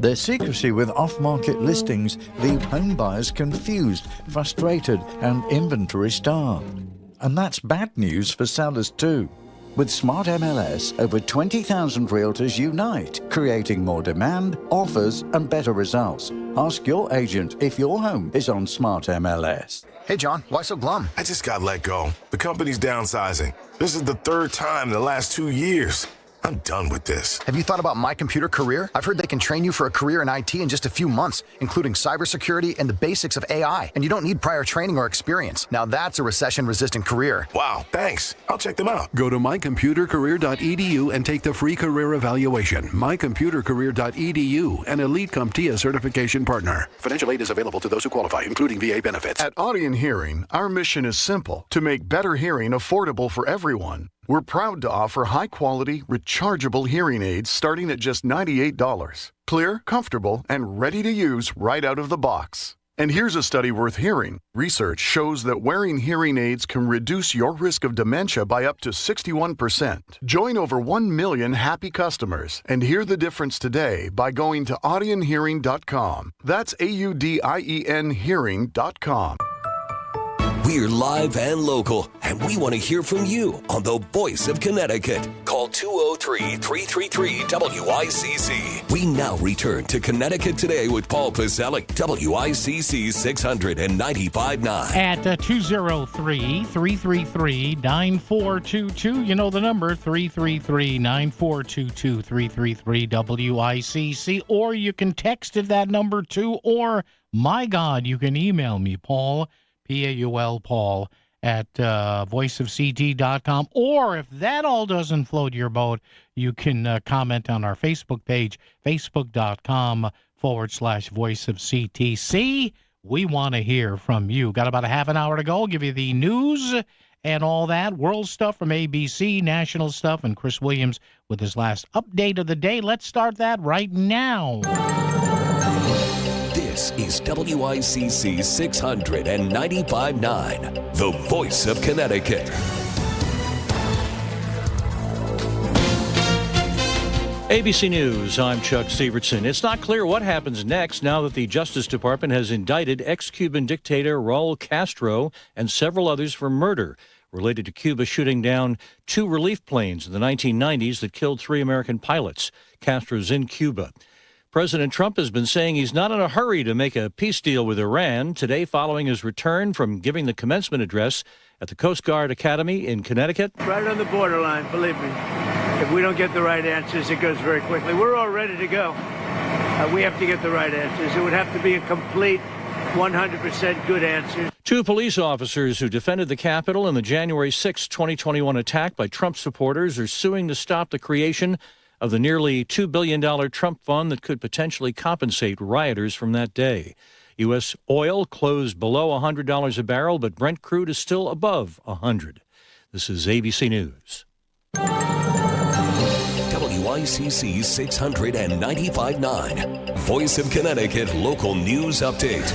Speaker 13: Their secrecy with off-market listings leave home buyers confused, frustrated, and inventory-starved. And that's bad news for sellers too. With Smart MLS, over 20,000 realtors unite, creating more demand, offers, and better results. Ask your agent if your home is on Smart MLS.
Speaker 19: Hey, John, why so glum?
Speaker 20: I just got let go. The company's downsizing. This is the third time in the last 2 years. I'm done with this.
Speaker 19: Have you thought about My Computer Career? I've heard they can train you for a career in IT in just a few months, including cybersecurity and the basics of AI. And you don't need prior training or experience. Now that's a recession-resistant career.
Speaker 20: Wow, thanks. I'll check them out.
Speaker 21: Go to mycomputercareer.edu and take the free career evaluation. mycomputercareer.edu, an Elite CompTIA certification partner. Financial aid is available to those who qualify, including VA benefits.
Speaker 22: At Audion Hearing, our mission is simple: to make better hearing affordable for everyone. We're proud to offer high-quality, rechargeable hearing aids starting at just $98. Clear, comfortable, and ready to use right out of the box. And here's a study worth hearing. Research shows that wearing hearing aids can reduce your risk of dementia by up to 61%. Join over 1 million happy customers and hear the difference today by going to audionhearing.com. That's AUDIEN hearing.com.
Speaker 3: We're live and local, and we want to hear from you on the Voice of Connecticut. Call 203-333-WICC. We now return to Connecticut Today with Paul Pacelli, WICC 695.9.
Speaker 1: At 203-333-9422. You know the number, 333-9422, 333-WICC. Or you can text it that number too, or, my God, you can email me, Paul, P-A-U-L, Paul, at voiceofct.com. Or if that all doesn't float your boat, you can comment on our Facebook page, facebook.com/voiceofctc. We want to hear from you. Got about a half an hour to go. I'll give you the news and all that. World stuff from ABC, national stuff, and Chris Williams with his last update of the day. Let's start that right now.
Speaker 3: This is WICC 695.9, the Voice of Connecticut.
Speaker 2: ABC News, I'm Chuck Severson. It's not clear what happens next now that the Justice Department has indicted ex-Cuban dictator Raul Castro and several others for murder related to Cuba shooting down 2 relief planes in the 1990s that killed 3 American pilots. Castro's in Cuba. President Trump has been saying he's not in a hurry to make a peace deal with Iran today following his return from giving the commencement address at the Coast Guard Academy in Connecticut.
Speaker 12: Right on the borderline, believe me. If we don't get the right answers, it goes very quickly. We're all ready to go. We have to get the right answers. It would have to be a complete 100% good answer.
Speaker 2: 2 police officers who defended the Capitol in the January 6, 2021 attack by Trump supporters are suing to stop the creation of the nearly $2 billion Trump fund that could potentially compensate rioters from that day. U.S. oil closed below $100 a barrel, but Brent crude is still above $100. This is ABC News.
Speaker 3: WICC 695.9, Voice of Connecticut Local News Update.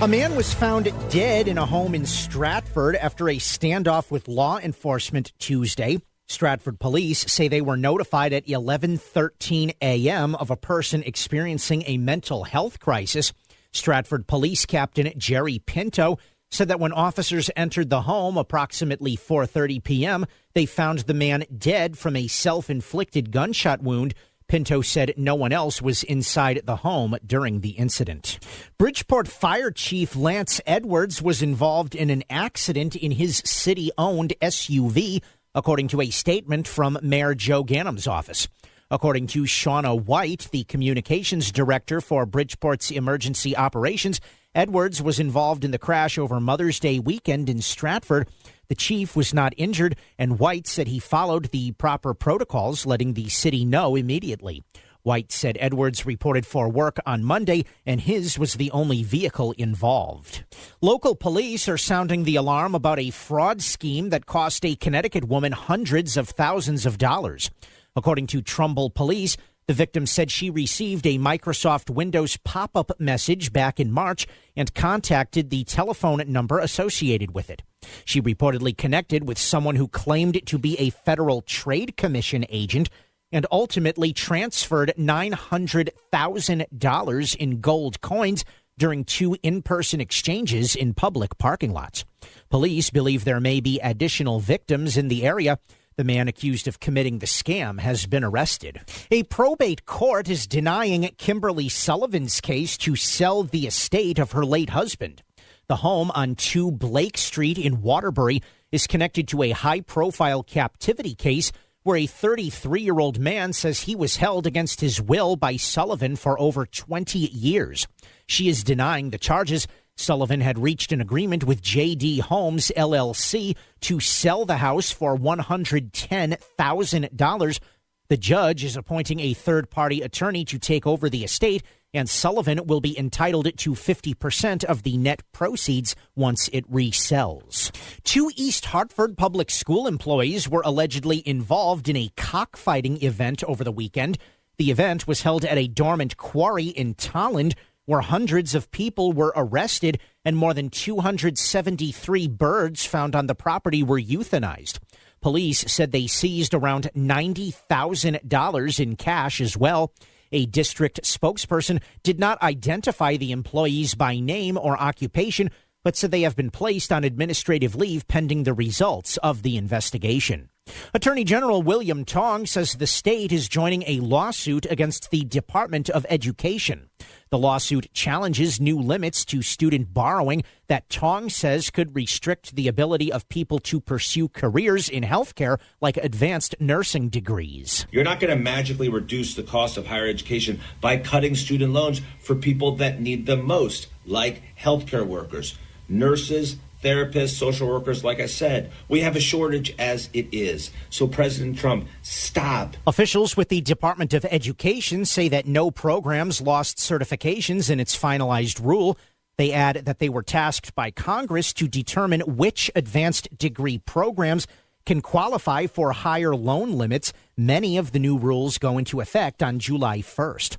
Speaker 5: A man was found dead in a home in Stratford after a standoff with law enforcement Tuesday. Stratford police say they were notified at 11:13 a.m. of a person experiencing a mental health crisis. Stratford Police Captain Jerry Pinto said that when officers entered the home approximately 4:30 p.m., they found the man dead from a self-inflicted gunshot wound. Pinto said no one else was inside the home during the incident. Bridgeport Fire Chief Lance Edwards was involved in an accident in his city-owned SUV, according to a statement from Mayor Joe Ganem's office. According to Shauna White, the communications director for Bridgeport's emergency operations, Edwards was involved in the crash over Mother's Day weekend in Stratford. The chief was not injured, and White said he followed the proper protocols, letting the city know immediately. White said Edwards reported for work on Monday, and his was the only vehicle involved. Local police are sounding the alarm about a fraud scheme that cost a Connecticut woman hundreds of thousands of dollars. According to Trumbull Police, the victim said she received a Microsoft Windows pop-up message back in March and contacted the telephone number associated with it. She reportedly connected with someone who claimed to be a Federal Trade Commission agent and ultimately transferred $900,000 in gold coins during 2 in-person exchanges in public parking lots. Police believe there may be additional victims in the area. The man accused of committing the scam has been arrested. A probate court is denying Kimberly Sullivan's case to sell the estate of her late husband. The home on 2 Blake Street in Waterbury is connected to a high-profile captivity case where a 33-year-old man says he was held against his will by Sullivan for over 20 years. She is denying the charges. Sullivan had reached an agreement with J.D. Homes, LLC, to sell the house for $110,000. The judge is appointing a third-party attorney to take over the estate, and Sullivan will be entitled to 50% of the net proceeds once it resells. 2 East Hartford public school employees were allegedly involved in a cockfighting event over the weekend. The event was held at a dormant quarry in Tolland, where hundreds of people were arrested and more than 273 birds found on the property were euthanized. Police said they seized around $90,000 in cash as well. A district spokesperson did not identify the employees by name or occupation, but said they have been placed on administrative leave pending the results of the investigation. Attorney General William Tong says the state is joining a lawsuit against the Department of Education. The lawsuit challenges new limits to student borrowing that Tong says could restrict the ability of people to pursue careers in healthcare like advanced nursing degrees.
Speaker 6: You're not going to magically reduce the cost of higher education by cutting student loans for people that need them most, like healthcare workers, nurses, therapists, social workers. Like I said, we have a shortage as it is. So President Trump, stop.
Speaker 5: Officials with the Department of Education say that no programs lost certifications in its finalized rule. They add that they were tasked by Congress to determine which advanced degree programs can qualify for higher loan limits. Many of the new rules go into effect on July 1st.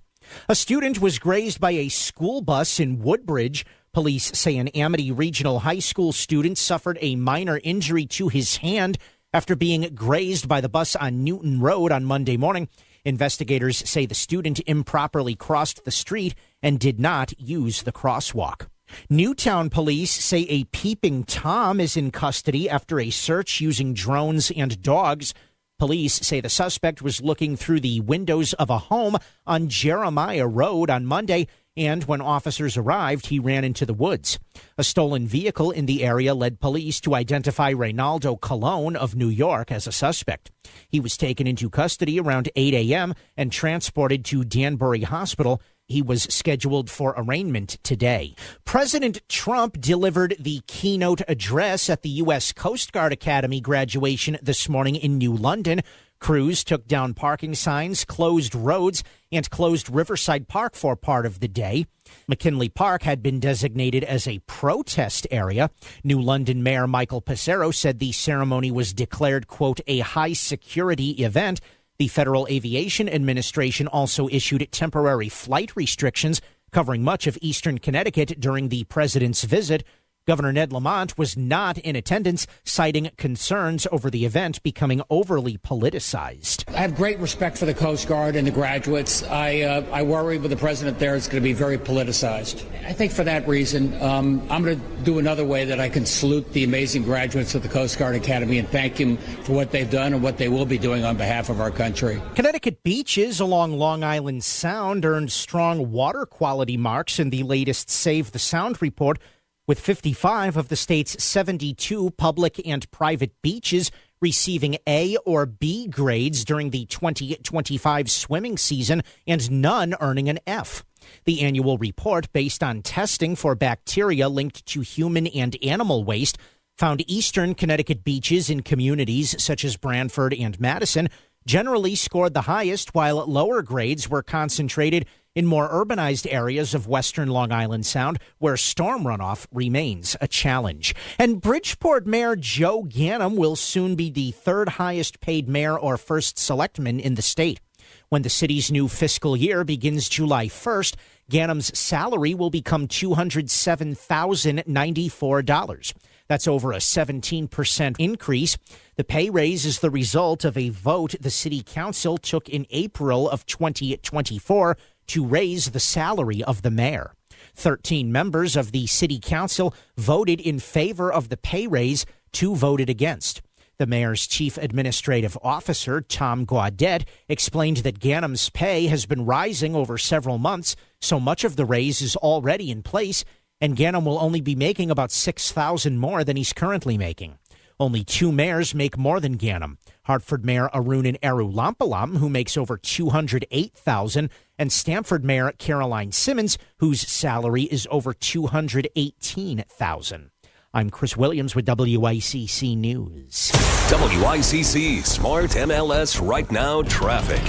Speaker 5: A student was grazed by a school bus in Woodbridge. Police say an Amity Regional High School student suffered a minor injury to his hand after being grazed by the bus on Newton Road on Monday morning. Investigators say the student improperly crossed the street and did not use the crosswalk. Newtown police say a peeping Tom is in custody after a search using drones and dogs. Police say the suspect was looking through the windows of a home on Jeremiah Road on Monday, and when officers arrived, he ran into the woods. A stolen vehicle in the area led police to identify Reynaldo Colon of New York as a suspect. He was taken into custody around 8 a.m. and transported to Danbury Hospital. He was scheduled for arraignment today. President Trump delivered the keynote address at the U.S. Coast Guard Academy graduation this morning in New London. Crews took down parking signs, closed roads, and closed Riverside Park for part of the day. McKinley Park had been designated as a protest area. New London Mayor Michael Passero said the ceremony was declared, quote, a high-security event. The Federal Aviation Administration also issued temporary flight restrictions covering much of eastern Connecticut during the president's visit. Governor Ned Lamont was not in attendance, citing concerns over the event becoming overly politicized.
Speaker 14: I have great respect for the Coast Guard and the graduates. I worry with the president there it's going to be very politicized. I think for that reason, I'm going to do another way that I can salute the amazing graduates of the Coast Guard Academy and thank them for what they've done and what they will be doing on behalf of our country.
Speaker 5: Connecticut beaches along Long Island Sound earned strong water quality marks in the latest Save the Sound report, with 55 of the state's 72 public and private beaches receiving A or B grades during the 2025 swimming season and none earning an F. The annual report, based on testing for bacteria linked to human and animal waste, found eastern Connecticut beaches in communities such as Branford and Madison generally scored the highest, while lower grades were concentrated in more urbanized areas of western Long Island Sound, where storm runoff remains a challenge. And Bridgeport Mayor Joe Ganim will soon be the third highest paid mayor or first selectman in the state. When the city's new fiscal year begins July 1st, Ganim's salary will become $207,094. That's over a 17% increase. The pay raise is the result of a vote the city council took in April of 2024 to raise the salary of the mayor. 13 members of the city council voted in favor of the pay raise, 2 voted against. The mayor's chief administrative officer, Tom Gaudet, explained that Ganim's pay has been rising over several months, so much of the raise is already in place, and Ganim will only be making about $6,000 more than he's currently making. Only 2 mayors make more than Ganim: Hartford Mayor Arunan Erulampalam, who makes over $208,000, and Stamford Mayor Caroline Simmons, whose salary is over $218,000. I'm Chris Williams with WICC News.
Speaker 3: WICC Smart MLS Right Now Traffic.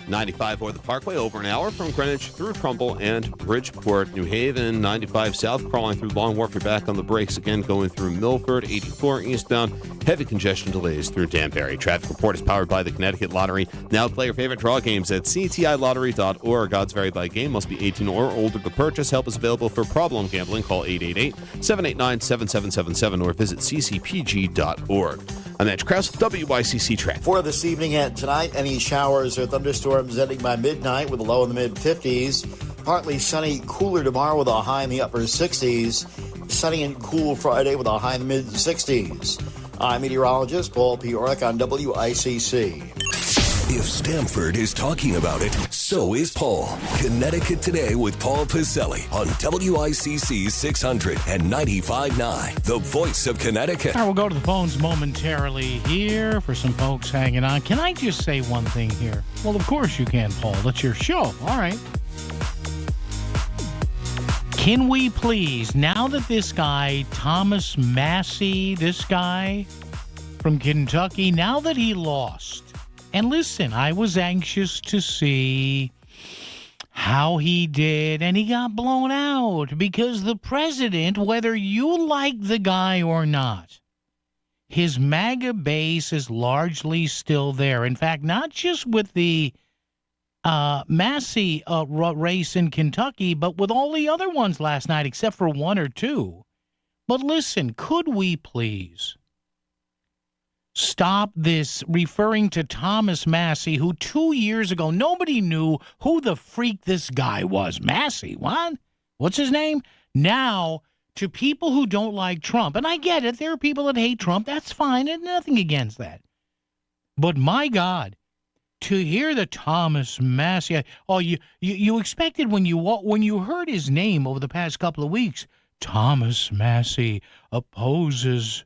Speaker 23: 95 over the Parkway, over an hour from Greenwich through Trumbull and Bridgeport, New Haven. 95 south, crawling through Long Wharf. You're back on the brakes again, going through Milford. 84 eastbound, heavy congestion delays through Danbury. Traffic report is powered by the Connecticut Lottery. Now play your favorite draw games at ctilottery.org. Odds vary by game. Must be 18 or older to purchase. Help is available for problem gambling. Call 888-789-7777 or visit ccpg.org. I'm Edge Krause, WICC Traffic.
Speaker 7: For this evening and tonight, any showers or thunderstorms ending by midnight with a low in the mid-50s. Partly sunny, cooler tomorrow with a high in the upper 60s. sunny and cool Friday with a high in the mid-60s. I'm meteorologist Paul Piorek on WICC.
Speaker 3: If Stamford is talking about it, so is Paul. Connecticut Today with Paul Piselli on WICC 600 and 95.9, the voice of Connecticut.
Speaker 1: All right, we'll go to the phones momentarily here for some folks hanging on. Can I just say one thing here? Well, of course you can, Paul. That's your show. All right. Can we please, now that this guy, Thomas Massie, this guy from Kentucky, now that he lost, and listen, I was anxious to see how he did, and he got blown out because the president, whether you like the guy or not, his MAGA base is largely still there. In fact, not just with the Massie race in Kentucky, but with all the other ones last night, except for one or two. But listen, could we please stop this referring to Thomas Massie, who 2 years ago, nobody knew who the freak this guy was. Massie, what? What's his name? Now, to people who don't like Trump, and I get it, there are people that hate Trump, that's fine, and nothing against that. But my God, to hear the Thomas Massie, you expected when you heard his name over the past couple of weeks, Thomas Massie opposes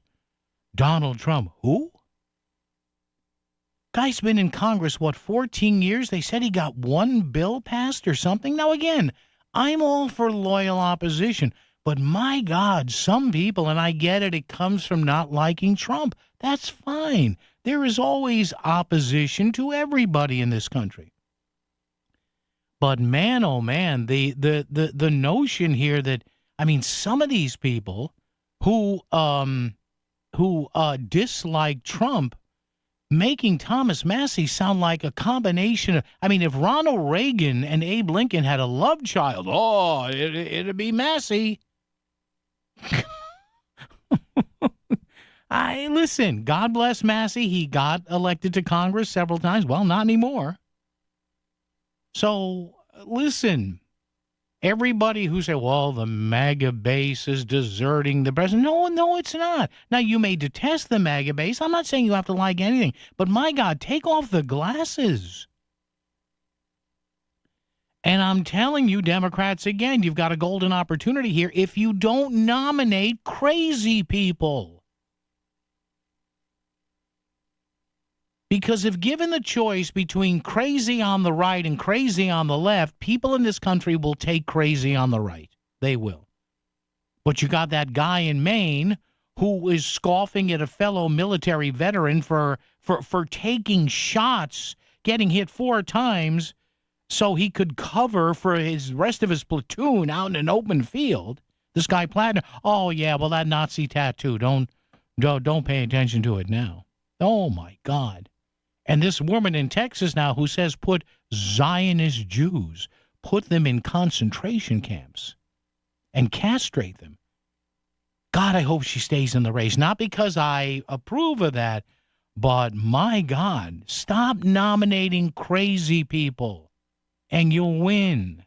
Speaker 1: Donald Trump. Who? Guy's been in Congress, 14 years? They said he got one bill passed or something. Now, again, I'm all for loyal opposition, but my God, some people, and I get it, it comes from not liking Trump. That's fine. There is always opposition to everybody in this country. But man, oh man, the notion here that, I mean, some of these people who dislike Trump, making Thomas Massie sound like a combination of, I mean, if Ronald Reagan and Abe Lincoln had a love child, it'd be Massie. Listen, God bless Massie. He got elected to Congress several times. Well, not anymore. So, listen, everybody who say, well, the MAGA base is deserting the president. No, it's not. Now, you may detest the MAGA base. I'm not saying you have to like anything. But, my God, take off the glasses. And I'm telling you, Democrats, again, you've got a golden opportunity here if you don't nominate crazy people. Because if given the choice between crazy on the right and crazy on the left, people in this country will take crazy on the right. They will. But you got that guy in Maine who is scoffing at a fellow military veteran for taking shots, getting hit 4 times so he could cover for his rest of his platoon out in an open field. This guy Plattner, oh yeah, well that Nazi tattoo, don't pay attention to it now. Oh my God. And this woman in Texas now who says put Zionist Jews, put them in concentration camps and castrate them. God, I hope she stays in the race. Not because I approve of that, but my God, stop nominating crazy people and you'll win.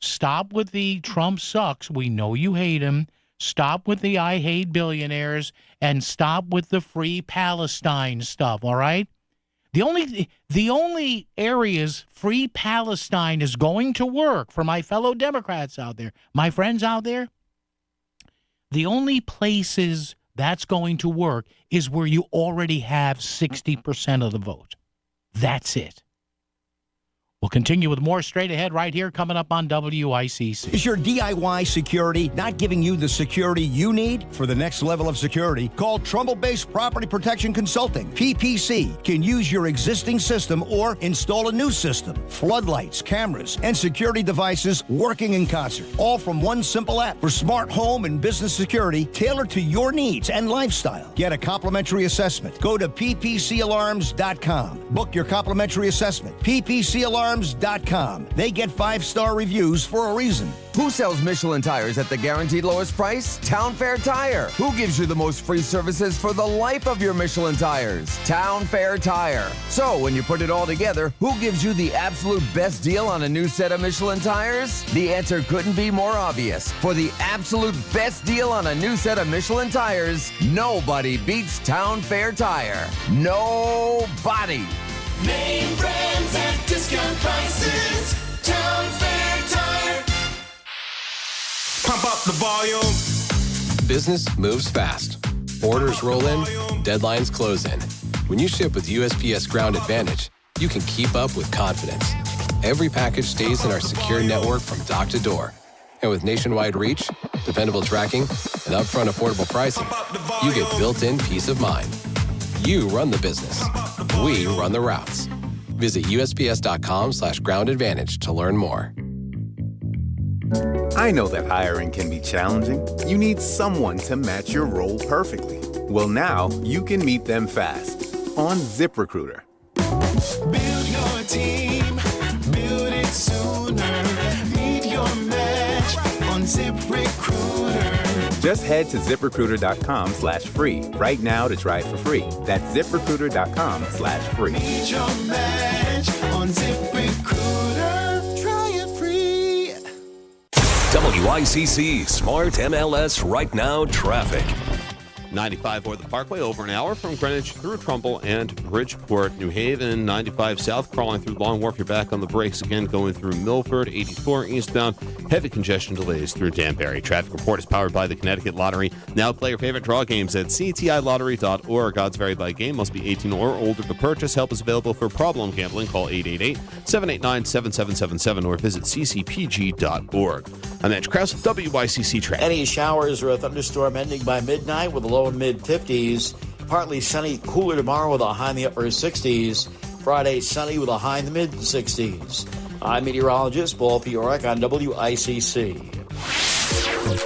Speaker 1: Stop with the Trump sucks. We know you hate him. Stop with the I hate billionaires and stop with the free Palestine stuff, all right? The only areas free Palestine is going to work for my fellow Democrats out there, my friends out there, the only places that's going to work is where you already have 60% of the vote. That's it. We'll continue with more straight ahead right here coming up on WICC.
Speaker 8: Is your DIY security not giving you the security you need for the next level of security? Call Trumbull-based Property Protection Consulting. PPC can use your existing system or install a new system. Floodlights, cameras, and security devices working in concert. All from one simple app for smart home and business security tailored to your needs and lifestyle. Get a complimentary assessment. Go to ppcalarms.com. Book your complimentary assessment. PPCalarms.com. DustyArms.com. They get 5-star reviews for a reason.
Speaker 9: Who sells Michelin tires at the guaranteed lowest price? Town Fair Tire. Who gives you the most free services for the life of your Michelin tires? Town Fair Tire. So when you put it all together, who gives you the absolute best deal on a new set of Michelin tires? The answer couldn't be more obvious. For the absolute best deal on a new set of Michelin tires, nobody beats Town Fair Tire. Nobody.
Speaker 15: Name brands at discount prices. Town Fair Tire.
Speaker 17: Pump up the volume.
Speaker 24: Business moves fast. Orders roll in, deadlines close in. When you ship with USPS Ground Advantage, you can keep up with confidence. Every package stays in our secure network from dock to door. And with nationwide reach, dependable tracking, and upfront affordable pricing, you get built-in peace of mind. You run the business. We run the routes. Visit USPS.com/Ground Advantage to learn more.
Speaker 25: I know that hiring can be challenging. You need someone to match your role perfectly. Well, now you can meet them fast on ZipRecruiter.
Speaker 15: Build your team. Build it sooner. Meet your match on ZipRecruiter.
Speaker 25: Just head to ZipRecruiter.com/free right now to try it for free. That's ZipRecruiter.com/free.
Speaker 15: Meet your match on ZipRecruiter. Try it free.
Speaker 3: WICC Smart MLS Right Now Traffic.
Speaker 23: 95 or the Parkway, over an hour from Greenwich through Trumbull and Bridgeport. New Haven, 95 south, crawling through Long Wharf. You're back on the brakes again, going through Milford. 84 eastbound, heavy congestion delays through Danbury. Traffic report is powered by the Connecticut Lottery. Now play your favorite draw games at ctilottery.org. Odds vary by game. Must be 18 or older to purchase. Help is available for problem gambling. Call 888-789-7777 or visit ccpg.org. I'm Edge Krause with WICC Traffic.
Speaker 7: Any showers or a thunderstorm ending by midnight with a low and mid-50s. Partly sunny, cooler tomorrow with a high in the upper 60s. Friday, sunny with a high in the mid-60s. I'm meteorologist Paul Fiorek on WICC.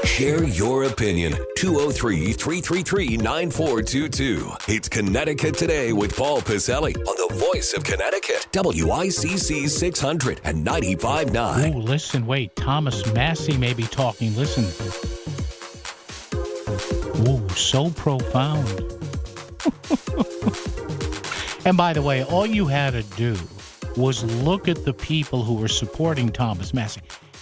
Speaker 3: Share your opinion. 203-333-9422. It's Connecticut Today with Paul Piselli on the Voice of Connecticut. WICC 600 and 95.9.
Speaker 1: Oh, listen, wait. Thomas Massey may be talking. Listen. Ooh, so profound. And by the way, all you had to do was look at the people who were supporting Thomas Massey.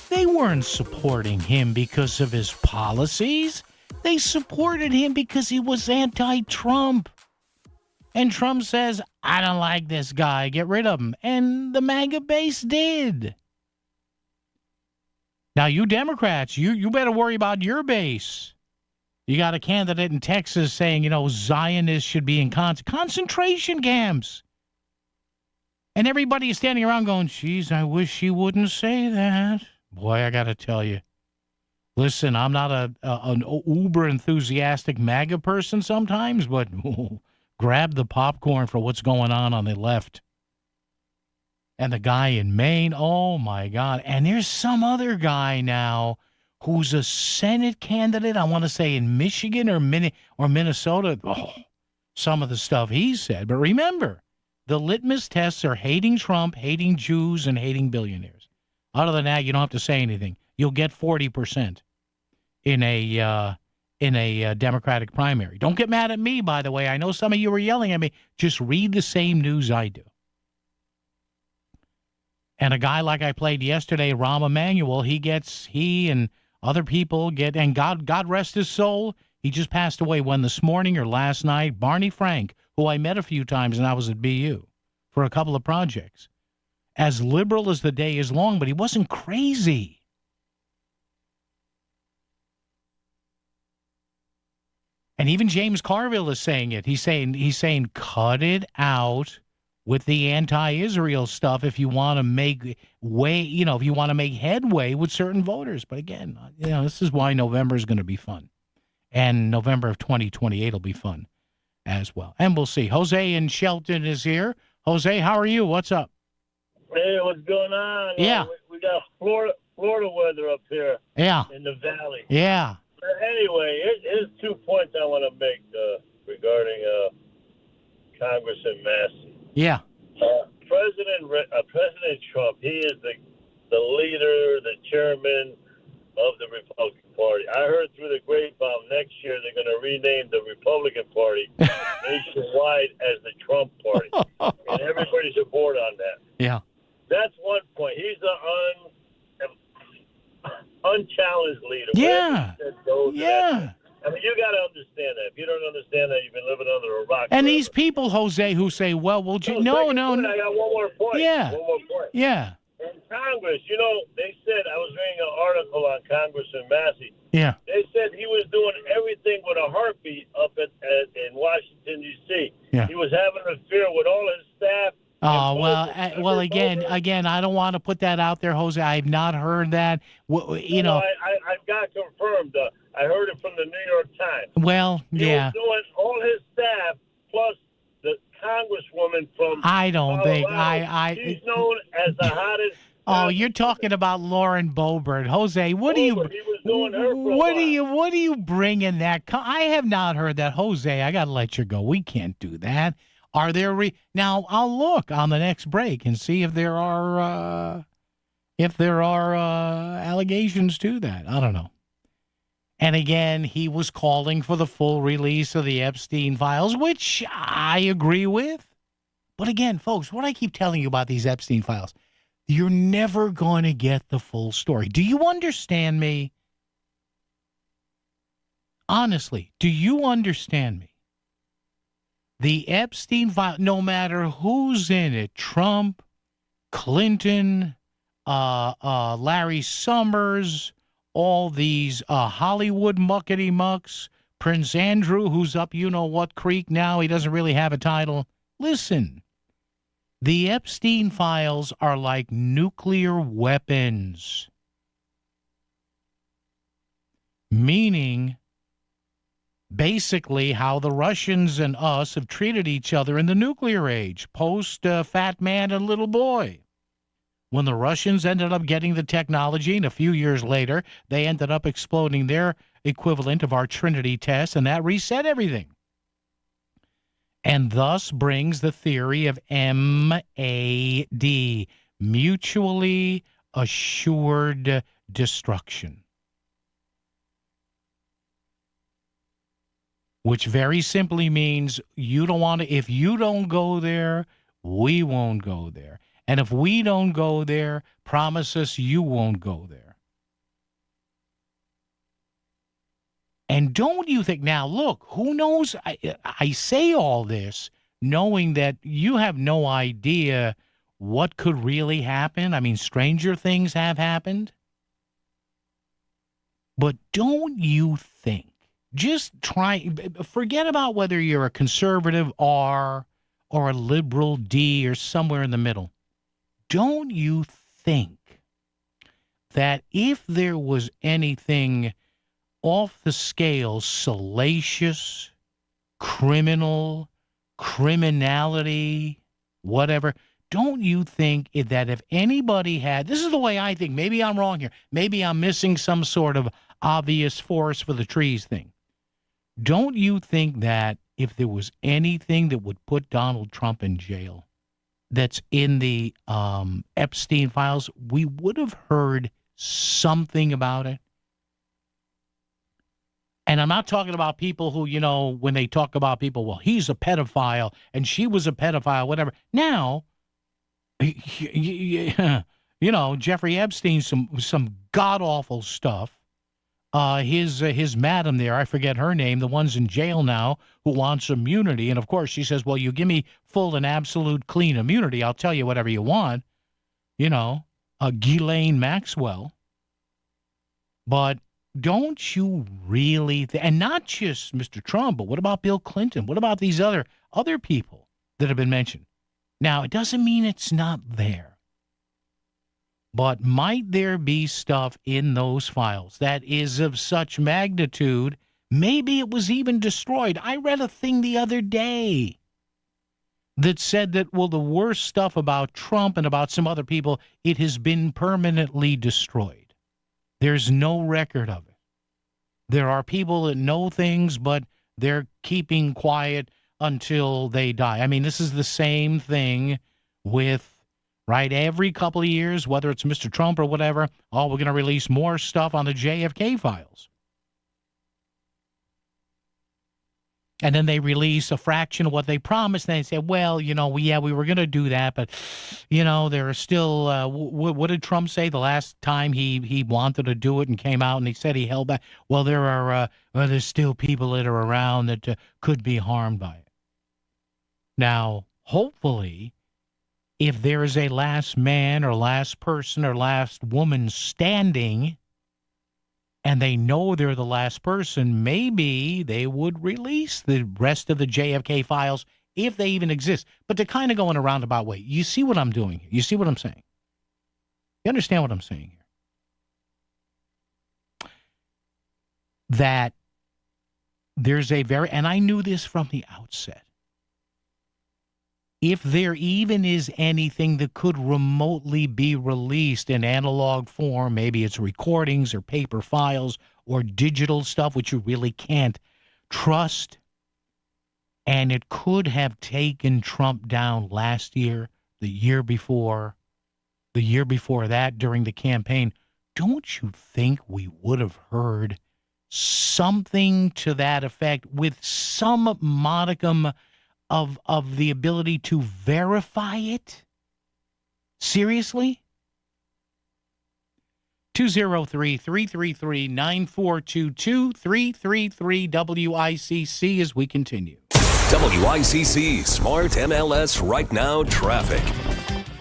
Speaker 1: They weren't supporting him because of his policies. They supported him because he was anti-Trump. And Trump says, I don't like this guy, get rid of him. And the MAGA base did. Now, you Democrats, you better worry about your base. You got a candidate in Texas saying, Zionists should be in concentration camps. And everybody is standing around going, geez, I wish she wouldn't say that. Boy, I got to tell you. Listen, I'm not an uber enthusiastic MAGA person sometimes, but grab the popcorn for what's going on the left. And the guy in Maine, oh, my God. And there's some other guy now who's a Senate candidate, I want to say in Michigan or Minnesota. Oh, some of the stuff he said. But remember, the litmus tests are hating Trump, hating Jews, and hating billionaires. Other than that, you don't have to say anything. You'll get 40% in a Democratic primary. Don't get mad at me, by the way. I know some of you were yelling at me. Just read the same news I do. And a guy like I played yesterday, Rahm Emanuel, he and other people and God rest his soul, he just passed away this morning or last night. Barney Frank, who I met a few times, and I was at BU for a couple of projects. As liberal as the day is long, but he wasn't crazy. And even James Carville is saying it. He's saying cut it out with the anti-Israel stuff if you want to make if you want to make headway with certain voters. But again, this is why November is going to be fun. And November of 2028 will be fun as well. And we'll see. Jose in Shelton is here. Jose, how are you? What's up?
Speaker 26: Hey, what's going on?
Speaker 1: Yeah.
Speaker 26: We got Florida weather up here.
Speaker 1: Yeah.
Speaker 26: In the valley.
Speaker 1: Yeah.
Speaker 26: But anyway, here's 2 points I want to make regarding Congressman Massey.
Speaker 1: Yeah.
Speaker 26: President Trump, he is the leader, the chairman of the Republican Party. I heard through the grapevine next year they're going to rename the Republican Party nationwide as the Trump Party. And everybody's aboard on that.
Speaker 1: Yeah.
Speaker 26: That's one point. He's an unchallenged leader.
Speaker 1: Yeah.
Speaker 26: Yeah. I mean, you got to understand that. If you don't understand that, you've been living under a rock.
Speaker 1: And
Speaker 26: forever.
Speaker 1: these people, Jose, who say, well, no.
Speaker 26: I got one more point.
Speaker 1: Yeah.
Speaker 26: One more point.
Speaker 1: Yeah.
Speaker 26: In Congress, they said, I was reading an article on Congressman Massey.
Speaker 1: Yeah.
Speaker 26: They said he was doing everything with a heartbeat up in Washington, D.C.
Speaker 1: Yeah.
Speaker 26: He was having an affair with all his staff.
Speaker 1: Oh, well, again, I don't want to put that out there, Jose. I've not heard that.
Speaker 26: I've got confirmed. I heard it from the New York Times.
Speaker 1: Well, yeah.
Speaker 26: He was doing all his staff plus the Congresswoman from
Speaker 1: I don't think
Speaker 26: Colorado. She's known as the hottest.
Speaker 1: Oh, you're talking about Lauren Boebert, Jose. What do you?
Speaker 26: He was doing her for a
Speaker 1: What
Speaker 26: while.
Speaker 1: do you? What do you bring in that? I have not heard that, Jose. I got to let you go. We can't do that. Are there now? I'll look on the next break and see if there are allegations to that. I don't know. And again, he was calling for the full release of the Epstein files, which I agree with. But again, folks, what I keep telling you about these Epstein files, you're never going to get the full story. Do you understand me? Honestly, do you understand me? The Epstein file, no matter who's in it, Trump, Clinton, Larry Summers, all these Hollywood muckety-mucks, Prince Andrew, who's up you-know-what creek now, he doesn't really have a title. Listen, the Epstein files are like nuclear weapons, meaning basically how the Russians and us have treated each other in the nuclear age, post Fat Man and Little Boy. When the Russians ended up getting the technology, and a few years later, they ended up exploding their equivalent of our Trinity test, and that reset everything. And thus brings the theory of MAD, mutually assured destruction, which very simply means you don't want to, if you don't go there, we won't go there. And if we don't go there, promise us you won't go there. And don't you think, now look, who knows? I say all this knowing that you have no idea what could really happen. I mean, stranger things have happened. But don't you think, just try, forget about whether you're a conservative R or a liberal D or somewhere in the middle. Don't you think that if there was anything off the scale, salacious, criminality, whatever, don't you think that if anybody had, this is the way I think, maybe I'm wrong here, maybe I'm missing some sort of obvious forest for the trees thing. Don't you think that if there was anything that would put Donald Trump in jail that's in the Epstein files, we would have heard something about it? And I'm not talking about people who, when they talk about people, well, he's a pedophile and she was a pedophile, whatever. Now, Jeffrey Epstein, some god-awful stuff. His madam there, I forget her name, the one's in jail now, who wants immunity. And, of course, she says, well, you give me full and absolute clean immunity, I'll tell you whatever you want. Ghislaine Maxwell. But don't you really, and not just Mr. Trump, but what about Bill Clinton? What about these other people that have been mentioned? Now, it doesn't mean it's not there. But might there be stuff in those files that is of such magnitude, maybe it was even destroyed? I read a thing the other day that said that, well, the worst stuff about Trump and about some other people, it has been permanently destroyed. There's no record of it. There are people that know things, but they're keeping quiet until they die. I mean, this is the same thing with, right, every couple of years, whether it's Mr. Trump or whatever, we're going to release more stuff on the JFK files. And then they release a fraction of what they promised. And they say, well, we were going to do that. But, there are still, what did Trump say the last time he wanted to do it and came out and he said he held back? Well, there's still people that are around that could be harmed by it. Now, hopefully, if there is a last man or last person or last woman standing, and they know they're the last person, maybe they would release the rest of the JFK files if they even exist. But they're kind of going a roundabout way. You see what I'm doing here? You see what I'm saying? You understand what I'm saying here? That there's and I knew this from the outset, if there even is anything that could remotely be released in analog form, maybe it's recordings or paper files or digital stuff, which you really can't trust, and it could have taken Trump down last year, the year before that during the campaign, don't you think we would have heard something to that effect with some modicum of the ability to verify it? Seriously? 203-333-9422, 333-WICC as we continue.
Speaker 3: WICC Smart MLS Right Now Traffic.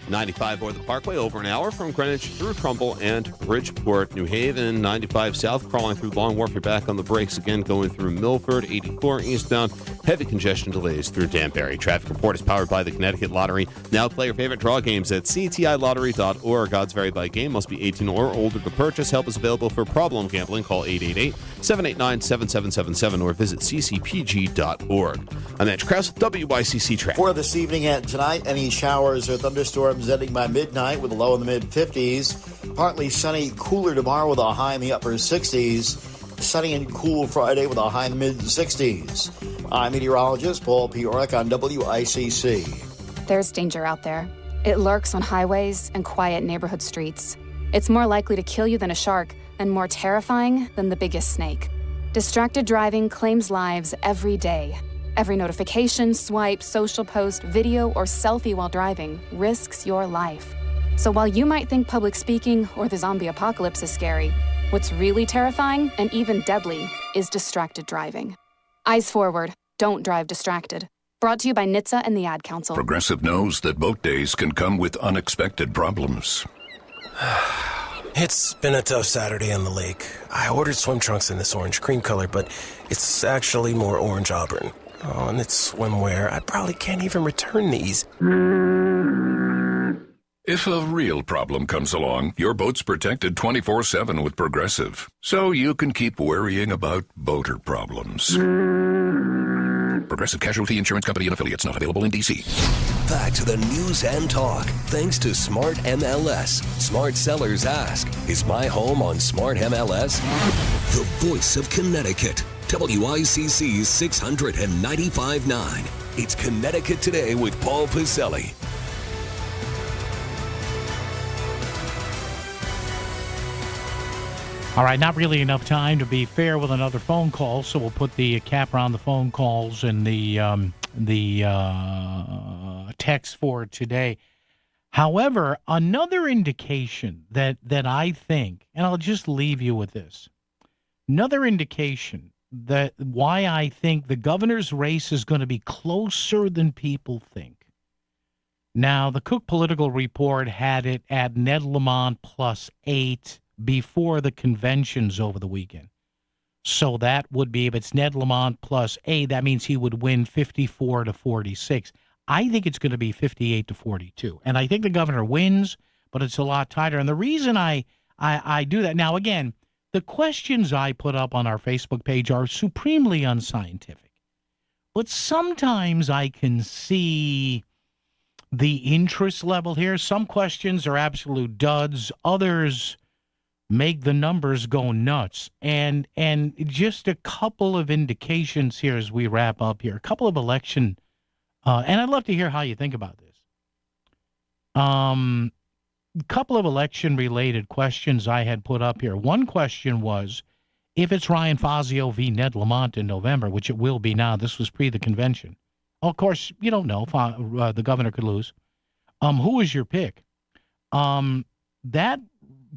Speaker 23: 95 or the Parkway, over an hour from Greenwich through Trumbull and Bridgeport. New Haven, 95 south, crawling through Long Wharf. You're back on the brakes again, going through Milford. 84 eastbound, heavy congestion delays through Danbury. Traffic report is powered by the Connecticut Lottery. Now play your favorite draw games at ctilottery.org. Odds vary by game. Must be 18 or older to purchase. Help is available for problem gambling. Call 888-789-7777 or visit ccpg.org. I'm Edge Krause, WICC Traffic.
Speaker 7: For this evening and tonight, any showers or thunderstorms ending by midnight with a low in the mid-50s. Partly sunny, cooler tomorrow with a high in the upper 60s. Sunny and cool Friday with a high in the mid-60s. I'm meteorologist Paul Piorek on WICC.
Speaker 4: There's danger out there. It lurks on highways and quiet neighborhood streets. It's more likely to kill you than a shark and more terrifying than the biggest snake. Distracted driving claims lives every day. Every notification, swipe, social post, video, or selfie while driving risks your life. So while you might think public speaking or the zombie apocalypse is scary, what's really terrifying and even deadly is distracted driving. Eyes forward. Don't drive distracted. Brought to you by NHTSA and the Ad Council.
Speaker 10: Progressive knows that boat days can come with unexpected problems.
Speaker 11: It's been a tough Saturday on the lake. I ordered swim trunks in this orange cream color, but it's actually more orange auburn. Oh, and it's swimwear. I probably can't even return these.
Speaker 10: If a real problem comes along, your boat's protected 24/7 with Progressive, so you can keep worrying about boater problems. Progressive Casualty Insurance Company and Affiliates, not available in D.C.
Speaker 3: Back to the news and talk, thanks to Smart MLS. Smart sellers ask, is my home on Smart MLS? The voice of Connecticut. WICC 695.9. It's Connecticut Today with Paul Pacelli.
Speaker 1: All right, not really enough time to be fair with another phone call, so we'll put the cap around the phone calls and the text for today. However, another indication that I think, and I'll just leave you with this, another indication that why I think the governor's race is going to be closer than people think. Now, the Cook Political Report had it at Ned Lamont +8 before the conventions over the weekend. So that would be, if it's Ned Lamont +8, that means he would win 54-46. I think it's going to be 58-42. And I think the governor wins, but it's a lot tighter. And the reason I do that, now again, the questions I put up on our Facebook page are supremely unscientific. But sometimes I can see the interest level here. Some questions are absolute duds. Others make the numbers go nuts. And just a couple of indications here as we wrap up here. A couple of election, and I'd love to hear how you think about this. Couple of election-related questions I had put up here. One question was, if it's Ryan Fazio v. Ned Lamont in November, which it will be now, this was pre the convention. Of course, you don't know. The governor could lose. Who is your pick? That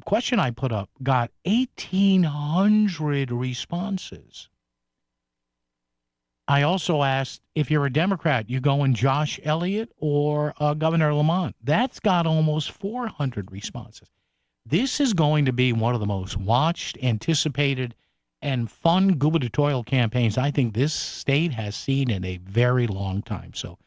Speaker 1: question I put up got 1,800 responses. I also asked, if you're a Democrat, you going Josh Elliott or Governor Lamont? That's got almost 400 responses. This is going to be one of the most watched, anticipated, and fun gubernatorial campaigns I think this state has seen in a very long time. So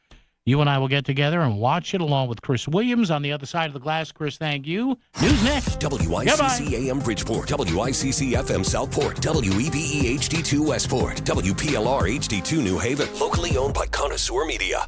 Speaker 1: you and I will get together and watch it along with Chris Williams on the other side of the glass. Chris, thank you. News next.
Speaker 3: WICC AM Bridgeport, WICC FM Southport, WEBE HD2 Westport, WPLR HD2 New Haven. Locally owned by Connoisseur Media.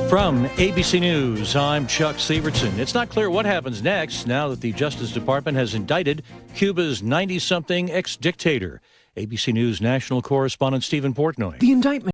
Speaker 2: From ABC News, I'm Chuck Severson. It's not clear what happens next now that the Justice Department has indicted Cuba's 90-something ex-dictator. ABC News national correspondent Stephen Portnoy.
Speaker 13: The indictment